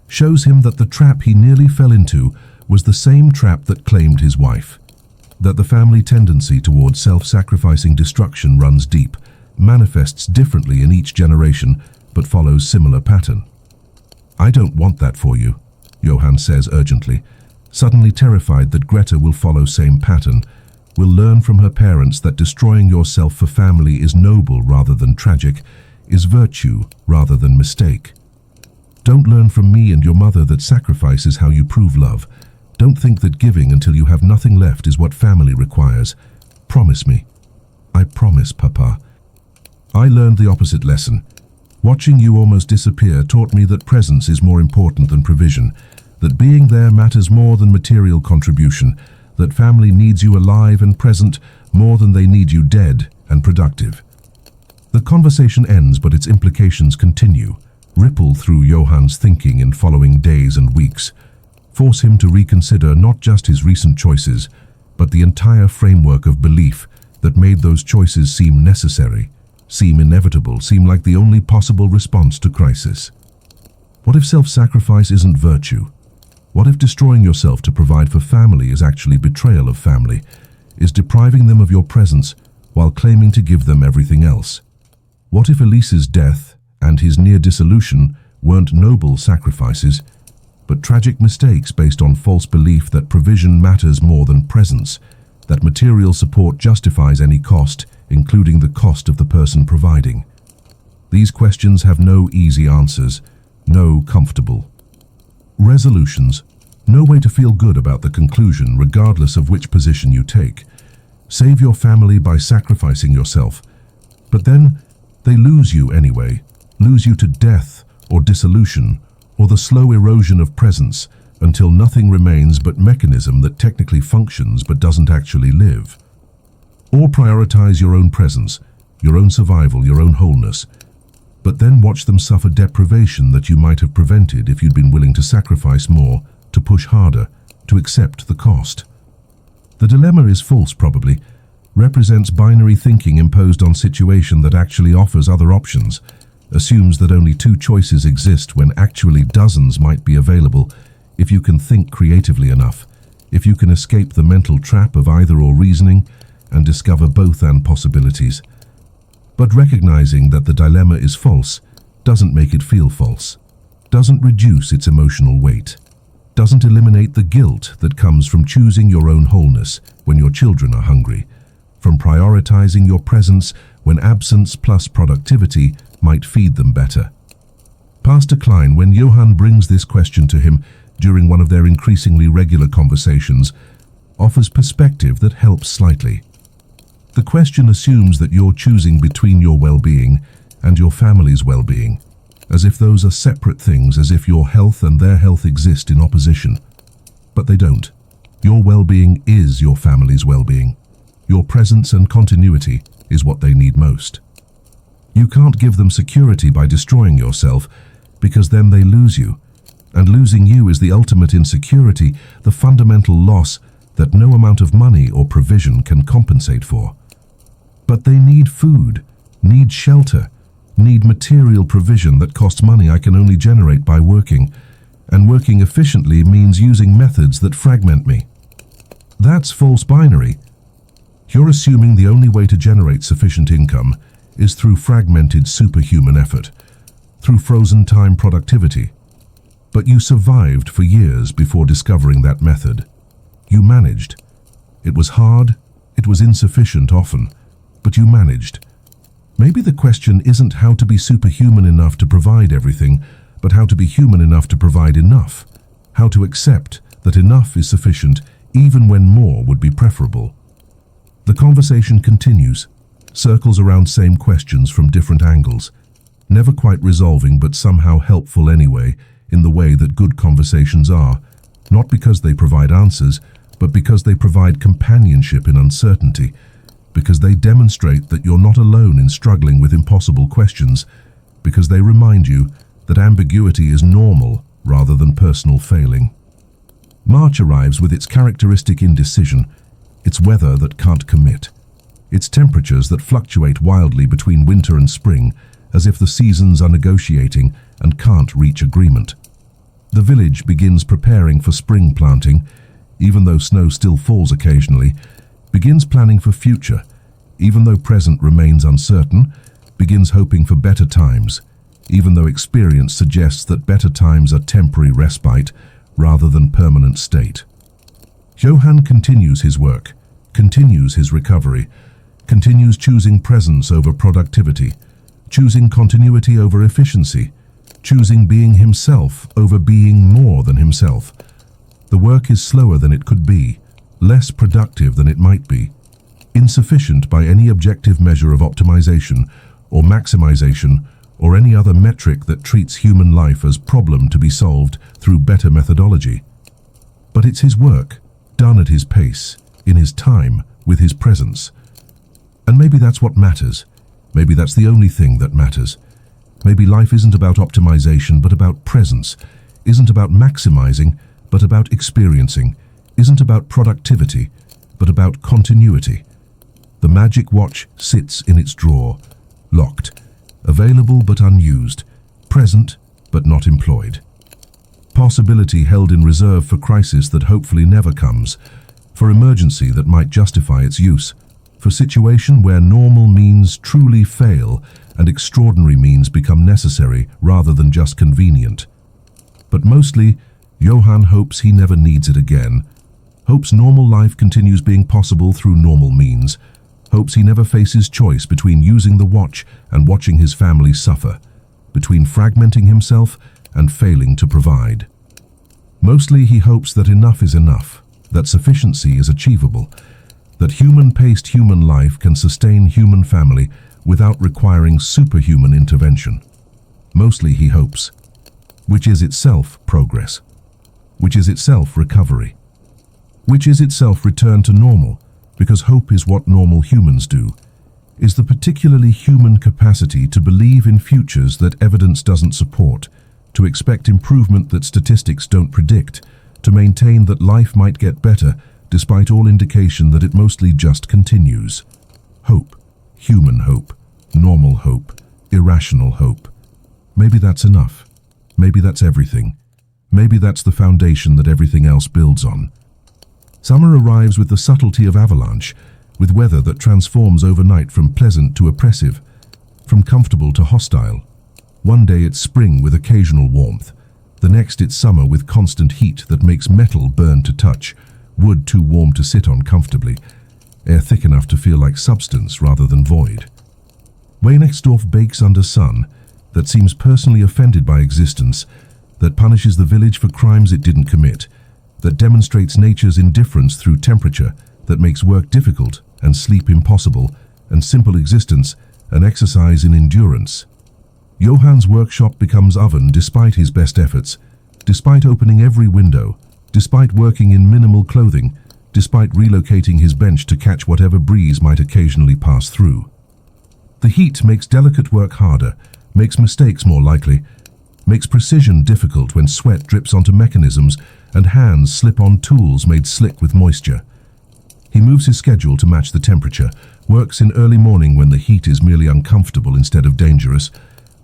shows him that the trap he nearly fell into was the same trap that claimed his wife, that the family tendency towards self-sacrificing destruction runs deep, manifests differently in each generation, but follows similar pattern. I don't want that for you, Johann says urgently, suddenly terrified that Greta will follow same pattern, will learn from her parents that destroying yourself for family is noble rather than tragic, is virtue rather than mistake. Don't learn from me and your mother that sacrifice is how you prove love. Don't think that giving until you have nothing left is what family requires. Promise me. I promise, Papa. I learned the opposite lesson. Watching you almost disappear taught me that presence is more important than provision, that being there matters more than material contribution, that family needs you alive and present more than they need you dead and productive. The conversation ends, but its implications continue, ripple through Johann's thinking in following days and weeks, force him to reconsider not just his recent choices, but the entire framework of belief that made those choices seem necessary, seem inevitable, seem like the only possible response to crisis. What if self-sacrifice isn't virtue? What if destroying yourself to provide for family is actually betrayal of family, is depriving them of your presence while claiming to give them everything else? What if Elise's death and his near dissolution weren't noble sacrifices, but tragic mistakes based on false belief that provision matters more than presence, that material support justifies any cost, including the cost of the person providing? These questions have no easy answers, no comfortable resolutions, no way to feel good about the conclusion regardless of which position you take. Save your family by sacrificing yourself, but then they lose you anyway, lose you to death or dissolution or the slow erosion of presence until nothing remains but mechanism that technically functions but doesn't actually live. Or prioritize your own presence, your own survival, your own wholeness, but then watch them suffer deprivation that you might have prevented if you'd been willing to sacrifice more, to push harder, to accept the cost. The dilemma is false, probably, represents binary thinking imposed on situation that actually offers other options, assumes that only two choices exist when actually dozens might be available if you can think creatively enough, if you can escape the mental trap of either or reasoning and discover both and possibilities. But recognizing that the dilemma is false doesn't make it feel false, doesn't reduce its emotional weight, doesn't eliminate the guilt that comes from choosing your own wholeness when your children are hungry, from prioritizing your presence when absence plus productivity might feed them better. Pastor Klein, when Johann brings this question to him during one of their increasingly regular conversations, offers perspective that helps slightly. The question assumes that you're choosing between your well-being and your family's well-being, as if those are separate things, as if your health and their health exist in opposition. But they don't. Your well-being is your family's well-being. Your presence and continuity is what they need most. You can't give them security by destroying yourself, because then they lose you. And losing you is the ultimate insecurity, the fundamental loss that no amount of money or provision can compensate for. But they need food, need shelter, need material provision that costs money I can only generate by working. And working efficiently means using methods that fragment me. That's false binary. You're assuming the only way to generate sufficient income is through fragmented superhuman effort, through frozen time productivity. But you survived for years before discovering that method. You managed. It was hard, it was insufficient often, but you managed. Maybe the question isn't how to be superhuman enough to provide everything, but how to be human enough to provide enough. How to accept that enough is sufficient even when more would be preferable. The conversation continues, circles around same questions from different angles, never quite resolving but somehow helpful anyway, in the way that good conversations are, not because they provide answers, but because they provide companionship in uncertainty, because they demonstrate that you're not alone in struggling with impossible questions, because they remind you that ambiguity is normal rather than personal failing. March arrives with its characteristic indecision, its weather that can't commit, its temperatures that fluctuate wildly between winter and spring, as if the seasons are negotiating and can't reach agreement. The village begins preparing for spring planting, even though snow still falls occasionally, begins planning for future, even though present remains uncertain, begins hoping for better times, even though experience suggests that better times are temporary respite rather than permanent state. Johann continues his work, continues his recovery, continues choosing presence over productivity, choosing continuity over efficiency, choosing being himself over being more than himself. The work is slower than it could be, less productive than it might be, insufficient by any objective measure of optimization or maximization or any other metric that treats human life as problem to be solved through better methodology. But it's his work, done at his pace, in his time, with his presence. And maybe that's what matters. Maybe that's the only thing that matters. Maybe life isn't about optimization, but about presence, isn't about maximizing, but about experiencing, isn't about productivity, but about continuity. The magic watch sits in its drawer, locked, available but unused, present but not employed. Possibility held in reserve for crisis that hopefully never comes, for emergency that might justify its use, for situation where normal means truly fail and extraordinary means become necessary rather than just convenient. But mostly, Johann hopes he never needs it again, hopes normal life continues being possible through normal means, hopes he never faces choice between using the watch and watching his family suffer, between fragmenting himself and failing to provide. Mostly he hopes that enough is enough, that sufficiency is achievable, that human-paced human life can sustain human family without requiring superhuman intervention. Mostly he hopes, which is itself progress, which is itself recovery, which is itself return to normal, because hope is what normal humans do, is the particularly human capacity to believe in futures that evidence doesn't support, to expect improvement that statistics don't predict, to maintain that life might get better despite all indication that it mostly just continues. Hope, human hope, normal hope, irrational hope. Maybe that's enough. Maybe that's everything. Maybe that's the foundation that everything else builds on. Summer arrives with the subtlety of avalanche, with weather that transforms overnight from pleasant to oppressive, from comfortable to hostile. One day it's spring with occasional warmth, the next it's summer with constant heat that makes metal burn to touch, wood too warm to sit on comfortably, air thick enough to feel like substance rather than void. Weihnachtsdorf bakes under sun that seems personally offended by existence, that punishes the village for crimes it didn't commit, that demonstrates nature's indifference through temperature, that makes work difficult and sleep impossible, and simple existence an exercise in endurance. Johann's workshop becomes oven despite his best efforts, despite opening every window, despite working in minimal clothing, despite relocating his bench to catch whatever breeze might occasionally pass through. The heat makes delicate work harder, makes mistakes more likely, makes precision difficult when sweat drips onto mechanisms and hands slip on tools made slick with moisture. He moves his schedule to match the temperature, works in early morning when the heat is merely uncomfortable instead of dangerous,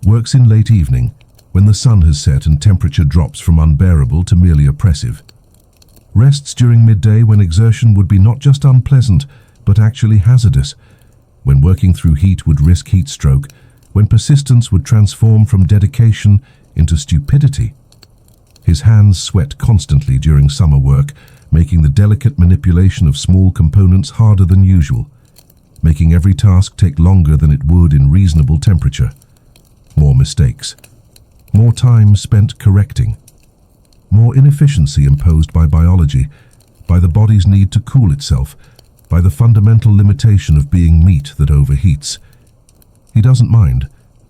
works in late evening when the sun has set and temperature drops from unbearable to merely oppressive. Rests during midday when exertion would be not just unpleasant, but actually hazardous, when working through heat would risk heat stroke, when persistence would transform from dedication into stupidity. His hands sweat constantly during summer work, making the delicate manipulation of small components harder than usual, making every task take longer than it would in reasonable temperature. More mistakes. More time spent correcting. More inefficiency imposed by biology, by the body's need to cool itself, by the fundamental limitation of being meat that overheats. He doesn't mind,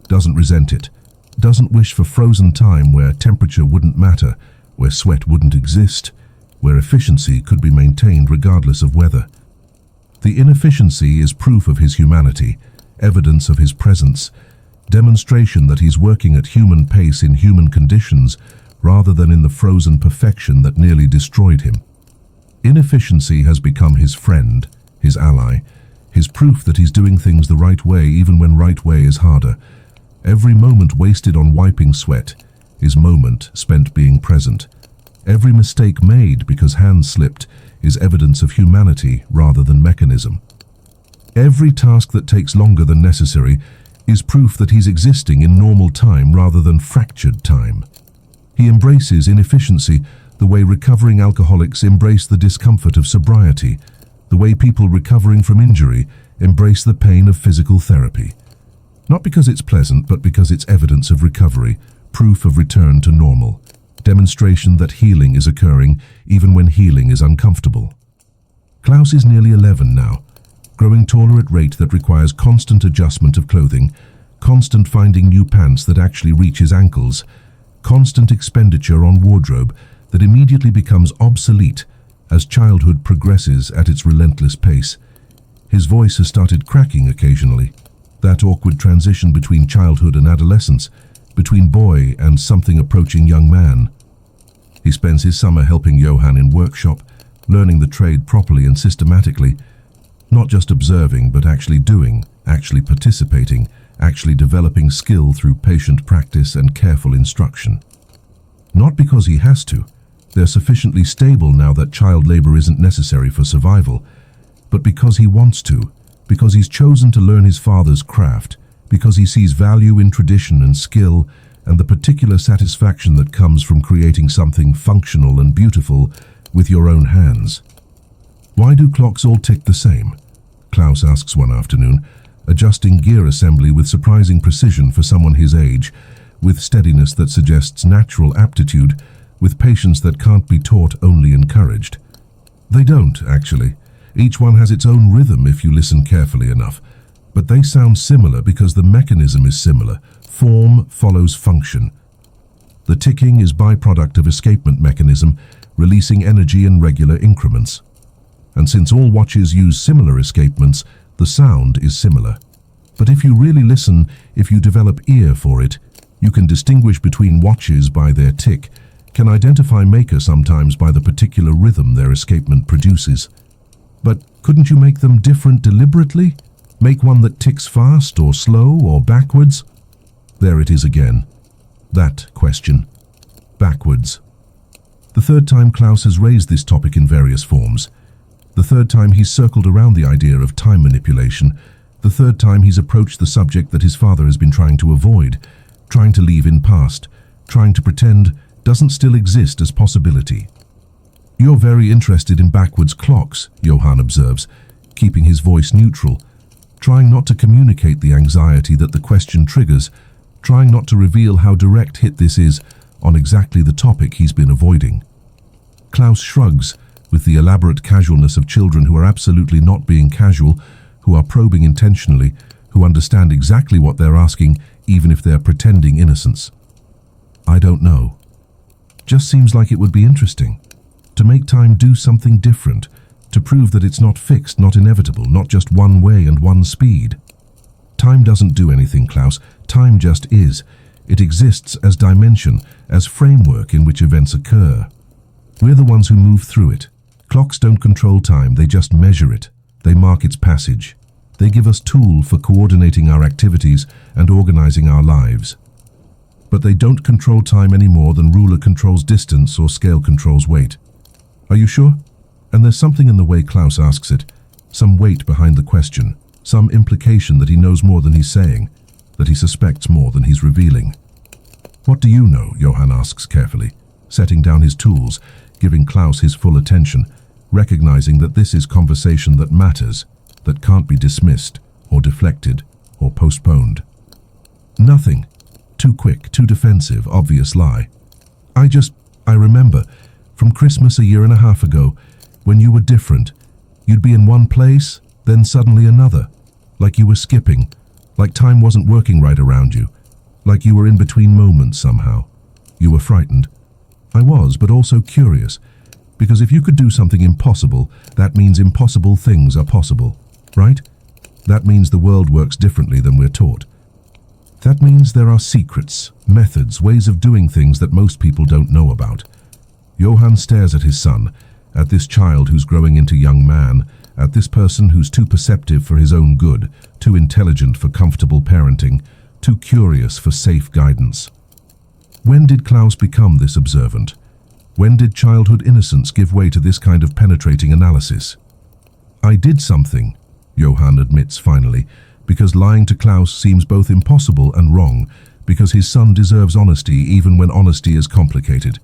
doesn't resent it, doesn't wish for frozen time where temperature wouldn't matter, where sweat wouldn't exist, where efficiency could be maintained regardless of weather. The inefficiency is proof of his humanity, evidence of his presence, demonstration that he's working at human pace in human conditions rather than in the frozen perfection that nearly destroyed him. Inefficiency has become his friend, his ally, his proof that he's doing things the right way even when right way is harder. Every moment wasted on wiping sweat is moment spent being present. Every mistake made because hands slipped is evidence of humanity rather than mechanism. Every task that takes longer than necessary is proof that he's existing in normal time rather than fractured time. He embraces inefficiency the way recovering alcoholics embrace the discomfort of sobriety, the way people recovering from injury embrace the pain of physical therapy. Not because it's pleasant, but because it's evidence of recovery, proof of return to normal, demonstration that healing is occurring even when healing is uncomfortable. Klaus is nearly 11 now, growing taller at rate that requires constant adjustment of clothing, constant finding new pants that actually reach his ankles, constant expenditure on wardrobe that immediately becomes obsolete as childhood progresses at its relentless pace. His voice has started cracking occasionally, that awkward transition between childhood and adolescence, between boy and something approaching young man. He spends his summer helping Johann in workshop, learning the trade properly and systematically, not just observing but actually doing, actually participating, actually developing skill through patient practice and careful instruction. Not because he has to, they're sufficiently stable now that child labor isn't necessary for survival, but because he wants to, because he's chosen to learn his father's craft, because he sees value in tradition and skill and the particular satisfaction that comes from creating something functional and beautiful with your own hands. Why do clocks all tick the same? Klaus asks one afternoon, adjusting gear assembly with surprising precision for someone his age, with steadiness that suggests natural aptitude, with patience that can't be taught, only encouraged. They don't, actually. Each one has its own rhythm if you listen carefully enough, but they sound similar because the mechanism is similar. Form follows function. The ticking is byproduct of escapement mechanism, releasing energy in regular increments. And since all watches use similar escapements, the sound is similar. But if you really listen, if you develop ear for it, you can distinguish between watches by their tick, can identify maker sometimes by the particular rhythm their escapement produces. But couldn't you make them different deliberately? Make one that ticks fast or slow or backwards? There it is again. That question. Backwards. The third time Klaus has raised this topic in various forms. The third time he's circled around the idea of time manipulation. The third time he's approached the subject that his father has been trying to avoid, trying to leave in past, trying to pretend doesn't still exist as possibility. You're very interested in backwards clocks, Johann observes, keeping his voice neutral, trying not to communicate the anxiety that the question triggers, trying not to reveal how direct hit this is on exactly the topic he's been avoiding. Klaus shrugs, with the elaborate casualness of children who are absolutely not being casual, who are probing intentionally, who understand exactly what they're asking, even if they're pretending innocence. I don't know. Just seems like it would be interesting. To make time do something different, to prove that it's not fixed, not inevitable, not just one way and one speed. Time doesn't do anything, Klaus. Time just is. It exists as dimension, as framework in which events occur. We're the ones who move through it. Clocks don't control time, they just measure it. They mark its passage. They give us tools for coordinating our activities and organizing our lives. But they don't control time any more than ruler controls distance or scale controls weight. Are you sure? And there's something in the way Klaus asks it, some weight behind the question, some implication that he knows more than he's saying, that he suspects more than he's revealing. What do you know? Johann asks carefully, setting down his tools, giving Klaus his full attention, recognizing that this is conversation that matters, that can't be dismissed, or deflected, or postponed. Nothing. Too quick, too defensive, obvious lie. I remember, from Christmas a year and a half ago, when you were different. You'd be in one place, then suddenly another, like you were skipping, like time wasn't working right around you, like you were in between moments somehow. You were frightened. I was, but also curious, because if you could do something impossible, that means impossible things are possible, right? That means the world works differently than we're taught. That means there are secrets, methods, ways of doing things that most people don't know about. Johann stares at his son, at this child who's growing into young man, at this person who's too perceptive for his own good, too intelligent for comfortable parenting, too curious for safe guidance. When did Klaus become this observant? When did childhood innocence give way to this kind of penetrating analysis? I did something, Johann admits finally, because lying to Klaus seems both impossible and wrong, because his son deserves honesty even when honesty is complicated.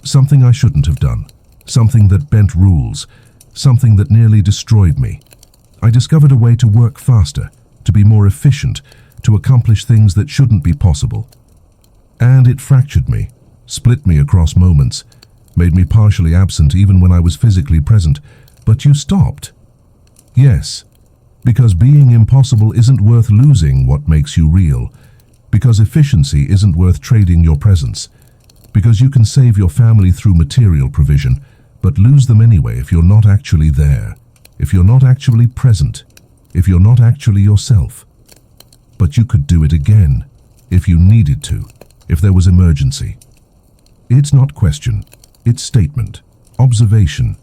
Something I shouldn't have done. Something that bent rules. Something that nearly destroyed me. I discovered a way to work faster, to be more efficient, to accomplish things that shouldn't be possible. And it fractured me, split me across moments, made me partially absent even when I was physically present. But you stopped. Yes, because being impossible isn't worth losing what makes you real, because efficiency isn't worth trading your presence, because you can save your family through material provision, but lose them anyway if you're not actually there, if you're not actually present, if you're not actually yourself. But you could do it again, if you needed to, if there was emergency. It's not question, it's statement, observation.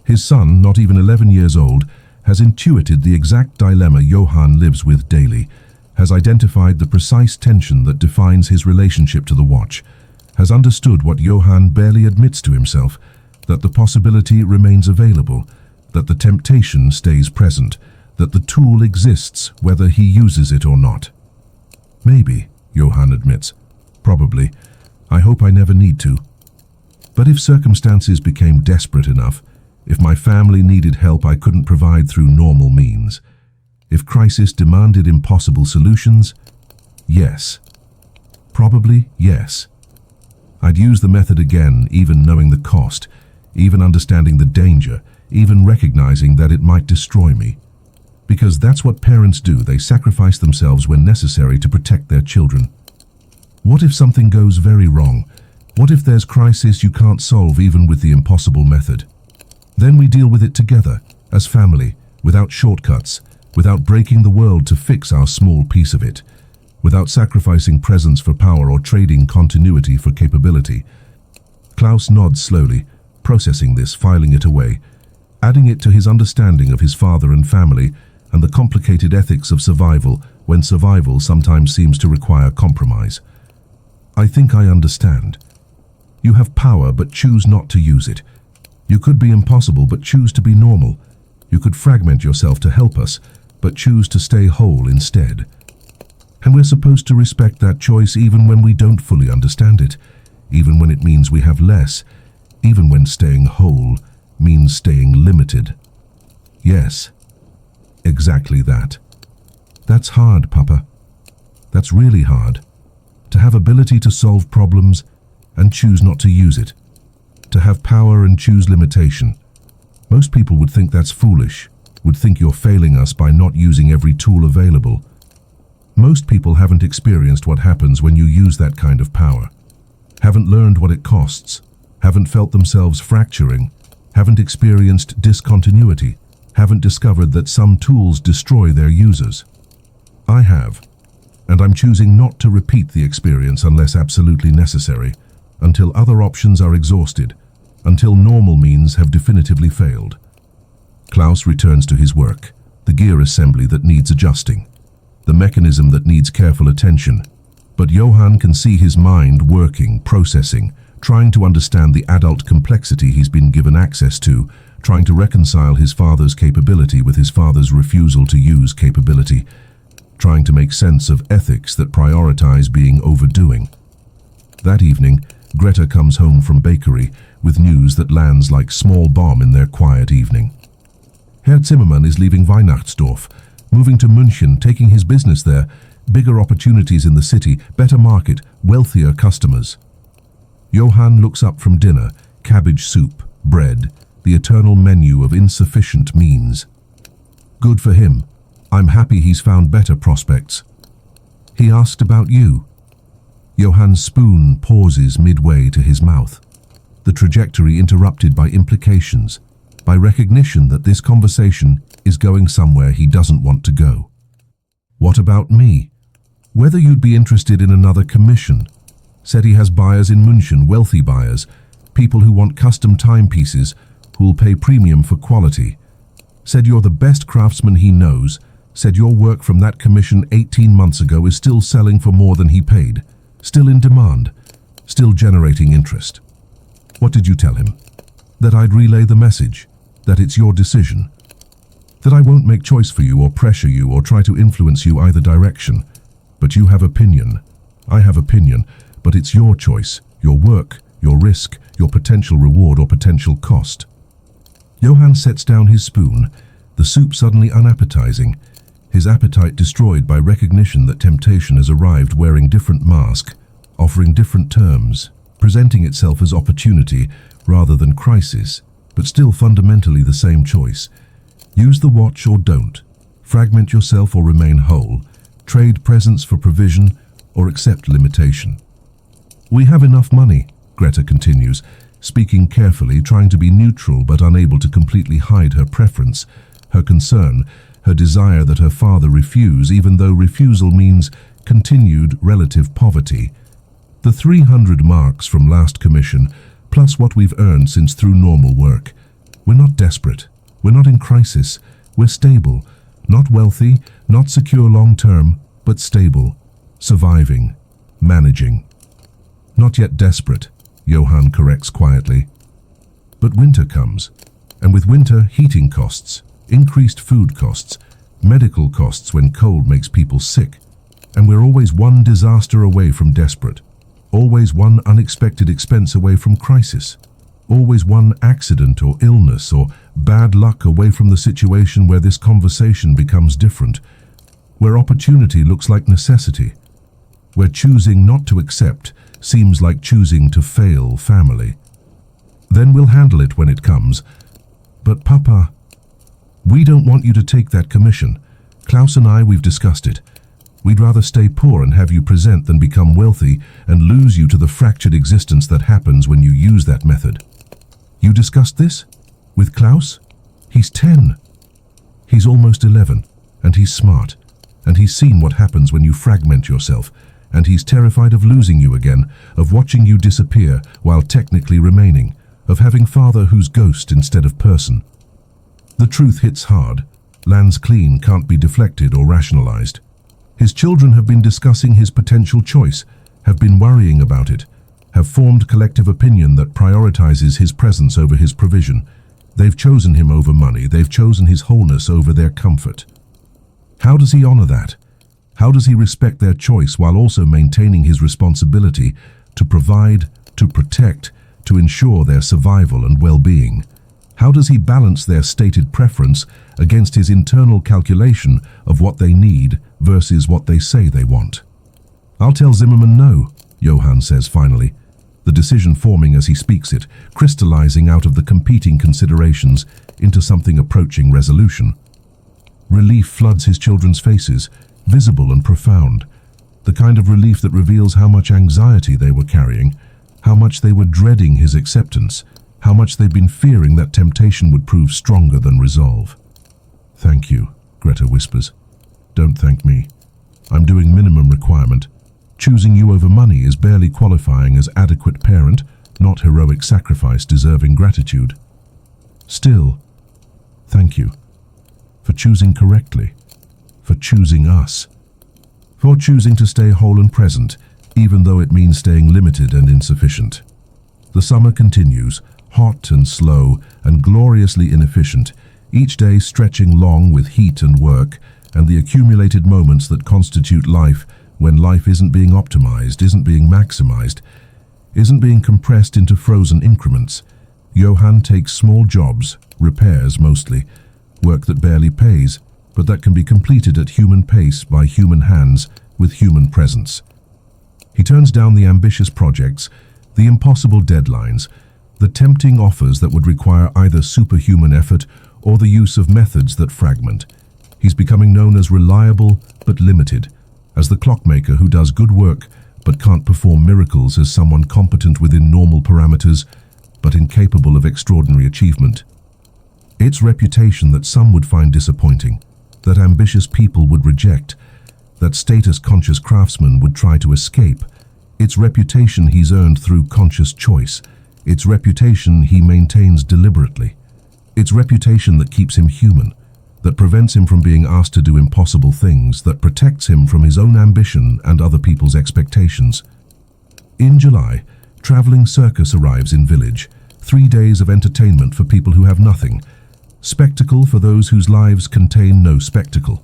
His son, not even 11 years old, has intuited the exact dilemma Johann lives with daily, has identified the precise tension that defines his relationship to the watch, has understood what Johann barely admits to himself, that the possibility remains available, that the temptation stays present, that the tool exists whether he uses it or not. Maybe, Johann admits. Probably. I hope I never need to. But if circumstances became desperate enough, if my family needed help I couldn't provide through normal means, if crisis demanded impossible solutions, yes. Probably yes. I'd use the method again, even knowing the cost, even understanding the danger, even recognizing that it might destroy me. Because that's what parents do, they sacrifice themselves when necessary to protect their children. What if something goes very wrong? What if there's crisis you can't solve even with the impossible method? Then we deal with it together, as family, without shortcuts, without breaking the world to fix our small piece of it, without sacrificing presence for power or trading continuity for capability. Klaus nods slowly, processing this, filing it away, adding it to his understanding of his father and family and the complicated ethics of survival when survival sometimes seems to require compromise. I think I understand. You have power but choose not to use it. You could be impossible but choose to be normal. You could fragment yourself to help us, but choose to stay whole instead. And we're supposed to respect that choice even when we don't fully understand it, even when it means we have less, even when staying whole means staying limited. Yes, exactly that. That's hard, Papa. That's really hard. To have ability to solve problems and choose not to use it. To have power and choose limitation. Most people would think that's foolish, would think you're failing us by not using every tool available. Most people haven't experienced what happens when you use that kind of power, haven't learned what it costs, haven't felt themselves fracturing, haven't experienced discontinuity, haven't discovered that some tools destroy their users. I have, and I'm choosing not to repeat the experience unless absolutely necessary, until other options are exhausted, until normal means have definitively failed. Klaus returns to his work, the gear assembly that needs adjusting, the mechanism that needs careful attention. But Johann can see his mind working, processing, trying to understand the adult complexity he's been given access to, trying to reconcile his father's capability with his father's refusal to use capability, trying to make sense of ethics that prioritize being overdoing. That evening, Greta comes home from bakery with news that lands like small bomb in their quiet evening. Herr Zimmermann is leaving Weihnachtsdorf, moving to München, taking his business there, bigger opportunities in the city, better market, wealthier customers. Johann looks up from dinner, cabbage soup, bread, the eternal menu of insufficient means. Good for him. I'm happy he's found better prospects. He asked about you. Johann's spoon pauses midway to his mouth, the trajectory interrupted by implications, by recognition that this conversation is going somewhere he doesn't want to go. What about me? Whether you'd be interested in another commission. Said he has buyers in München, wealthy buyers, people who want custom timepieces, who'll pay premium for quality. Said you're the best craftsman he knows, said your work from that commission 18 months ago is still selling for more than he paid, still in demand, still generating interest. What did you tell him? That I'd relay the message, that it's your decision, that I won't make choice for you or pressure you or try to influence you either direction, but you have opinion. I have opinion, but it's your choice, your work, your risk, your potential reward or potential cost. Johann sets down his spoon, the soup suddenly unappetizing, his appetite destroyed by recognition that temptation has arrived wearing different mask, offering different terms, presenting itself as opportunity rather than crisis, but still fundamentally the same choice. Use the watch or don't, fragment yourself or remain whole, trade presence for provision or accept limitation. We have enough money, Greta continues, speaking carefully, trying to be neutral but unable to completely hide her preference, her concern, her desire that her father refuse, even though refusal means continued relative poverty. The 300 marks from last commission, plus what we've earned since through normal work. We're not desperate. We're not in crisis. We're stable. Not wealthy, not secure long-term, but stable. Surviving. Managing. Not yet desperate, Johann corrects quietly. But winter comes, and with winter, heating costs, increased food costs, medical costs when cold makes people sick, and we're always one disaster away from desperate, always one unexpected expense away from crisis, always one accident or illness or bad luck away from the situation where this conversation becomes different, where opportunity looks like necessity, where choosing not to accept seems like choosing to fail family. Then we'll handle it when it comes. But Papa, we don't want you to take that commission. Klaus and I, we've discussed it. We'd rather stay poor and have you present than become wealthy and lose you to the fractured existence that happens when you use that method. You discussed this? With Klaus? He's 10. He's almost 11, and he's smart, and he's seen what happens when you fragment yourself, and he's terrified of losing you again, of watching you disappear while technically remaining, of having father who's ghost instead of person. The truth hits hard, lands clean, can't be deflected or rationalized. His children have been discussing his potential choice, have been worrying about it, have formed collective opinion that prioritizes his presence over his provision. They've chosen him over money, they've chosen his wholeness over their comfort. How does he honor that? How does he respect their choice while also maintaining his responsibility to provide, to protect, to ensure their survival and well-being? How does he balance their stated preference against his internal calculation of what they need versus what they say they want? I'll tell Zimmermann no, Johann says finally. the decision forming as he speaks it, crystallizing out of the competing considerations into something approaching resolution. Relief floods his children's faces, visible and profound, the kind of relief that reveals how much anxiety they were carrying, how much they were dreading his acceptance, how much they'd been fearing that temptation would prove stronger than resolve. "Thank you," Greta whispers. "Don't thank me. I'm doing minimum requirement. Choosing you over money is barely qualifying as adequate parent, not heroic sacrifice deserving gratitude. Still, thank you. For choosing correctly. For choosing us. For choosing to stay whole and present, even though it means staying limited and insufficient." The summer continues, hot and slow and gloriously inefficient, each day stretching long with heat and work, and the accumulated moments that constitute life when life isn't being optimized, isn't being maximized, isn't being compressed into frozen increments. Johann takes small jobs, repairs mostly, work that barely pays, but that can be completed at human pace by human hands with human presence. He turns down the ambitious projects, the impossible deadlines, the tempting offers that would require either superhuman effort or the use of methods that fragment. He's becoming known as reliable but limited, as the clockmaker who does good work but can't perform miracles, as someone competent within normal parameters but incapable of extraordinary achievement. It's reputation that some would find disappointing, that ambitious people would reject, that status-conscious craftsmen would try to escape. It's reputation he's earned through conscious choice. It's reputation he maintains deliberately. It's reputation that keeps him human, that prevents him from being asked to do impossible things, that protects him from his own ambition and other people's expectations. In July, traveling circus arrives in village, 3 days of entertainment for people who have nothing, spectacle for those whose lives contain no spectacle,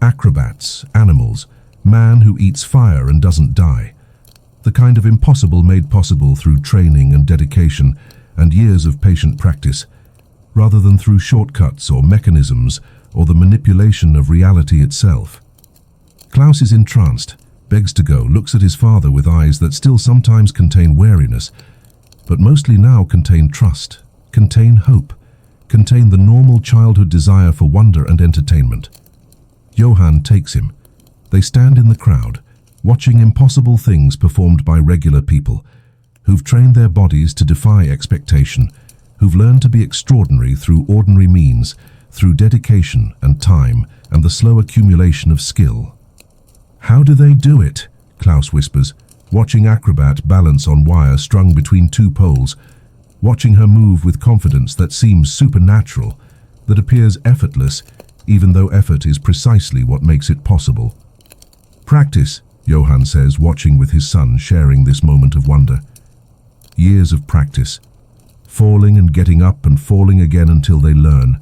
acrobats, animals, man who eats fire and doesn't die, the kind of impossible made possible through training and dedication and years of patient practice, rather than through shortcuts or mechanisms or the manipulation of reality itself. Klaus is entranced, begs to go, looks at his father with eyes that still sometimes contain wariness, but mostly now contain trust, contain hope, contain the normal childhood desire for wonder and entertainment. Johann takes him. They stand in the crowd, watching impossible things performed by regular people, who've trained their bodies to defy expectation, who've learned to be extraordinary through ordinary means, through dedication and time and the slow accumulation of skill. "How do they do it?" Klaus whispers, watching acrobat balance on wire strung between 2 poles, watching her move with confidence that seems supernatural, that appears effortless, even though effort is precisely what makes it possible. "Practice," Johann says, watching with his son, sharing this moment of wonder. Years of practice, falling and getting up and falling again until they learn.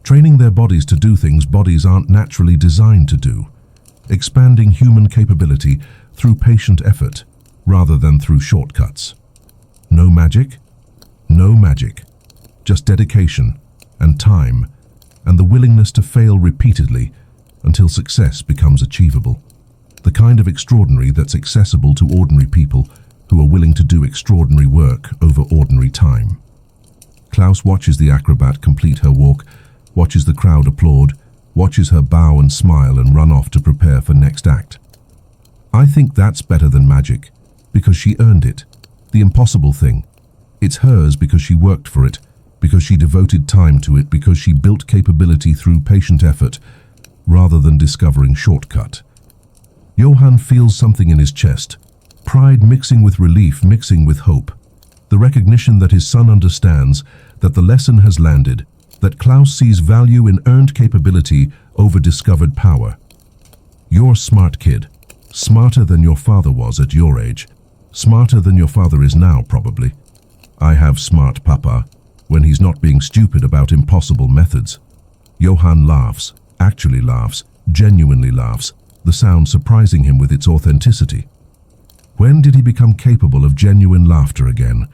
Training their bodies to do things bodies aren't naturally designed to do. Expanding human capability through patient effort, rather than through shortcuts. No magic? No magic. Just dedication and time and the willingness to fail repeatedly until success becomes achievable. The kind of extraordinary that's accessible to ordinary people who are willing to do extraordinary work over ordinary time. Klaus watches the acrobat complete her walk, watches the crowd applaud, watches her bow and smile and run off to prepare for next act. I think that's better than magic, because she earned it, the impossible thing. It's hers because she worked for it, because she devoted time to it, because she built capability through patient effort, rather than discovering shortcut. Johann feels something in his chest, pride mixing with relief, mixing with hope. The recognition that his son understands, that the lesson has landed, that Klaus sees value in earned capability over discovered power. You're smart, kid. Smarter than your father was at your age. Smarter than your father is now, probably. I have smart papa, when he's not being stupid about impossible methods. Johann laughs, actually laughs, genuinely laughs, the sound surprising him with its authenticity. When did he become capable of genuine laughter again?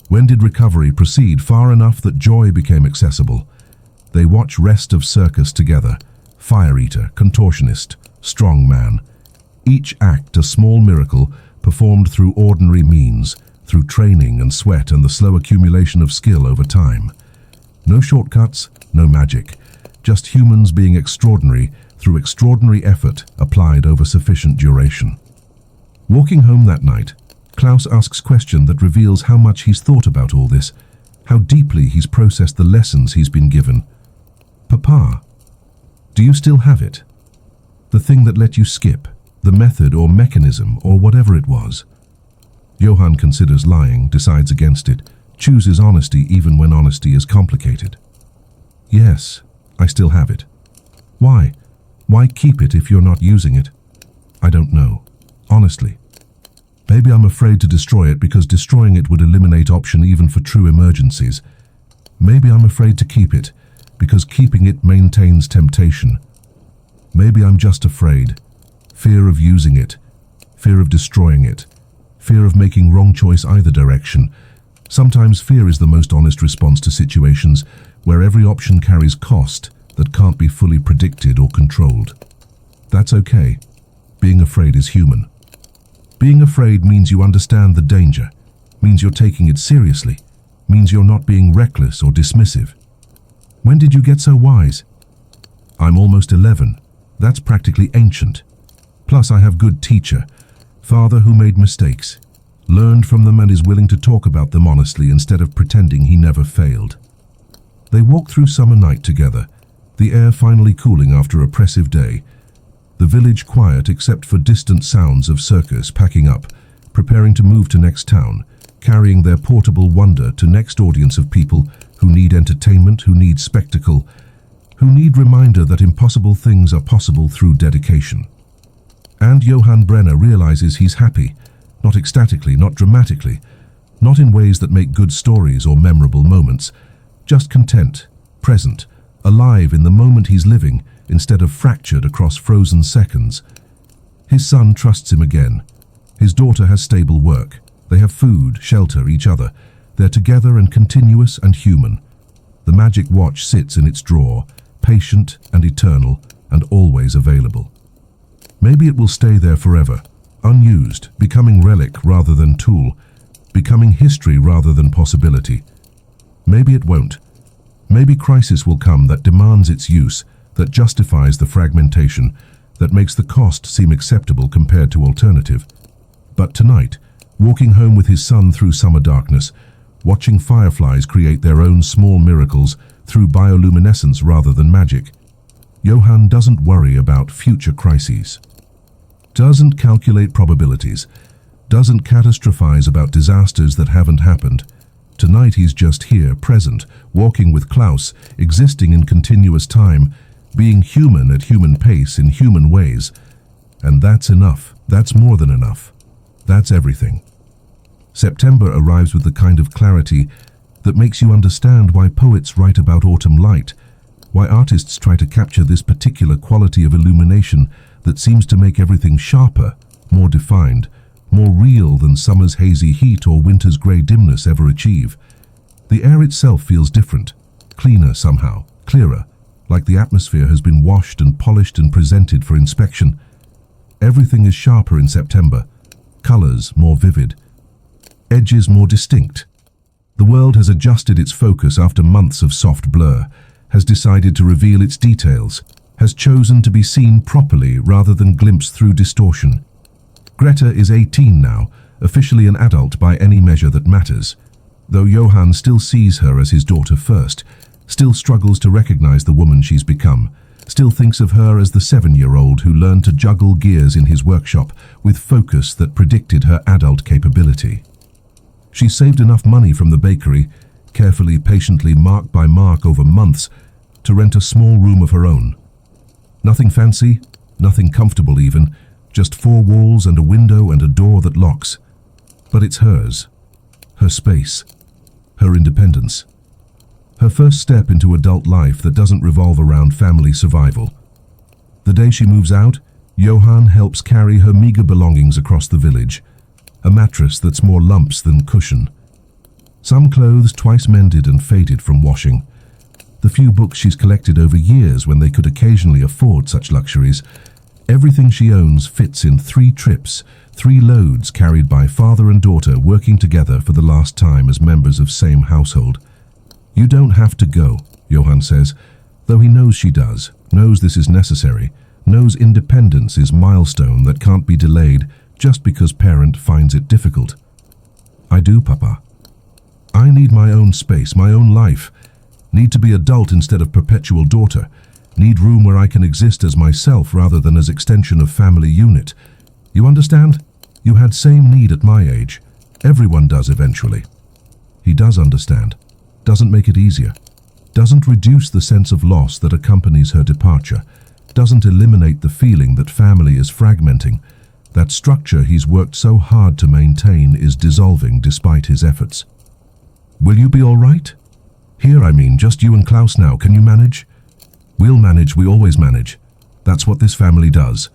When did recovery proceed far enough that joy became accessible? They watch rest of circus together, fire eater, contortionist, strong man. Each act a small miracle performed through ordinary means, through training and sweat and the slow accumulation of skill over time. No shortcuts, no magic, just humans being extraordinary through extraordinary effort applied over sufficient duration. Walking home that night, Klaus asks question that reveals how much he's thought about all this, how deeply he's processed the lessons he's been given. Papa, do you still have it? The thing that let you skip, the method or mechanism or whatever it was. Johann considers lying, decides against it, chooses honesty even when honesty is complicated. Yes, I still have it. Why? Why keep it if you're not using it? I don't know, honestly. Maybe I'm afraid to destroy it because destroying it would eliminate option even for true emergencies. Maybe I'm afraid to keep it because keeping it maintains temptation. Maybe I'm just afraid. Fear of using it, fear of destroying it, fear of making wrong choice either direction. Sometimes fear is the most honest response to situations where every option carries cost that can't be fully predicted or controlled. That's okay. Being afraid is human. Being afraid means you understand the danger, means you're taking it seriously, means you're not being reckless or dismissive. When did you get so wise? I'm almost 11. That's practically ancient. Plus I have good teacher, father who made mistakes, learned from them and is willing to talk about them honestly instead of pretending he never failed. They walk through summer night together, the air finally cooling after a oppressive day. The village quiet except for distant sounds of circus packing up, preparing to move to next town, carrying their portable wonder to next audience of people who need entertainment, who need spectacle, who need reminder that impossible things are possible through dedication. And Johann Brenner realizes he's happy, not ecstatically, not dramatically, not in ways that make good stories or memorable moments, just content, present, alive in the moment he's living instead of fractured across frozen seconds. His son trusts him again. His daughter has stable work. They have food, shelter, each other. They're together and continuous and human. The magic watch sits in its drawer, patient and eternal and always available. Maybe it will stay there forever, unused, becoming relic rather than tool, becoming history rather than possibility. Maybe it won't. Maybe crisis will come that demands its use, that justifies the fragmentation, that makes the cost seem acceptable compared to alternative. But tonight, walking home with his son through summer darkness, watching fireflies create their own small miracles through bioluminescence rather than magic, Johann doesn't worry about future crises, doesn't calculate probabilities, doesn't catastrophize about disasters that haven't happened. Tonight he's just here, present, walking with Klaus, existing in continuous time, being human at human pace in human ways. And that's enough. That's more than enough. That's everything. September arrives with the kind of clarity that makes you understand why poets write about autumn light, why artists try to capture this particular quality of illumination that seems to make everything sharper, more defined, more real than summer's hazy heat or winter's grey dimness ever achieve. The air itself feels different, cleaner somehow, clearer, like the atmosphere has been washed and polished and presented for inspection. Everything is sharper in September, colours more vivid, edges more distinct. The world has adjusted its focus after months of soft blur, has decided to reveal its details, has chosen to be seen properly rather than glimpsed through distortion. Greta is 18 now, officially an adult by any measure that matters. Though Johann still sees her as his daughter first, still struggles to recognize the woman she's become, still thinks of her as the 7-year-old who learned to juggle gears in his workshop with focus that predicted her adult capability. She saved enough money from the bakery, carefully, patiently, mark by mark over months, to rent a small room of her own. Nothing fancy, nothing comfortable even, just 4 walls and a window and a door that locks. But it's hers, her space, her independence. Her first step into adult life that doesn't revolve around family survival. The day she moves out, Johann helps carry her meager belongings across the village. A mattress that's more lumps than cushion. Some clothes twice mended and faded from washing. The few books she's collected over years when they could occasionally afford such luxuries. Everything she owns fits in 3 trips, 3 loads carried by father and daughter working together for the last time as members of same household. You don't have to go, Johann says, though he knows she does, knows this is necessary, knows independence is milestone that can't be delayed just because parent finds it difficult. I do, Papa. I need my own space, my own life. Need to be adult instead of perpetual daughter. Need room where I can exist as myself rather than as extension of family unit. You understand? You had same need at my age. Everyone does eventually. He does understand. Doesn't make it easier. Doesn't reduce the sense of loss that accompanies her departure. Doesn't eliminate the feeling that family is fragmenting. That structure he's worked so hard to maintain is dissolving despite his efforts. Will you be all right? Here, I mean, just you and Klaus now. Can you manage? We'll manage, we always manage. That's what this family does.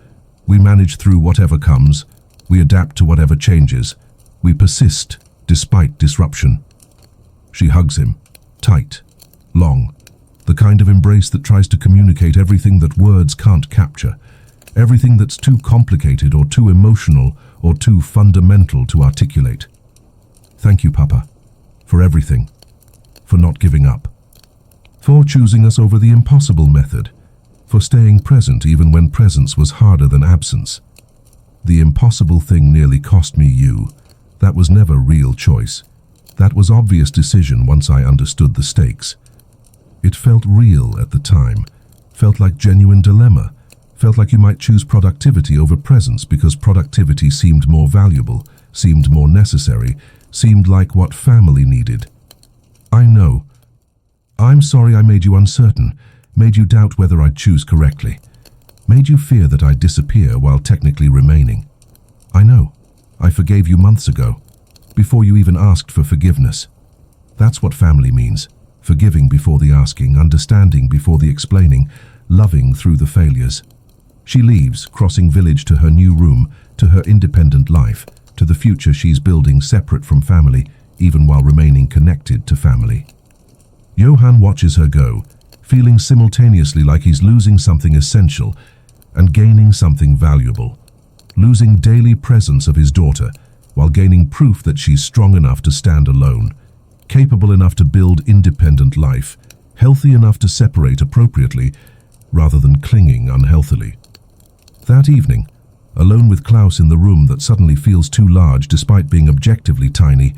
We manage through whatever comes. We adapt to whatever changes. We persist despite disruption. She hugs him, tight, long, the kind of embrace that tries to communicate everything that words can't capture, everything that's too complicated or too emotional or too fundamental to articulate. Thank you, Papa, for everything, for not giving up, for choosing us over the impossible method, for staying present even when presence was harder than absence. The impossible thing nearly cost me you. That was never real choice. That was obvious decision once I understood the stakes. It felt real at the time, felt like genuine dilemma, felt like you might choose productivity over presence because productivity seemed more valuable, seemed more necessary, seemed like what family needed. I know. I'm sorry I made you uncertain, made you doubt whether I'd choose correctly, made you fear that I'd disappear while technically remaining. I know. I forgave you months ago, before you even asked for forgiveness. That's what family means. Forgiving before the asking, understanding before the explaining, loving through the failures. She leaves, crossing village to her new room, to her independent life, to the future she's building separate from family, even while remaining connected to family. Johann watches her go, feeling simultaneously like he's losing something essential and gaining something valuable. Losing daily presence of his daughter, while gaining proof that she's strong enough to stand alone, capable enough to build independent life, healthy enough to separate appropriately, rather than clinging unhealthily. That evening, alone with Klaus in the room that suddenly feels too large despite being objectively tiny,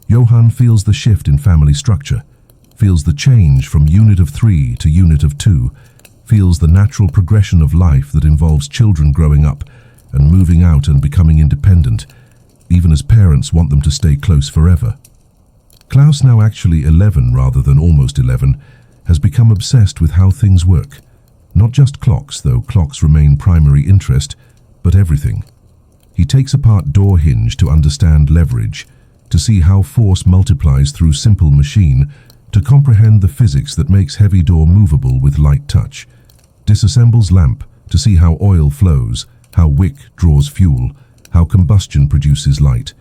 Johann feels the shift in family structure, feels the change from unit of 3 to unit of 2, feels the natural progression of life that involves children growing up and moving out and becoming independent, even as parents want them to stay close forever. Klaus, now actually 11 rather than almost 11, has become obsessed with how things work. Not just clocks, though clocks remain primary interest, but everything. He takes apart door hinge to understand leverage, to see how force multiplies through simple machine, to comprehend the physics that makes heavy door movable with light touch. Disassembles lamp to see how oil flows, how wick draws fuel, how combustion produces light.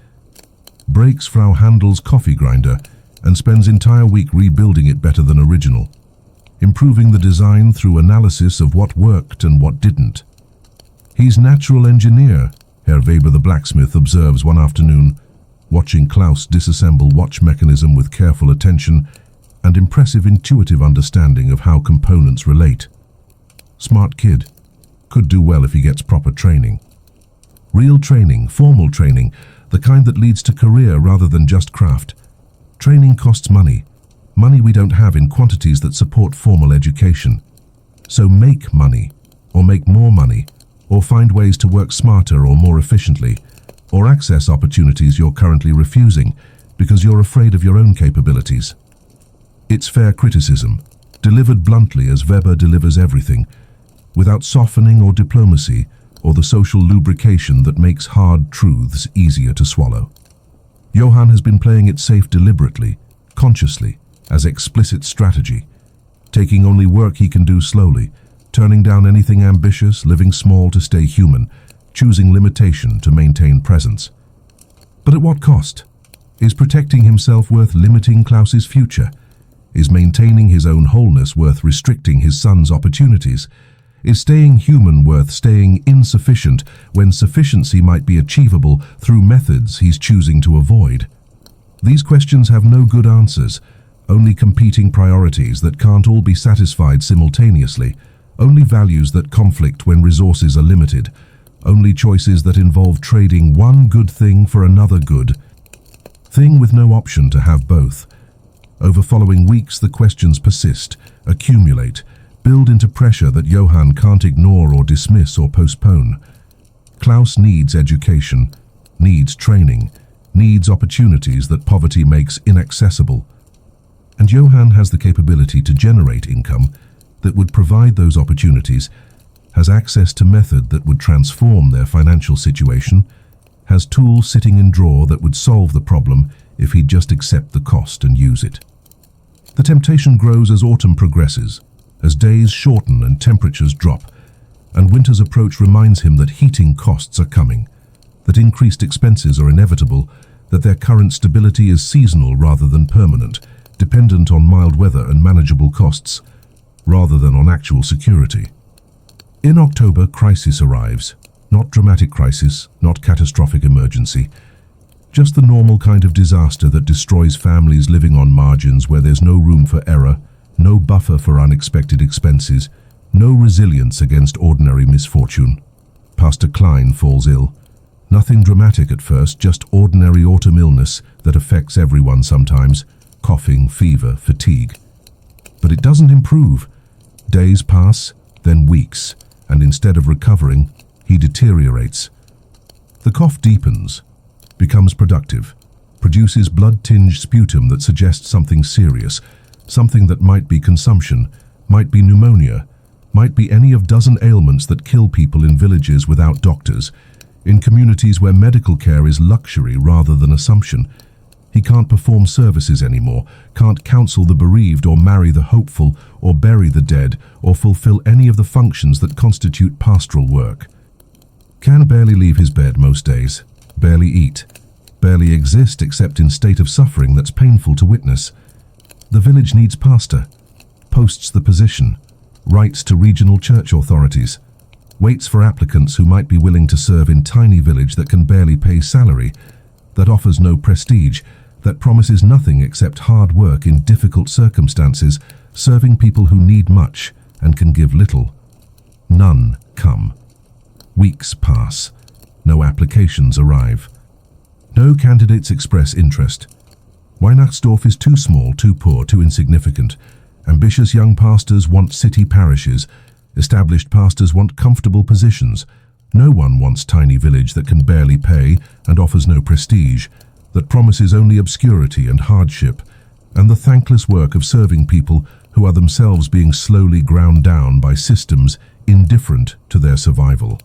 Breaks Frau Handel's coffee grinder and spends entire week rebuilding it better than original, improving the design through analysis of what worked and what didn't. He's natural engineer, Herr Weber the blacksmith observes one afternoon, watching Klaus disassemble watch mechanism with careful attention and impressive intuitive understanding of how components relate. Smart kid. Could do well if he gets proper training. Real training, formal training, the kind that leads to career rather than just craft. Training costs money. Money we don't have in quantities that support formal education. So make money, or make more money, or find ways to work smarter or more efficiently, or access opportunities you're currently refusing because you're afraid of your own capabilities. It's fair criticism, delivered bluntly as Weber delivers everything, without softening or diplomacy, or the social lubrication that makes hard truths easier to swallow. Johann has been playing it safe deliberately, consciously, as explicit strategy, taking only work he can do slowly, turning down anything ambitious, living small to stay human, choosing limitation to maintain presence. But at what cost? Is protecting himself worth limiting Klaus's future? Is maintaining his own wholeness worth restricting his son's opportunities? Is staying human worth staying insufficient when sufficiency might be achievable through methods he's choosing to avoid? These questions have no good answers, only competing priorities that can't all be satisfied simultaneously, only values that conflict when resources are limited, only choices that involve trading one good thing for another good thing with no option to have both. Over following weeks, the questions persist, accumulate, build into pressure that Johann can't ignore or dismiss or postpone. Klaus needs education, needs training, needs opportunities that poverty makes inaccessible. And Johann has the capability to generate income that would provide those opportunities, has access to method that would transform their financial situation, has tools sitting in drawer that would solve the problem if he'd just accept the cost and use it. The temptation grows as autumn progresses, as days shorten and temperatures drop, and winter's approach reminds him that heating costs are coming, that increased expenses are inevitable, that their current stability is seasonal rather than permanent, dependent on mild weather and manageable costs, rather than on actual security. In October, crisis arrives. Not dramatic crisis, not catastrophic emergency. Just the normal kind of disaster that destroys families living on margins where there's no room for error, no buffer for unexpected expenses, no resilience against ordinary misfortune. Pastor Klein falls ill. Nothing dramatic at first, just ordinary autumn illness that affects everyone sometimes. Coughing, fever, fatigue. But it doesn't improve. Days pass, then weeks, and instead of recovering, he deteriorates. The cough deepens, becomes productive, produces blood-tinged sputum that suggests something serious, something that might be consumption, might be pneumonia, might be any of dozen ailments that kill people in villages without doctors, in communities where medical care is luxury rather than assumption. He can't perform services anymore, can't counsel the bereaved or marry the hopeful or bury the dead or fulfill any of the functions that constitute pastoral work. Can barely leave his bed most days, barely eat, barely exist except in state of suffering that's painful to witness. The village needs pastor, posts the position, writes to regional church authorities, waits for applicants who might be willing to serve in tiny village that can barely pay salary, that offers no prestige, that promises nothing except hard work in difficult circumstances, serving people who need much and can give little. None come. Weeks pass. No applications arrive. No candidates express interest. Weihnachtsdorf is too small, too poor, too insignificant. Ambitious young pastors want city parishes. Established pastors want comfortable positions. No one wants tiny village that can barely pay and offers no prestige, that promises only obscurity and hardship, and the thankless work of serving people who are themselves being slowly ground down by systems indifferent to their survival.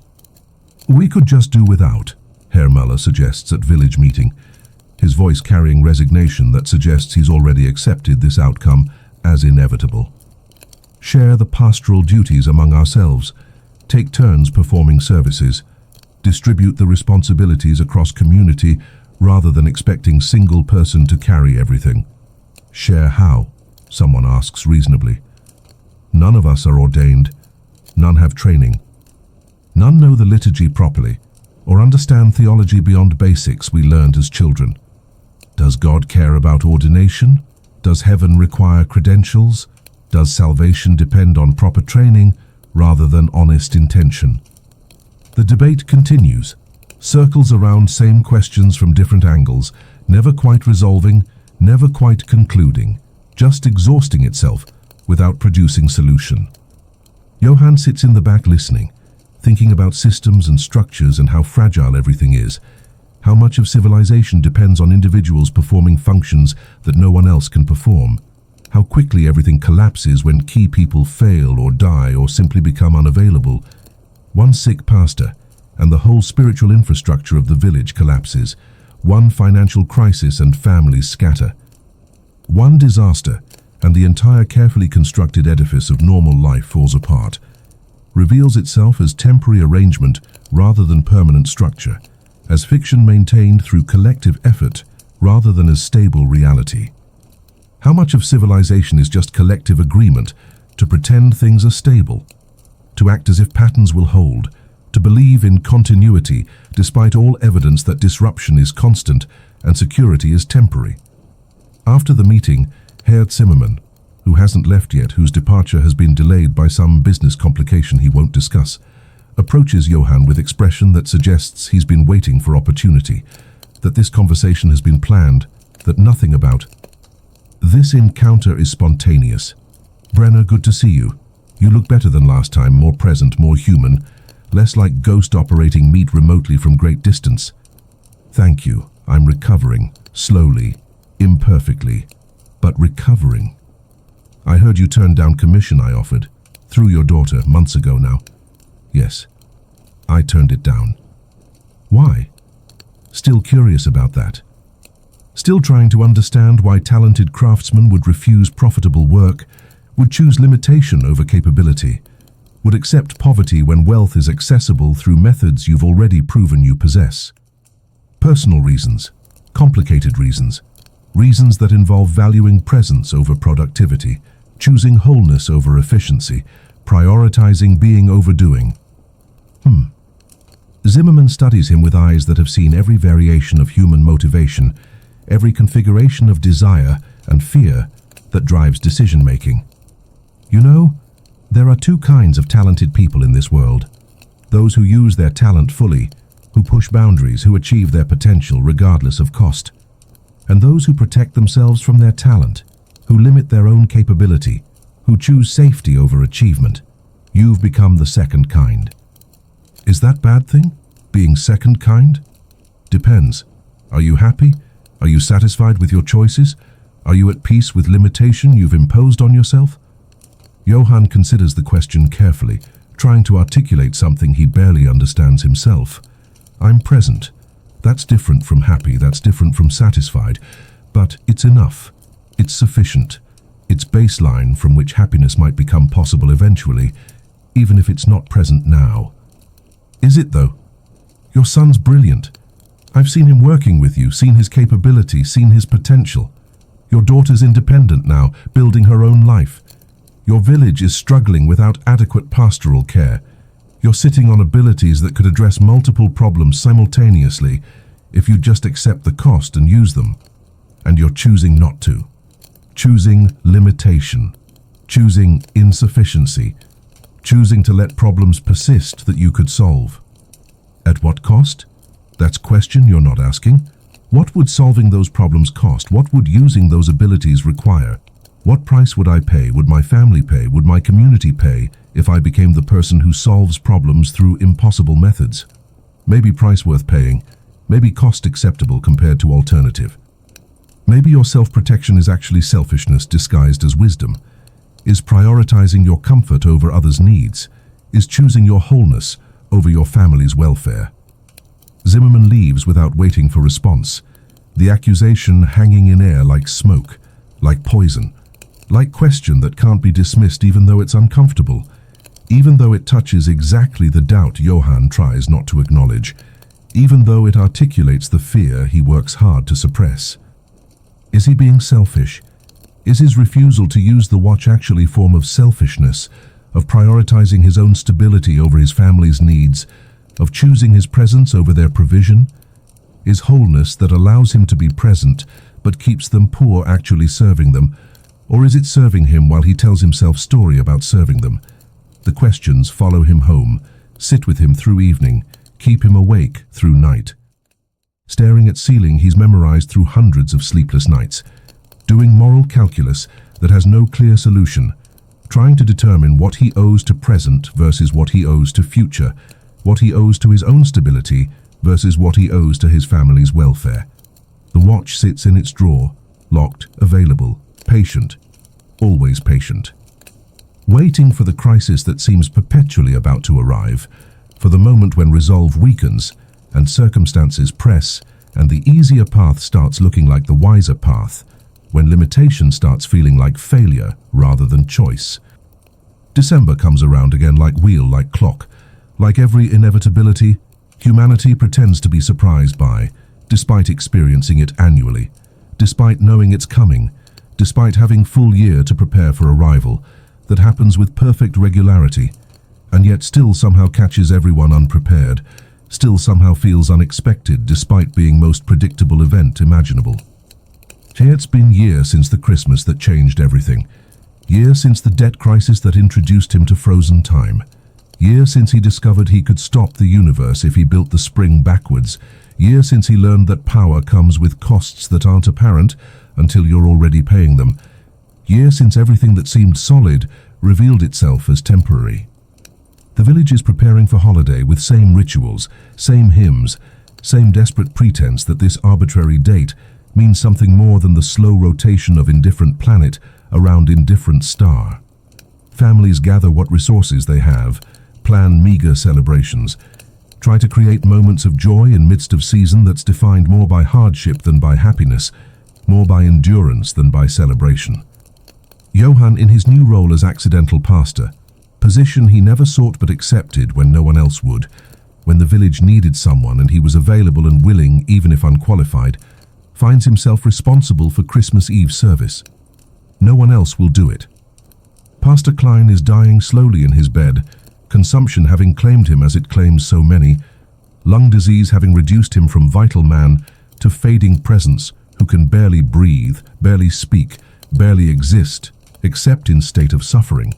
We could just do without, Herr Muller suggests at village meeting, his voice carrying resignation that suggests he's already accepted this outcome as inevitable. Share the pastoral duties among ourselves, take turns performing services, distribute the responsibilities across community rather than expecting single person to carry everything. Share how? Someone asks reasonably. None of us are ordained, none have training. None know the liturgy properly, or understand theology beyond basics we learned as children. Does God care about ordination? Does heaven require credentials? Does salvation depend on proper training rather than honest intention? The debate continues, circles around same questions from different angles, never quite resolving, never quite concluding, just exhausting itself without producing solution. Johann sits in the back listening, thinking about systems and structures and how fragile everything is, how much of civilization depends on individuals performing functions that no one else can perform, how quickly everything collapses when key people fail or die or simply become unavailable. One sick pastor, and the whole spiritual infrastructure of the village collapses. One financial crisis and families scatter. One disaster, and the entire carefully constructed edifice of normal life falls apart, reveals itself as temporary arrangement rather than permanent structure, as fiction maintained through collective effort rather than as stable reality. How much of civilization is just collective agreement to pretend things are stable? to act as if patterns will hold, to believe in continuity despite all evidence that disruption is constant and security is temporary. After the meeting, Herr Zimmermann, who hasn't left yet, whose departure has been delayed by some business complication he won't discuss, approaches Johann with expression that suggests he's been waiting for opportunity, that this conversation has been planned, that nothing about. This encounter is spontaneous. Brenner, good to see you. You look better than last time, more present, more human, less like ghost operating meat remotely from great distance. Thank you. I'm recovering, slowly, imperfectly, but recovering. I heard you turned down commission I offered, through your daughter, months ago now. Yes, I turned it down. Why? Still curious about that. Still trying to understand why talented craftsmen would refuse profitable work, would choose limitation over capability, would accept poverty when wealth is accessible through methods you've already proven you possess. Personal reasons, complicated reasons, reasons that involve valuing presence over productivity, choosing wholeness over efficiency, prioritizing being over doing. Zimmermann studies him with eyes that have seen every variation of human motivation, every configuration of desire and fear that drives decision-making. You know, there are two kinds of talented people in this world. Those who use their talent fully, who push boundaries, who achieve their potential regardless of cost. And those who protect themselves from their talent, who limit their own capability, who choose safety over achievement. You've become the second kind. Is that bad thing? Being second kind? Depends. Are you happy? Are you satisfied with your choices? Are you at peace with limitation you've imposed on yourself? Johann considers the question carefully, trying to articulate something he barely understands himself. I'm present. That's different from happy, that's different from satisfied, but it's enough. It's sufficient. It's baseline from which happiness might become possible eventually, even if it's not present now. Is it though? Your son's brilliant. I've seen him working with you, seen his capability, seen his potential. Your daughter's independent now, building her own life. Your village is struggling without adequate pastoral care. You're sitting on abilities that could address multiple problems simultaneously if you just accept the cost and use them. And you're choosing not to. Choosing limitation. Choosing insufficiency. Choosing to let problems persist that you could solve. At what cost? That's question you're not asking. What would solving those problems cost? What would using those abilities require? What price would I pay? Would my family pay? Would my community pay if I became the person who solves problems through impossible methods? Maybe price worth paying. Maybe cost acceptable compared to alternative. Maybe your self-protection is actually selfishness disguised as wisdom. Is prioritizing your comfort over others' needs. Is choosing your wholeness over your family's welfare. Zimmermann leaves without waiting for response, the accusation hanging in air like smoke, like poison, like question that can't be dismissed even though it's uncomfortable, even though it touches exactly the doubt Johann tries not to acknowledge, even though it articulates the fear he works hard to suppress. Is he being selfish? Is his refusal to use the watch actually a form of selfishness, of prioritizing his own stability over his family's needs, of choosing his presence over their provision? Is wholeness that allows him to be present but keeps them poor actually serving them? Or is it serving him while he tells himself story about serving them? The questions follow him home, sit with him through evening, keep him awake through night. Staring at ceiling he's memorized through hundreds of sleepless nights, doing moral calculus that has no clear solution, trying to determine what he owes to present versus what he owes to future, what he owes to his own stability versus what he owes to his family's welfare. The watch sits in its drawer, locked, available, patient, always patient. Waiting for the crisis that seems perpetually about to arrive, for the moment when resolve weakens and circumstances press and the easier path starts looking like the wiser path, when limitation starts feeling like failure rather than choice. December comes around again like wheel, like clock. Like every inevitability, humanity pretends to be surprised by, despite experiencing it annually, despite knowing it's coming, despite having full year to prepare for arrival, that happens with perfect regularity, and yet still somehow catches everyone unprepared, still somehow feels unexpected despite being most predictable event imaginable. It's been years since the Christmas that changed everything. Years since the debt crisis that introduced him to frozen time. Years since he discovered he could stop the universe if he built the spring backwards. Years since he learned that power comes with costs that aren't apparent until you're already paying them. Years since everything that seemed solid revealed itself as temporary. The village is preparing for holiday with same rituals, same hymns, same desperate pretense that this arbitrary date means something more than the slow rotation of indifferent planet around indifferent star. Families gather what resources they have, plan meager celebrations, try to create moments of joy in midst of season that's defined more by hardship than by happiness, more by endurance than by celebration. Johann, in his new role as accidental pastor, position he never sought but accepted when no one else would, when the village needed someone and he was available and willing, even if unqualified, finds himself responsible for Christmas Eve service. No one else will do it. Pastor Klein is dying slowly in his bed, consumption having claimed him as it claims so many, lung disease having reduced him from vital man to fading presence who can barely breathe, barely speak, barely exist, except in state of suffering.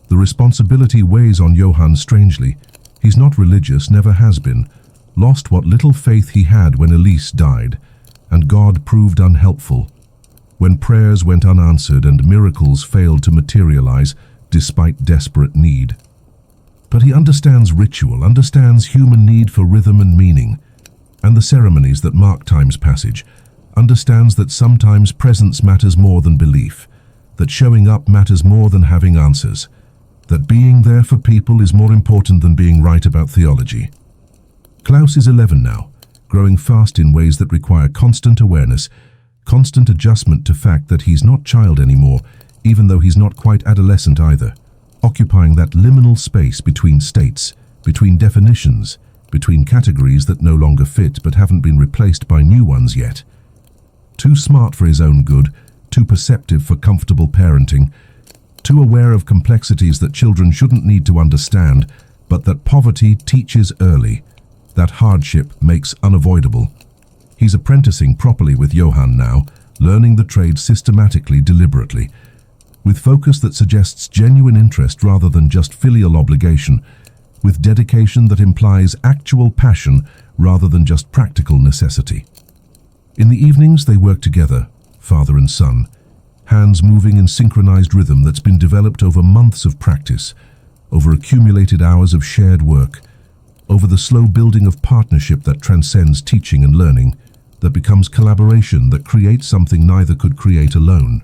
The responsibility weighs on Johann strangely. He's not religious, never has been, lost what little faith he had when Elise died, and God proved unhelpful, when prayers went unanswered and miracles failed to materialize despite desperate need. But he understands ritual, understands human need for rhythm and meaning, and the ceremonies that mark time's passage, understands that sometimes presence matters more than belief, that showing up matters more than having answers, that being there for people is more important than being right about theology. Klaus is 11 now, growing fast in ways that require constant awareness, constant adjustment to fact that he's not child anymore, even though he's not quite adolescent either, occupying that liminal space between states, between definitions, between categories that no longer fit but haven't been replaced by new ones yet. Too smart for his own good, too perceptive for comfortable parenting, too aware of complexities that children shouldn't need to understand, but that poverty teaches early, that hardship makes unavoidable. He's apprenticing properly with Johann now, learning the trade systematically, deliberately, with focus that suggests genuine interest rather than just filial obligation, with dedication that implies actual passion rather than just practical necessity. In the evenings they work together, father and son, hands moving in synchronized rhythm that's been developed over months of practice, over accumulated hours of shared work, over the slow building of partnership that transcends teaching and learning, that becomes collaboration that creates something neither could create alone.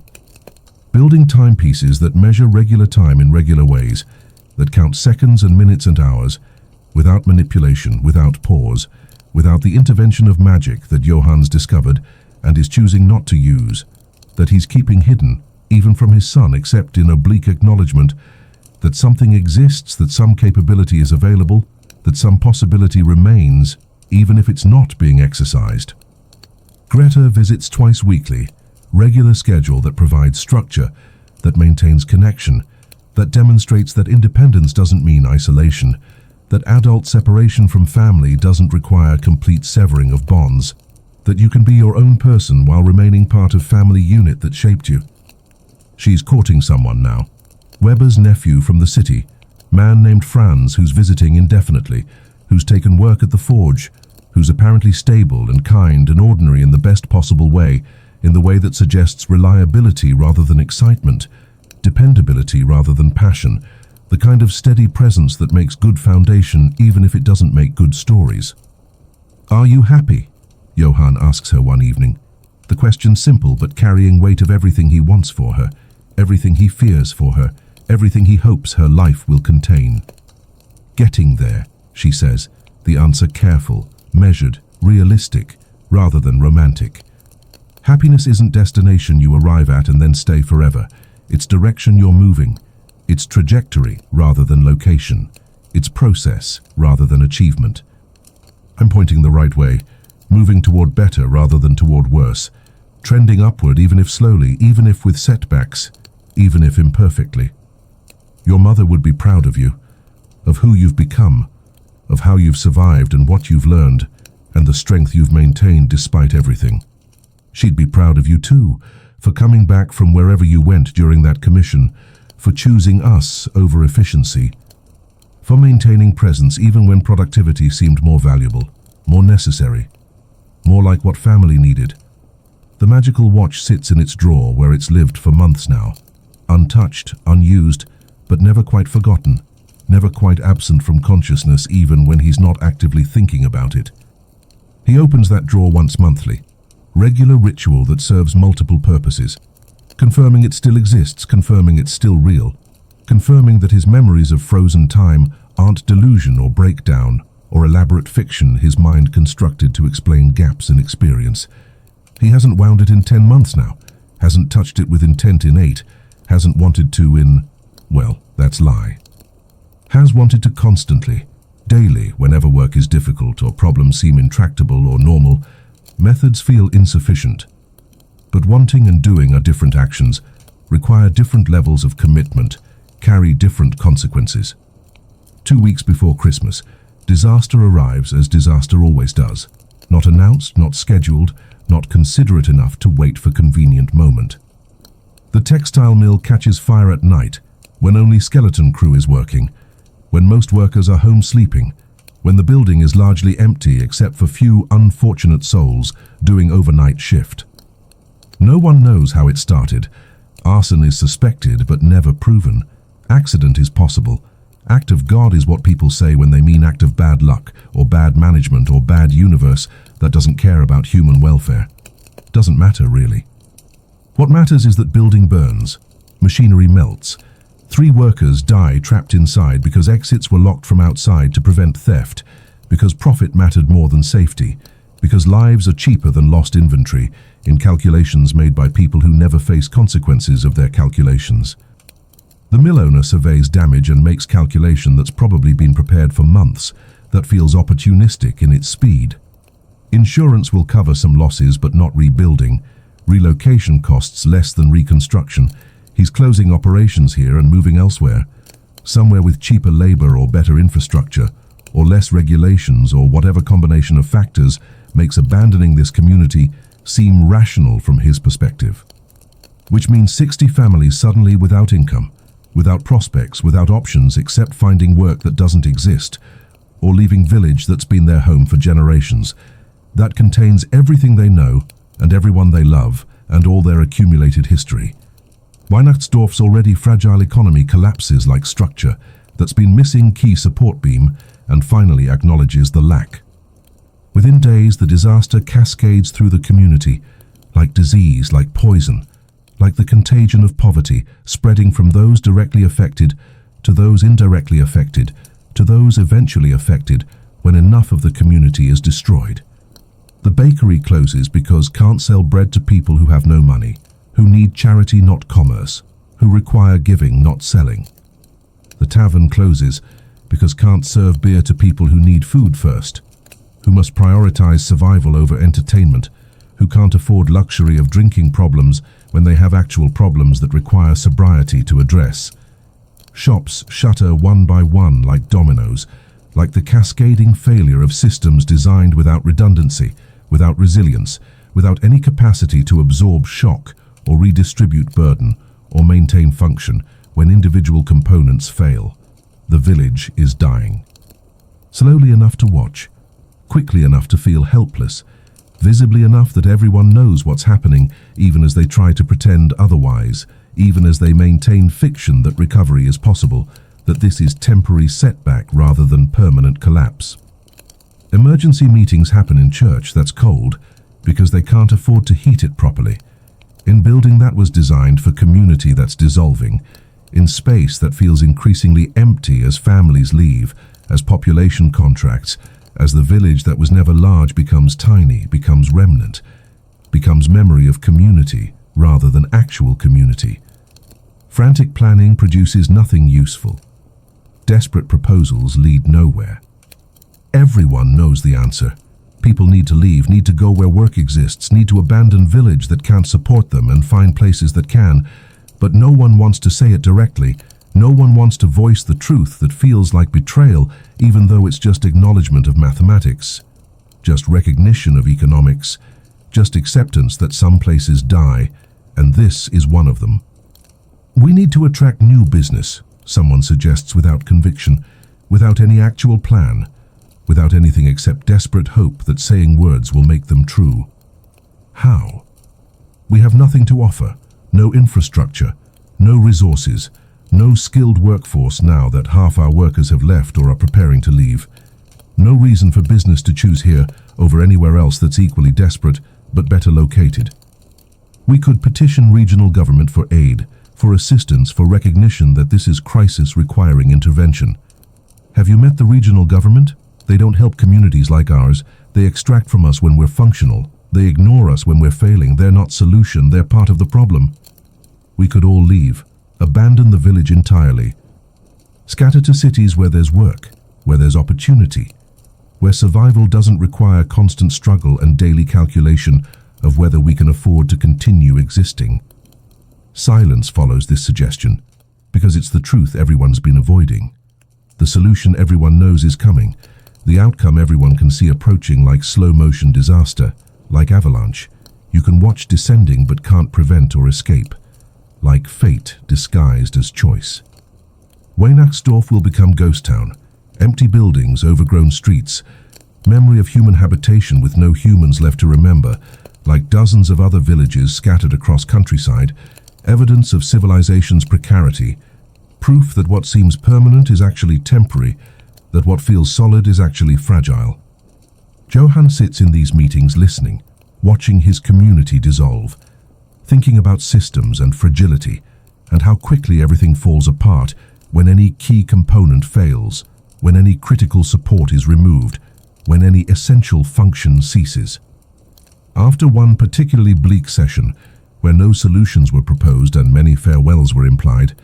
Building timepieces that measure regular time in regular ways, that count seconds and minutes and hours, without manipulation, without pause, without the intervention of magic that Johann's discovered and is choosing not to use, that he's keeping hidden, even from his son, except in oblique acknowledgement that something exists, that some capability is available, that some possibility remains, even if it's not being exercised. Greta visits twice weekly, regular schedule that provides structure, that maintains connection, that demonstrates that independence doesn't mean isolation, that adult separation from family doesn't require complete severing of bonds, that you can be your own person while remaining part of family unit that shaped you. She's courting someone now. Weber's nephew from the city, man named Franz, who's visiting indefinitely, who's taken work at the forge, who's apparently stable and kind and ordinary in the best possible way, in the way that suggests reliability rather than excitement, dependability rather than passion, the kind of steady presence that makes good foundation even if it doesn't make good stories. "Are you happy?" Johann asks her one evening. The question simple but carrying weight of everything he wants for her, everything he fears for her, everything he hopes her life will contain. "Getting there," she says, the answer careful, measured, realistic, rather than romantic. Happiness isn't destination you arrive at and then stay forever. It's direction you're moving. It's trajectory rather than location. It's process rather than achievement. I'm pointing the right way, moving toward better rather than toward worse, trending upward even if slowly, even if with setbacks, even if imperfectly. Your mother would be proud of you. of who you've become, of how you've survived and what you've learned, and the strength you've maintained despite everything. She'd be proud of you too, for coming back from wherever you went during that commission, for choosing us over efficiency, for maintaining presence even when productivity seemed more valuable, more necessary, more like what family needed. The magical watch sits in its drawer where it's lived for months now, untouched, unused, but never quite forgotten, never quite absent from consciousness even when he's not actively thinking about it. He opens that drawer once monthly, regular ritual that serves multiple purposes, confirming it still exists, confirming it's still real, confirming that his memories of frozen time aren't delusion or breakdown or elaborate fiction his mind constructed to explain gaps in experience. He hasn't wound it in 10 months now, hasn't touched it with intent in 8, hasn't wanted to in, well, that's lie. Has wanted to constantly, daily, whenever work is difficult or problems seem intractable or normal, methods feel insufficient. But wanting and doing are different actions, require different levels of commitment, carry different consequences. 2 weeks before Christmas, disaster arrives as disaster always does, not announced, not scheduled, not considerate enough to wait for convenient moment. The textile mill catches fire at night, when only skeleton crew is working, when most workers are home sleeping, when the building is largely empty except for few unfortunate souls doing overnight shift. No one knows how it started. Arson is suspected but never proven. Accident is possible. Act of God is what people say when they mean act of bad luck, or bad management, or bad universe that doesn't care about human welfare. Doesn't matter, really. What matters is that building burns, machinery melts, 3 workers die trapped inside because exits were locked from outside to prevent theft, because profit mattered more than safety, because lives are cheaper than lost inventory in calculations made by people who never face consequences of their calculations. The mill owner surveys damage and makes calculation that's probably been prepared for months, that feels opportunistic in its speed. Insurance will cover some losses but not rebuilding. Relocation costs less than reconstruction. He's closing operations here and moving elsewhere, somewhere with cheaper labor or better infrastructure, or less regulations, or whatever combination of factors makes abandoning this community seem rational from his perspective. Which means 60 families suddenly without income, without prospects, without options except finding work that doesn't exist, or leaving village that's been their home for generations, that contains everything they know and everyone they love and all their accumulated history. Weihnachtsdorf's already fragile economy collapses like structure that's been missing key support beam and finally acknowledges the lack. Within days, the disaster cascades through the community, like disease, like poison, like the contagion of poverty, spreading from those directly affected to those indirectly affected, to those eventually affected when enough of the community is destroyed. The bakery closes because can't sell bread to people who have no money, who need charity not commerce, who require giving not selling. The tavern closes because can't serve beer to people who need food first, who must prioritize survival over entertainment, who can't afford luxury of drinking problems when they have actual problems that require sobriety to address. Shops shutter one by one like dominoes, like the cascading failure of systems designed without redundancy, without resilience, without any capacity to absorb shock or redistribute burden or maintain function when individual components fail. The village is dying. Slowly enough to watch, quickly enough to feel helpless, visibly enough that everyone knows what's happening even as they try to pretend otherwise, even as they maintain fiction that recovery is possible, that this is temporary setback rather than permanent collapse. Emergency meetings happen in church that's cold because they can't afford to heat it properly, in building that was designed for community that's dissolving, in space that feels increasingly empty as families leave, as population contracts, as the village that was never large becomes tiny, becomes remnant, becomes memory of community rather than actual community. Frantic planning produces nothing useful. Desperate proposals lead nowhere. Everyone knows the answer. People need to leave, need to go where work exists, need to abandon village that can't support them and find places that can, but no one wants to say it directly. No one wants to voice the truth that feels like betrayal, even though it's just acknowledgement of mathematics, just recognition of economics, just acceptance that some places die, and this is one of them. We need to attract new business, someone suggests without conviction, without any actual plan, without anything except desperate hope that saying words will make them true. How? We have nothing to offer, no infrastructure, no resources, no skilled workforce now that half our workers have left or are preparing to leave. No reason for business to choose here over anywhere else that's equally desperate but better located. We could petition regional government for aid, for assistance, for recognition that this is crisis requiring intervention. Have you met the regional government? They don't help communities like ours. They extract from us when we're functional. They ignore us when we're failing. They're not solution, they're part of the problem. We could all leave, abandon the village entirely. Scatter to cities where there's work, where there's opportunity, where survival doesn't require constant struggle and daily calculation of whether we can afford to continue existing. Silence follows this suggestion, because it's the truth everyone's been avoiding. The solution everyone knows is coming, the outcome everyone can see approaching like slow-motion disaster, like avalanche. You can watch descending but can't prevent or escape, like fate disguised as choice. Weihnachtsdorf will become ghost town, empty buildings, overgrown streets, memory of human habitation with no humans left to remember, like dozens of other villages scattered across countryside, evidence of civilization's precarity, proof that what seems permanent is actually temporary, that what feels solid is actually fragile. Johann sits in these meetings listening, watching his community dissolve, thinking about systems and fragility, and how quickly everything falls apart when any key component fails, when any critical support is removed, when any essential function ceases. After one particularly bleak session, where no solutions were proposed and many farewells were implied,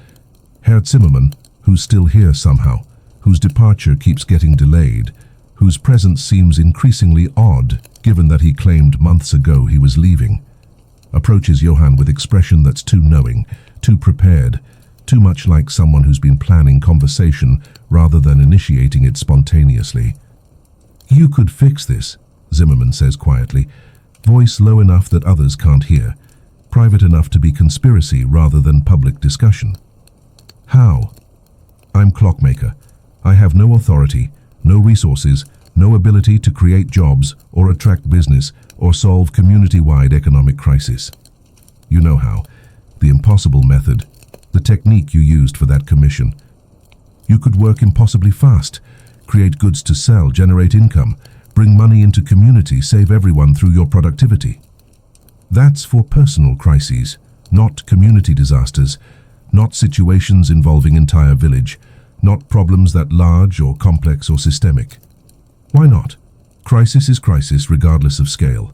Herr Zimmermann, who's still here somehow, whose departure keeps getting delayed, whose presence seems increasingly odd given that he claimed months ago he was leaving, approaches Johann with expression that's too knowing, too prepared, too much like someone who's been planning conversation rather than initiating it spontaneously. "You could fix this," Zimmermann says quietly, voice low enough that others can't hear, private enough to be conspiracy rather than public discussion. "How?" "I'm clockmaker. I have no authority, no resources, no ability to create jobs or attract business or solve community-wide economic crisis. You know how. The impossible method, the technique you used for that commission. You could work impossibly fast, create goods to sell, generate income, bring money into community, save everyone through your productivity. That's for personal crises, not community disasters, not situations involving entire village, not problems that large or complex or systemic. Why not? Crisis is crisis regardless of scale.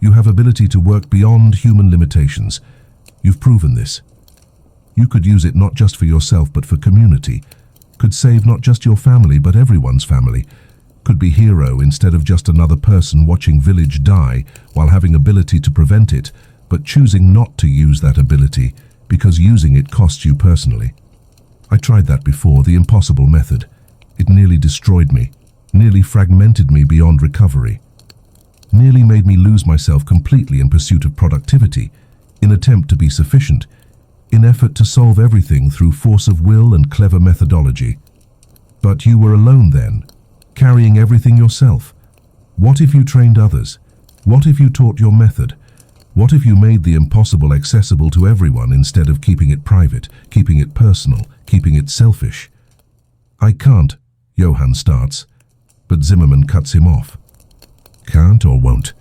You have ability to work beyond human limitations. You've proven this. You could use it not just for yourself but for community, could save not just your family but everyone's family, could be hero instead of just another person watching village die while having ability to prevent it, but choosing not to use that ability because using it costs you personally. I tried that before, the impossible method. It nearly destroyed me, nearly fragmented me beyond recovery, nearly made me lose myself completely in pursuit of productivity, in attempt to be sufficient, in effort to solve everything through force of will and clever methodology. But you were alone then, carrying everything yourself. What if you trained others? What if you taught your method? What if you made the impossible accessible to everyone instead of keeping it private, keeping it personal, keeping it selfish? I can't, Johann starts, but Zimmermann cuts him off. Can't or won't?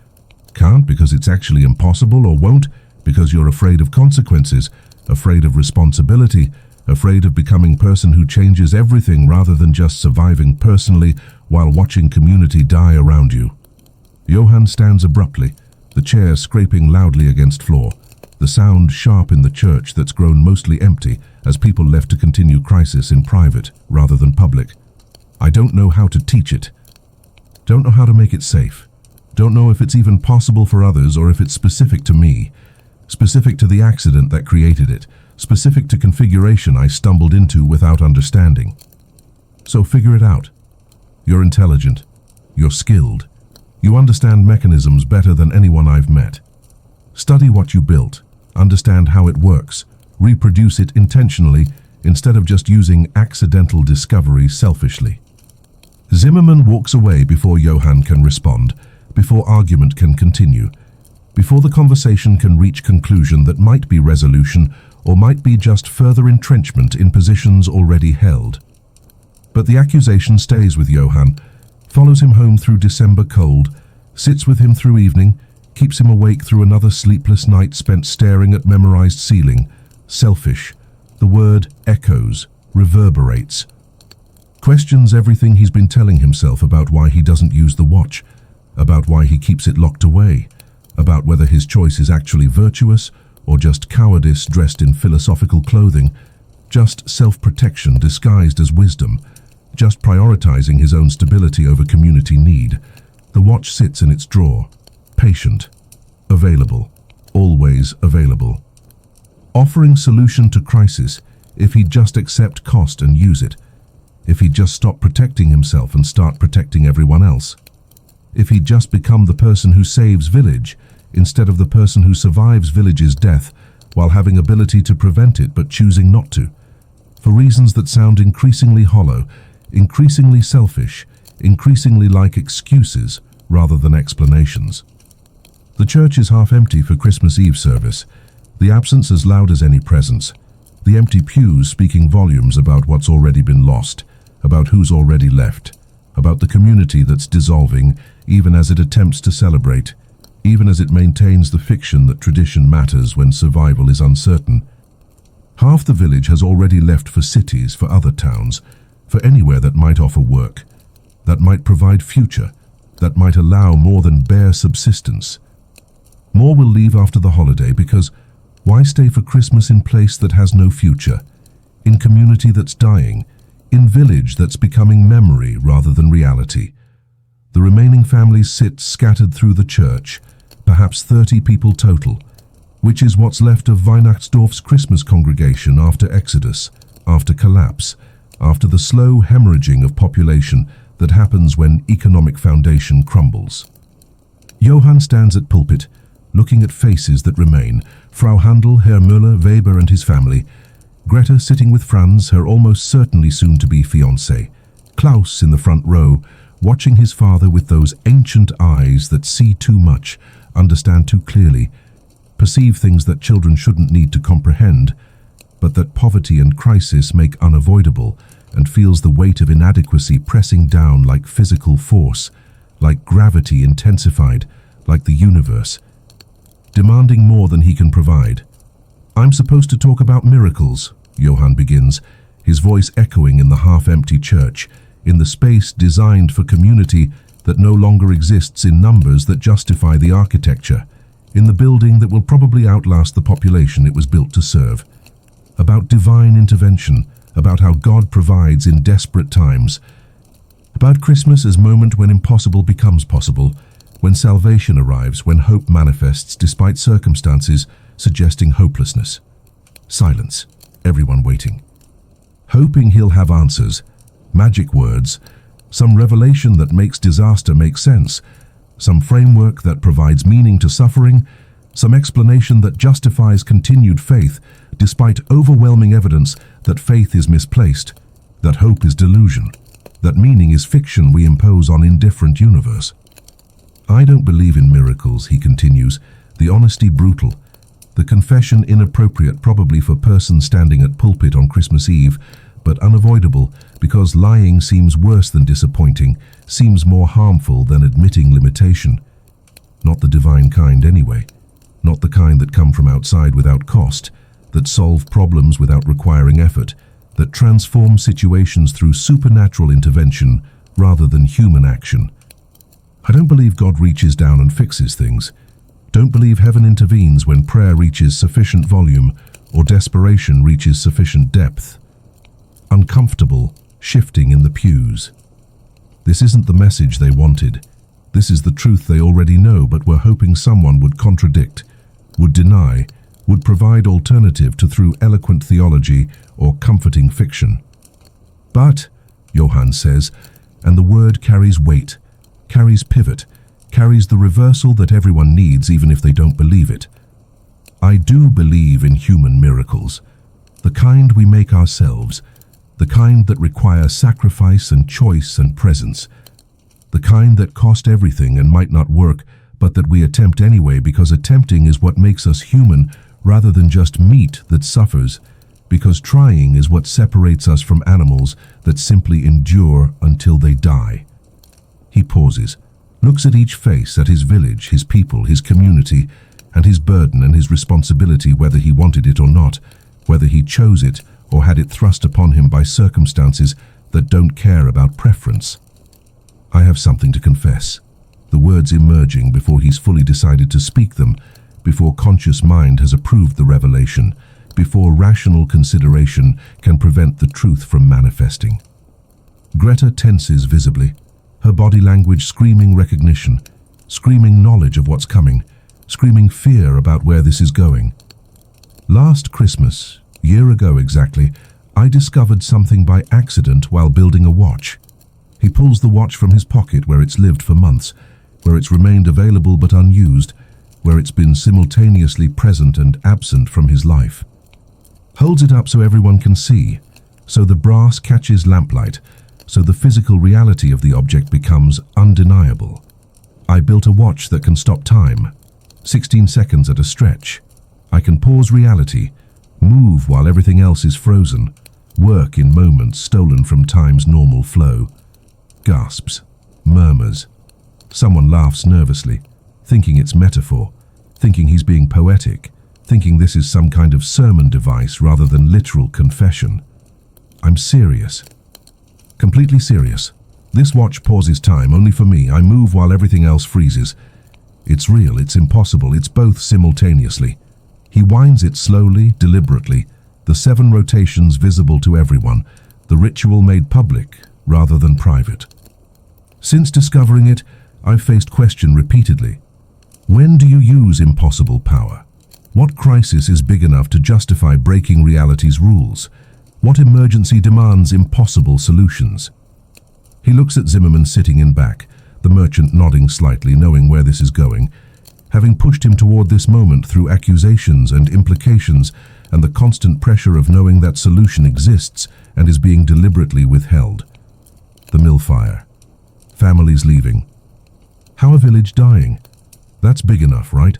Can't because it's actually impossible, or won't because you're afraid of consequences, afraid of responsibility, afraid of becoming a person who changes everything rather than just surviving personally while watching community die around you. Johann stands abruptly, the chair scraping loudly against floor, the sound sharp in the church that's grown mostly empty as people left to continue crisis in private rather than public. I don't know how to teach it. Don't know how to make it safe. Don't know if it's even possible for others or if it's specific to me, specific to the accident that created it, specific to configuration I stumbled into without understanding. So figure it out. You're intelligent. You're skilled. You understand mechanisms better than anyone I've met. Study what you built, understand how it works, reproduce it intentionally instead of just using accidental discovery selfishly. Zimmermann walks away before Johann can respond, before argument can continue, before the conversation can reach conclusion that might be resolution or might be just further entrenchment in positions already held. But the accusation stays with Johann, follows him home through December cold, sits with him through evening, keeps him awake through another sleepless night spent staring at memorized ceiling. Selfish. The word echoes, reverberates. Questions everything he's been telling himself about why he doesn't use the watch, about why he keeps it locked away, about whether his choice is actually virtuous or just cowardice dressed in philosophical clothing, just self-protection disguised as wisdom, just prioritizing his own stability over community need. The watch sits in its drawer, patient, available, always available. Offering solution to crisis if he'd just accept cost and use it, if he'd just stop protecting himself and start protecting everyone else, if he'd just become the person who saves village instead of the person who survives village's death while having ability to prevent it but choosing not to, for reasons that sound increasingly hollow, increasingly selfish, increasingly like excuses rather than explanations. The church is half empty for Christmas Eve service, the absence as loud as any presence, the empty pews speaking volumes about what's already been lost, about who's already left, about the community that's dissolving even as it attempts to celebrate, even as it maintains the fiction that tradition matters when survival is uncertain. Half the village has already left for cities, for other towns, for anywhere that might offer work, that might provide future, that might allow more than bare subsistence. More will leave after the holiday because why stay for Christmas in place that has no future, in community that's dying, in village that's becoming memory rather than reality? The remaining families sit scattered through the church, perhaps 30 people total, which is what's left of Weihnachtsdorf's Christmas congregation after Exodus, after collapse, after the slow hemorrhaging of population that happens when economic foundation crumbles. Johann stands at pulpit, looking at faces that remain, Frau Handel, Herr Müller, Weber and his family, Greta sitting with Franz, her almost certainly soon-to-be fiancé, Klaus in the front row, watching his father with those ancient eyes that see too much, understand too clearly, perceive things that children shouldn't need to comprehend, but that poverty and crisis make unavoidable, and feels the weight of inadequacy pressing down like physical force, like gravity intensified, like the universe, demanding more than he can provide. "I'm supposed to talk about miracles," Johann begins, his voice echoing in the half-empty church, in the space designed for community that no longer exists in numbers that justify the architecture, in the building that will probably outlast the population it was built to serve. About divine intervention, about how God provides in desperate times, about Christmas as moment when impossible becomes possible, when salvation arrives, when hope manifests despite circumstances suggesting hopelessness. Silence, everyone waiting. Hoping he'll have answers, magic words, some revelation that makes disaster make sense, some framework that provides meaning to suffering, some explanation that justifies continued faith despite overwhelming evidence that faith is misplaced, that hope is delusion, that meaning is fiction we impose on indifferent universe. "I don't believe in miracles," he continues, the honesty brutal, the confession inappropriate probably for person standing at pulpit on Christmas Eve, but unavoidable because lying seems worse than disappointing, seems more harmful than admitting limitation. Not the divine kind anyway, not the kind that come from outside without cost, that solve problems without requiring effort, that transform situations through supernatural intervention rather than human action. I don't believe God reaches down and fixes things. Don't believe heaven intervenes when prayer reaches sufficient volume or desperation reaches sufficient depth. Uncomfortable, shifting in the pews. This isn't the message they wanted. This is the truth they already know but were hoping someone would contradict, would deny, would provide alternative to through eloquent theology or comforting fiction. But, Johann says, and the word carries weight, carries pivot, carries the reversal that everyone needs even if they don't believe it. I do believe in human miracles, the kind we make ourselves, the kind that require sacrifice and choice and presence, the kind that cost everything and might not work, but that we attempt anyway because attempting is what makes us human rather than just meat that suffers, because trying is what separates us from animals that simply endure until they die. He pauses, looks at each face, at his village, his people, his community, and his burden and his responsibility, whether he wanted it or not, whether he chose it or had it thrust upon him by circumstances that don't care about preference. I have something to confess, the words emerging before he's fully decided to speak them, before conscious mind has approved the revelation, before rational consideration can prevent the truth from manifesting. Greta tenses visibly, her body language screaming recognition, screaming knowledge of what's coming, screaming fear about where this is going. Last Christmas, year ago exactly, I discovered something by accident while building a watch. He pulls the watch from his pocket where it's lived for months, where it's remained available but unused, where it's been simultaneously present and absent from his life. Holds it up so everyone can see, so the brass catches lamplight, so the physical reality of the object becomes undeniable. I built a watch that can stop time, 16 seconds at a stretch. I can pause reality, move while everything else is frozen, work in moments stolen from time's normal flow. Gasps, murmurs. Someone laughs nervously, thinking it's metaphor, thinking he's being poetic, thinking this is some kind of sermon device rather than literal confession. I'm serious. Completely serious. This watch pauses time only for me. I move while everything else freezes. It's real, it's impossible, it's both simultaneously. He winds it slowly, deliberately, the 7 rotations visible to everyone, the ritual made public rather than private. Since discovering it, I've faced question repeatedly. When do you use impossible power? What crisis is big enough to justify breaking reality's rules? What emergency demands impossible solutions? He looks at Zimmerman sitting in back, the merchant nodding slightly, knowing where this is going, having pushed him toward this moment through accusations and implications and the constant pressure of knowing that solution exists and is being deliberately withheld. The mill fire. Families leaving. How a village dying? That's big enough, right?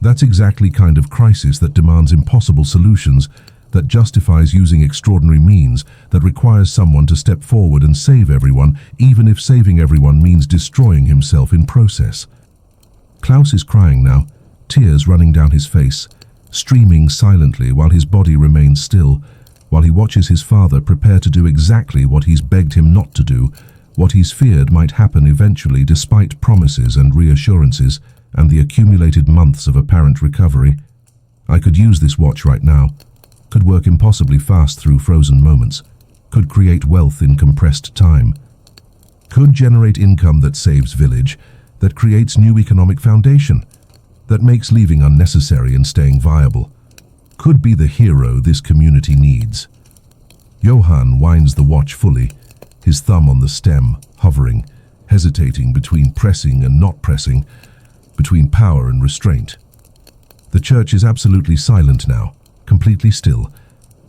That's exactly kind of crisis that demands impossible solutions, that justifies using extraordinary means, that requires someone to step forward and save everyone, even if saving everyone means destroying himself in process. Klaus is crying now, tears running down his face, streaming silently while his body remains still, while he watches his father prepare to do exactly what he's begged him not to do, what he's feared might happen eventually despite promises and reassurances and the accumulated months of apparent recovery. I could use this watch right now, could work impossibly fast through frozen moments, could create wealth in compressed time, could generate income that saves village, that creates new economic foundation, that makes leaving unnecessary and staying viable, could be the hero this community needs. Johann winds the watch fully, his thumb on the stem, hovering, hesitating between pressing and not pressing, between power and restraint. The church is absolutely silent now, completely still,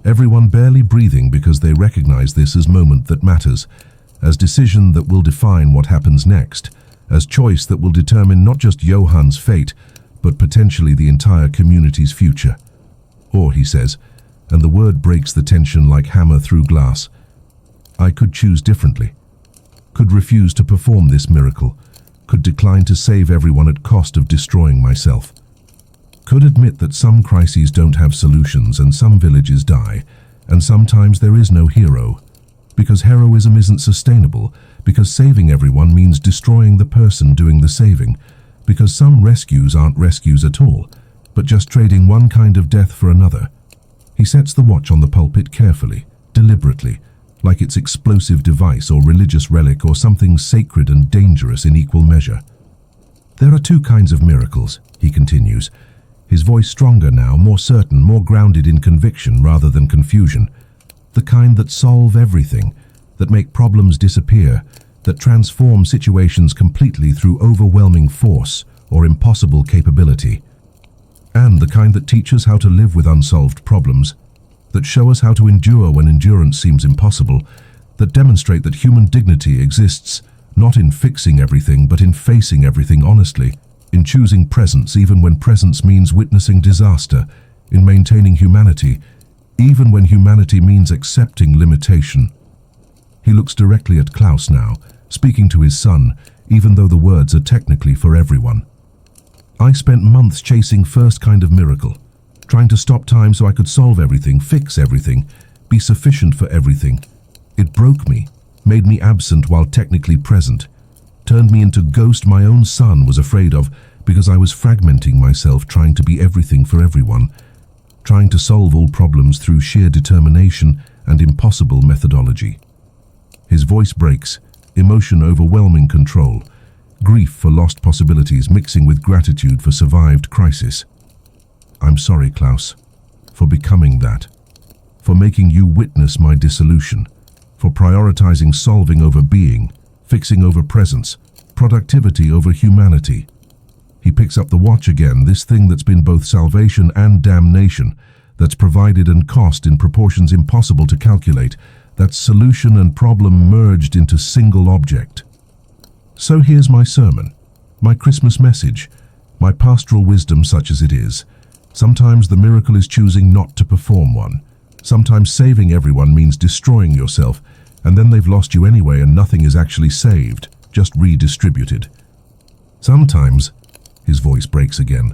everyone barely breathing because they recognize this as moment that matters, as decision that will define what happens next, as choice that will determine not just Johann's fate, but potentially the entire community's future. Or, he says, and the word breaks the tension like hammer through glass, I could choose differently, could refuse to perform this miracle, could decline to save everyone at cost of destroying myself, could admit that some crises don't have solutions and some villages die, and sometimes there is no hero, because heroism isn't sustainable, because saving everyone means destroying the person doing the saving, because some rescues aren't rescues at all, but just trading one kind of death for another. He sets the watch on the pulpit carefully, deliberately, like it's explosive device or religious relic or something sacred and dangerous in equal measure. There are 2 kinds of miracles, he continues. his voice stronger now, more certain, more grounded in conviction rather than confusion. The kind that solve everything, that make problems disappear, that transform situations completely through overwhelming force or impossible capability. And the kind that teach us how to live with unsolved problems, that show us how to endure when endurance seems impossible, that demonstrate that human dignity exists not in fixing everything but in facing everything honestly, in choosing presence even when presence means witnessing disaster, in maintaining humanity even when humanity means accepting limitation. He looks directly at Klaus now, speaking to his son, even though the words are technically for everyone. I spent months chasing first kind of miracle, trying to stop time so I could solve everything, fix everything, be sufficient for everything. It broke me, made me absent while technically present, turned me into ghost my own son was afraid of because I was fragmenting myself, trying to be everything for everyone, trying to solve all problems through sheer determination and impossible methodology. His voice breaks, emotion overwhelming control, grief for lost possibilities mixing with gratitude for survived crisis. I'm sorry, Klaus, for becoming that, for making you witness my dissolution, for prioritizing solving over being, fixing over presence, productivity over humanity. He picks up the watch again, this thing that's been both salvation and damnation, that's provided and cost in proportions impossible to calculate, that's solution and problem merged into single object. So here's my sermon, my Christmas message, my pastoral wisdom such as it is. Sometimes the miracle is choosing not to perform one. Sometimes saving everyone means destroying yourself, and then they've lost you anyway and nothing is actually saved, just redistributed. Sometimes, his voice breaks again,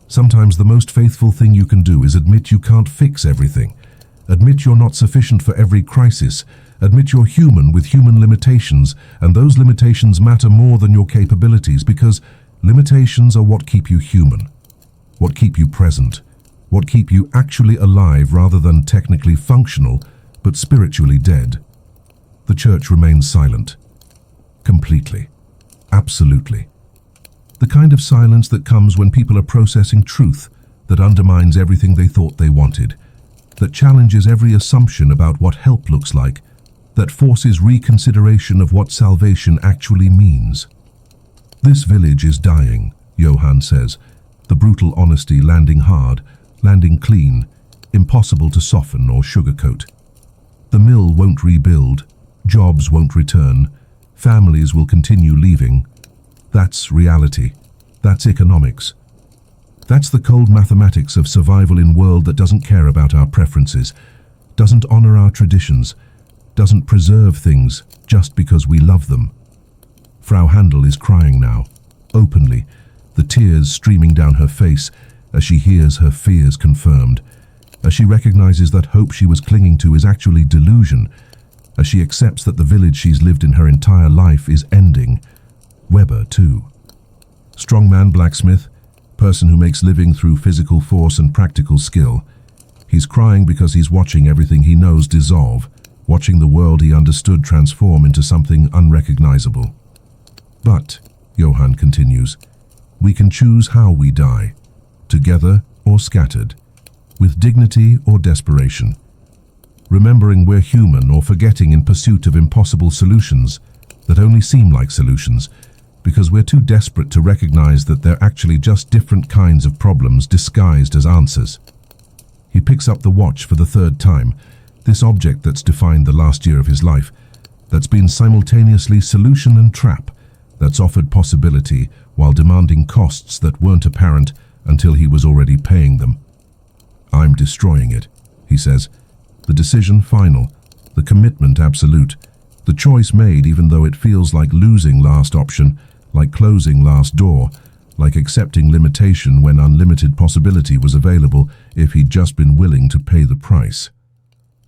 sometimes the most faithful thing you can do is admit you can't fix everything. Admit you're not sufficient for every crisis. Admit you're human with human limitations, and those limitations matter more than your capabilities because limitations are what keep you human, what keep you present, what keep you actually alive rather than technically functional, but spiritually dead. The church remains silent. Completely. Absolutely. The kind of silence that comes when people are processing truth, that undermines everything they thought they wanted, that challenges every assumption about what help looks like, that forces reconsideration of what salvation actually means. This village is dying, Johann says, the brutal honesty landing hard, landing clean, impossible to soften or sugarcoat. The mill won't rebuild, jobs won't return, families will continue leaving. That's reality. That's economics. That's the cold mathematics of survival in a world that doesn't care about our preferences, doesn't honor our traditions, doesn't preserve things just because we love them. Frau Handel is crying now, openly, the tears streaming down her face as she hears her fears confirmed, as she recognizes that hope she was clinging to is actually delusion, as she accepts that the village she's lived in her entire life is ending. Weber, too. Strongman blacksmith, person who makes living through physical force and practical skill. He's crying because he's watching everything he knows dissolve, watching the world he understood transform into something unrecognizable. But, Johann continues, we can choose how we die, together or scattered, with dignity or desperation, remembering we're human or forgetting in pursuit of impossible solutions that only seem like solutions, because we're too desperate to recognize that they're actually just different kinds of problems disguised as answers. He picks up the watch for the third time, this object that's defined the last year of his life, that's been simultaneously solution and trap, that's offered possibility while demanding costs that weren't apparent until he was already paying them. I'm destroying it, he says. The decision final, the commitment absolute, the choice made even though it feels like losing last option, like closing last door, like accepting limitation when unlimited possibility was available if he'd just been willing to pay the price.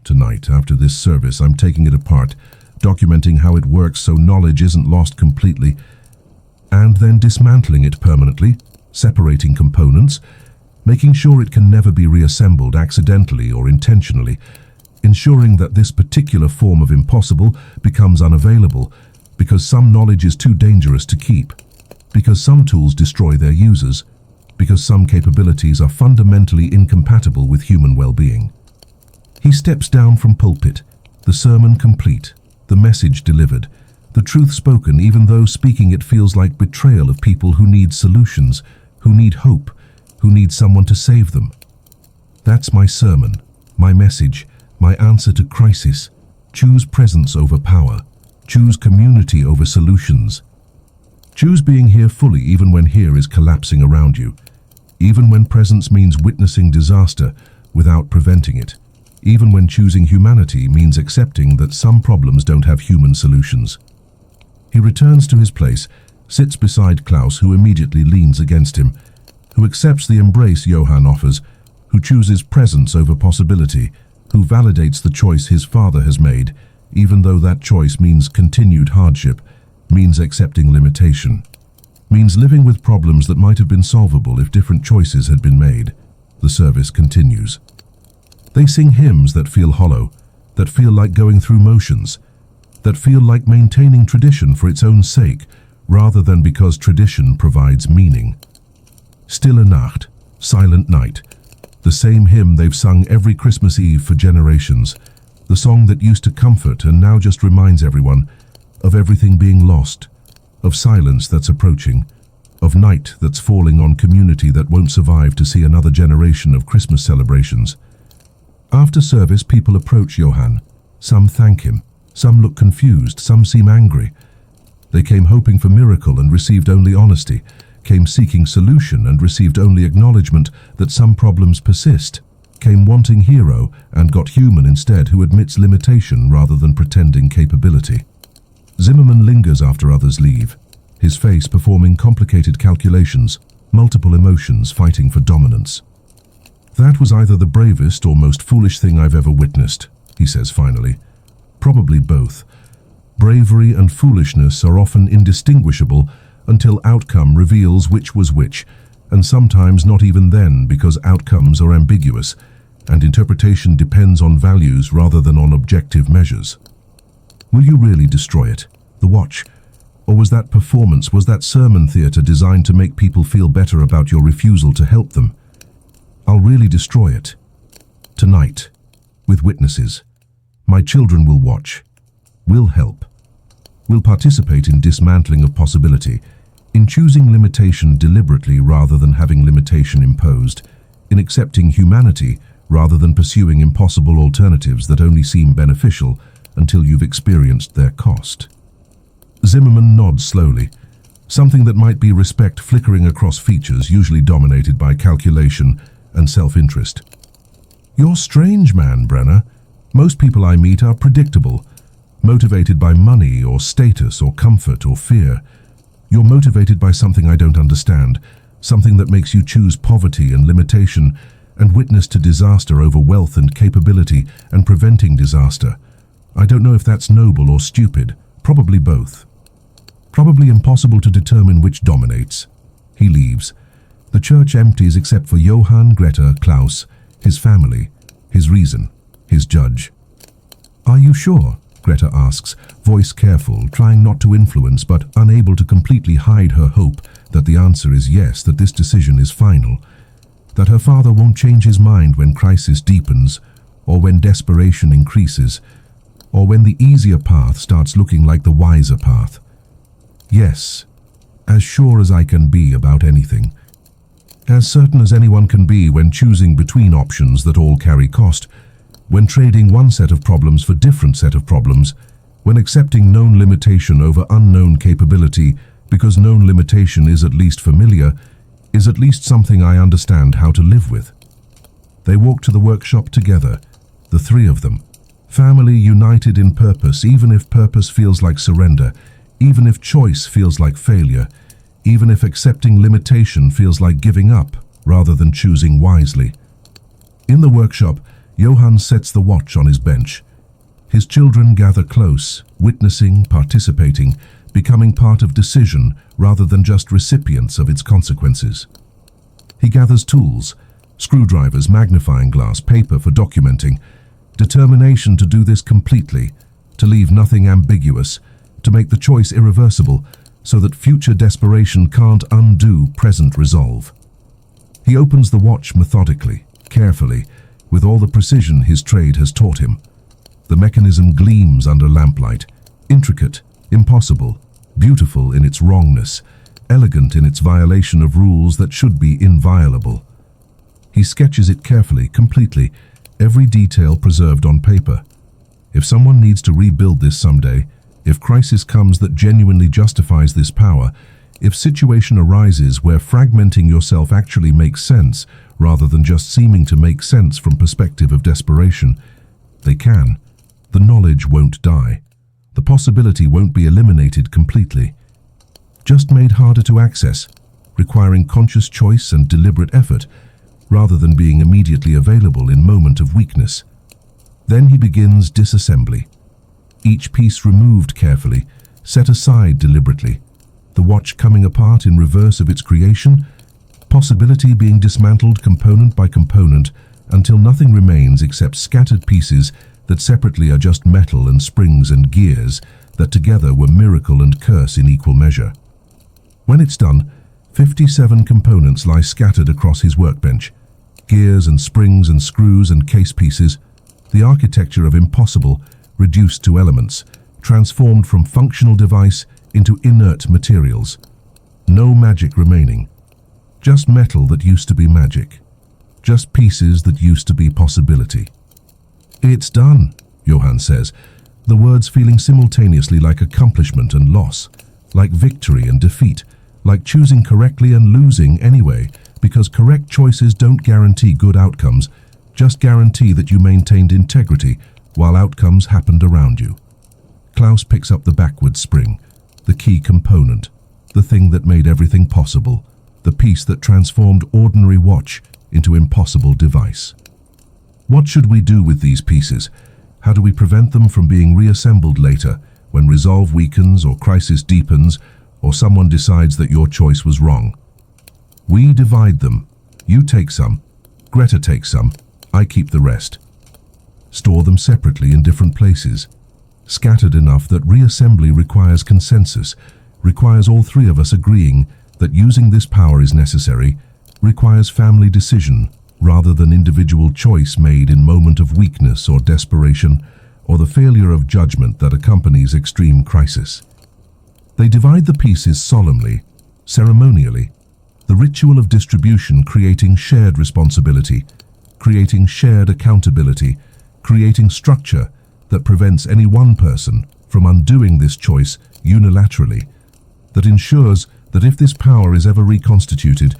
Tonight, after this service, I'm taking it apart, documenting how it works so knowledge isn't lost completely, and then dismantling it permanently, separating components, making sure it can never be reassembled accidentally or intentionally, ensuring that this particular form of impossible becomes unavailable because some knowledge is too dangerous to keep, because some tools destroy their users, because some capabilities are fundamentally incompatible with human well-being. He steps down from pulpit, the sermon complete, the message delivered, the truth spoken even though speaking it feels like betrayal of people who need solutions, who need hope, who need someone to save them. That's my sermon, my message, my answer to crisis. Choose presence over power. Choose community over solutions. Choose being here fully even when here is collapsing around you. Even when presence means witnessing disaster without preventing it. Even when choosing humanity means accepting that some problems don't have human solutions. He returns to his place, sits beside Klaus, who immediately leans against him, who accepts the embrace Johann offers, who chooses presence over possibility, who validates the choice his father has made, even though that choice means continued hardship, means accepting limitation, means living with problems that might have been solvable if different choices had been made. The service continues. They sing hymns that feel hollow, that feel like going through motions, that feel like maintaining tradition for its own sake, rather than because tradition provides meaning. Stille Nacht, Silent Night, the same hymn they've sung every Christmas Eve for generations, the song that used to comfort and now just reminds everyone of everything being lost, of silence that's approaching, of night that's falling on community that won't survive to see another generation of Christmas celebrations. After service, people approach Johann. Some thank him, some look confused, some seem angry. They came hoping for miracle and received only honesty, came seeking solution and received only acknowledgement that some problems persist, came wanting hero and got human instead, who admits limitation rather than pretending capability. Zimmerman lingers after others leave, his face performing complicated calculations, multiple emotions fighting for dominance. "That was either the bravest or most foolish thing I've ever witnessed," he says finally. "Probably both. Bravery and foolishness are often indistinguishable until outcome reveals which was which, and sometimes not even then, because outcomes are ambiguous, and interpretation depends on values rather than on objective measures. Will you really destroy it, the watch? Or was that performance, was that sermon theatre designed to make people feel better about your refusal to help them? I'll really destroy it. Tonight, with witnesses. My children will watch, will help, will participate in dismantling of possibility, in choosing limitation deliberately rather than having limitation imposed, in accepting humanity rather than pursuing impossible alternatives that only seem beneficial until you've experienced their cost." Zimmerman nods slowly, something that might be respect flickering across features usually dominated by calculation and self-interest. "You're strange, man, Brenner. Most people I meet are predictable, motivated by money or status or comfort or fear. You're motivated by something I don't understand, something that makes you choose poverty and limitation and witness to disaster over wealth and capability and preventing disaster. I don't know if that's noble or stupid, probably both. Probably impossible to determine which dominates." He leaves. The church empties except for Johann, Greta, Klaus, his family, his reason, his judge. "Are you sure?" Greta asks, voice careful, trying not to influence but unable to completely hide her hope that the answer is yes, that this decision is final, that her father won't change his mind when crisis deepens, or when desperation increases, or when the easier path starts looking like the wiser path. "Yes, as sure as I can be about anything. As certain as anyone can be when choosing between options that all carry cost, when trading one set of problems for different set of problems, when accepting known limitation over unknown capability because known limitation is at least familiar, is at least something I understand how to live with." They walk to the workshop together, the three of them, family united in purpose, even if purpose feels like surrender, even if choice feels like failure, even if accepting limitation feels like giving up rather than choosing wisely. In the workshop, Johann sets the watch on his bench. His children gather close, witnessing, participating, becoming part of decision rather than just recipients of its consequences. He gathers tools, screwdrivers, magnifying glass, paper for documenting, determination to do this completely, to leave nothing ambiguous, to make the choice irreversible, so that future desperation can't undo present resolve. He opens the watch methodically, carefully, with all the precision his trade has taught him. The mechanism gleams under lamplight, intricate, impossible, beautiful in its wrongness, elegant in its violation of rules that should be inviolable. He sketches it carefully, completely, every detail preserved on paper. If someone needs to rebuild this someday, if crisis comes that genuinely justifies this power, if situation arises where fragmenting yourself actually makes sense rather than just seeming to make sense from perspective of desperation, they can. The knowledge won't die. The possibility won't be eliminated completely. Just made harder to access, requiring conscious choice and deliberate effort, rather than being immediately available in moment of weakness. Then he begins disassembly. Each piece removed carefully, set aside deliberately, the watch coming apart in reverse of its creation, possibility being dismantled component by component until nothing remains except scattered pieces that separately are just metal and springs and gears that together were miracle and curse in equal measure. When it's done, 57 components lie scattered across his workbench. Gears and springs and screws and case pieces, the architecture of impossible reduced to elements, transformed from functional device into inert materials. No magic remaining. Just metal that used to be magic. Just pieces that used to be possibility. "It's done," Johann says, the words feeling simultaneously like accomplishment and loss, like victory and defeat, like choosing correctly and losing anyway, because correct choices don't guarantee good outcomes, just guarantee that you maintained integrity while outcomes happened around you. Klaus picks up the backward spring, the key component, the thing that made everything possible, the piece that transformed ordinary watch into impossible device. What should we do with these pieces? How do we prevent them from being reassembled later, when resolve weakens or crisis deepens, or someone decides that your choice was wrong? We divide them. You take some, Greta takes some, I keep the rest. Store them separately in different places, scattered enough that reassembly requires consensus, requires all three of us agreeing that using this power is necessary, requires family decision rather than individual choice made in moment of weakness or desperation, or the failure of judgment that accompanies extreme crisis. They divide the pieces solemnly, ceremonially, the ritual of distribution creating shared responsibility, creating shared accountability, creating structure that prevents any one person from undoing this choice unilaterally, that ensures that if this power is ever reconstituted,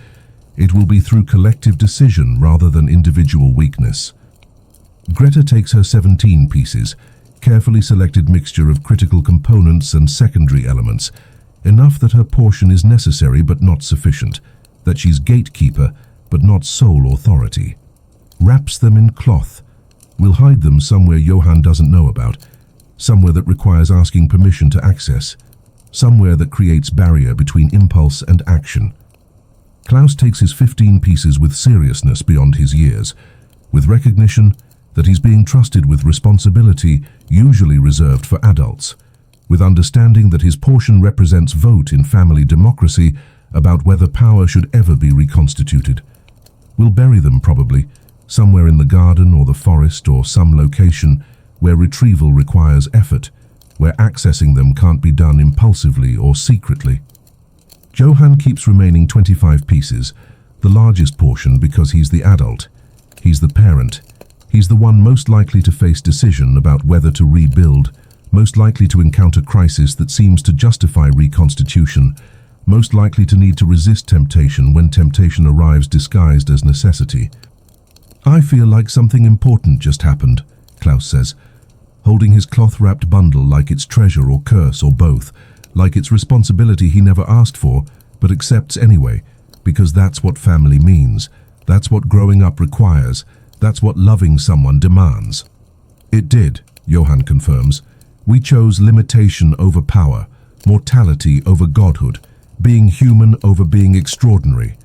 it will be through collective decision rather than individual weakness. Greta takes her 17 pieces, carefully selected mixture of critical components and secondary elements, enough that her portion is necessary but not sufficient, that she's gatekeeper but not sole authority. Wraps them in cloth. Will hide them somewhere Johann doesn't know about, somewhere that requires asking permission to access, somewhere that creates barrier between impulse and action. Klaus takes his 15 pieces with seriousness beyond his years, with recognition that he's being trusted with responsibility usually reserved for adults, with understanding that his portion represents vote in family democracy about whether power should ever be reconstituted. We'll bury them probably, somewhere in the garden or the forest or some location where retrieval requires effort, where accessing them can't be done impulsively or secretly. Johann keeps remaining 25 pieces, the largest portion because he's the adult. He's the parent. He's the one most likely to face decision about whether to rebuild, most likely to encounter crisis that seems to justify reconstitution, most likely to need to resist temptation when temptation arrives disguised as necessity. "I feel like something important just happened," Klaus says, holding his cloth-wrapped bundle like it's treasure or curse or both, like it's responsibility he never asked for, but accepts anyway, because that's what family means, that's what growing up requires, that's what loving someone demands. "It did," Johann confirms. "We chose limitation over power, mortality over godhood, being human over being extraordinary.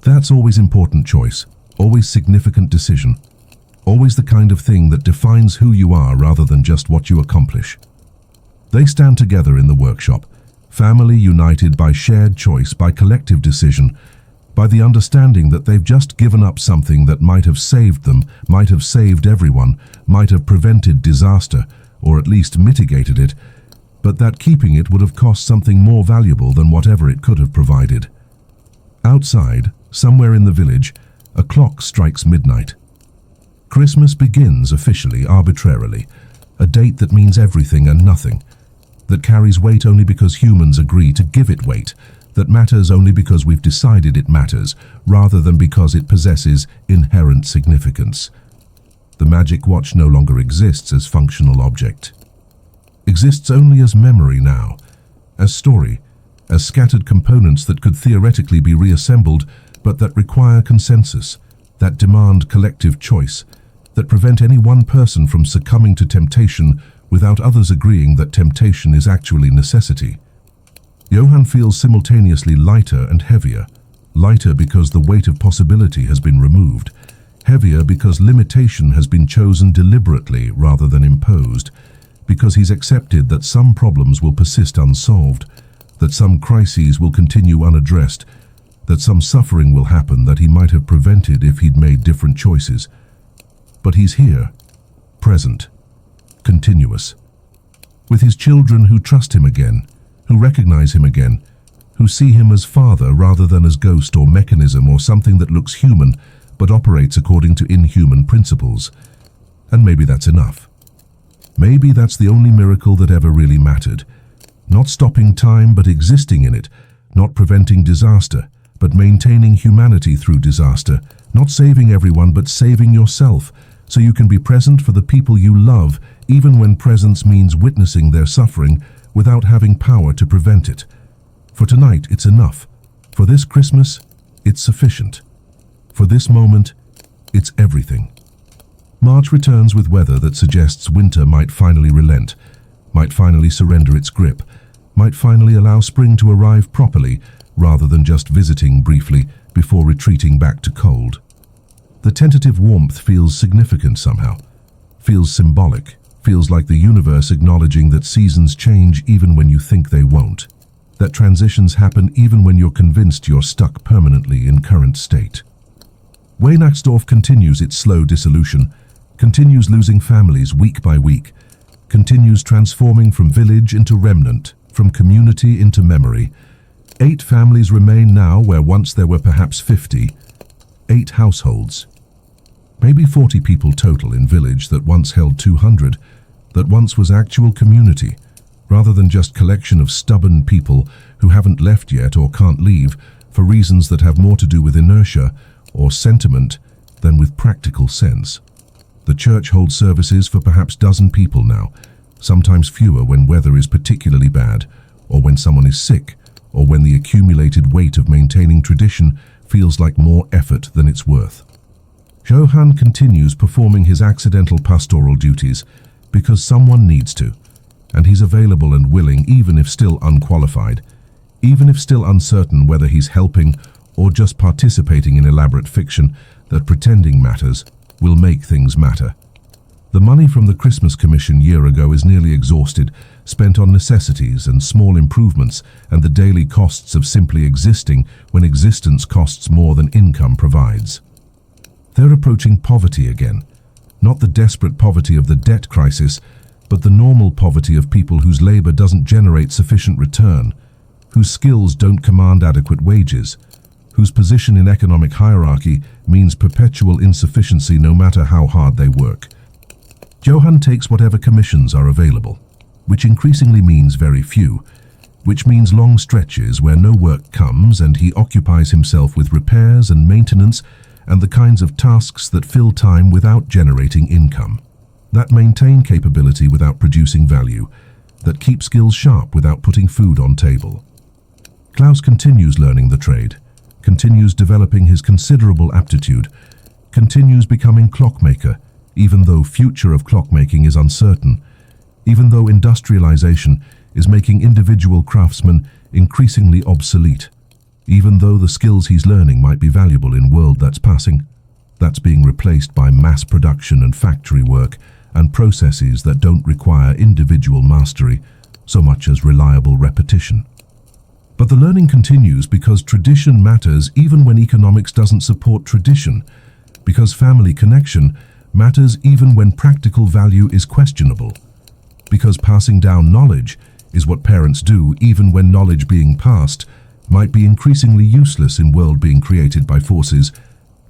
That's always important choice, always significant decision, always the kind of thing that defines who you are rather than just what you accomplish." They stand together in the workshop, family united by shared choice, by collective decision, by the understanding that they've just given up something that might have saved them, might have saved everyone, might have prevented disaster, or at least mitigated it, but that keeping it would have cost something more valuable than whatever it could have provided. Outside, somewhere in the village, a clock strikes midnight. Christmas begins officially, arbitrarily, a date that means everything and nothing, that carries weight only because humans agree to give it weight, that matters only because we've decided it matters, rather than because it possesses inherent significance. The magic watch no longer exists as functional object. Exists only as memory now, as story, as scattered components that could theoretically be reassembled, but that require consensus, that demand collective choice, that prevent any one person from succumbing to temptation without others agreeing that temptation is actually necessity. Johann feels simultaneously lighter and heavier. Lighter because the weight of possibility has been removed. Heavier because limitation has been chosen deliberately rather than imposed. Because he's accepted that some problems will persist unsolved, that some crises will continue unaddressed, that some suffering will happen that he might have prevented if he'd made different choices. But he's here, present, continuous, with his children who trust him again, who recognize him again, who see him as father rather than as ghost or mechanism or something that looks human but operates according to inhuman principles. And maybe that's enough. Maybe that's the only miracle that ever really mattered. Not stopping time but existing in it, not preventing disaster, but maintaining humanity through disaster, not saving everyone but saving yourself, so you can be present for the people you love, even when presence means witnessing their suffering without having power to prevent it. For tonight, it's enough. For this Christmas, it's sufficient. For this moment, it's everything. March returns with weather that suggests winter might finally relent, might finally surrender its grip, might finally allow spring to arrive properly, rather than just visiting briefly before retreating back to cold. The tentative warmth feels significant somehow, feels symbolic, feels like the universe acknowledging that seasons change even when you think they won't, that transitions happen even when you're convinced you're stuck permanently in current state. Weihnachtsdorf continues its slow dissolution, continues losing families week by week, continues transforming from village into remnant, from community into memory. 8 families remain now where once there were perhaps 50. 8 households. Maybe 40 people total in village that once held 200, that once was actual community, rather than just collection of stubborn people who haven't left yet or can't leave for reasons that have more to do with inertia or sentiment than with practical sense. The church holds services for perhaps dozen people now, sometimes fewer when weather is particularly bad, or when someone is sick, or when the accumulated weight of maintaining tradition feels like more effort than it's worth. Johann continues performing his accidental pastoral duties because someone needs to, and he's available and willing even if still unqualified, even if still uncertain whether he's helping or just participating in elaborate fiction that pretending matters will make things matter. The money from the Christmas Commission year ago is nearly exhausted, spent on necessities and small improvements and the daily costs of simply existing when existence costs more than income provides. They're approaching poverty again, not the desperate poverty of the debt crisis, but the normal poverty of people whose labor doesn't generate sufficient return, whose skills don't command adequate wages, whose position in economic hierarchy means perpetual insufficiency no matter how hard they work. Johann takes whatever commissions are available, which increasingly means very few, which means long stretches where no work comes, and he occupies himself with repairs and maintenance and the kinds of tasks that fill time without generating income, that maintain capability without producing value, that keep skills sharp without putting food on table. Klaus continues learning the trade, continues developing his considerable aptitude, continues becoming clockmaker, even though future of clockmaking is uncertain, even though industrialization is making individual craftsmen increasingly obsolete, even though the skills he's learning might be valuable in a world that's passing, that's being replaced by mass production and factory work and processes that don't require individual mastery so much as reliable repetition. But the learning continues because tradition matters even when economics doesn't support tradition, because family connection matters even when practical value is questionable, because passing down knowledge is what parents do even when knowledge being passed might be increasingly useless in a world being created by forces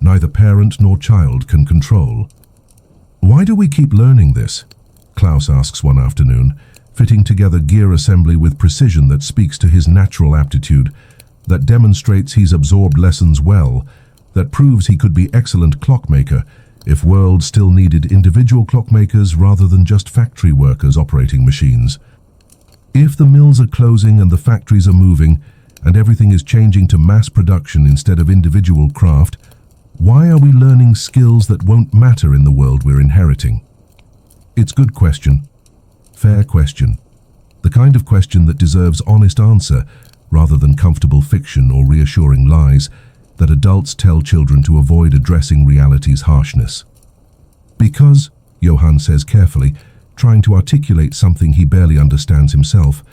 neither parent nor child can control. Why do we keep learning this? Klaus asks one afternoon, fitting together gear assembly with precision that speaks to his natural aptitude, that demonstrates he's absorbed lessons well, that proves he could be excellent clockmaker if world still needed individual clockmakers rather than just factory workers operating machines. If the mills are closing and the factories are moving and everything is changing to mass production instead of individual craft, why are we learning skills that won't matter in the world we're inheriting? It's a good question. Fair question. The kind of question that deserves honest answer rather than comfortable fiction or reassuring lies that adults tell children to avoid addressing reality's harshness. Because, Johann says carefully, trying to articulate something he barely understands himself,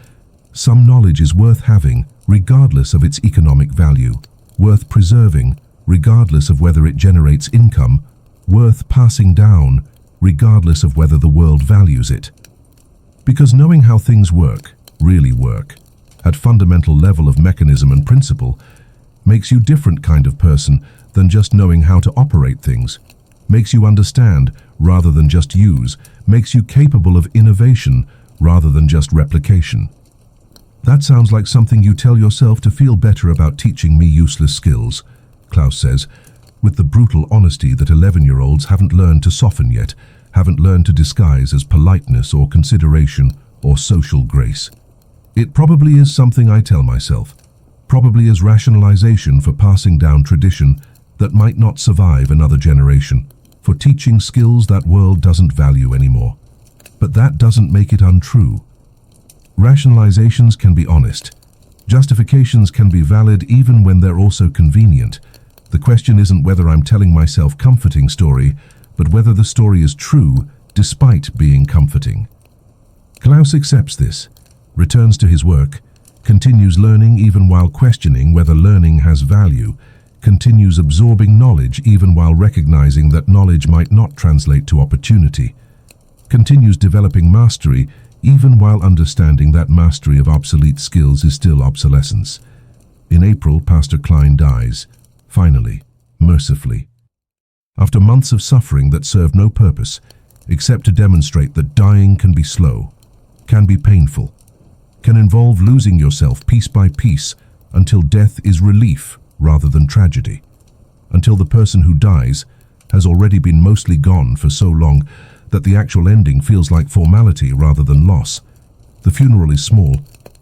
some knowledge is worth having regardless of its economic value, worth preserving regardless of whether it generates income, worth passing down regardless of whether the world values it. Because knowing how things work, really work, at fundamental level of mechanism and principle, makes you different kind of person than just knowing how to operate things, makes you understand rather than just use, makes you capable of innovation rather than just replication. That sounds like something you tell yourself to feel better about teaching me useless skills, Klaus says, with the brutal honesty that 11-year-olds haven't learned to soften yet, haven't learned to disguise as politeness or consideration or social grace. It probably is something I tell myself, probably as rationalization for passing down tradition that might not survive another generation, for teaching skills that world doesn't value anymore. But that doesn't make it untrue. Rationalizations can be honest. Justifications can be valid even when they're also convenient. The question isn't whether I'm telling myself comforting story, but whether the story is true despite being comforting. Klaus accepts this, returns to his work, continues learning even while questioning whether learning has value, continues absorbing knowledge even while recognizing that knowledge might not translate to opportunity, continues developing mastery even while understanding that mastery of obsolete skills is still obsolescence. In April, Pastor Klein dies, finally, mercifully. After months of suffering that served no purpose, except to demonstrate that dying can be slow, can be painful, can involve losing yourself piece by piece until death is relief rather than tragedy, until the person who dies has already been mostly gone for so long that the actual ending feels like formality rather than loss. The funeral is small,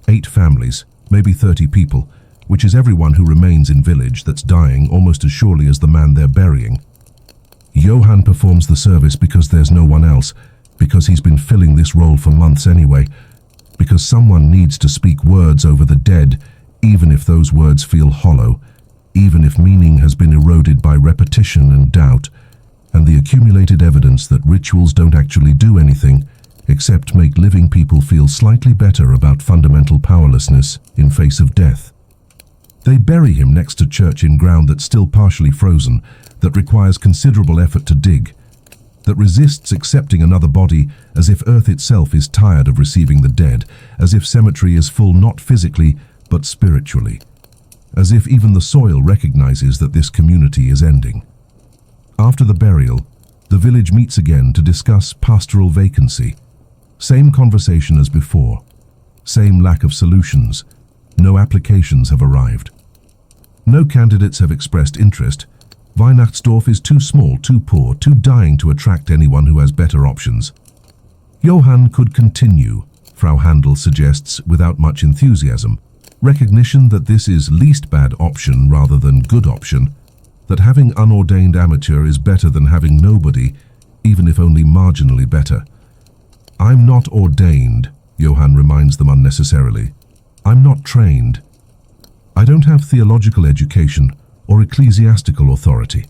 8 families, maybe 30 people, which is everyone who remains in village that's dying almost as surely as the man they're burying. Johann performs the service because there's no one else, because he's been filling this role for months anyway, because someone needs to speak words over the dead, even if those words feel hollow, even if meaning has been eroded by repetition and doubt, and the accumulated evidence that rituals don't actually do anything except make living people feel slightly better about fundamental powerlessness in face of death. They bury him next to church in ground that's still partially frozen, that requires considerable effort to dig, that resists accepting another body as if Earth itself is tired of receiving the dead, as if cemetery is full not physically but spiritually, as if even the soil recognizes that this community is ending. After the burial, the village meets again to discuss pastoral vacancy. Same conversation as before. Same lack of solutions. No applications have arrived. No candidates have expressed interest. Weihnachtsdorf is too small, too poor, too dying to attract anyone who has better options. Johann could continue, Frau Handel suggests without much enthusiasm. Recognition that this is least bad option rather than good option. That having unordained amateur is better than having nobody, even if only marginally better. I'm not ordained, Johann reminds them unnecessarily. I'm not trained. I don't have theological education or ecclesiastical authority,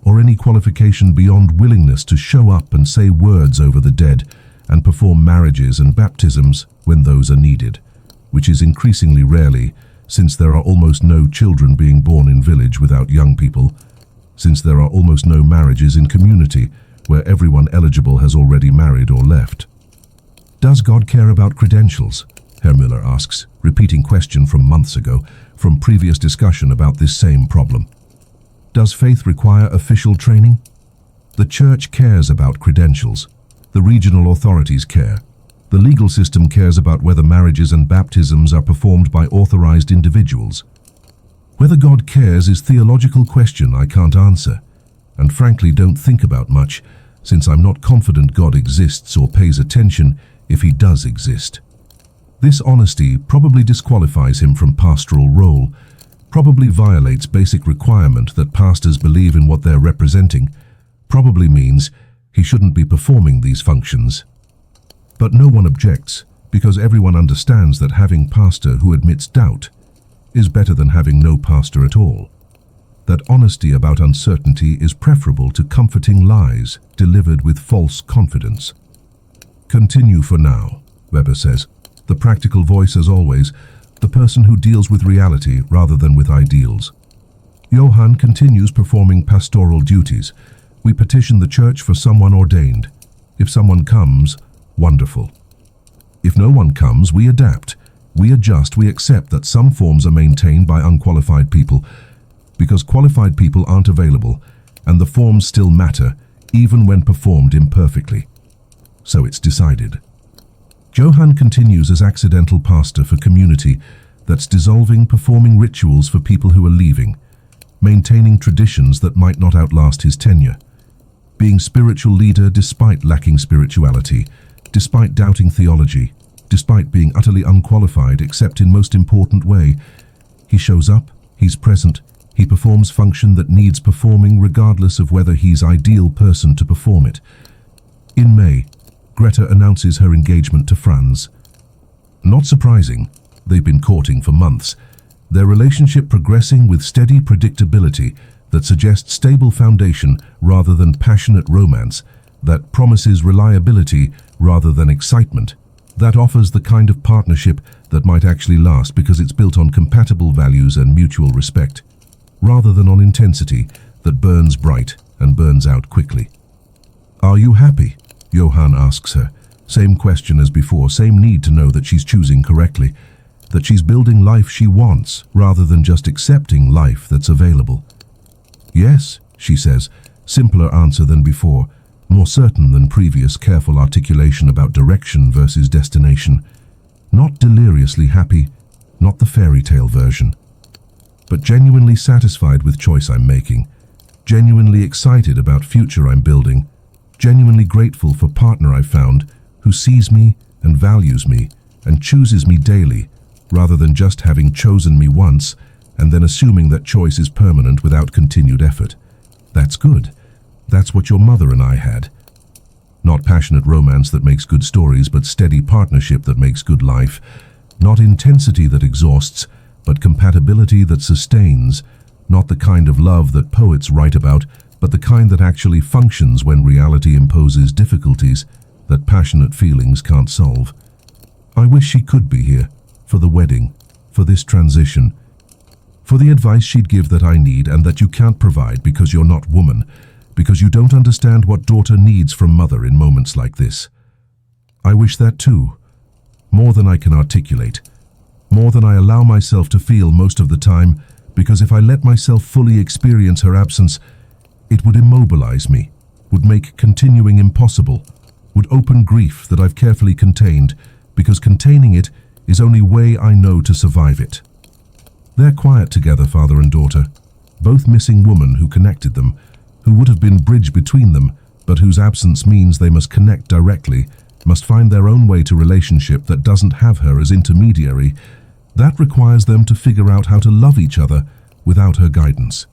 or any qualification beyond willingness to show up and say words over the dead and perform marriages and baptisms when those are needed, which is increasingly rarely, Since there are almost no children being born in village without young people, since there are almost no marriages in community where everyone eligible has already married or left. Does God care about credentials? Herr Müller asks, repeating question from months ago, from previous discussion about this same problem. Does faith require official training? The church cares about credentials. The regional authorities care. The legal system cares about whether marriages and baptisms are performed by authorized individuals. Whether God cares is a theological question I can't answer, and frankly don't think about much, since I'm not confident God exists or pays attention if he does exist. This honesty probably disqualifies him from pastoral role, probably violates basic requirement that pastors believe in what they're representing, probably means he shouldn't be performing these functions. But no one objects, because everyone understands that having pastor who admits doubt is better than having no pastor at all. That honesty about uncertainty is preferable to comforting lies delivered with false confidence. Continue for now, Weber says. The practical voice as always, the person who deals with reality rather than with ideals. Johann continues performing pastoral duties. We petition the church for someone ordained. If someone comes, wonderful. If no one comes, we adapt. We adjust, we accept that some forms are maintained by unqualified people, because qualified people aren't available, and the forms still matter, even when performed imperfectly. So it's decided. Johann continues as accidental pastor for community that's dissolving, performing rituals for people who are leaving, maintaining traditions that might not outlast his tenure, being spiritual leader despite lacking spirituality, despite doubting theology, despite being utterly unqualified except in most important way. He shows up, he's present, he performs function that needs performing regardless of whether he's ideal person to perform it. In May, Greta announces her engagement to Franz. Not surprising, they've been courting for months, their relationship progressing with steady predictability that suggests stable foundation rather than passionate romance, that promises reliability rather than excitement, that offers the kind of partnership that might actually last because it's built on compatible values and mutual respect, rather than on intensity that burns bright and burns out quickly. Are you happy? Johann asks her. Same question as before, same need to know that she's choosing correctly, that she's building life she wants rather than just accepting life that's available. Yes, she says, simpler answer than before, more certain than previous careful articulation about direction versus destination. Not deliriously happy, not the fairy tale version, but genuinely satisfied with choice I'm making, genuinely excited about future I'm building, genuinely grateful for partner I've found who sees me and values me and chooses me daily, rather than just having chosen me once and then assuming that choice is permanent without continued effort. That's good. That's what your mother and I had. Not passionate romance that makes good stories, but steady partnership that makes good life. Not intensity that exhausts, but compatibility that sustains. Not the kind of love that poets write about, but the kind that actually functions when reality imposes difficulties that passionate feelings can't solve. I wish she could be here, for the wedding, for this transition, for the advice she'd give that I need and that you can't provide because you're not woman, because you don't understand what daughter needs from mother in moments like this. I wish that too, more than I can articulate, more than I allow myself to feel most of the time, because if I let myself fully experience her absence, it would immobilize me, would make continuing impossible, would open grief that I've carefully contained, because containing it is only way I know to survive it. They're quiet together, father and daughter, both missing woman who connected them, who would have been bridge between them, but whose absence means they must connect directly, must find their own way to relationship that doesn't have her as intermediary. That requires them to figure out how to love each other without her guidance.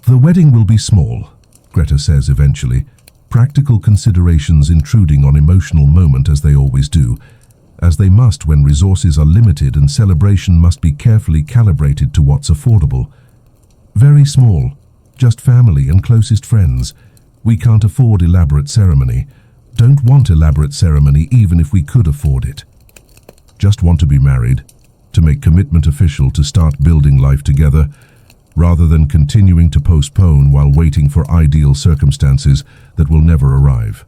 The wedding will be small, Greta says eventually, practical considerations intruding on emotional moment as they always do, as they must when resources are limited and celebration must be carefully calibrated to what's affordable. Very small, just family and closest friends. We can't afford elaborate ceremony, don't want elaborate ceremony even if we could afford it. Just want to be married, to make commitment official, to start building life together, rather than continuing to postpone while waiting for ideal circumstances that will never arrive.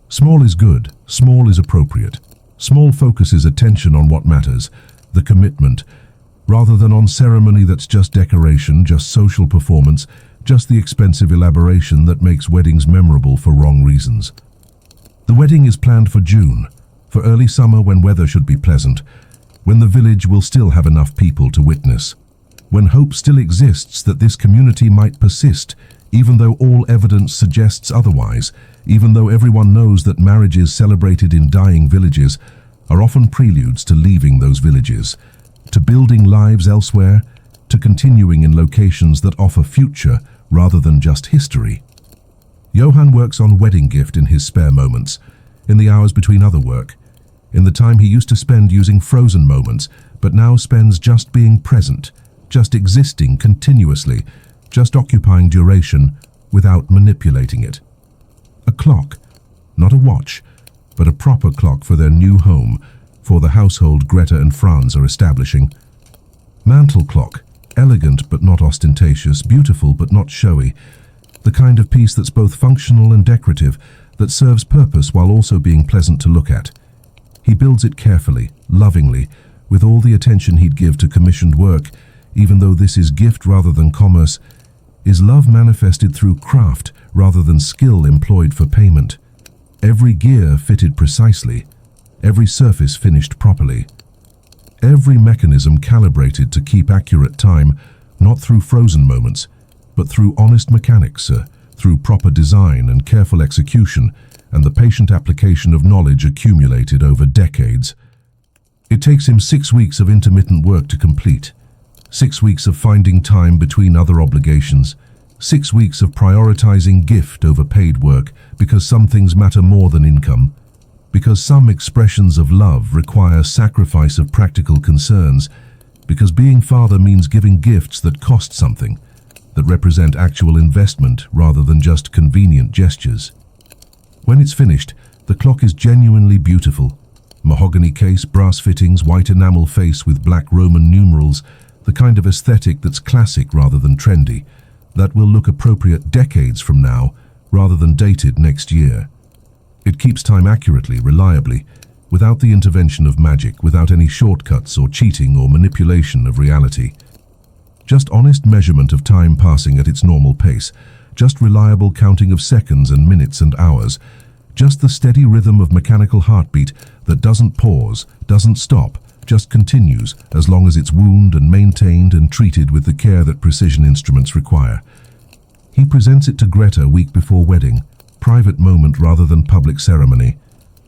Small is good, small is appropriate. Small focuses attention on what matters, the commitment, rather than on ceremony that's just decoration, just social performance, just the expensive elaboration that makes weddings memorable for wrong reasons. The wedding is planned for June, for early summer when weather should be pleasant, when the village will still have enough people to witness, when hope still exists that this community might persist, even though all evidence suggests otherwise, even though everyone knows that marriages celebrated in dying villages are often preludes to leaving those villages, to building lives elsewhere, to continuing in locations that offer future rather than just history. Johann works on wedding gift in his spare moments, in the hours between other work, in the time he used to spend using frozen moments, but now spends just being present, just existing continuously, just occupying duration without manipulating it. A clock, not a watch, but a proper clock for their new home, for the household Greta and Franz are establishing. Mantle clock, elegant but not ostentatious, beautiful but not showy, the kind of piece that's both functional and decorative, that serves purpose while also being pleasant to look at. He builds it carefully, lovingly, with all the attention he'd give to commissioned work, even though this is gift rather than commerce, is love manifested through craft rather than skill employed for payment. Every gear fitted precisely, every surface finished properly, every mechanism calibrated to keep accurate time, not through frozen moments, but through honest mechanics, through proper design and careful execution, and the patient application of knowledge accumulated over decades. It takes him 6 weeks of intermittent work to complete, 6 weeks of finding time between other obligations, 6 weeks of prioritizing gift over paid work, because some things matter more than income, because some expressions of love require sacrifice of practical concerns, because being father means giving gifts that cost something, that represent actual investment rather than just convenient gestures. When it's finished, the clock is genuinely beautiful. Mahogany case, brass fittings, white enamel face with black Roman numerals, the kind of aesthetic that's classic rather than trendy, that will look appropriate decades from now rather than dated next year. It keeps time accurately, reliably, without the intervention of magic, without any shortcuts or cheating or manipulation of reality. Just honest measurement of time passing at its normal pace, just reliable counting of seconds and minutes and hours, just the steady rhythm of mechanical heartbeat that doesn't pause, doesn't stop, just continues as long as it's wound and maintained and treated with the care that precision instruments require. He presents it to Greta week before wedding, private moment rather than public ceremony.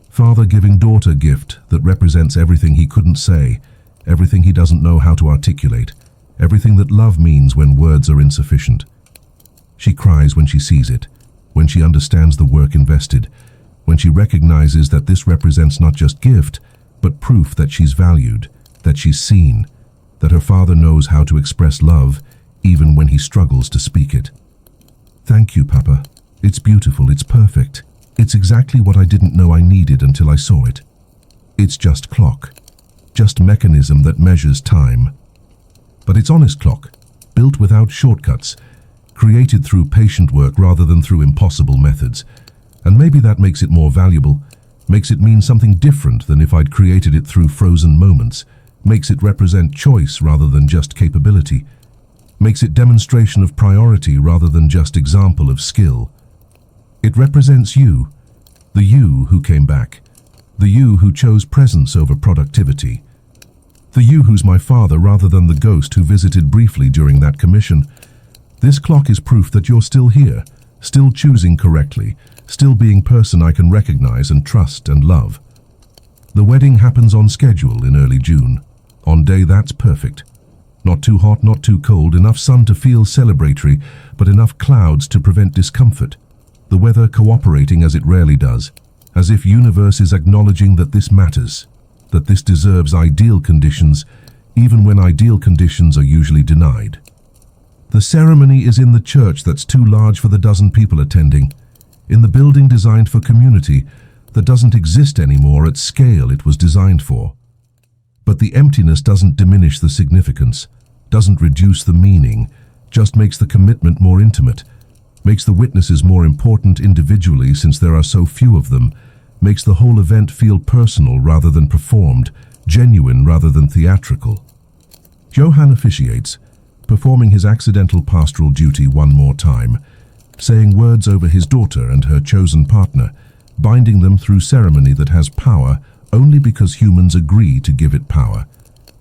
Father giving daughter gift that represents everything he couldn't say, everything he doesn't know how to articulate, everything that love means when words are insufficient. She cries when she sees it, when she understands the work invested, when she recognizes that this represents not just gift, but proof that she's valued, that she's seen, that her father knows how to express love even when he struggles to speak it. Thank you, Papa. It's beautiful, it's perfect. It's exactly what I didn't know I needed until I saw it. It's just clock, just mechanism that measures time. But it's honest clock, built without shortcuts, created through patient work rather than through impossible methods. And maybe that makes it more valuable, makes it mean something different than if I'd created it through frozen moments, makes it represent choice rather than just capability, makes it demonstration of priority rather than just example of skill. It represents you, the you who came back, the you who chose presence over productivity, the you who's my father rather than the ghost who visited briefly during that commission. This clock is proof that you're still here, still choosing correctly, still being person I can recognize and trust and love. The wedding happens on schedule in early June, on day that's perfect. Not too hot, not too cold, enough sun to feel celebratory, but enough clouds to prevent discomfort. The weather cooperating as it rarely does, as if universe is acknowledging that this matters, that this deserves ideal conditions, even when ideal conditions are usually denied. The ceremony is in the church that's too large for the dozen people attending, in the building designed for community that doesn't exist anymore at scale it was designed for. But the emptiness doesn't diminish the significance, doesn't reduce the meaning, just makes the commitment more intimate, makes the witnesses more important individually since there are so few of them, makes the whole event feel personal rather than performed, genuine rather than theatrical. Johann officiates, performing his accidental pastoral duty one more time, saying words over his daughter and her chosen partner, binding them through ceremony that has power only because humans agree to give it power,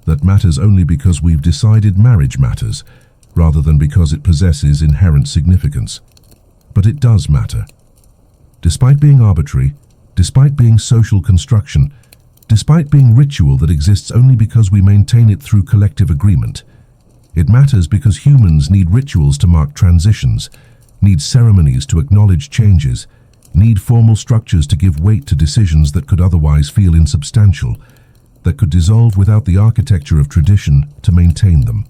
that matters only because we've decided marriage matters, rather than because it possesses inherent significance. But it does matter. Despite being arbitrary, despite being social construction, despite being ritual that exists only because we maintain it through collective agreement, it matters because humans need rituals to mark transitions, need ceremonies to acknowledge changes, need formal structures to give weight to decisions that could otherwise feel insubstantial, that could dissolve without the architecture of tradition to maintain them.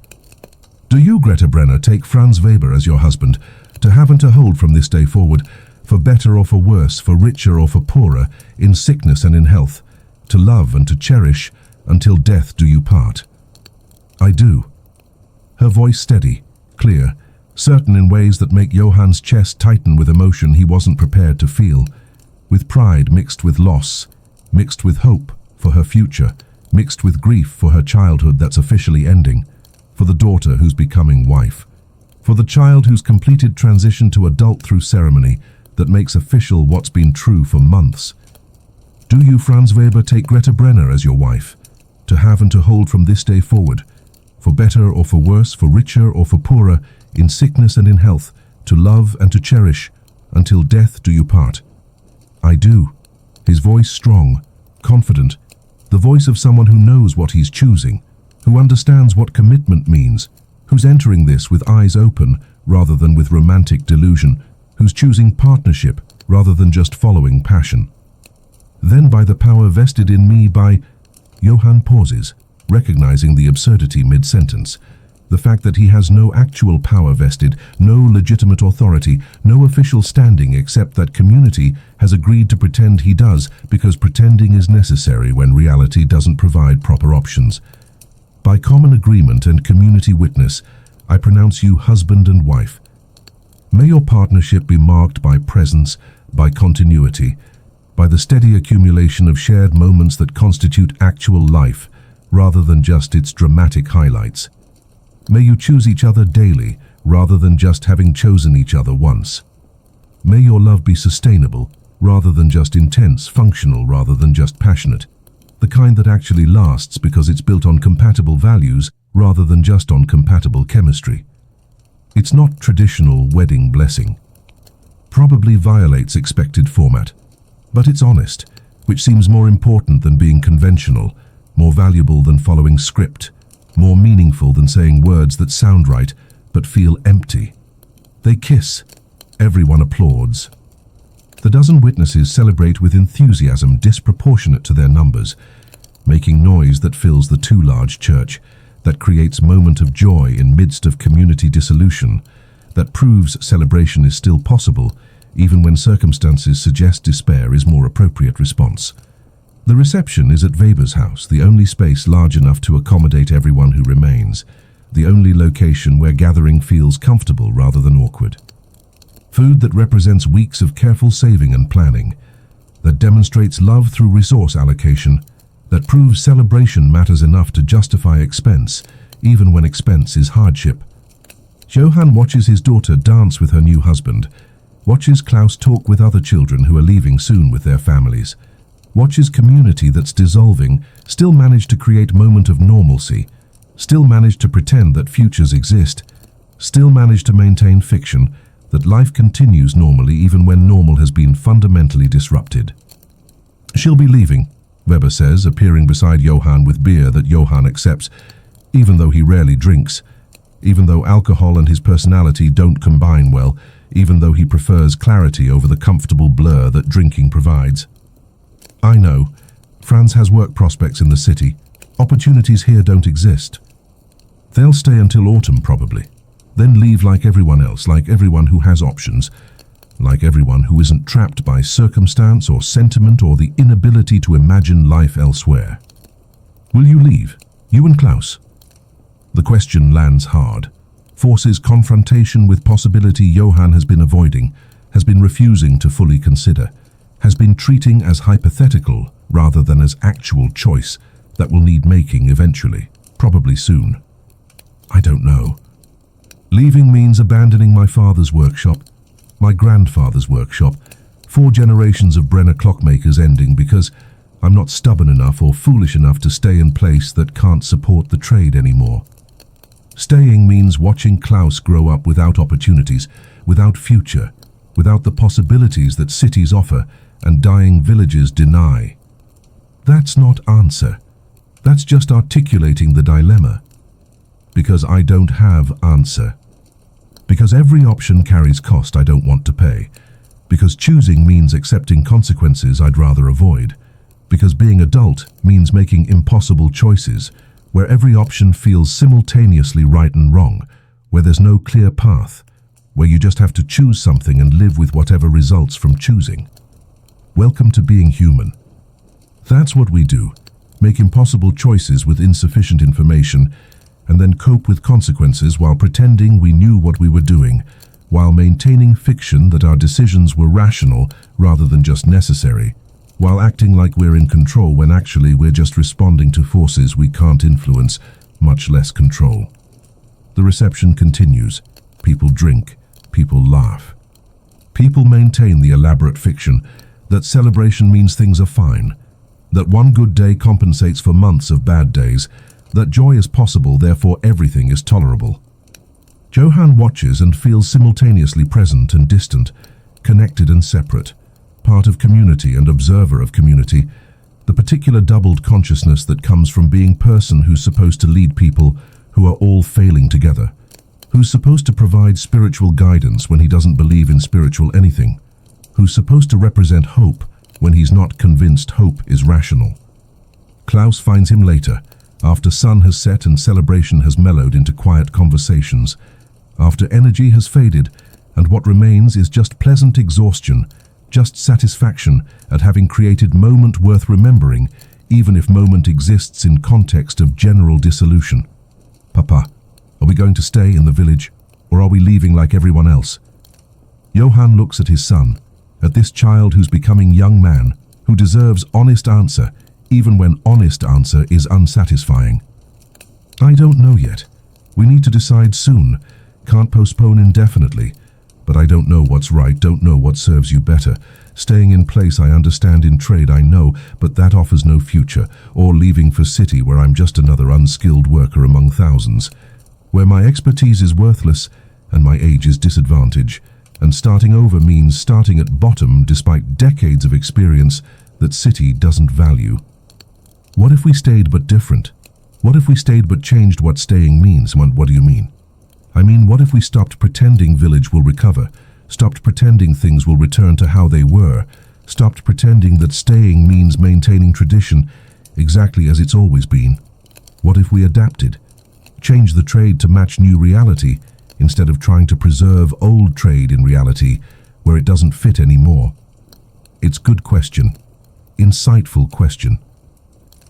Do you, Greta Brenner, take Franz Weber as your husband, to have and to hold from this day forward, for better or for worse, for richer or for poorer, in sickness and in health, to love and to cherish, until death do you part? I do. Her voice steady, clear, certain in ways that make Johann's chest tighten with emotion he wasn't prepared to feel, with pride mixed with loss, mixed with hope for her future, mixed with grief for her childhood that's officially ending, for the daughter who's becoming wife, for the child who's completed transition to adult through ceremony that makes official what's been true for months. Do you, Franz Weber, take Greta Brenner as your wife, to have and to hold from this day forward, for better or for worse, for richer or for poorer, in sickness and in health, to love and to cherish, until death do you part? I do. His voice strong, confident, the voice of someone who knows what he's choosing, who understands what commitment means, who's entering this with eyes open rather than with romantic delusion, who's choosing partnership rather than just following passion. Then by the power vested in me by... Johann pauses, recognizing the absurdity mid-sentence, the fact that he has no actual power vested, no legitimate authority, no official standing except that community has agreed to pretend he does because pretending is necessary when reality doesn't provide proper options. By common agreement and community witness, I pronounce you husband and wife. May your partnership be marked by presence, by continuity, by the steady accumulation of shared moments that constitute actual life, rather than just its dramatic highlights. May you choose each other daily, rather than just having chosen each other once. May your love be sustainable, rather than just intense, functional rather than just passionate, the kind that actually lasts because it's built on compatible values rather than just on compatible chemistry. It's not traditional wedding blessing. Probably violates expected format, but it's honest, which seems more important than being conventional, more valuable than following script, more meaningful than saying words that sound right but feel empty. They kiss. Everyone applauds. The dozen witnesses celebrate with enthusiasm disproportionate to their numbers, making noise that fills the too large church, that creates moment of joy in midst of community dissolution, that proves celebration is still possible, even when circumstances suggest despair is more appropriate response. The reception is at Weber's house, the only space large enough to accommodate everyone who remains, the only location where gathering feels comfortable rather than awkward. Food that represents weeks of careful saving and planning, that demonstrates love through resource allocation, that proves celebration matters enough to justify expense, even when expense is hardship. Johann watches his daughter dance with her new husband, watches Klaus talk with other children who are leaving soon with their families, watches community that's dissolving still manage to create moment of normalcy, still manage to pretend that futures exist, still manage to maintain fiction, that life continues normally even when normal has been fundamentally disrupted. She'll be leaving, Weber says, appearing beside Johann with beer that Johann accepts, even though he rarely drinks, even though alcohol and his personality don't combine well, even though he prefers clarity over the comfortable blur that drinking provides. I know. Franz has work prospects in the city. Opportunities here don't exist. They'll stay until autumn, probably. Then leave like everyone else, like everyone who has options, like everyone who isn't trapped by circumstance or sentiment or the inability to imagine life elsewhere. Will you leave? You and Klaus? The question lands hard, forces confrontation with possibility Johann has been avoiding, has been refusing to fully consider, has been treating as hypothetical rather than as actual choice that will need making eventually, probably soon. I don't know. Leaving means abandoning my father's workshop, my grandfather's workshop, 4 generations of Brenner clockmakers ending because I'm not stubborn enough or foolish enough to stay in place that can't support the trade anymore. Staying means watching Klaus grow up without opportunities, without future, without the possibilities that cities offer and dying villages deny. That's not answer. That's just articulating the dilemma. Because I don't have answer. Because every option carries cost I don't want to pay. Because choosing means accepting consequences I'd rather avoid. Because being adult means making impossible choices, where every option feels simultaneously right and wrong, where there's no clear path, where you just have to choose something and live with whatever results from choosing. Welcome to being human. That's what we do, make impossible choices with insufficient information, and then cope with consequences while pretending we knew what we were doing, while maintaining fiction that our decisions were rational rather than just necessary, while acting like we're in control when actually we're just responding to forces we can't influence, much less control. The reception continues. People drink. People laugh. People maintain the elaborate fiction that celebration means things are fine, that one good day compensates for months of bad days, that joy is possible, therefore everything is tolerable. Johann watches and feels simultaneously present and distant, connected and separate, part of community and observer of community, the particular doubled consciousness that comes from being person who's supposed to lead people who are all failing together, who's supposed to provide spiritual guidance when he doesn't believe in spiritual anything, who's supposed to represent hope when he's not convinced hope is rational. Klaus finds him later, after sun has set and celebration has mellowed into quiet conversations, after energy has faded and what remains is just pleasant exhaustion, just satisfaction at having created moment worth remembering, even if moment exists in context of general dissolution. Papa, are we going to stay in the village, or are we leaving like everyone else? Johann looks at his son, at this child who's becoming young man, who deserves honest answer, even when honest answer is unsatisfying. I don't know yet. We need to decide soon. Can't postpone indefinitely. But I don't know what's right, don't know what serves you better. Staying in place I understand, in trade I know, but that offers no future. Or leaving for city where I'm just another unskilled worker among thousands. Where my expertise is worthless and my age is disadvantage. And starting over means starting at bottom despite decades of experience that city doesn't value. What if we stayed but different? What if we stayed but changed what staying means? What do you mean? I mean, what if we stopped pretending village will recover, stopped pretending things will return to how they were, stopped pretending that staying means maintaining tradition exactly as it's always been? What if we adapted, changed the trade to match new reality instead of trying to preserve old trade in reality where it doesn't fit anymore? It's good question, insightful question.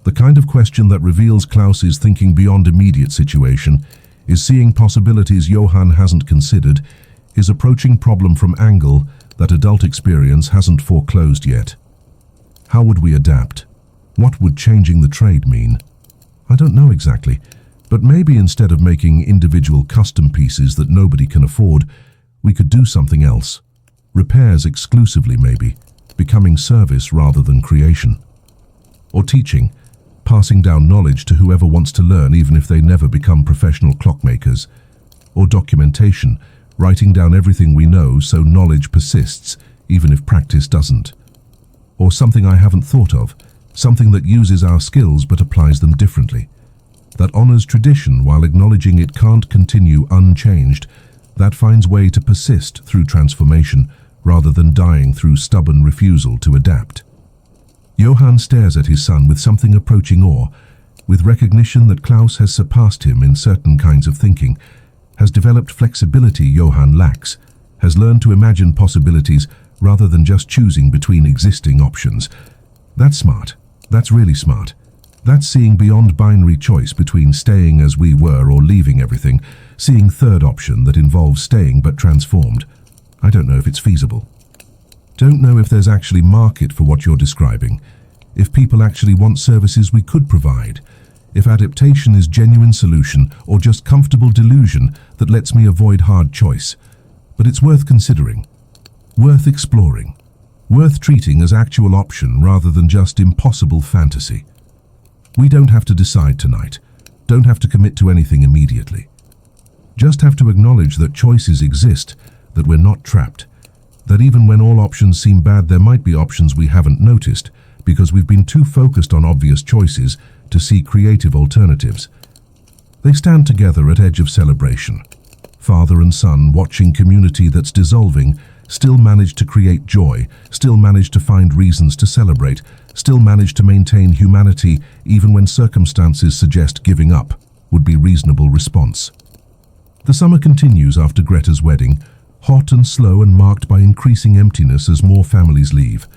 The kind of question that reveals Klaus's thinking beyond immediate situation, is seeing possibilities Johann hasn't considered, is approaching problem from angle that adult experience hasn't foreclosed yet. How would we adapt? What would changing the trade mean? I don't know exactly, but maybe instead of making individual custom pieces that nobody can afford, we could do something else. Repairs exclusively maybe, becoming service rather than creation. Or teaching, passing down knowledge to whoever wants to learn even if they never become professional clockmakers. Or documentation, writing down everything we know so knowledge persists even if practice doesn't. Or something I haven't thought of, something that uses our skills but applies them differently. That honors tradition while acknowledging it can't continue unchanged, that finds way to persist through transformation rather than dying through stubborn refusal to adapt. Johann stares at his son with something approaching awe, with recognition that Klaus has surpassed him in certain kinds of thinking, has developed flexibility Johann lacks, has learned to imagine possibilities rather than just choosing between existing options. That's smart. That's really smart. That's seeing beyond binary choice between staying as we were or leaving everything, seeing third option that involves staying but transformed. I don't know if it's feasible. Don't know if there's actually market for what you're describing, if people actually want services we could provide, if adaptation is genuine solution or just comfortable delusion that lets me avoid hard choice. But it's worth considering, worth exploring, worth treating as actual option rather than just impossible fantasy. We don't have to decide tonight, don't have to commit to anything immediately. Just have to acknowledge that choices exist, that we're not trapped, that even when all options seem bad, there might be options we haven't noticed because we've been too focused on obvious choices to see creative alternatives. They stand together at edge of celebration. Father and son watching community that's dissolving, still manage to create joy, still manage to find reasons to celebrate, still manage to maintain humanity even when circumstances suggest giving up would be reasonable response. The summer continues after Greta's wedding, hot and slow and marked by increasing emptiness as more families leave,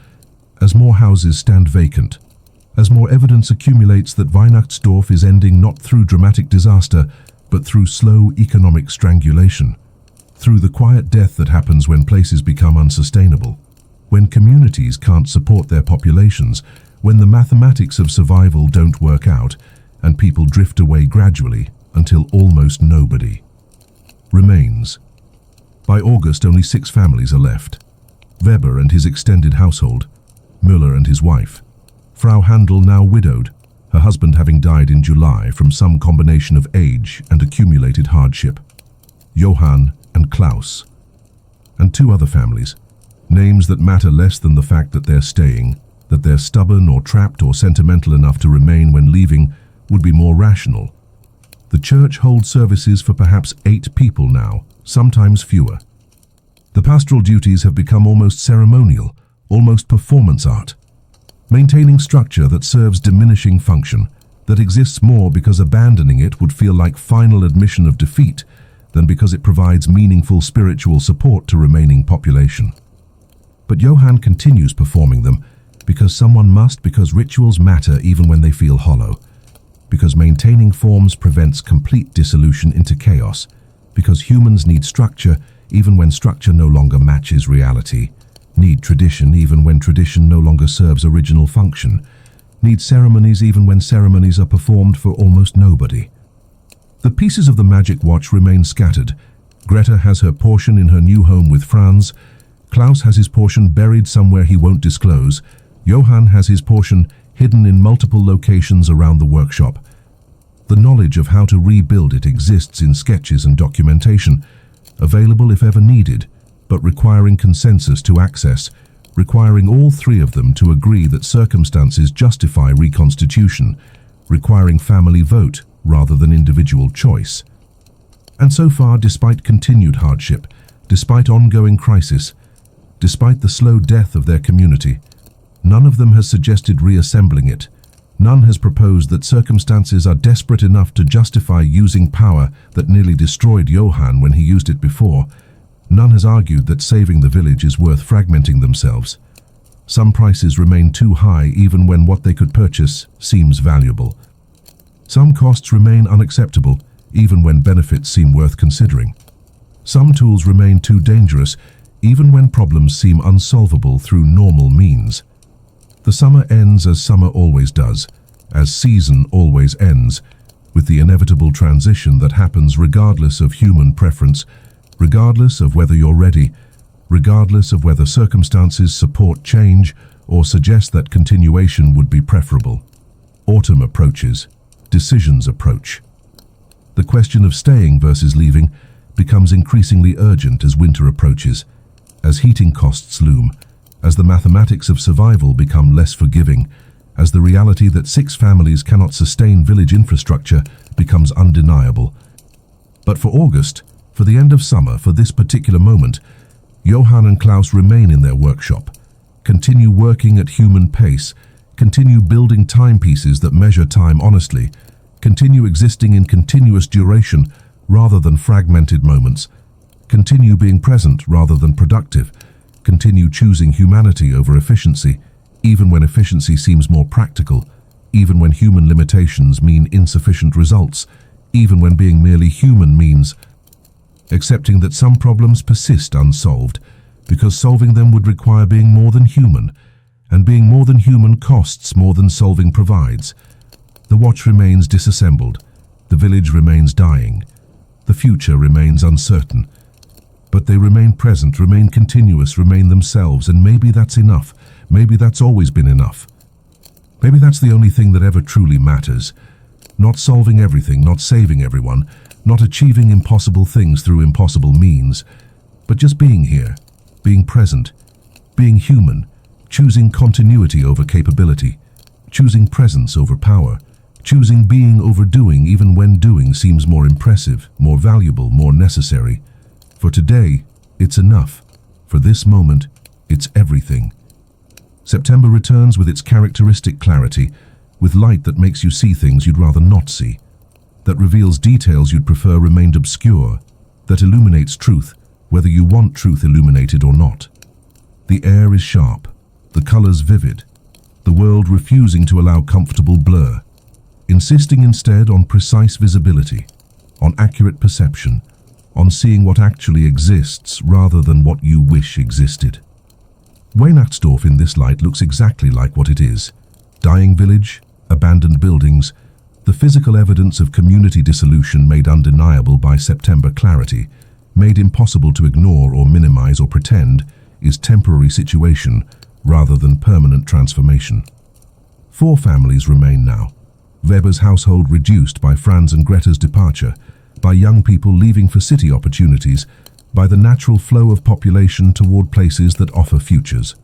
as more houses stand vacant, as more evidence accumulates that Weihnachtsdorf is ending not through dramatic disaster, but through slow economic strangulation, through the quiet death that happens when places become unsustainable, when communities can't support their populations, when the mathematics of survival don't work out, and people drift away gradually until almost nobody remains. By August, only 6 families are left. Weber and his extended household, Müller and his wife, Frau Handel now widowed, her husband having died in July from some combination of age and accumulated hardship, Johann and Klaus, and 2 other families, names that matter less than the fact that they're staying, that they're stubborn or trapped or sentimental enough to remain when leaving would be more rational. The church holds services for perhaps 8 people now, sometimes fewer. The pastoral duties have become almost ceremonial, almost performance art, maintaining structure that serves diminishing function, that exists more because abandoning it would feel like final admission of defeat than because it provides meaningful spiritual support to remaining population. But Johann continues performing them because someone must, because rituals matter even when they feel hollow, because maintaining forms prevents complete dissolution into chaos, because humans need structure even when structure no longer matches reality, need tradition even when tradition no longer serves original function, need ceremonies even when ceremonies are performed for almost nobody. The pieces of the magic watch remain scattered. Greta has her portion in her new home with Franz, Klaus has his portion buried somewhere he won't disclose, Johann has his portion hidden in multiple locations around the workshop. The knowledge of how to rebuild it exists in sketches and documentation, available if ever needed, but requiring consensus to access, requiring all 3 of them to agree that circumstances justify reconstitution, requiring family vote rather than individual choice. And so far, despite continued hardship, despite ongoing crisis, despite the slow death of their community, none of them has suggested reassembling it. None has proposed that circumstances are desperate enough to justify using power that nearly destroyed Johann when he used it before. None has argued that saving the village is worth fragmenting themselves. Some prices remain too high even when what they could purchase seems valuable. Some costs remain unacceptable even when benefits seem worth considering. Some tools remain too dangerous even when problems seem unsolvable through normal means. The summer ends as summer always does, as season always ends, with the inevitable transition that happens regardless of human preference, regardless of whether you're ready, regardless of whether circumstances support change or suggest that continuation would be preferable. Autumn approaches, decisions approach. The question of staying versus leaving becomes increasingly urgent as winter approaches, as heating costs loom, as the mathematics of survival become less forgiving, as the reality that 6 families cannot sustain village infrastructure becomes undeniable. But for August, for the end of summer, for this particular moment, Johann and Klaus remain in their workshop, continue working at human pace, continue building timepieces that measure time honestly, continue existing in continuous duration rather than fragmented moments, continue being present rather than productive, continue choosing humanity over efficiency, even when efficiency seems more practical, even when human limitations mean insufficient results, even when being merely human means accepting that some problems persist unsolved, because solving them would require being more than human, and being more than human costs more than solving provides. The watch remains disassembled, the village remains dying, the future remains uncertain. But they remain present, remain continuous, remain themselves, and maybe that's enough. Maybe that's always been enough. Maybe that's the only thing that ever truly matters. Not solving everything, not saving everyone, not achieving impossible things through impossible means, but just being here, being present, being human, choosing continuity over capability, choosing presence over power, choosing being over doing even when doing seems more impressive, more valuable, more necessary. For today, it's enough. For this moment, it's everything. September returns with its characteristic clarity, with light that makes you see things you'd rather not see, that reveals details you'd prefer remained obscure, that illuminates truth, whether you want truth illuminated or not. The air is sharp, the colors vivid, the world refusing to allow comfortable blur, insisting instead on precise visibility, on accurate perception, on seeing what actually exists rather than what you wish existed. Weihnachtsdorf in this light looks exactly like what it is. Dying village, abandoned buildings, the physical evidence of community dissolution made undeniable by September clarity, made impossible to ignore or minimize or pretend, is temporary situation rather than permanent transformation. 4 families remain now. Weber's household reduced by Franz and Greta's departure, by young people leaving for city opportunities, by the natural flow of population toward places that offer futures.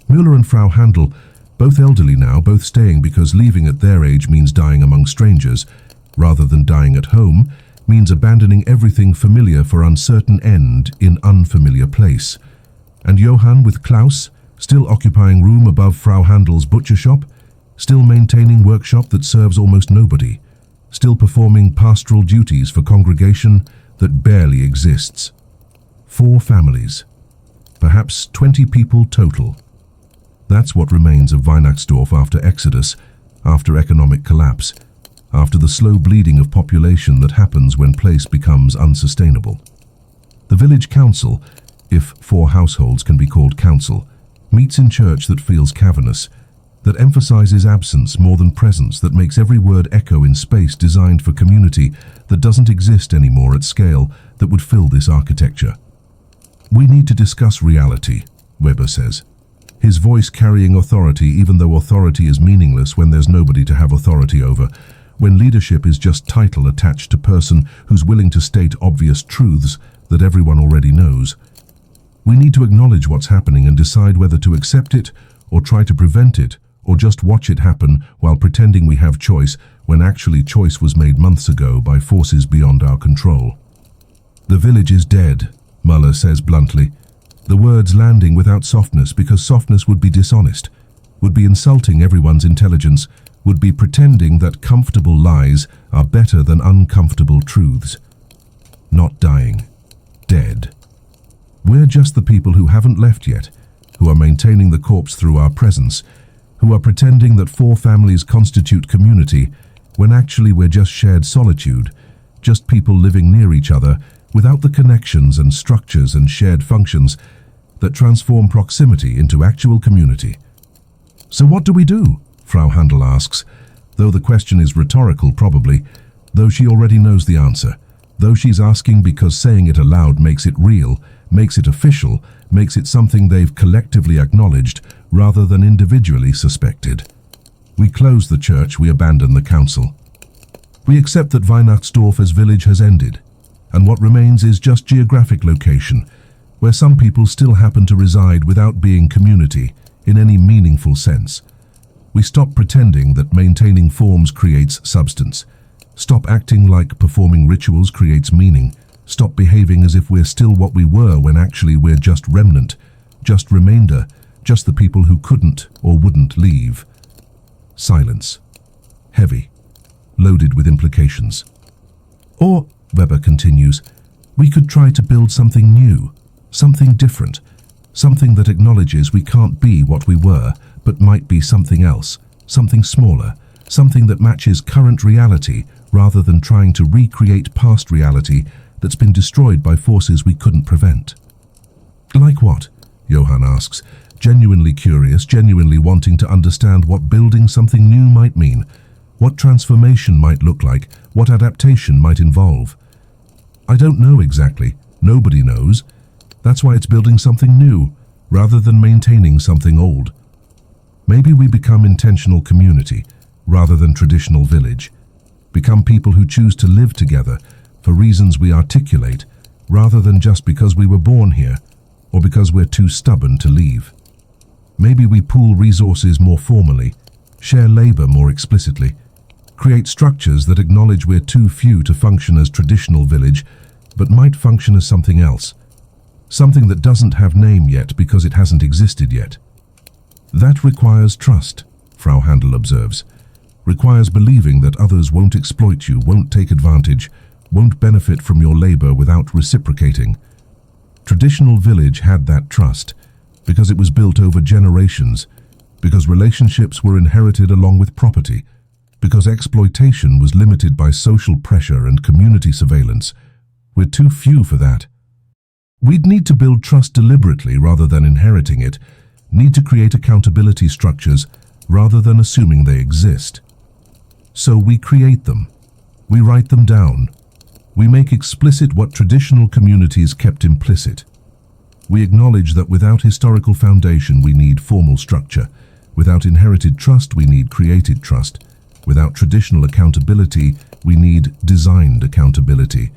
Müller and Frau Handel, both elderly now, both staying because leaving at their age means dying among strangers, rather than dying at home, means abandoning everything familiar for uncertain end in unfamiliar place. And Johann with Klaus, still occupying room above Frau Handel's butcher shop, still maintaining workshop that serves almost nobody, still performing pastoral duties for congregation that barely exists. 4 families, perhaps 20 people total. That's what remains of Weihnachtsdorf after Exodus, after economic collapse, after the slow bleeding of population that happens when place becomes unsustainable. The village council, if 4 households can be called council, meets in church that feels cavernous, that emphasizes absence more than presence, that makes every word echo in space designed for community that doesn't exist anymore at scale that would fill this architecture. We need to discuss reality, Weber says, his voice carrying authority even though authority is meaningless when there's nobody to have authority over, when leadership is just title attached to person who's willing to state obvious truths that everyone already knows. We need to acknowledge what's happening and decide whether to accept it or try to prevent it, or just watch it happen while pretending we have choice when actually choice was made months ago by forces beyond our control. The village is dead, Müller says bluntly, the words landing without softness because softness would be dishonest, would be insulting everyone's intelligence, would be pretending that comfortable lies are better than uncomfortable truths. Not dying. Dead. We're just the people who haven't left yet, who are maintaining the corpse through our presence, who are pretending that 4 families constitute community, when actually we're just shared solitude, just people living near each other, without the connections and structures and shared functions that transform proximity into actual community. So what do we do? Frau Handel asks, though the question is rhetorical probably, though she already knows the answer, though she's asking because saying it aloud makes it real, makes it official, makes it something they've collectively acknowledged rather than individually suspected. We close the church, we abandon the council. We accept that Weihnachtsdorf as village has ended, and what remains is just geographic location, where some people still happen to reside without being community in any meaningful sense. We stop pretending that maintaining forms creates substance. Stop acting like performing rituals creates meaning. Stop behaving as if we're still what we were when actually we're just remnant, just remainder, just the people who couldn't or wouldn't leave. Silence. Heavy. Loaded with implications. Or, Weber continues, we could try to build something new, something different, something that acknowledges we can't be what we were, but might be something else, something smaller, something that matches current reality rather than trying to recreate past reality that's been destroyed by forces we couldn't prevent. Like what? Johann asks, genuinely curious, genuinely wanting to understand what building something new might mean, what transformation might look like, what adaptation might involve. I don't know exactly. Nobody knows. That's why it's building something new, rather than maintaining something old. Maybe we become intentional community, rather than traditional village. Become people who choose to live together for reasons we articulate, rather than just because we were born here, or because we're too stubborn to leave. Maybe we pool resources more formally, share labor more explicitly, create structures that acknowledge we're too few to function as traditional village, but might function as something else. Something that doesn't have name yet because it hasn't existed yet. That requires trust, Frau Handel observes. Requires believing that others won't exploit you, won't take advantage, won't benefit from your labor without reciprocating. Traditional village had that trust because it was built over generations, because relationships were inherited along with property, because exploitation was limited by social pressure and community surveillance. We're too few for that. We'd need to build trust deliberately rather than inheriting it, need to create accountability structures rather than assuming they exist. So we create them. We write them down. We make explicit what traditional communities kept implicit. We acknowledge that without historical foundation we need formal structure. Without inherited trust we need created trust. Without traditional accountability we need designed accountability.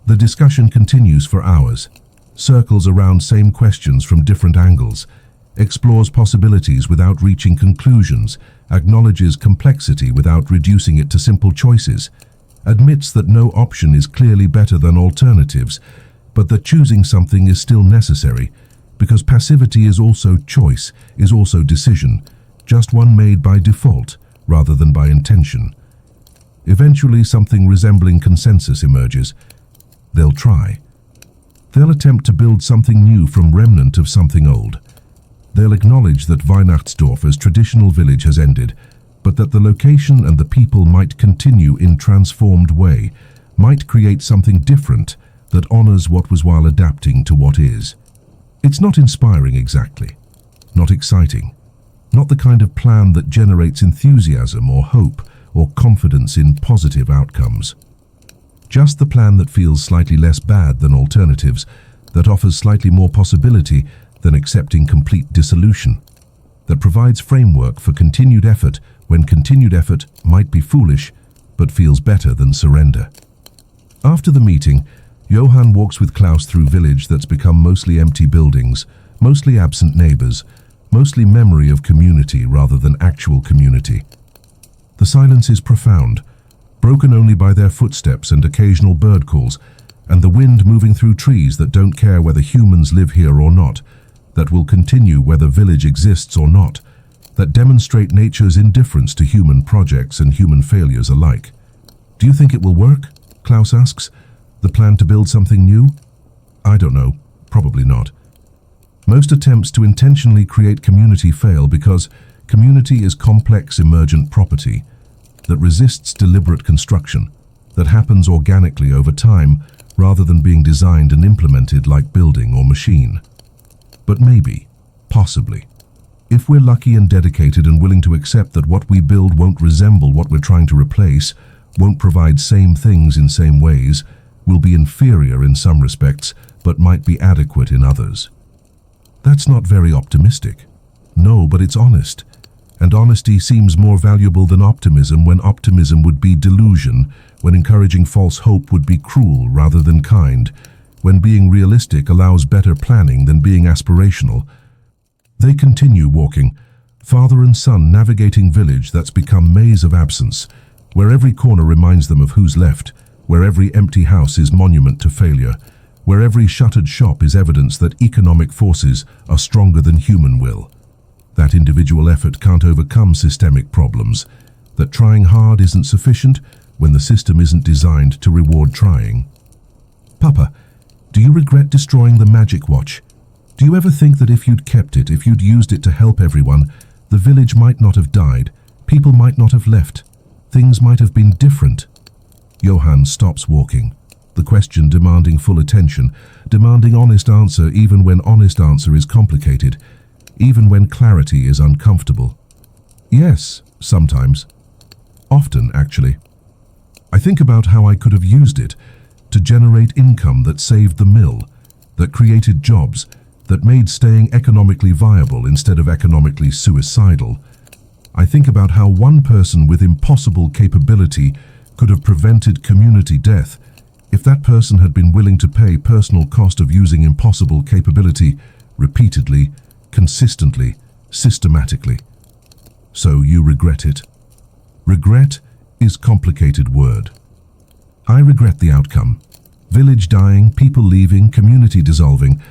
The discussion continues for hours, circles around same questions from different angles, explores possibilities without reaching conclusions, acknowledges complexity without reducing it to simple choices, admits that no option is clearly better than alternatives, but that choosing something is still necessary, because passivity is also choice, is also decision, just one made by default rather than by intention. Eventually something resembling consensus emerges. They'll try. They'll attempt to build something new from remnant of something old. They'll acknowledge that Weihnachtsdorf as traditional village has ended, but that the location and the people might continue in transformed way, might create something different that honors what was while adapting to what is. It's not inspiring exactly, not exciting, not the kind of plan that generates enthusiasm or hope or confidence in positive outcomes. Just the plan that feels slightly less bad than alternatives, that offers slightly more possibility than accepting complete dissolution, that provides framework for continued effort when continued effort might be foolish but feels better than surrender. After the meeting, Johann walks with Klaus through village that's become mostly empty buildings, mostly absent neighbors, mostly memory of community rather than actual community. The silence is profound, broken only by their footsteps and occasional bird calls, and the wind moving through trees that don't care whether humans live here or not, that will continue whether village exists or not, that demonstrate nature's indifference to human projects and human failures alike. Do you think it will work? Klaus asks. The plan to build something new? I don't know. Probably not. Most attempts to intentionally create community fail because community is complex emergent property that resists deliberate construction, that happens organically over time rather than being designed and implemented like building or machine. But maybe, possibly, if we're lucky and dedicated and willing to accept that what we build won't resemble what we're trying to replace, won't provide same things in same ways, will be inferior in some respects, but might be adequate in others. That's not very optimistic. No, but it's honest. And honesty seems more valuable than optimism when optimism would be delusion, when encouraging false hope would be cruel rather than kind, when being realistic allows better planning than being aspirational. They continue walking, father and son navigating village that's become maze of absence, where every corner reminds them of who's left, where every empty house is monument to failure, where every shuttered shop is evidence that economic forces are stronger than human will. That individual effort can't overcome systemic problems, that trying hard isn't sufficient when the system isn't designed to reward trying. Papa, do you regret destroying the magic watch? Do you ever think that if you'd kept it, if you'd used it to help everyone, the village might not have died, People might not have left. Things might have been different. Johann stops walking, the question demanding full attention, demanding honest answer even when honest answer is complicated, even when clarity is uncomfortable. Yes, sometimes. Often, actually. I think about how I could have used it to generate income that saved the mill, that created jobs, that made staying economically viable instead of economically suicidal. I think about how one person with impossible capability could have prevented community death if that person had been willing to pay personal cost of using impossible capability repeatedly, consistently, systematically. So you regret it. Regret is a complicated word. I regret the outcome. Village dying, people leaving, community dissolving.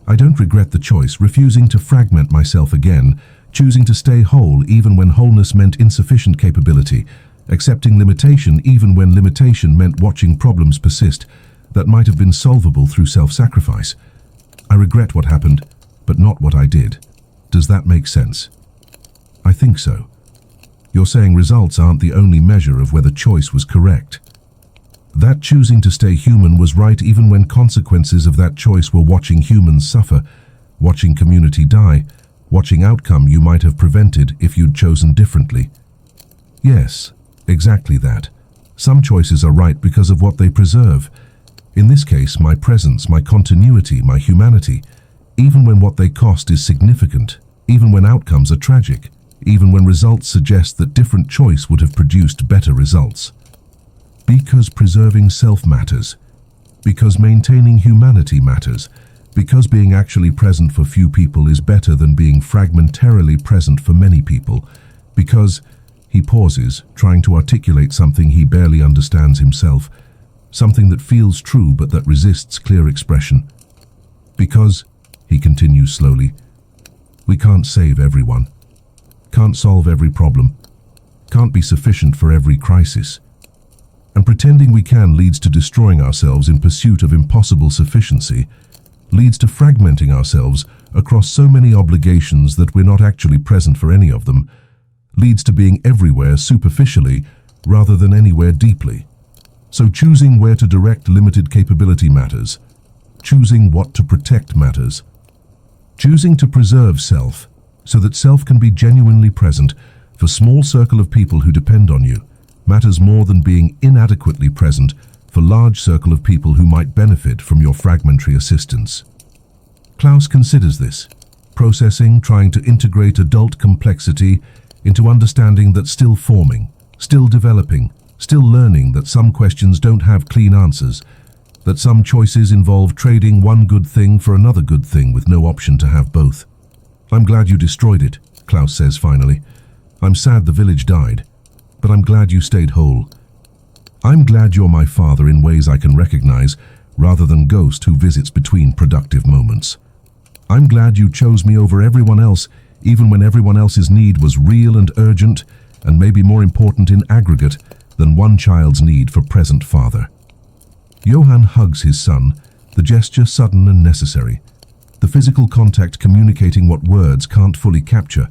I don't regret the choice, refusing to fragment myself again, choosing to stay whole even when wholeness meant insufficient capability, accepting limitation even when limitation meant watching problems persist that might have been solvable through self-sacrifice. I regret what happened, but not what I did. Does that make sense? I think so. You're saying results aren't the only measure of whether choice was correct. That choosing to stay human was right even when consequences of that choice were watching humans suffer, watching community die, watching outcome you might have prevented if you'd chosen differently. Yes, exactly that. Some choices are right because of what they preserve. In this case, my presence, my continuity, my humanity, even when what they cost is significant, even when outcomes are tragic, even when results suggest that different choice would have produced better results. Because preserving self matters, because maintaining humanity matters, because being actually present for few people is better than being fragmentarily present for many people, because he pauses, trying to articulate something he barely understands himself, something that feels true but that resists clear expression. Because, he continues slowly, we can't save everyone, can't solve every problem, can't be sufficient for every crisis. And pretending we can leads to destroying ourselves in pursuit of impossible sufficiency, leads to fragmenting ourselves across so many obligations that we're not actually present for any of them, leads to being everywhere superficially rather than anywhere deeply. So choosing where to direct limited capability matters. Choosing what to protect matters. Choosing to preserve self so that self can be genuinely present for a small circle of people who depend on you matters more than being inadequately present for a large circle of people who might benefit from your fragmentary assistance. Klaus considers this, processing, trying to integrate adult complexity into understanding that's still forming, still developing, still learning that some questions don't have clean answers, that some choices involve trading one good thing for another good thing with no option to have both. I'm glad you destroyed it, Klaus says finally. I'm sad the village died, but I'm glad you stayed whole. I'm glad you're my father in ways I can recognize, rather than ghost who visits between productive moments. I'm glad you chose me over everyone else, even when everyone else's need was real and urgent, and maybe more important in aggregate than one child's need for present father. Johann hugs his son, the gesture sudden and necessary, the physical contact communicating what words can't fully capture,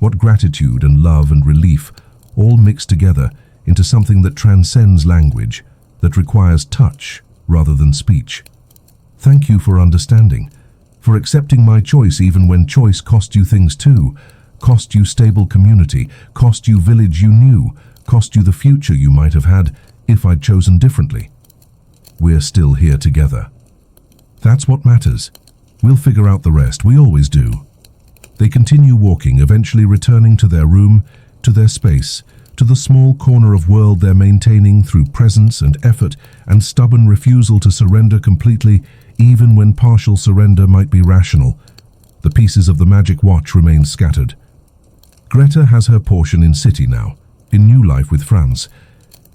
what gratitude and love and relief all mixed together into something that transcends language, that requires touch rather than speech. Thank you for understanding, for accepting my choice even when choice cost you things too, cost you stable community, cost you village you knew, cost you the future you might have had if I'd chosen differently. We're still here together. That's what matters. We'll figure out the rest, we always do. They continue walking, eventually returning to their room, to their space, to the small corner of world they're maintaining through presence and effort and stubborn refusal to surrender completely, even when partial surrender might be rational. The pieces of the magic watch remain scattered. Greta has her portion in city now, in new life with Franz,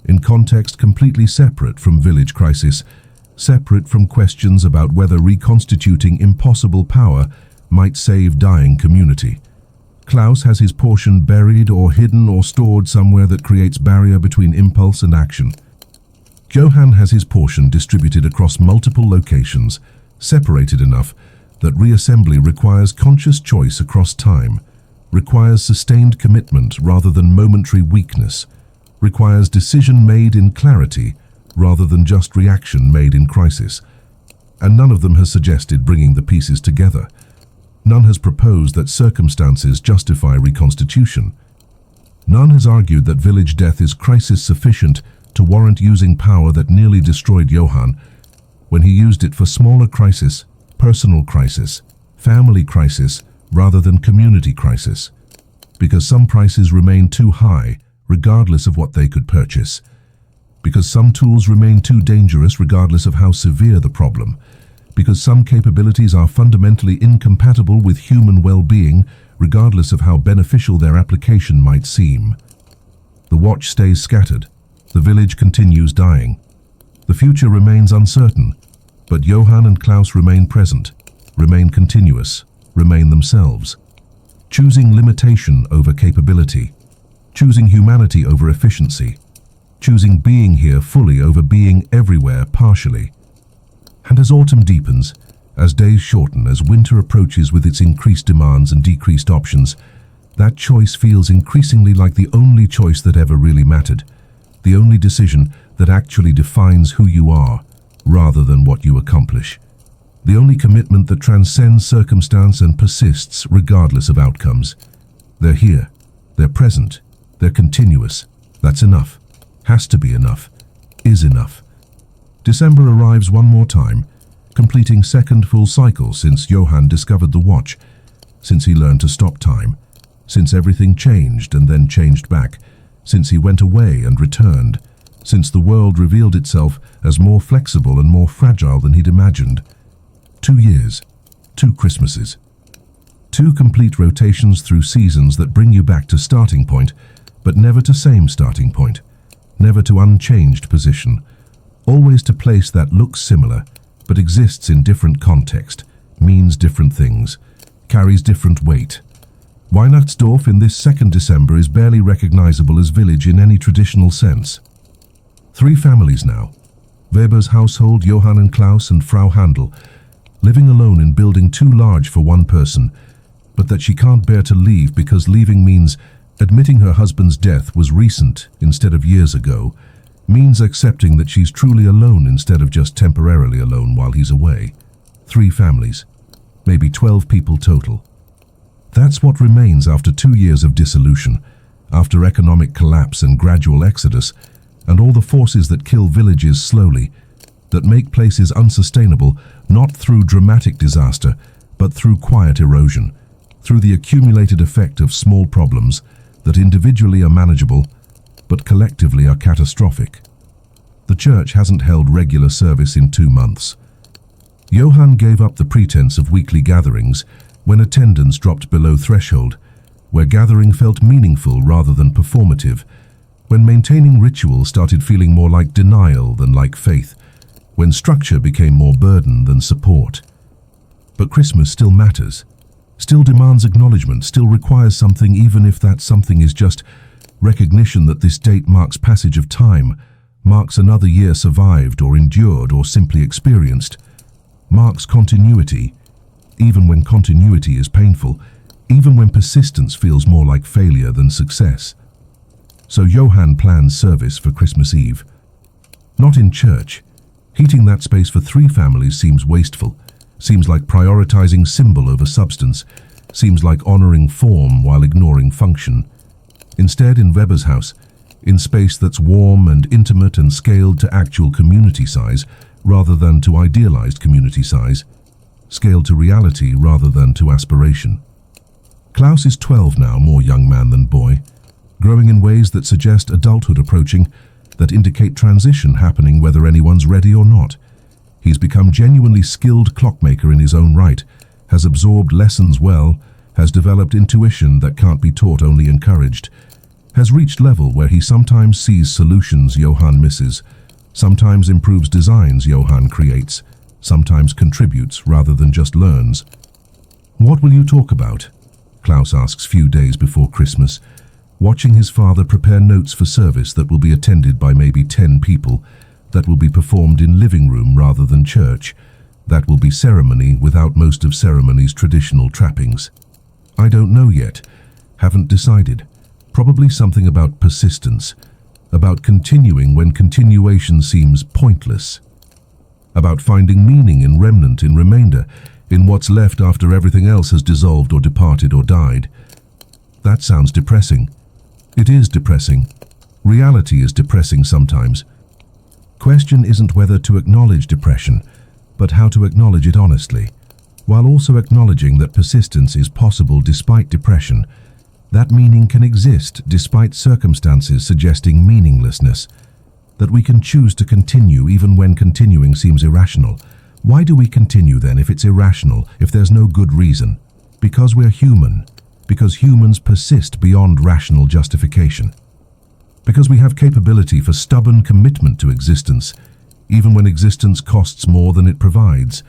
in context completely separate from village crisis, separate from questions about whether reconstituting impossible power might save dying community. Klaus has his portion buried or hidden or stored somewhere that creates barrier between impulse and action. Johann has his portion distributed across multiple locations, separated enough that reassembly requires conscious choice across time, requires sustained commitment rather than momentary weakness, requires decision made in clarity rather than just reaction made in crisis. And none of them has suggested bringing the pieces together. None has proposed that circumstances justify reconstitution. None has argued that village death is crisis sufficient to warrant using power that nearly destroyed Johann when he used it for smaller crisis, personal crisis, family crisis, rather than community crisis. Because some prices remain too high, regardless of what they could purchase. Because some tools remain too dangerous regardless of how severe the problem. Because some capabilities are fundamentally incompatible with human well-being, regardless of how beneficial their application might seem. The watch stays scattered. The village continues dying. The future remains uncertain, but Johann and Klaus remain present, remain continuous, remain themselves. Choosing limitation over capability. Choosing humanity over efficiency. Choosing being here fully over being everywhere partially. And as autumn deepens, as days shorten, as winter approaches with its increased demands and decreased options, that choice feels increasingly like the only choice that ever really mattered, the only decision that actually defines who you are, rather than what you accomplish. The only commitment that transcends circumstance and persists regardless of outcomes. They're here, they're present, they're continuous. That's enough, has to be enough, is enough. December arrives one more time, completing second full cycle since Johann discovered the watch, since he learned to stop time, since everything changed and then changed back, since he went away and returned, since the world revealed itself as more flexible and more fragile than he'd imagined. 2 years, 2 Christmases. 2 complete rotations through seasons that bring you back to starting point, but never to same starting point, never to unchanged position, always to place that looks similar, but exists in different context, means different things, carries different weight. Weihnachtsdorf in this 2nd December is barely recognizable as village in any traditional sense. 3 families now. Weber's household, Johann and Klaus and Frau Handel, living alone in building too large for one person, but that she can't bear to leave because leaving means admitting her husband's death was recent instead of years ago, means accepting that she's truly alone instead of just temporarily alone while he's away. 3 families, maybe 12 people total. That's what remains after 2 years of dissolution, after economic collapse and gradual exodus, and all the forces that kill villages slowly, that make places unsustainable not through dramatic disaster, but through quiet erosion, through the accumulated effect of small problems that individually are manageable, but collectively are catastrophic. The church hasn't held regular service in 2 months. Johann gave up the pretense of weekly gatherings when attendance dropped below threshold, where gathering felt meaningful rather than performative, when maintaining ritual started feeling more like denial than like faith, when structure became more burden than support. But Christmas still matters, still demands acknowledgement, still requires something, even if that something is just recognition that this date marks passage of time, marks another year survived or endured or simply experienced, marks continuity, even when continuity is painful, even when persistence feels more like failure than success. So Johann plans service for Christmas Eve. Not in church. Heating that space for 3 families seems wasteful, seems like prioritizing symbol over substance, seems like honoring form while ignoring function. Instead, in Weber's house, in space that's warm and intimate and scaled to actual community size rather than to idealized community size, scaled to reality rather than to aspiration. Klaus is 12 now, more young man than boy, growing in ways that suggest adulthood approaching, that indicate transition happening whether anyone's ready or not. He's become genuinely skilled clockmaker in his own right, has absorbed lessons well, has developed intuition that can't be taught, only encouraged, has reached level where he sometimes sees solutions Johann misses, sometimes improves designs Johann creates, sometimes contributes rather than just learns. "What will you talk about?" Klaus asks few days before Christmas, watching his father prepare notes for service that will be attended by maybe 10 people, that will be performed in living room rather than church, that will be ceremony without most of ceremony's traditional trappings. "I don't know yet. Haven't decided. Probably something about persistence, about continuing when continuation seems pointless, about finding meaning in remnant, in remainder, in what's left after everything else has dissolved or departed or died. That sounds depressing. It is depressing. Reality is depressing sometimes. Question isn't whether to acknowledge depression, but how to acknowledge it honestly, while also acknowledging that persistence is possible despite depression. That meaning can exist despite circumstances suggesting meaninglessness, that we can choose to continue even when continuing seems irrational. Why do we continue then if it's irrational, if there's no good reason? Because we're human. Because humans persist beyond rational justification. Because we have capability for stubborn commitment to existence, even when existence costs more than it provides,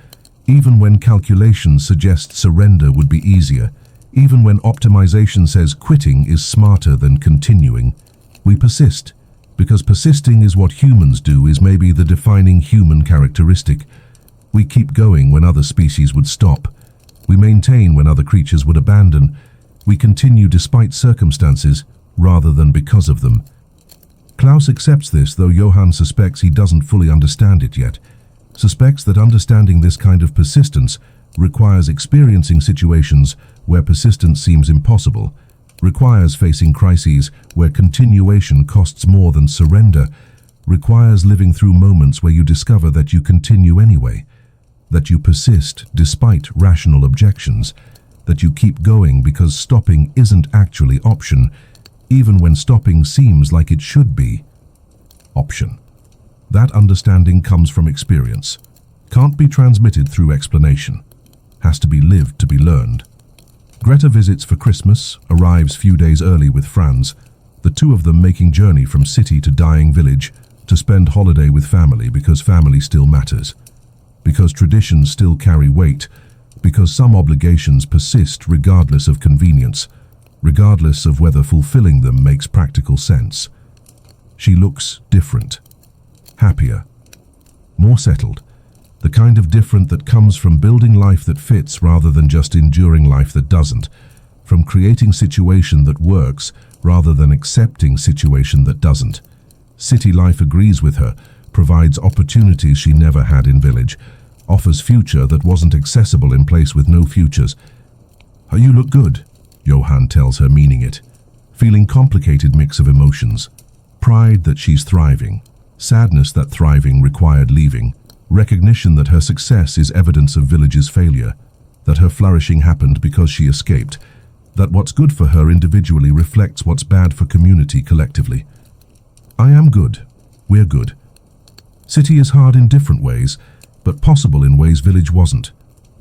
even when calculations suggest surrender would be easier, even when optimization says quitting is smarter than continuing. We persist, because persisting is what humans do, is maybe the defining human characteristic. We keep going when other species would stop. We maintain when other creatures would abandon. We continue despite circumstances, rather than because of them. Klaus accepts this, though Johann suspects he doesn't fully understand it yet. Suspects that understanding this kind of persistence requires experiencing situations where persistence seems impossible, requires facing crises where continuation costs more than surrender, requires living through moments where you discover that you continue anyway, that you persist despite rational objections, that you keep going because stopping isn't actually option, even when stopping seems like it should be option. That understanding comes from experience, can't be transmitted through explanation, has to be lived to be learned. Greta visits for Christmas, arrives few days early with Franz, the two of them making journey from city to dying village to spend holiday with family, because family still matters, because traditions still carry weight, because some obligations persist regardless of convenience, regardless of whether fulfilling them makes practical sense. She looks different, happier, more settled, the kind of different that comes from building life that fits rather than just enduring life that doesn't, from creating situation that works rather than accepting situation that doesn't. City life agrees with her, provides opportunities she never had in village, offers future that wasn't accessible in place with no futures. "You look good," Johann tells her, meaning it. Feeling complicated mix of emotions. Pride that she's thriving, sadness that thriving required leaving, recognition that her success is evidence of village's failure, that her flourishing happened because she escaped, that what's good for her individually reflects what's bad for community collectively. I am good. We're good. City is hard in different ways, but possible in ways village wasn't.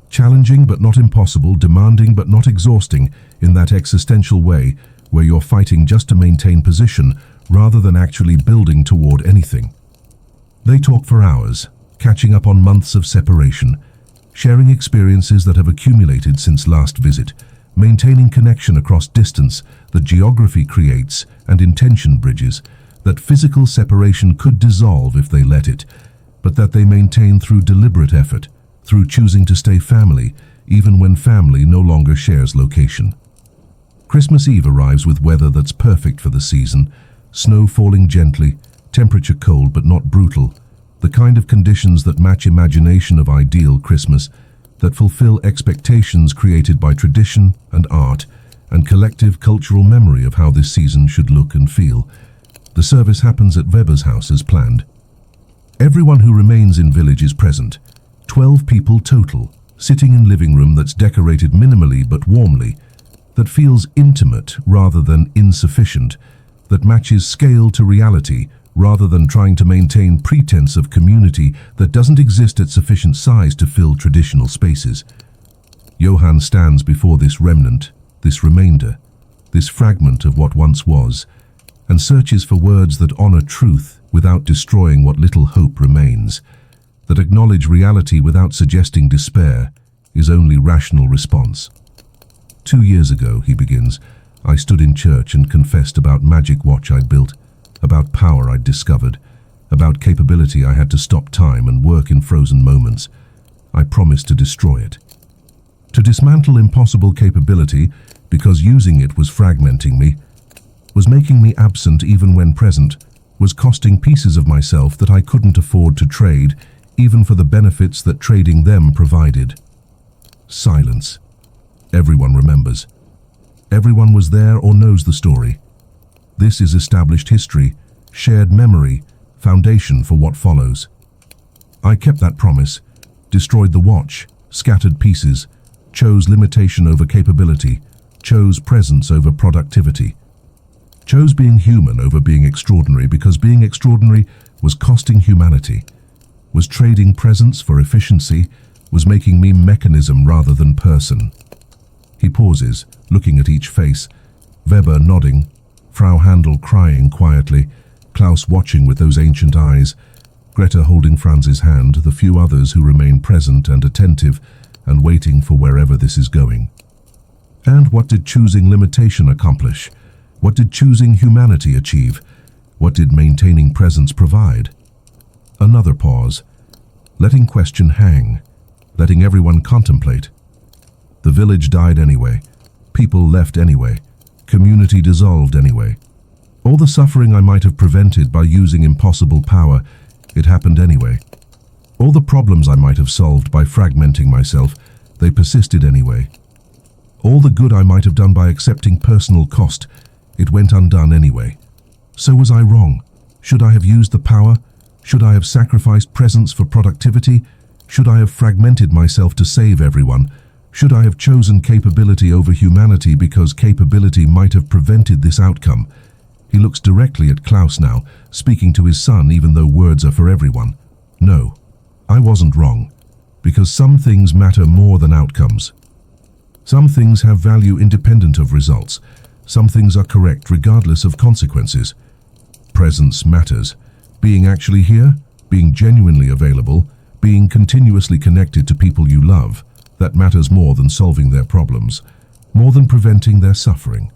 Challenging but not impossible, demanding but not exhausting, in that existential way where you're fighting just to maintain position rather than actually building toward anything. They talk for hours, catching up on months of separation, sharing experiences that have accumulated since last visit, maintaining connection across distance that geography creates and intention bridges, that physical separation could dissolve if they let it, but that they maintain through deliberate effort, through choosing to stay family, even when family no longer shares location. Christmas Eve arrives with weather that's perfect for the season, snow falling gently, temperature cold but not brutal, the kind of conditions that match imagination of ideal Christmas, that fulfill expectations created by tradition and art and collective cultural memory of how this season should look and feel. The service happens at Weber's house as planned. Everyone who remains in village is present, 12 people total, sitting in living room that's decorated minimally but warmly, that feels intimate rather than insufficient, that matches scale to reality rather than trying to maintain pretense of community that doesn't exist at sufficient size to fill traditional spaces. Johann stands before this remnant, this remainder, this fragment of what once was, and searches for words that honor truth without destroying what little hope remains, that acknowledge reality without suggesting despair is only rational response. 2 years ago, he begins, I stood in church and confessed about magic watch I'd built, about power I'd discovered, about capability I had to stop time and work in frozen moments. I promised to destroy it. To dismantle impossible capability because using it was fragmenting me, was making me absent even when present, was costing pieces of myself that I couldn't afford to trade, even for the benefits that trading them provided. Silence. Everyone remembers. Everyone was there or knows the story. This is established history, shared memory, foundation for what follows. I kept that promise, destroyed the watch, scattered pieces, chose limitation over capability, chose presence over productivity, chose being human over being extraordinary because being extraordinary was costing humanity, was trading presence for efficiency, was making me mechanism rather than person. He pauses, looking at each face, Weber nodding, Frau Handel crying quietly, Klaus watching with those ancient eyes, Greta holding Franz's hand, the few others who remain present and attentive and waiting for wherever this is going. And what did choosing limitation accomplish? What did choosing humanity achieve? What did maintaining presence provide? Another pause, letting question hang, letting everyone contemplate. The village died anyway. People left anyway. Community dissolved anyway. All the suffering I might have prevented by using impossible power, it happened anyway. All the problems I might have solved by fragmenting myself, they persisted anyway. All the good I might have done by accepting personal cost, it went undone anyway. So was I wrong? Should I have used the power? Should I have sacrificed presence for productivity? Should I have fragmented myself to save everyone? Should I have chosen capability over humanity because capability might have prevented this outcome? He looks directly at Klaus now, speaking to his son even though words are for everyone. No, I wasn't wrong, because some things matter more than outcomes. Some things have value independent of results. Some things are correct regardless of consequences. Presence matters. Being actually here, being genuinely available, being continuously connected to people you love, that matters more than solving their problems, more than preventing their suffering,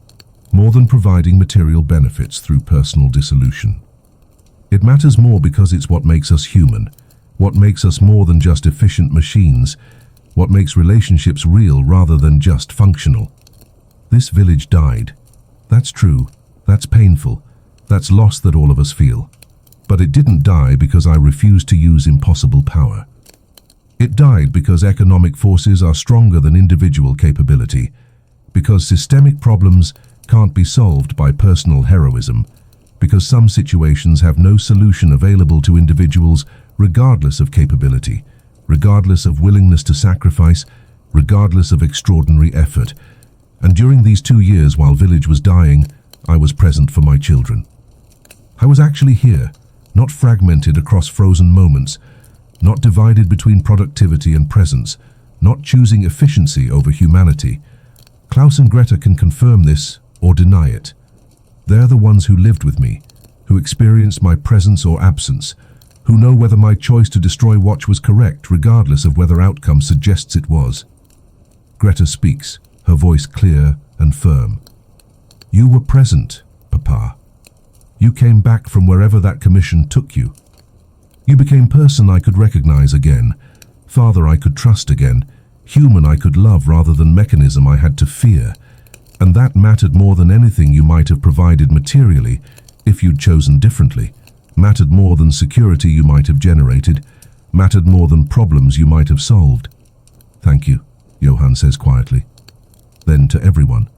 more than providing material benefits through personal dissolution. It matters more because it's what makes us human, what makes us more than just efficient machines, what makes relationships real rather than just functional. This village died. That's true. That's painful. That's loss that all of us feel. But it didn't die because I refused to use impossible power. It died because economic forces are stronger than individual capability, because systemic problems can't be solved by personal heroism, because some situations have no solution available to individuals regardless of capability, regardless of willingness to sacrifice, regardless of extraordinary effort. And during these 2 years while village was dying, I was present for my children. I was actually here, not fragmented across frozen moments, not divided between productivity and presence, not choosing efficiency over humanity. Klaus and Greta can confirm this or deny it. They're the ones who lived with me, who experienced my presence or absence, who know whether my choice to destroy watch was correct regardless of whether outcome suggests it was. Greta speaks, her voice clear and firm. You were present, Papa. You came back from wherever that commission took you. You became person I could recognize again, father I could trust again, human I could love rather than mechanism I had to fear. And that mattered more than anything you might have provided materially if you'd chosen differently, mattered more than security you might have generated, mattered more than problems you might have solved. Thank you, Johann says quietly. Then to everyone,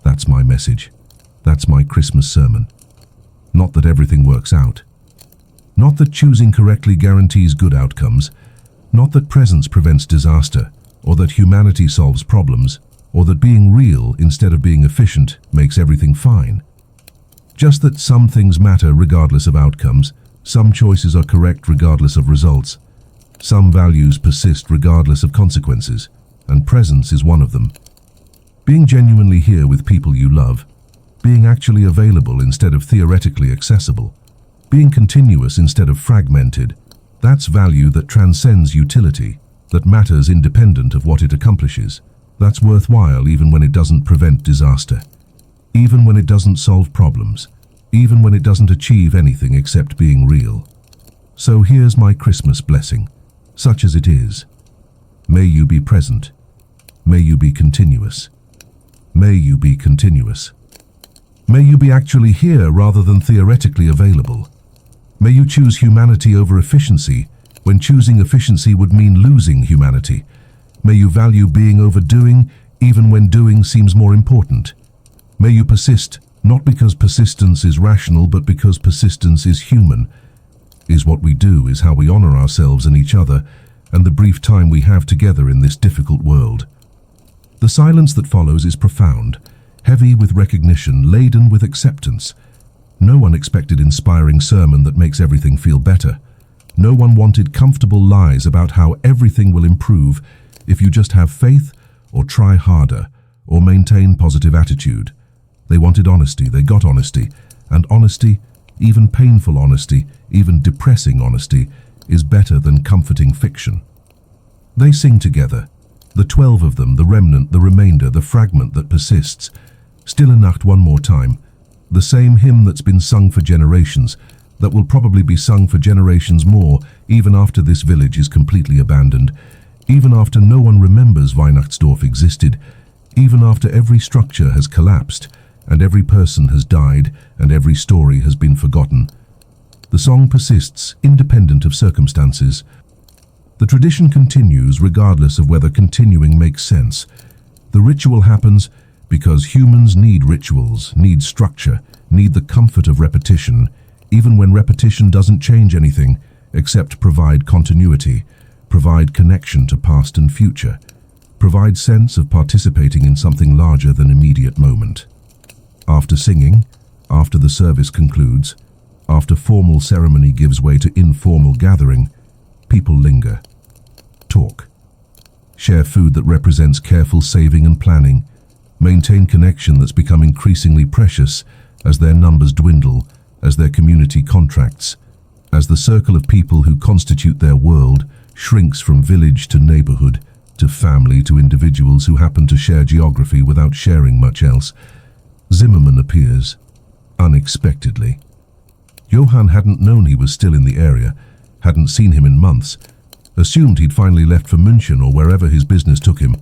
that's my message. That's my Christmas sermon. Not that everything works out. Not that choosing correctly guarantees good outcomes. Not that presence prevents disaster, or that humanity solves problems, or that being real instead of being efficient makes everything fine. Just that some things matter regardless of outcomes, some choices are correct regardless of results, some values persist regardless of consequences, and presence is one of them. Being genuinely here with people you love, being actually available instead of theoretically accessible, being continuous instead of fragmented, that's value that transcends utility, that matters independent of what it accomplishes. That's worthwhile even when it doesn't prevent disaster, even when it doesn't solve problems, even when it doesn't achieve anything except being real. So here's my Christmas blessing, such as it is. May you be present. May you be continuous. May you be continuous. May you be actually here rather than theoretically available. May you choose humanity over efficiency, when choosing efficiency would mean losing humanity. May you value being over doing, even when doing seems more important. May you persist, not because persistence is rational, but because persistence is human. Is what we do, is how we honor ourselves and each other, and the brief time we have together in this difficult world. The silence that follows is profound, heavy with recognition, laden with acceptance. No one expected inspiring sermon that makes everything feel better. No one wanted comfortable lies about how everything will improve if you just have faith, or try harder, or maintain positive attitude. They wanted honesty, they got honesty, and honesty, even painful honesty, even depressing honesty, is better than comforting fiction. They sing together, the 12 of them, the remnant, the remainder, the fragment that persists. Stille Nacht one more time, the same hymn that's been sung for generations, that will probably be sung for generations more, even after this village is completely abandoned, even after no one remembers Weihnachtsdorf existed, even after every structure has collapsed, and every person has died, and every story has been forgotten. The song persists, independent of circumstances. The tradition continues regardless of whether continuing makes sense. The ritual happens because humans need rituals, need structure, need the comfort of repetition, even when repetition doesn't change anything, except provide continuity, provide connection to past and future, provide sense of participating in something larger than immediate moment. After singing, after the service concludes, after formal ceremony gives way to informal gathering, people linger, talk, share food that represents careful saving and planning, maintain connection that's become increasingly precious as their numbers dwindle, as their community contracts, as the circle of people who constitute their world shrinks from village to neighborhood, to family, to individuals who happen to share geography without sharing much else. Zimmerman appears, unexpectedly. Johann hadn't known he was still in the area, hadn't seen him in months, assumed he'd finally left for München or wherever his business took him.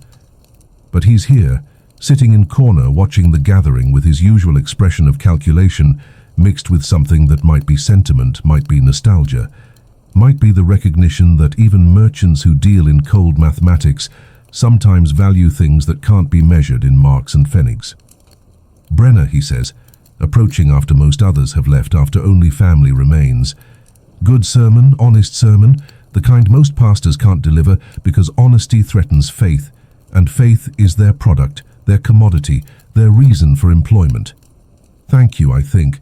But he's here, sitting in corner watching the gathering with his usual expression of calculation mixed with something that might be sentiment, might be nostalgia, might be the recognition that even merchants who deal in cold mathematics sometimes value things that can't be measured in marks and pfennigs. Brenner, he says, approaching after most others have left, after only family remains. Good sermon, honest sermon, the kind most pastors can't deliver because honesty threatens faith, and faith is their product, their commodity, their reason for employment. Thank you, I think.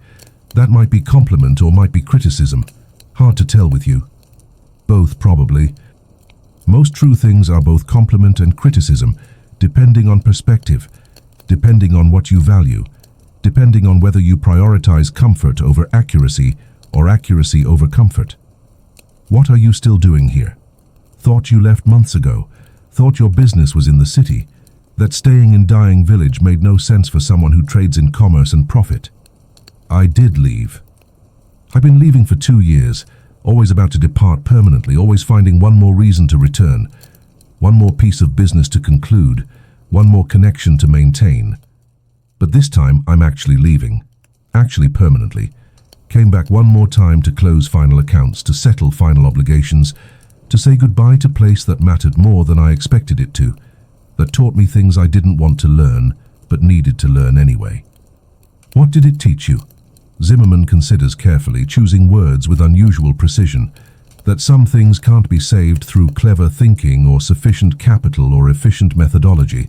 That might be compliment or might be criticism. Hard to tell with you. Both, probably. Most true things are both compliment and criticism, depending on perspective, depending on what you value, depending on whether you prioritize comfort over accuracy or accuracy over comfort. What are you still doing here? Thought you left months ago. Thought your business was in the city. That staying in dying village made no sense for someone who trades in commerce and profit. I did leave. I've been leaving for 2 years, always about to depart permanently, always finding one more reason to return, one more piece of business to conclude, one more connection to maintain. But this time I'm actually leaving, actually permanently. Came back one more time to close final accounts, to settle final obligations, to say goodbye to a place that mattered more than I expected it to, that taught me things I didn't want to learn, but needed to learn anyway. What did it teach you? Zimmerman considers carefully, choosing words with unusual precision, that some things can't be saved through clever thinking or sufficient capital or efficient methodology,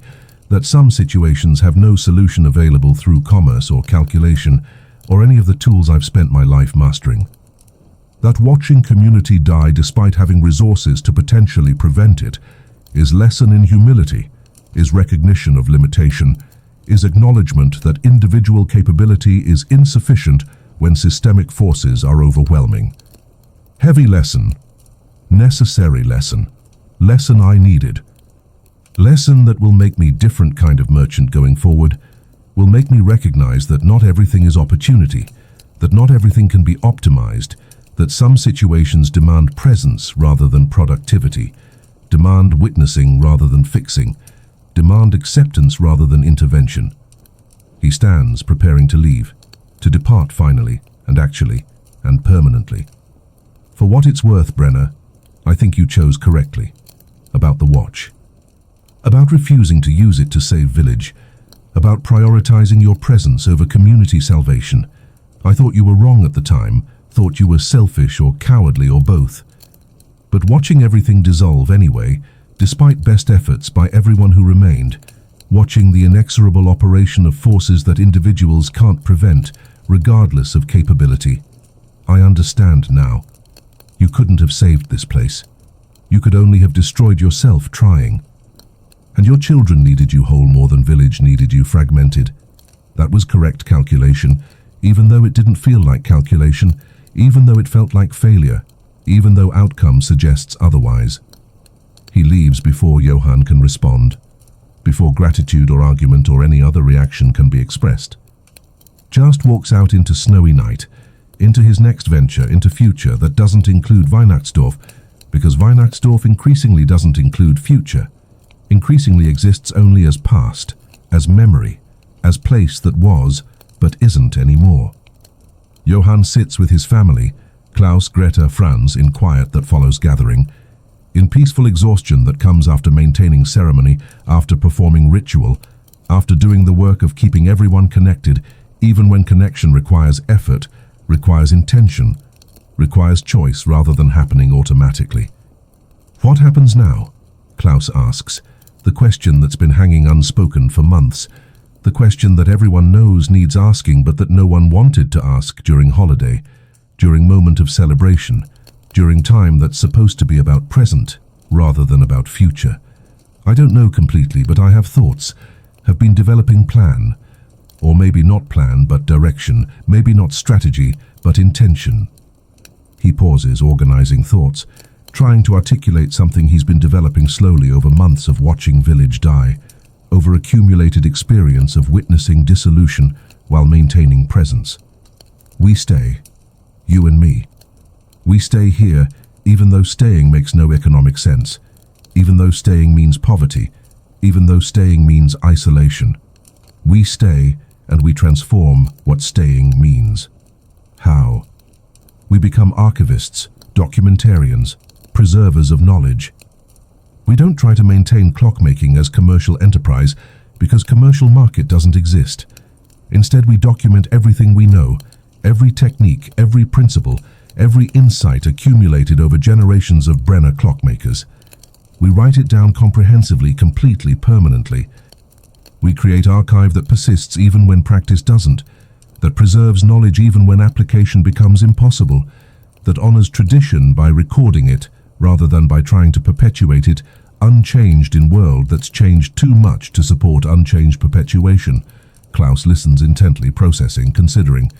that some situations have no solution available through commerce or calculation or any of the tools I've spent my life mastering. That watching community die despite having resources to potentially prevent it is lesson in humility, is recognition of limitation, is acknowledgement that individual capability is insufficient when systemic forces are overwhelming. Heavy lesson, necessary lesson, lesson I needed. Lesson that will make me different kind of merchant going forward, will make me recognize that not everything is opportunity, that not everything can be optimized, that some situations demand presence rather than productivity, demand witnessing rather than fixing, demand acceptance rather than intervention. He stands, preparing to leave, to depart finally, and actually, and permanently. For what it's worth, Brenner, I think you chose correctly. About the watch. About refusing to use it to save village. About prioritizing your presence over community salvation. I thought you were wrong at the time, thought you were selfish or cowardly or both. But watching everything dissolve anyway, despite best efforts by everyone who remained, watching the inexorable operation of forces that individuals can't prevent, regardless of capability, I understand now. You couldn't have saved this place. You could only have destroyed yourself trying. And your children needed you whole more than village needed you fragmented. That was correct calculation, even though it didn't feel like calculation, even though it felt like failure, even though outcome suggests otherwise. He leaves before Johann can respond, before gratitude or argument or any other reaction can be expressed. Just walks out into snowy night, into his next venture, into future that doesn't include Weihnachtsdorf, because Weihnachtsdorf increasingly doesn't include future, increasingly exists only as past, as memory, as place that was, but isn't anymore. Johann sits with his family, Klaus, Greta, Franz, in quiet that follows gathering, in peaceful exhaustion that comes after maintaining ceremony, after performing ritual, after doing the work of keeping everyone connected, even when connection requires effort, requires intention, requires choice rather than happening automatically. What happens now? Klaus asks, the question that's been hanging unspoken for months, the question that everyone knows needs asking but that no one wanted to ask during holiday, during moment of celebration, during time that's supposed to be about present rather than about future. I don't know completely, but I have thoughts, have been developing plan, or maybe not plan but direction, maybe not strategy but intention. He pauses, organizing thoughts, trying to articulate something he's been developing slowly over months of watching village die, over accumulated experience of witnessing dissolution while maintaining presence. We stay, you and me. We stay here even though staying makes no economic sense, even though staying means poverty, even though staying means isolation. We stay and we transform what staying means. How? We become archivists, documentarians, preservers of knowledge. We don't try to maintain clockmaking as commercial enterprise because commercial market doesn't exist. Instead, we document everything we know, every technique, every principle, every insight accumulated over generations of Brenner clockmakers. We write it down comprehensively, completely, permanently. We create archive that persists even when practice doesn't, that preserves knowledge even when application becomes impossible, that honors tradition by recording it rather than by trying to perpetuate it, unchanged in world that's changed too much to support unchanged perpetuation. Klaus listens intently, processing, considering.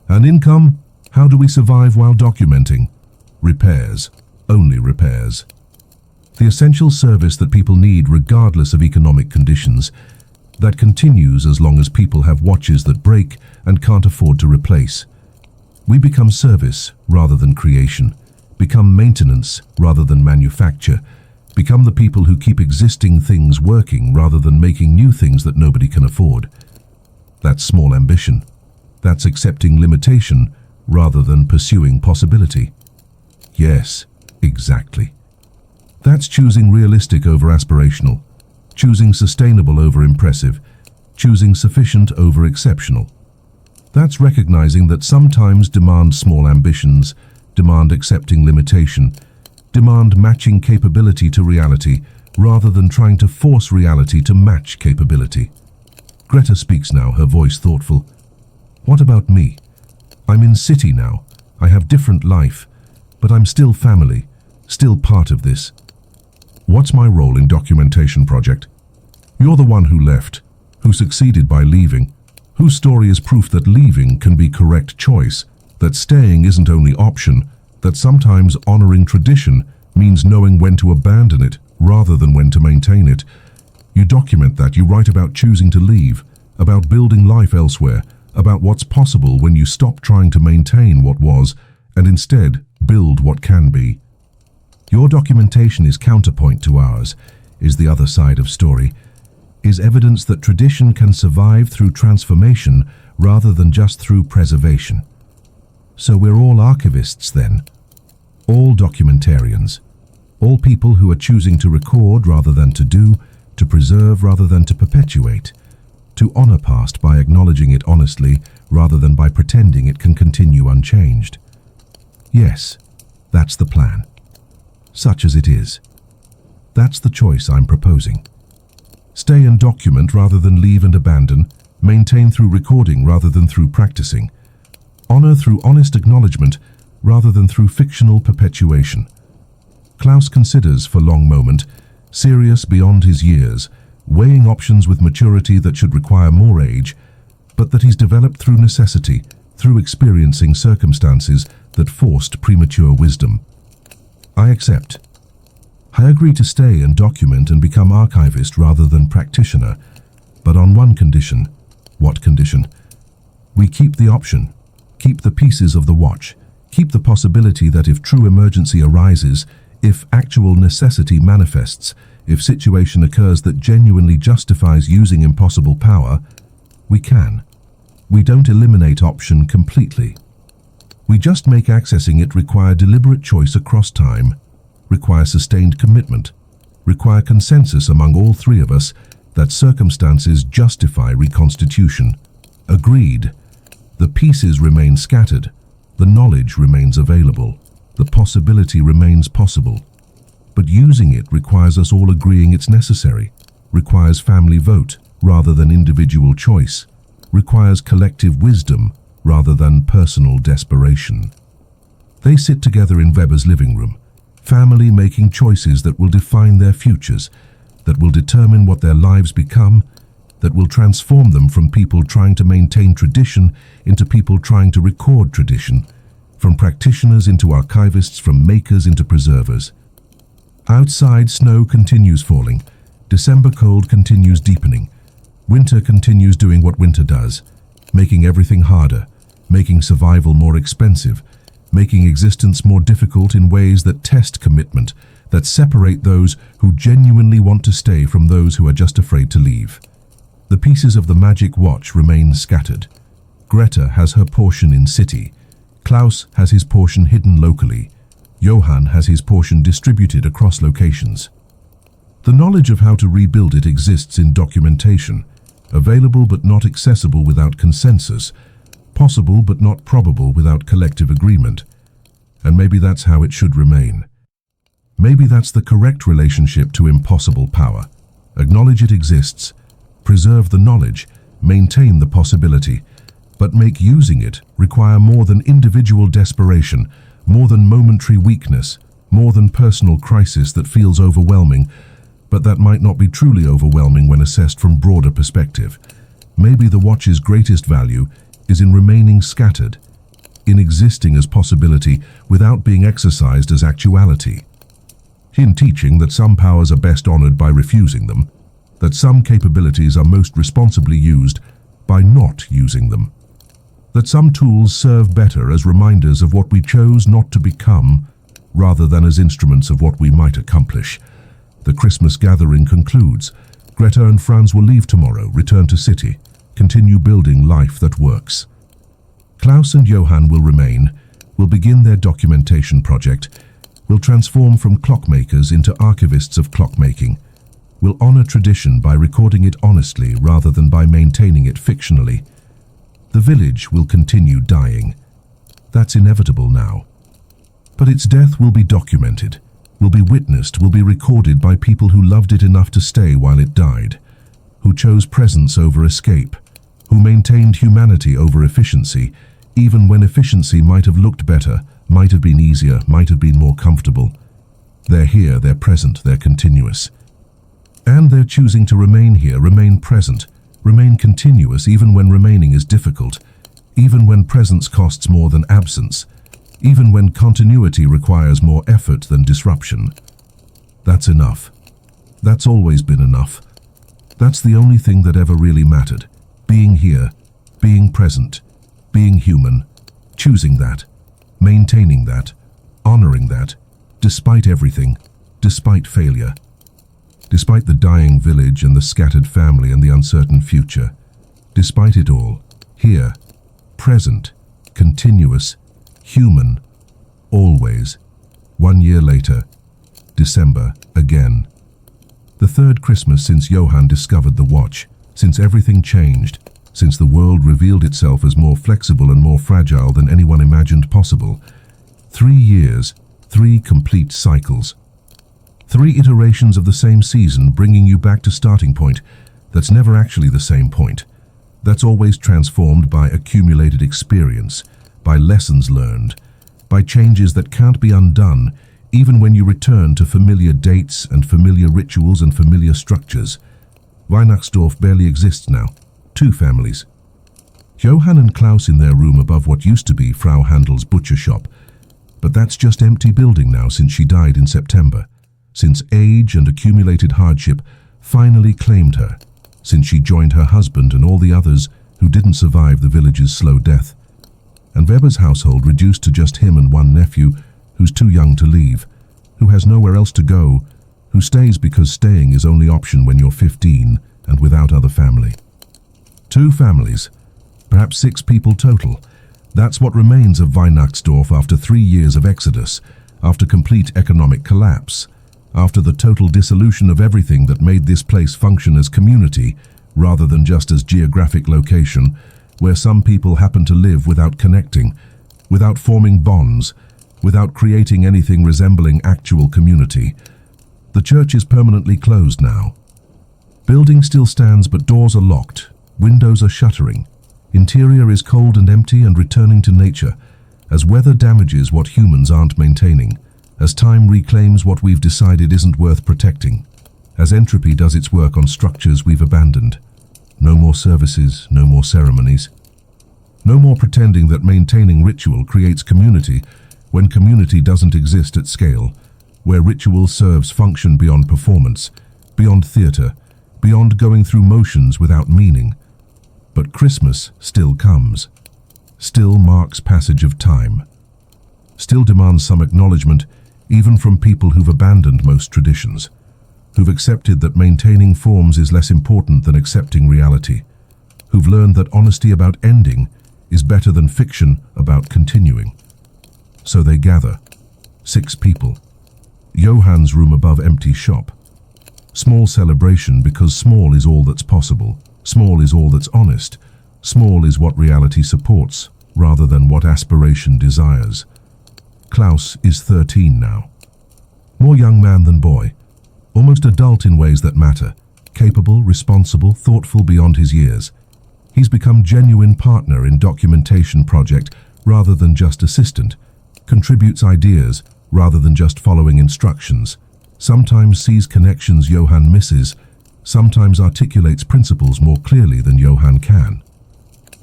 And income? How do we survive while documenting? Repairs. Only repairs. The essential service that people need regardless of economic conditions, that continues as long as people have watches that break and can't afford to replace. We become service rather than creation, become maintenance rather than manufacture, become the people who keep existing things working rather than making new things that nobody can afford. That's small ambition. That's accepting limitation rather than pursuing possibility. Yes, exactly. That's choosing realistic over aspirational, choosing sustainable over impressive, choosing sufficient over exceptional. That's recognizing that sometimes demand small ambitions, demand accepting limitation, demand matching capability to reality rather than trying to force reality to match capability. Greta speaks now, her voice thoughtful. What about me? I'm in city now. I have different life, but I'm still family, still part of this. What's my role in documentation project? You're the one who left, who succeeded by leaving, whose story is proof that leaving can be correct choice, that staying isn't only option, that sometimes honoring tradition means knowing when to abandon it rather than when to maintain it. You document that, you write about choosing to leave, about building life elsewhere, about what's possible when you stop trying to maintain what was and instead build what can be. Your documentation is counterpoint to ours, is the other side of story. is evidence that tradition can survive through transformation rather than just through preservation. So we're all archivists then, all documentarians, all people who are choosing to record rather than to do, to preserve rather than to perpetuate, to honor past by acknowledging it honestly rather than by pretending it can continue unchanged. Yes, that's the plan. Such as it is. That's the choice I'm proposing. Stay and document rather than leave and abandon, maintain through recording rather than through practicing, honor through honest acknowledgement rather than through fictional perpetuation. Klaus considers for long moment, serious beyond his years, weighing options with maturity that should require more age, but that he's developed through necessity, through experiencing circumstances that forced premature wisdom. I accept. I agree to stay and document and become archivist rather than practitioner, but on one condition. What condition? We keep the option, keep the pieces of the watch, keep the possibility that if true emergency arises, if actual necessity manifests, if situation occurs that genuinely justifies using impossible power, we can. We don't eliminate option completely. We just make accessing it require deliberate choice across time, require sustained commitment, require consensus among all three of us that circumstances justify reconstitution. Agreed. The pieces remain scattered, the knowledge remains available, the possibility remains possible. But using it requires us all agreeing it's necessary, requires family vote rather than individual choice, requires collective wisdom rather than personal desperation. They sit together in Weber's living room, family making choices that will define their futures, that will determine what their lives become, that will transform them from people trying to maintain tradition into people trying to record tradition, from practitioners into archivists, from makers into preservers. Outside, snow continues falling. December cold continues deepening. Winter continues doing what winter does, making everything harder, making survival more expensive, making existence more difficult in ways that test commitment, that separate those who genuinely want to stay from those who are just afraid to leave. The pieces of the magic watch remain scattered. Greta has her portion in city. Klaus has his portion hidden locally. Johann has his portion distributed across locations. The knowledge of how to rebuild it exists in documentation, available but not accessible without consensus, possible but not probable without collective agreement. And maybe that's how it should remain. Maybe that's the correct relationship to impossible power. Acknowledge it exists, preserve the knowledge, maintain the possibility, but make using it require more than individual desperation, more than momentary weakness, more than personal crisis that feels overwhelming, but that might not be truly overwhelming when assessed from broader perspective. Maybe the watch's greatest value is in remaining scattered, in existing as possibility without being exercised as actuality. In teaching that some powers are best honored by refusing them, that some capabilities are most responsibly used by not using them, that some tools serve better as reminders of what we chose not to become rather than as instruments of what we might accomplish. The Christmas gathering concludes. Greta and Franz will leave tomorrow, return to city, continue building life that works. Klaus and Johann will remain, will begin their documentation project, will transform from clockmakers into archivists of clockmaking, will honor tradition by recording it honestly rather than by maintaining it fictionally. The village will continue dying. That's inevitable now. But its death will be documented, will be witnessed, will be recorded by people who loved it enough to stay while it died, who chose presence over escape, who maintained humanity over efficiency, even when efficiency might have looked better, might have been easier, might have been more comfortable. They're here, they're present, they're continuous. And they're choosing to remain here, remain present, remain continuous even when remaining is difficult, even when presence costs more than absence, even when continuity requires more effort than disruption. That's enough. That's always been enough. That's the only thing that ever really mattered. Being here, being present, being human, choosing that, maintaining that, honoring that, despite everything, despite failure. Despite the dying village and the scattered family and the uncertain future, despite it all, here, present, continuous, human, always. 1 year later, December again. The third Christmas since Johann discovered the watch, since everything changed, since the world revealed itself as more flexible and more fragile than anyone imagined possible. 3 years, 3 complete cycles. 3 iterations of the same season, bringing you back to starting point that's never actually the same point. That's always transformed by accumulated experience, by lessons learned, by changes that can't be undone, even when you return to familiar dates and familiar rituals and familiar structures. Weihnachtsdorf barely exists now. 2 families. Johann and Klaus in their room above what used to be Frau Handel's butcher shop. But that's just empty building now since she died in September. Since age and accumulated hardship finally claimed her. Since she joined her husband and all the others who didn't survive the village's slow death. And Weber's household reduced to just him and 1 nephew who's too young to leave, who has nowhere else to go, who stays because staying is only option when you're 15 and without other family. 2 families, perhaps 6 people total. That's what remains of Weihnachtsdorf after 3 years of exodus, after complete economic collapse, after the total dissolution of everything that made this place function as community rather than just as geographic location, where some people happen to live without connecting, without forming bonds, without creating anything resembling actual community. The church is permanently closed now. Building still stands, but doors are locked, windows are shuttering. Interior is cold and empty and returning to nature, as weather damages what humans aren't maintaining, as time reclaims what we've decided isn't worth protecting, as entropy does its work on structures we've abandoned. No more services, no more ceremonies. No more pretending that maintaining ritual creates community when community doesn't exist at scale, where ritual serves function beyond performance, beyond theater, beyond going through motions without meaning. But Christmas still comes, still marks passage of time, still demands some acknowledgement even from people who've abandoned most traditions, who've accepted that maintaining forms is less important than accepting reality, who've learned that honesty about ending is better than fiction about continuing. So they gather, 6 people. Johann's room above empty shop. Small celebration because small is all that's possible, small is all that's honest, small is what reality supports rather than what aspiration desires. Klaus is 13 now. More young man than boy, almost adult in ways that matter, capable, responsible, thoughtful beyond his years. He's become genuine partner in documentation project rather than just assistant, contributes ideas rather than just following instructions, sometimes sees connections Johann misses, sometimes articulates principles more clearly than Johann can.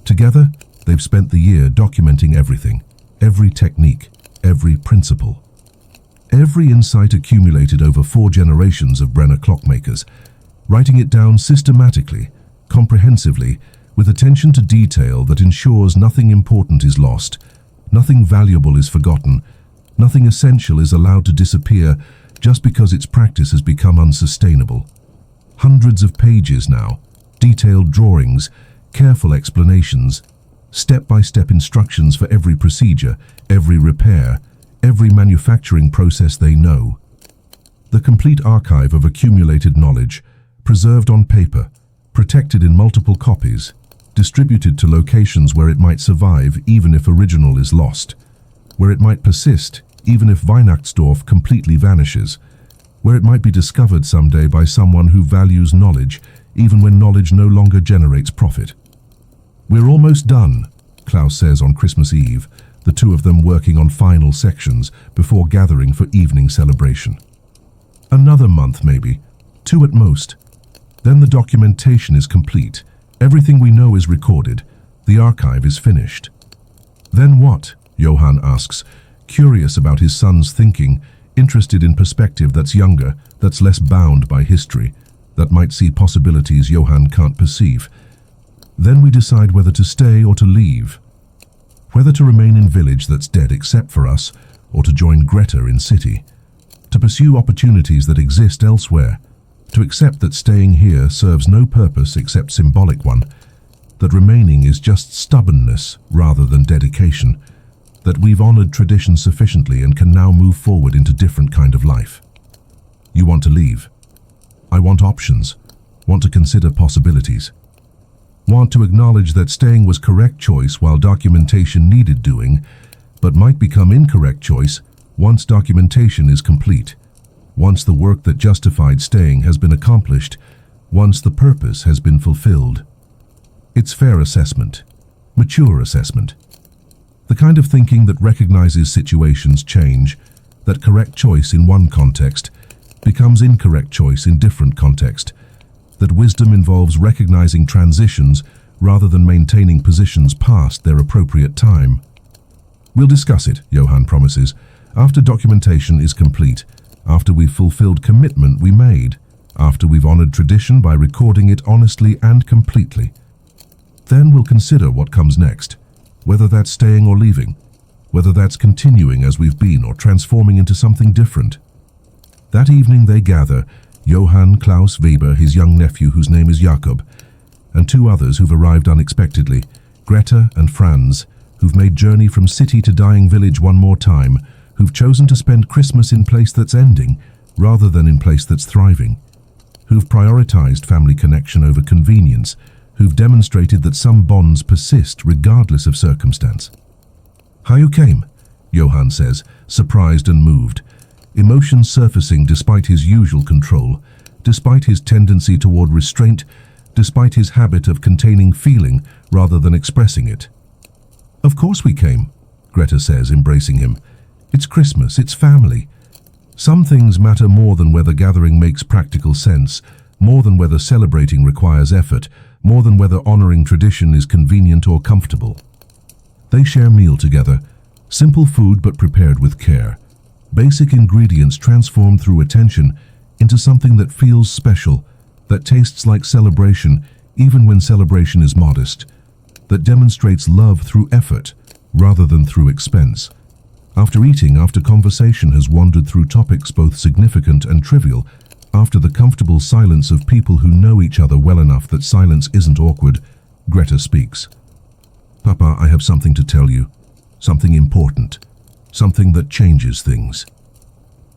Together, they've spent the year documenting everything, every technique, every principle. Every insight accumulated over 4 generations of Brenner clockmakers, writing it down systematically, comprehensively, with attention to detail that ensures nothing important is lost, nothing valuable is forgotten, nothing essential is allowed to disappear just because its practice has become unsustainable. Hundreds of pages now, detailed drawings, careful explanations, step-by-step instructions for every procedure, every repair, every manufacturing process they know. The complete archive of accumulated knowledge, preserved on paper, protected in multiple copies, distributed to locations where it might survive even if original is lost, where it might persist even if Weihnachtsdorf completely vanishes, where it might be discovered someday by someone who values knowledge even when knowledge no longer generates profit. "We're almost done," Klaus says on Christmas Eve, the 2 of them working on final sections before gathering for evening celebration. Another month maybe, 2 at most. Then the documentation is complete. Everything we know is recorded. The archive is finished. Then what? Johann asks, curious about his son's thinking, interested in perspective that's younger, that's less bound by history, that might see possibilities Johann can't perceive. Then we decide whether to stay or to leave. Whether to remain in village that's dead except for us, or to join Greta in city. To pursue opportunities that exist elsewhere, To accept that staying here serves no purpose except symbolic one, that remaining is just stubbornness rather than dedication, that we've honored tradition sufficiently and can now move forward into different kind of life. You want to leave. I want options, want to consider possibilities. Want to acknowledge that staying was correct choice while documentation needed doing, but might become incorrect choice once documentation is complete, once the work that justified staying has been accomplished, once the purpose has been fulfilled. It's fair assessment, mature assessment. The kind of thinking that recognizes situations change, that correct choice in one context becomes incorrect choice in different context, that wisdom involves recognizing transitions rather than maintaining positions past their appropriate time. We'll discuss it, Johann promises, after documentation is complete, after we've fulfilled commitment we made, after we've honored tradition by recording it honestly and completely. Then we'll consider what comes next, whether that's staying or leaving, whether that's continuing as we've been or transforming into something different. That evening they gather, Johann Klaus Weber, his young nephew whose name is Jakob, and two others who've arrived unexpectedly, Greta and Franz, who've made journey from city to dying village one more time, who've chosen to spend Christmas in place that's ending rather than in place that's thriving, who've prioritized family connection over convenience, who've demonstrated that some bonds persist regardless of circumstance. "How you came?" Johann says, surprised and moved, emotions surfacing despite his usual control, despite his tendency toward restraint, despite his habit of containing feeling rather than expressing it. "Of course we came," Greta says, embracing him. "It's Christmas, it's family. Some things matter more than whether gathering makes practical sense, more than whether celebrating requires effort, more than whether honoring tradition is convenient or comfortable." They share meal together, simple food but prepared with care. Basic ingredients transformed through attention into something that feels special, that tastes like celebration even when celebration is modest, that demonstrates love through effort rather than through expense. After eating, after conversation has wandered through topics both significant and trivial, after the comfortable silence of people who know each other well enough that silence isn't awkward, Greta speaks. "Papa, I have something to tell you, something important. Something that changes things."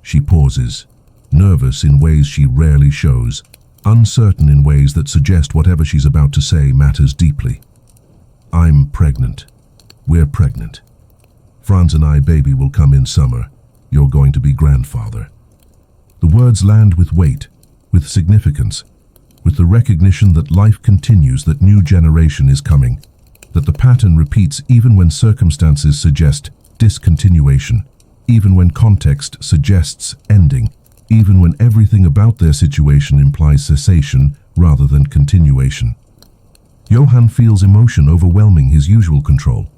She pauses, nervous in ways she rarely shows, uncertain in ways that suggest whatever she's about to say matters deeply. "I'm pregnant. We're pregnant. Franz and I, baby, will come in summer. You're going to be grandfather." The words land with weight, with significance, with the recognition that life continues, that new generation is coming, that the pattern repeats even when circumstances suggest discontinuation, even when context suggests ending, even when everything about their situation implies cessation rather than continuation. Johann feels emotion overwhelming his usual control,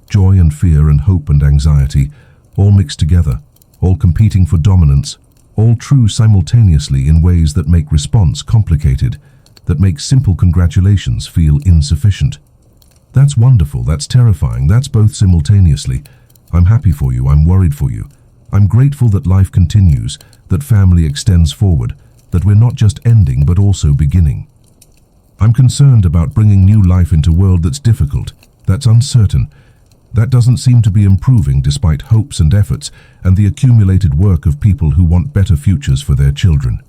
joy and fear and hope and anxiety, all mixed together, all competing for dominance, all true simultaneously in ways that make response complicated, that make simple congratulations feel insufficient. That's wonderful, that's terrifying, that's both simultaneously. I'm happy for you, I'm worried for you. I'm grateful that life continues, that family extends forward, that we're not just ending but also beginning. I'm concerned about bringing new life into a world that's difficult, that's uncertain, that doesn't seem to be improving despite hopes and efforts and the accumulated work of people who want better futures for their children.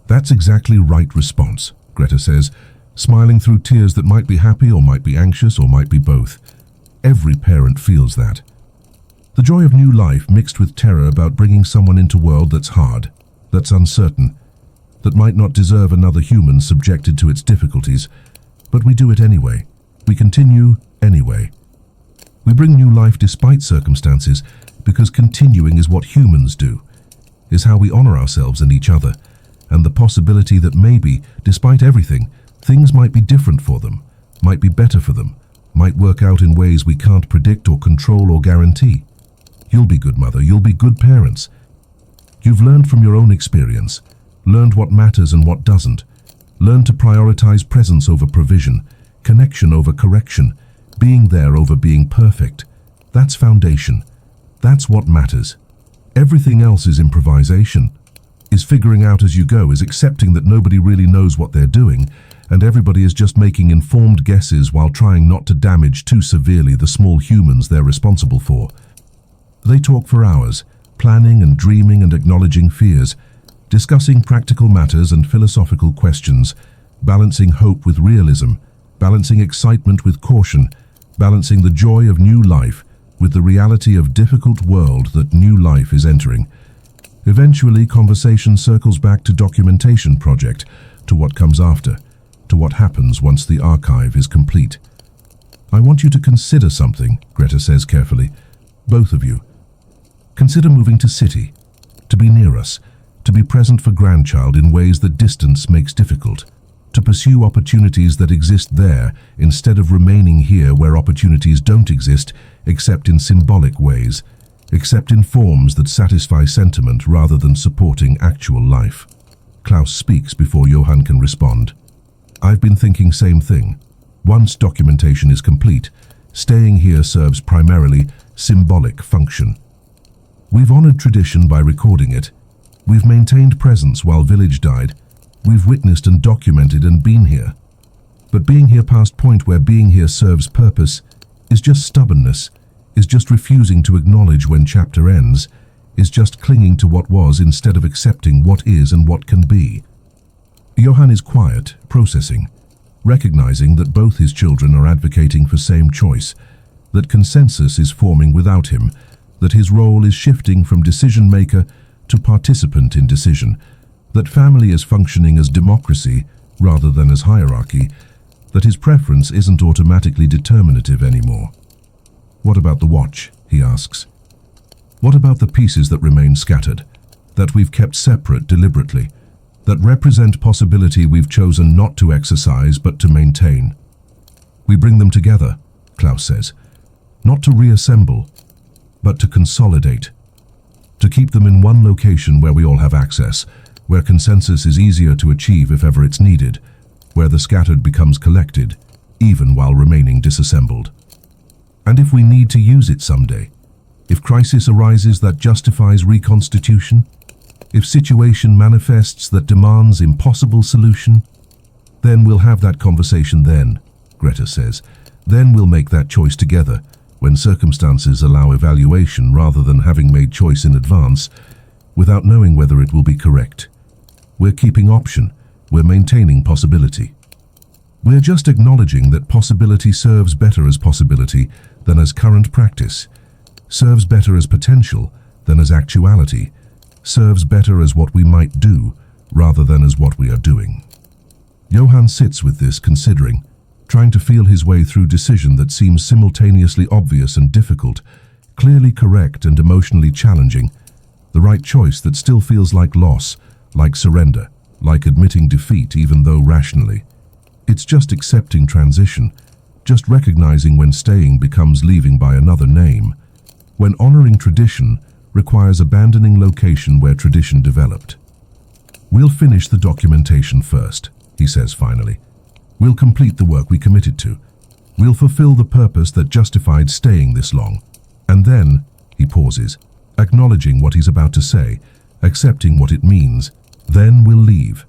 That's exactly right response, Greta says, smiling through tears that might be happy or might be anxious or might be both. Every parent feels that. The joy of new life mixed with terror about bringing someone into a world that's hard, that's uncertain, that might not deserve another human subjected to its difficulties, but we do it anyway. We continue anyway. We bring new life despite circumstances because continuing is what humans do, is how we honor ourselves and each other, and the possibility that maybe, despite everything, things might be different for them, might be better for them, might work out in ways we can't predict or control or guarantee. You'll be good, mother, you'll be good parents. You've learned from your own experience, learned what matters and what doesn't, learned to prioritize presence over provision, connection over correction, being there over being perfect. That's foundation. That's what matters. Everything else is improvisation. is figuring out as you go, is accepting that nobody really knows what they're doing, and everybody is just making informed guesses while trying not to damage too severely the small humans they're responsible for. They talk for hours, planning and dreaming and acknowledging fears, discussing practical matters and philosophical questions, balancing hope with realism, balancing excitement with caution, balancing the joy of new life with the reality of difficult world that new life is entering. Eventually, conversation circles back to documentation project, to what comes after, to what happens once the archive is complete. I want you to consider something, Greta says carefully. Both of you. Consider moving to city, to be near us, to be present for grandchild in ways that distance makes difficult, to pursue opportunities that exist there instead of remaining here where opportunities don't exist except in symbolic ways, except in forms that satisfy sentiment rather than supporting actual life. Klaus speaks before Johann can respond. I've been thinking same thing. Once documentation is complete, staying here serves primarily symbolic function. We've honored tradition by recording it. We've maintained presence while village died. We've witnessed and documented and been here. But being here past point where being here serves purpose is just stubbornness, is just refusing to acknowledge when chapter ends, is just clinging to what was instead of accepting what is and what can be. Johann is quiet, processing, recognizing that both his children are advocating for same choice, that consensus is forming without him, that his role is shifting from decision maker to participant in decision, that family is functioning as democracy rather than as hierarchy, that his preference isn't automatically determinative anymore. What about the watch, he asks. What about the pieces that remain scattered, that we've kept separate deliberately, that represent possibility we've chosen not to exercise but to maintain? We bring them together, Klaus says, not to reassemble, but to consolidate, to keep them in one location where we all have access, where consensus is easier to achieve if ever it's needed, where the scattered becomes collected, even while remaining disassembled. And if we need to use it someday, if crisis arises that justifies reconstitution, if situation manifests that demands impossible solution, then we'll have that conversation then, Greta says. Then we'll make that choice together, when circumstances allow evaluation rather than having made choice in advance, without knowing whether it will be correct. We're keeping option, we're maintaining possibility. We're just acknowledging that possibility serves better as possibility than as current practice, serves better as potential than as actuality, serves better as what we might do rather than as what we are doing. Johann sits with this, considering, trying to feel his way through decision that seems simultaneously obvious and difficult, clearly correct and emotionally challenging, the right choice that still feels like loss, like surrender, like admitting defeat even though rationally. It's just accepting transition, just recognizing when staying becomes leaving by another name, when honoring tradition requires abandoning location where tradition developed. We'll finish the documentation first, he says finally. We'll complete the work we committed to. We'll fulfill the purpose that justified staying this long. And then, he pauses, acknowledging what he's about to say, accepting what it means. Then we'll leave.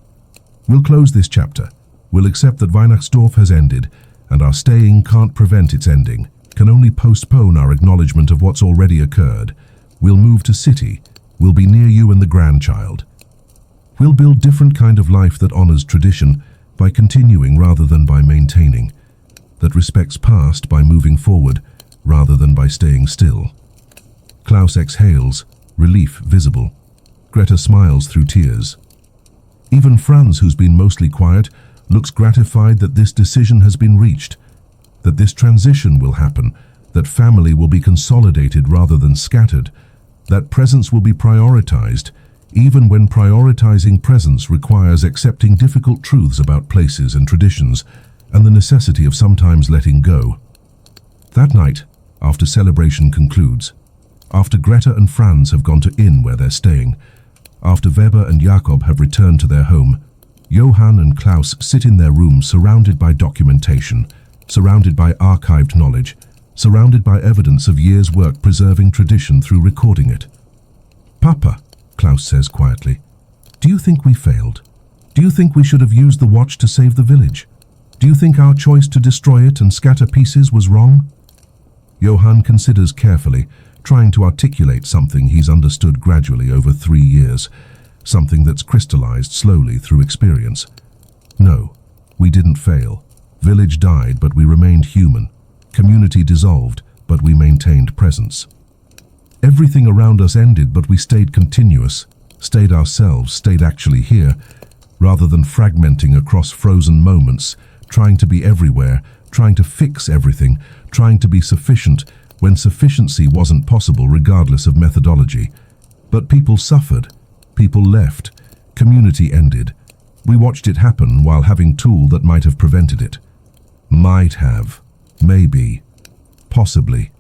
We'll close this chapter. We'll accept that Weihnachtsdorf has ended, and our staying can't prevent its ending, can only postpone our acknowledgement of what's already occurred. We'll move to city. We'll be near you and the grandchild. We'll build different kind of life that honors tradition by continuing rather than by maintaining, that respects past by moving forward rather than by staying still. Klaus exhales, relief visible. Greta smiles through tears. Even Franz, who's been mostly quiet, looks gratified that this decision has been reached, that this transition will happen, that family will be consolidated rather than scattered, that presence will be prioritized, even when prioritizing presence requires accepting difficult truths about places and traditions, and the necessity of sometimes letting go. That night, after celebration concludes, after Greta and Franz have gone to inn where they're staying, after Weber and Jakob have returned to their home, Johann and Klaus sit in their room surrounded by documentation, surrounded by archived knowledge, surrounded by evidence of years' work preserving tradition through recording it. "Papa," Klaus says quietly, Do you think we failed? Do you think we should have used the watch to save the village? Do you think our choice to destroy it and scatter pieces was wrong? Johann considers carefully, trying to articulate something he's understood gradually over 3 years, something that's crystallized slowly through experience. No, we didn't fail. Village died, but we remained human. Community dissolved, but we maintained presence. Everything around us ended, but we stayed continuous, stayed ourselves, stayed actually here, rather than fragmenting across frozen moments, trying to be everywhere, trying to fix everything, trying to be sufficient when sufficiency wasn't possible regardless of methodology. But people suffered, people left, community ended. We watched it happen while having tool that might have prevented it. Might have, maybe, possibly.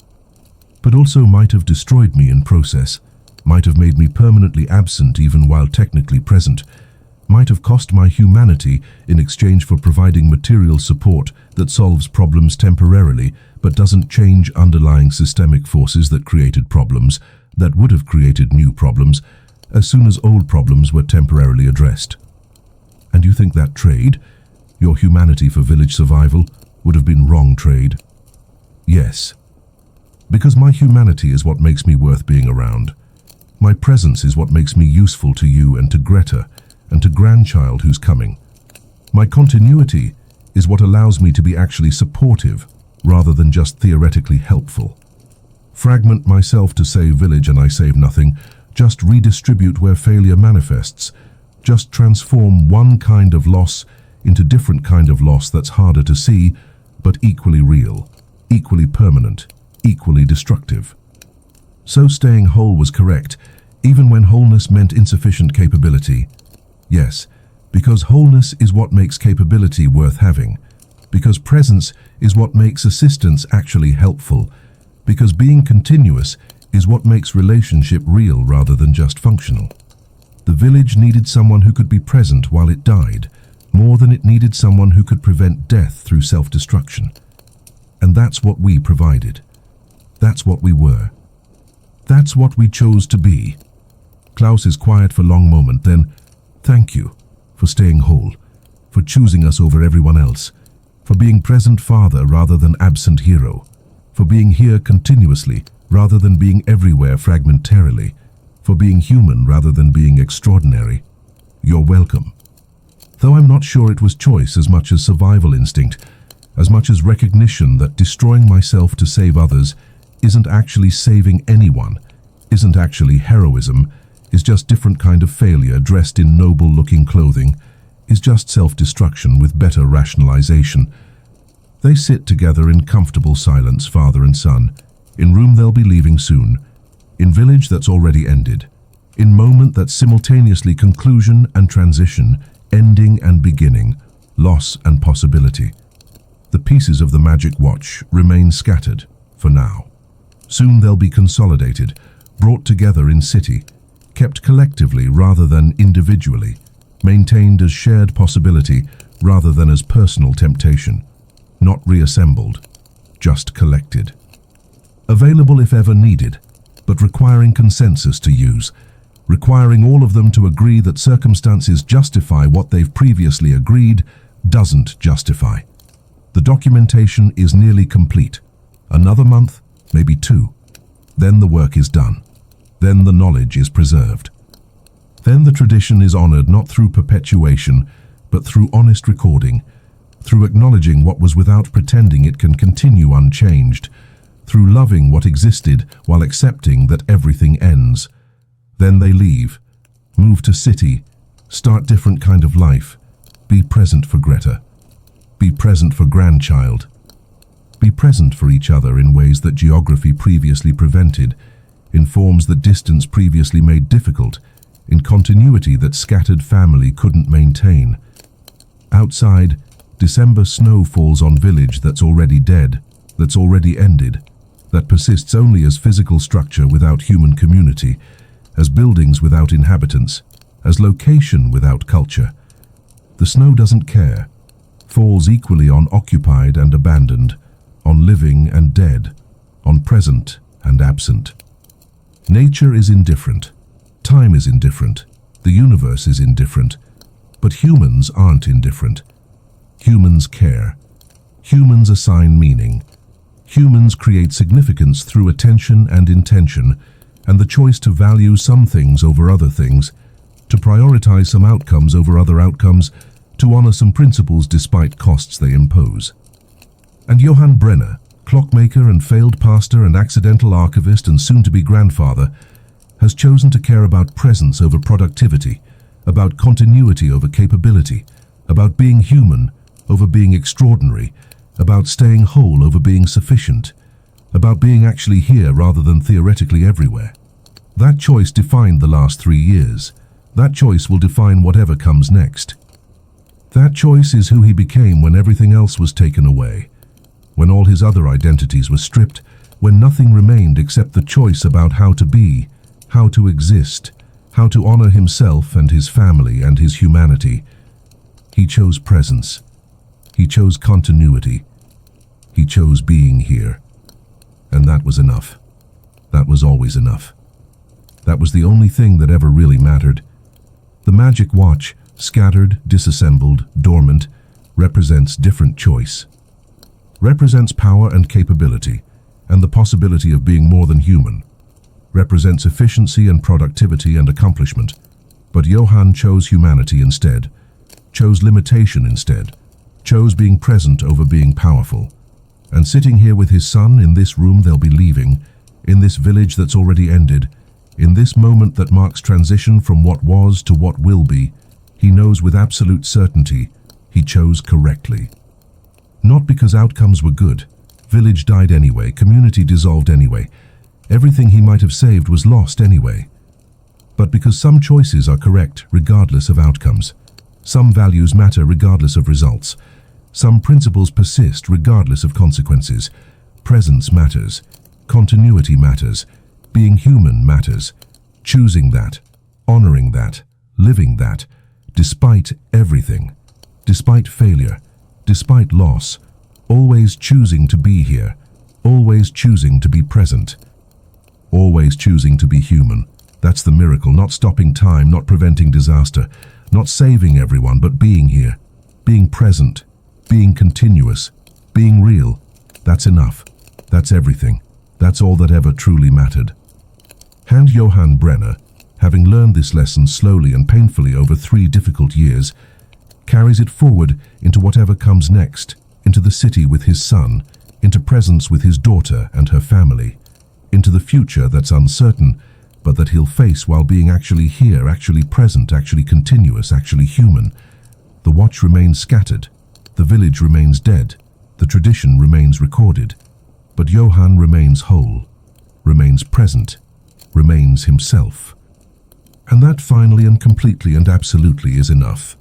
But also might have destroyed me in process, might have made me permanently absent even while technically present, might have cost my humanity in exchange for providing material support that solves problems temporarily but doesn't change underlying systemic forces that created problems, that would have created new problems, as soon as old problems were temporarily addressed. And you think that trade, your humanity for village survival, would have been wrong trade? Yes. Because my humanity is what makes me worth being around. My presence is what makes me useful to you and to Greta, and to grandchild who's coming. My continuity is what allows me to be actually supportive, rather than just theoretically helpful. Fragment myself to save village and I save nothing, just redistribute where failure manifests, just transform one kind of loss into different kind of loss that's harder to see, but equally real, equally permanent, equally destructive. So staying whole was correct, even when wholeness meant insufficient capability. Yes, because wholeness is what makes capability worth having, because presence is what makes assistance actually helpful, because being continuous is what makes relationship real rather than just functional. The village needed someone who could be present while it died, more than it needed someone who could prevent death through self-destruction. And that's what we provided. That's what we were. That's what we chose to be. Klaus is quiet for a long moment, then, thank you for staying whole, for choosing us over everyone else, for being present father rather than absent hero, for being here continuously rather than being everywhere fragmentarily, for being human rather than being extraordinary. You're welcome. Though I'm not sure it was choice as much as survival instinct, as much as recognition that destroying myself to save others isn't actually saving anyone, isn't actually heroism, is just different kind of failure dressed in noble-looking clothing, is just self-destruction with better rationalization. They sit together in comfortable silence, father and son, in room they'll be leaving soon, in village that's already ended, in moment that's simultaneously conclusion and transition, ending and beginning, loss and possibility. The pieces of the magic watch remain scattered, for now. Soon they'll be consolidated, brought together in city, kept collectively rather than individually, maintained as shared possibility rather than as personal temptation, not reassembled, just collected. Available if ever needed, but requiring consensus to use, requiring all of them to agree that circumstances justify what they've previously agreed doesn't justify. The documentation is nearly complete. Another month, maybe 2. Then the work is done. Then the knowledge is preserved. Then the tradition is honored not through perpetuation, but through honest recording, through acknowledging what was without pretending it can continue unchanged, through loving what existed while accepting that everything ends. Then they leave, move to city, start different kind of life, be present for Greta, be present for grandchild, be present for each other in ways that geography previously prevented, in forms that distance previously made difficult, in continuity that scattered family couldn't maintain. Outside, December snow falls on village that's already dead, that's already ended, that persists only as physical structure without human community, as buildings without inhabitants, as location without culture. The snow doesn't care, falls equally on occupied and abandoned, on living and dead, on present and absent. Nature is indifferent, time is indifferent, The universe is indifferent, but humans aren't indifferent. Humans care. Humans assign meaning. Humans create significance through attention and intention, and the choice to value some things over other things, to prioritize some outcomes over other outcomes, to honor some principles despite costs they impose. And Johann Brenner, clockmaker and failed pastor and accidental archivist and soon-to-be grandfather, has chosen to care about presence over productivity, about continuity over capability, about being human over being extraordinary, about staying whole over being sufficient, about being actually here rather than theoretically everywhere. That choice defined the last 3 years. That choice will define whatever comes next. That choice is who he became when everything else was taken away, when all his other identities were stripped, when nothing remained except the choice about how to be, how to exist, how to honor himself and his family and his humanity. He chose presence. He chose continuity. He chose being here. And that was enough. That was always enough. That was the only thing that ever really mattered. The magic watch, scattered, disassembled, dormant, represents different choice. Represents power and capability, and the possibility of being more than human. Represents efficiency and productivity and accomplishment. But Johann chose humanity instead. Chose limitation instead. Chose being present over being powerful. And sitting here with his son in this room they'll be leaving, in this village that's already ended, in this moment that marks transition from what was to what will be, he knows with absolute certainty he chose correctly. Not because outcomes were good. Village died anyway, community dissolved anyway. Everything he might have saved was lost anyway. But because some choices are correct regardless of outcomes. Some values matter regardless of results. Some principles persist regardless of consequences. Presence matters. Continuity matters. Being human matters. Choosing that. Honoring that. Living that. Despite everything. Despite failure. Despite loss. Always choosing to be here. Always choosing to be present. Always choosing to be human. That's the miracle. Not stopping time, not preventing disaster. Not saving everyone, but being here. Being present. Being continuous, being real. That's enough. That's everything. That's all that ever truly mattered. And Johann Brenner, having learned this lesson slowly and painfully over 3 difficult years, carries it forward into whatever comes next, into the city with his son, into presence with his daughter and her family, into the future that's uncertain, but that he'll face while being actually here, actually present, actually continuous, actually human. The watch remains scattered. The village remains dead, the tradition remains recorded, but Johann remains whole, remains present, remains himself. And that finally and completely and absolutely is enough.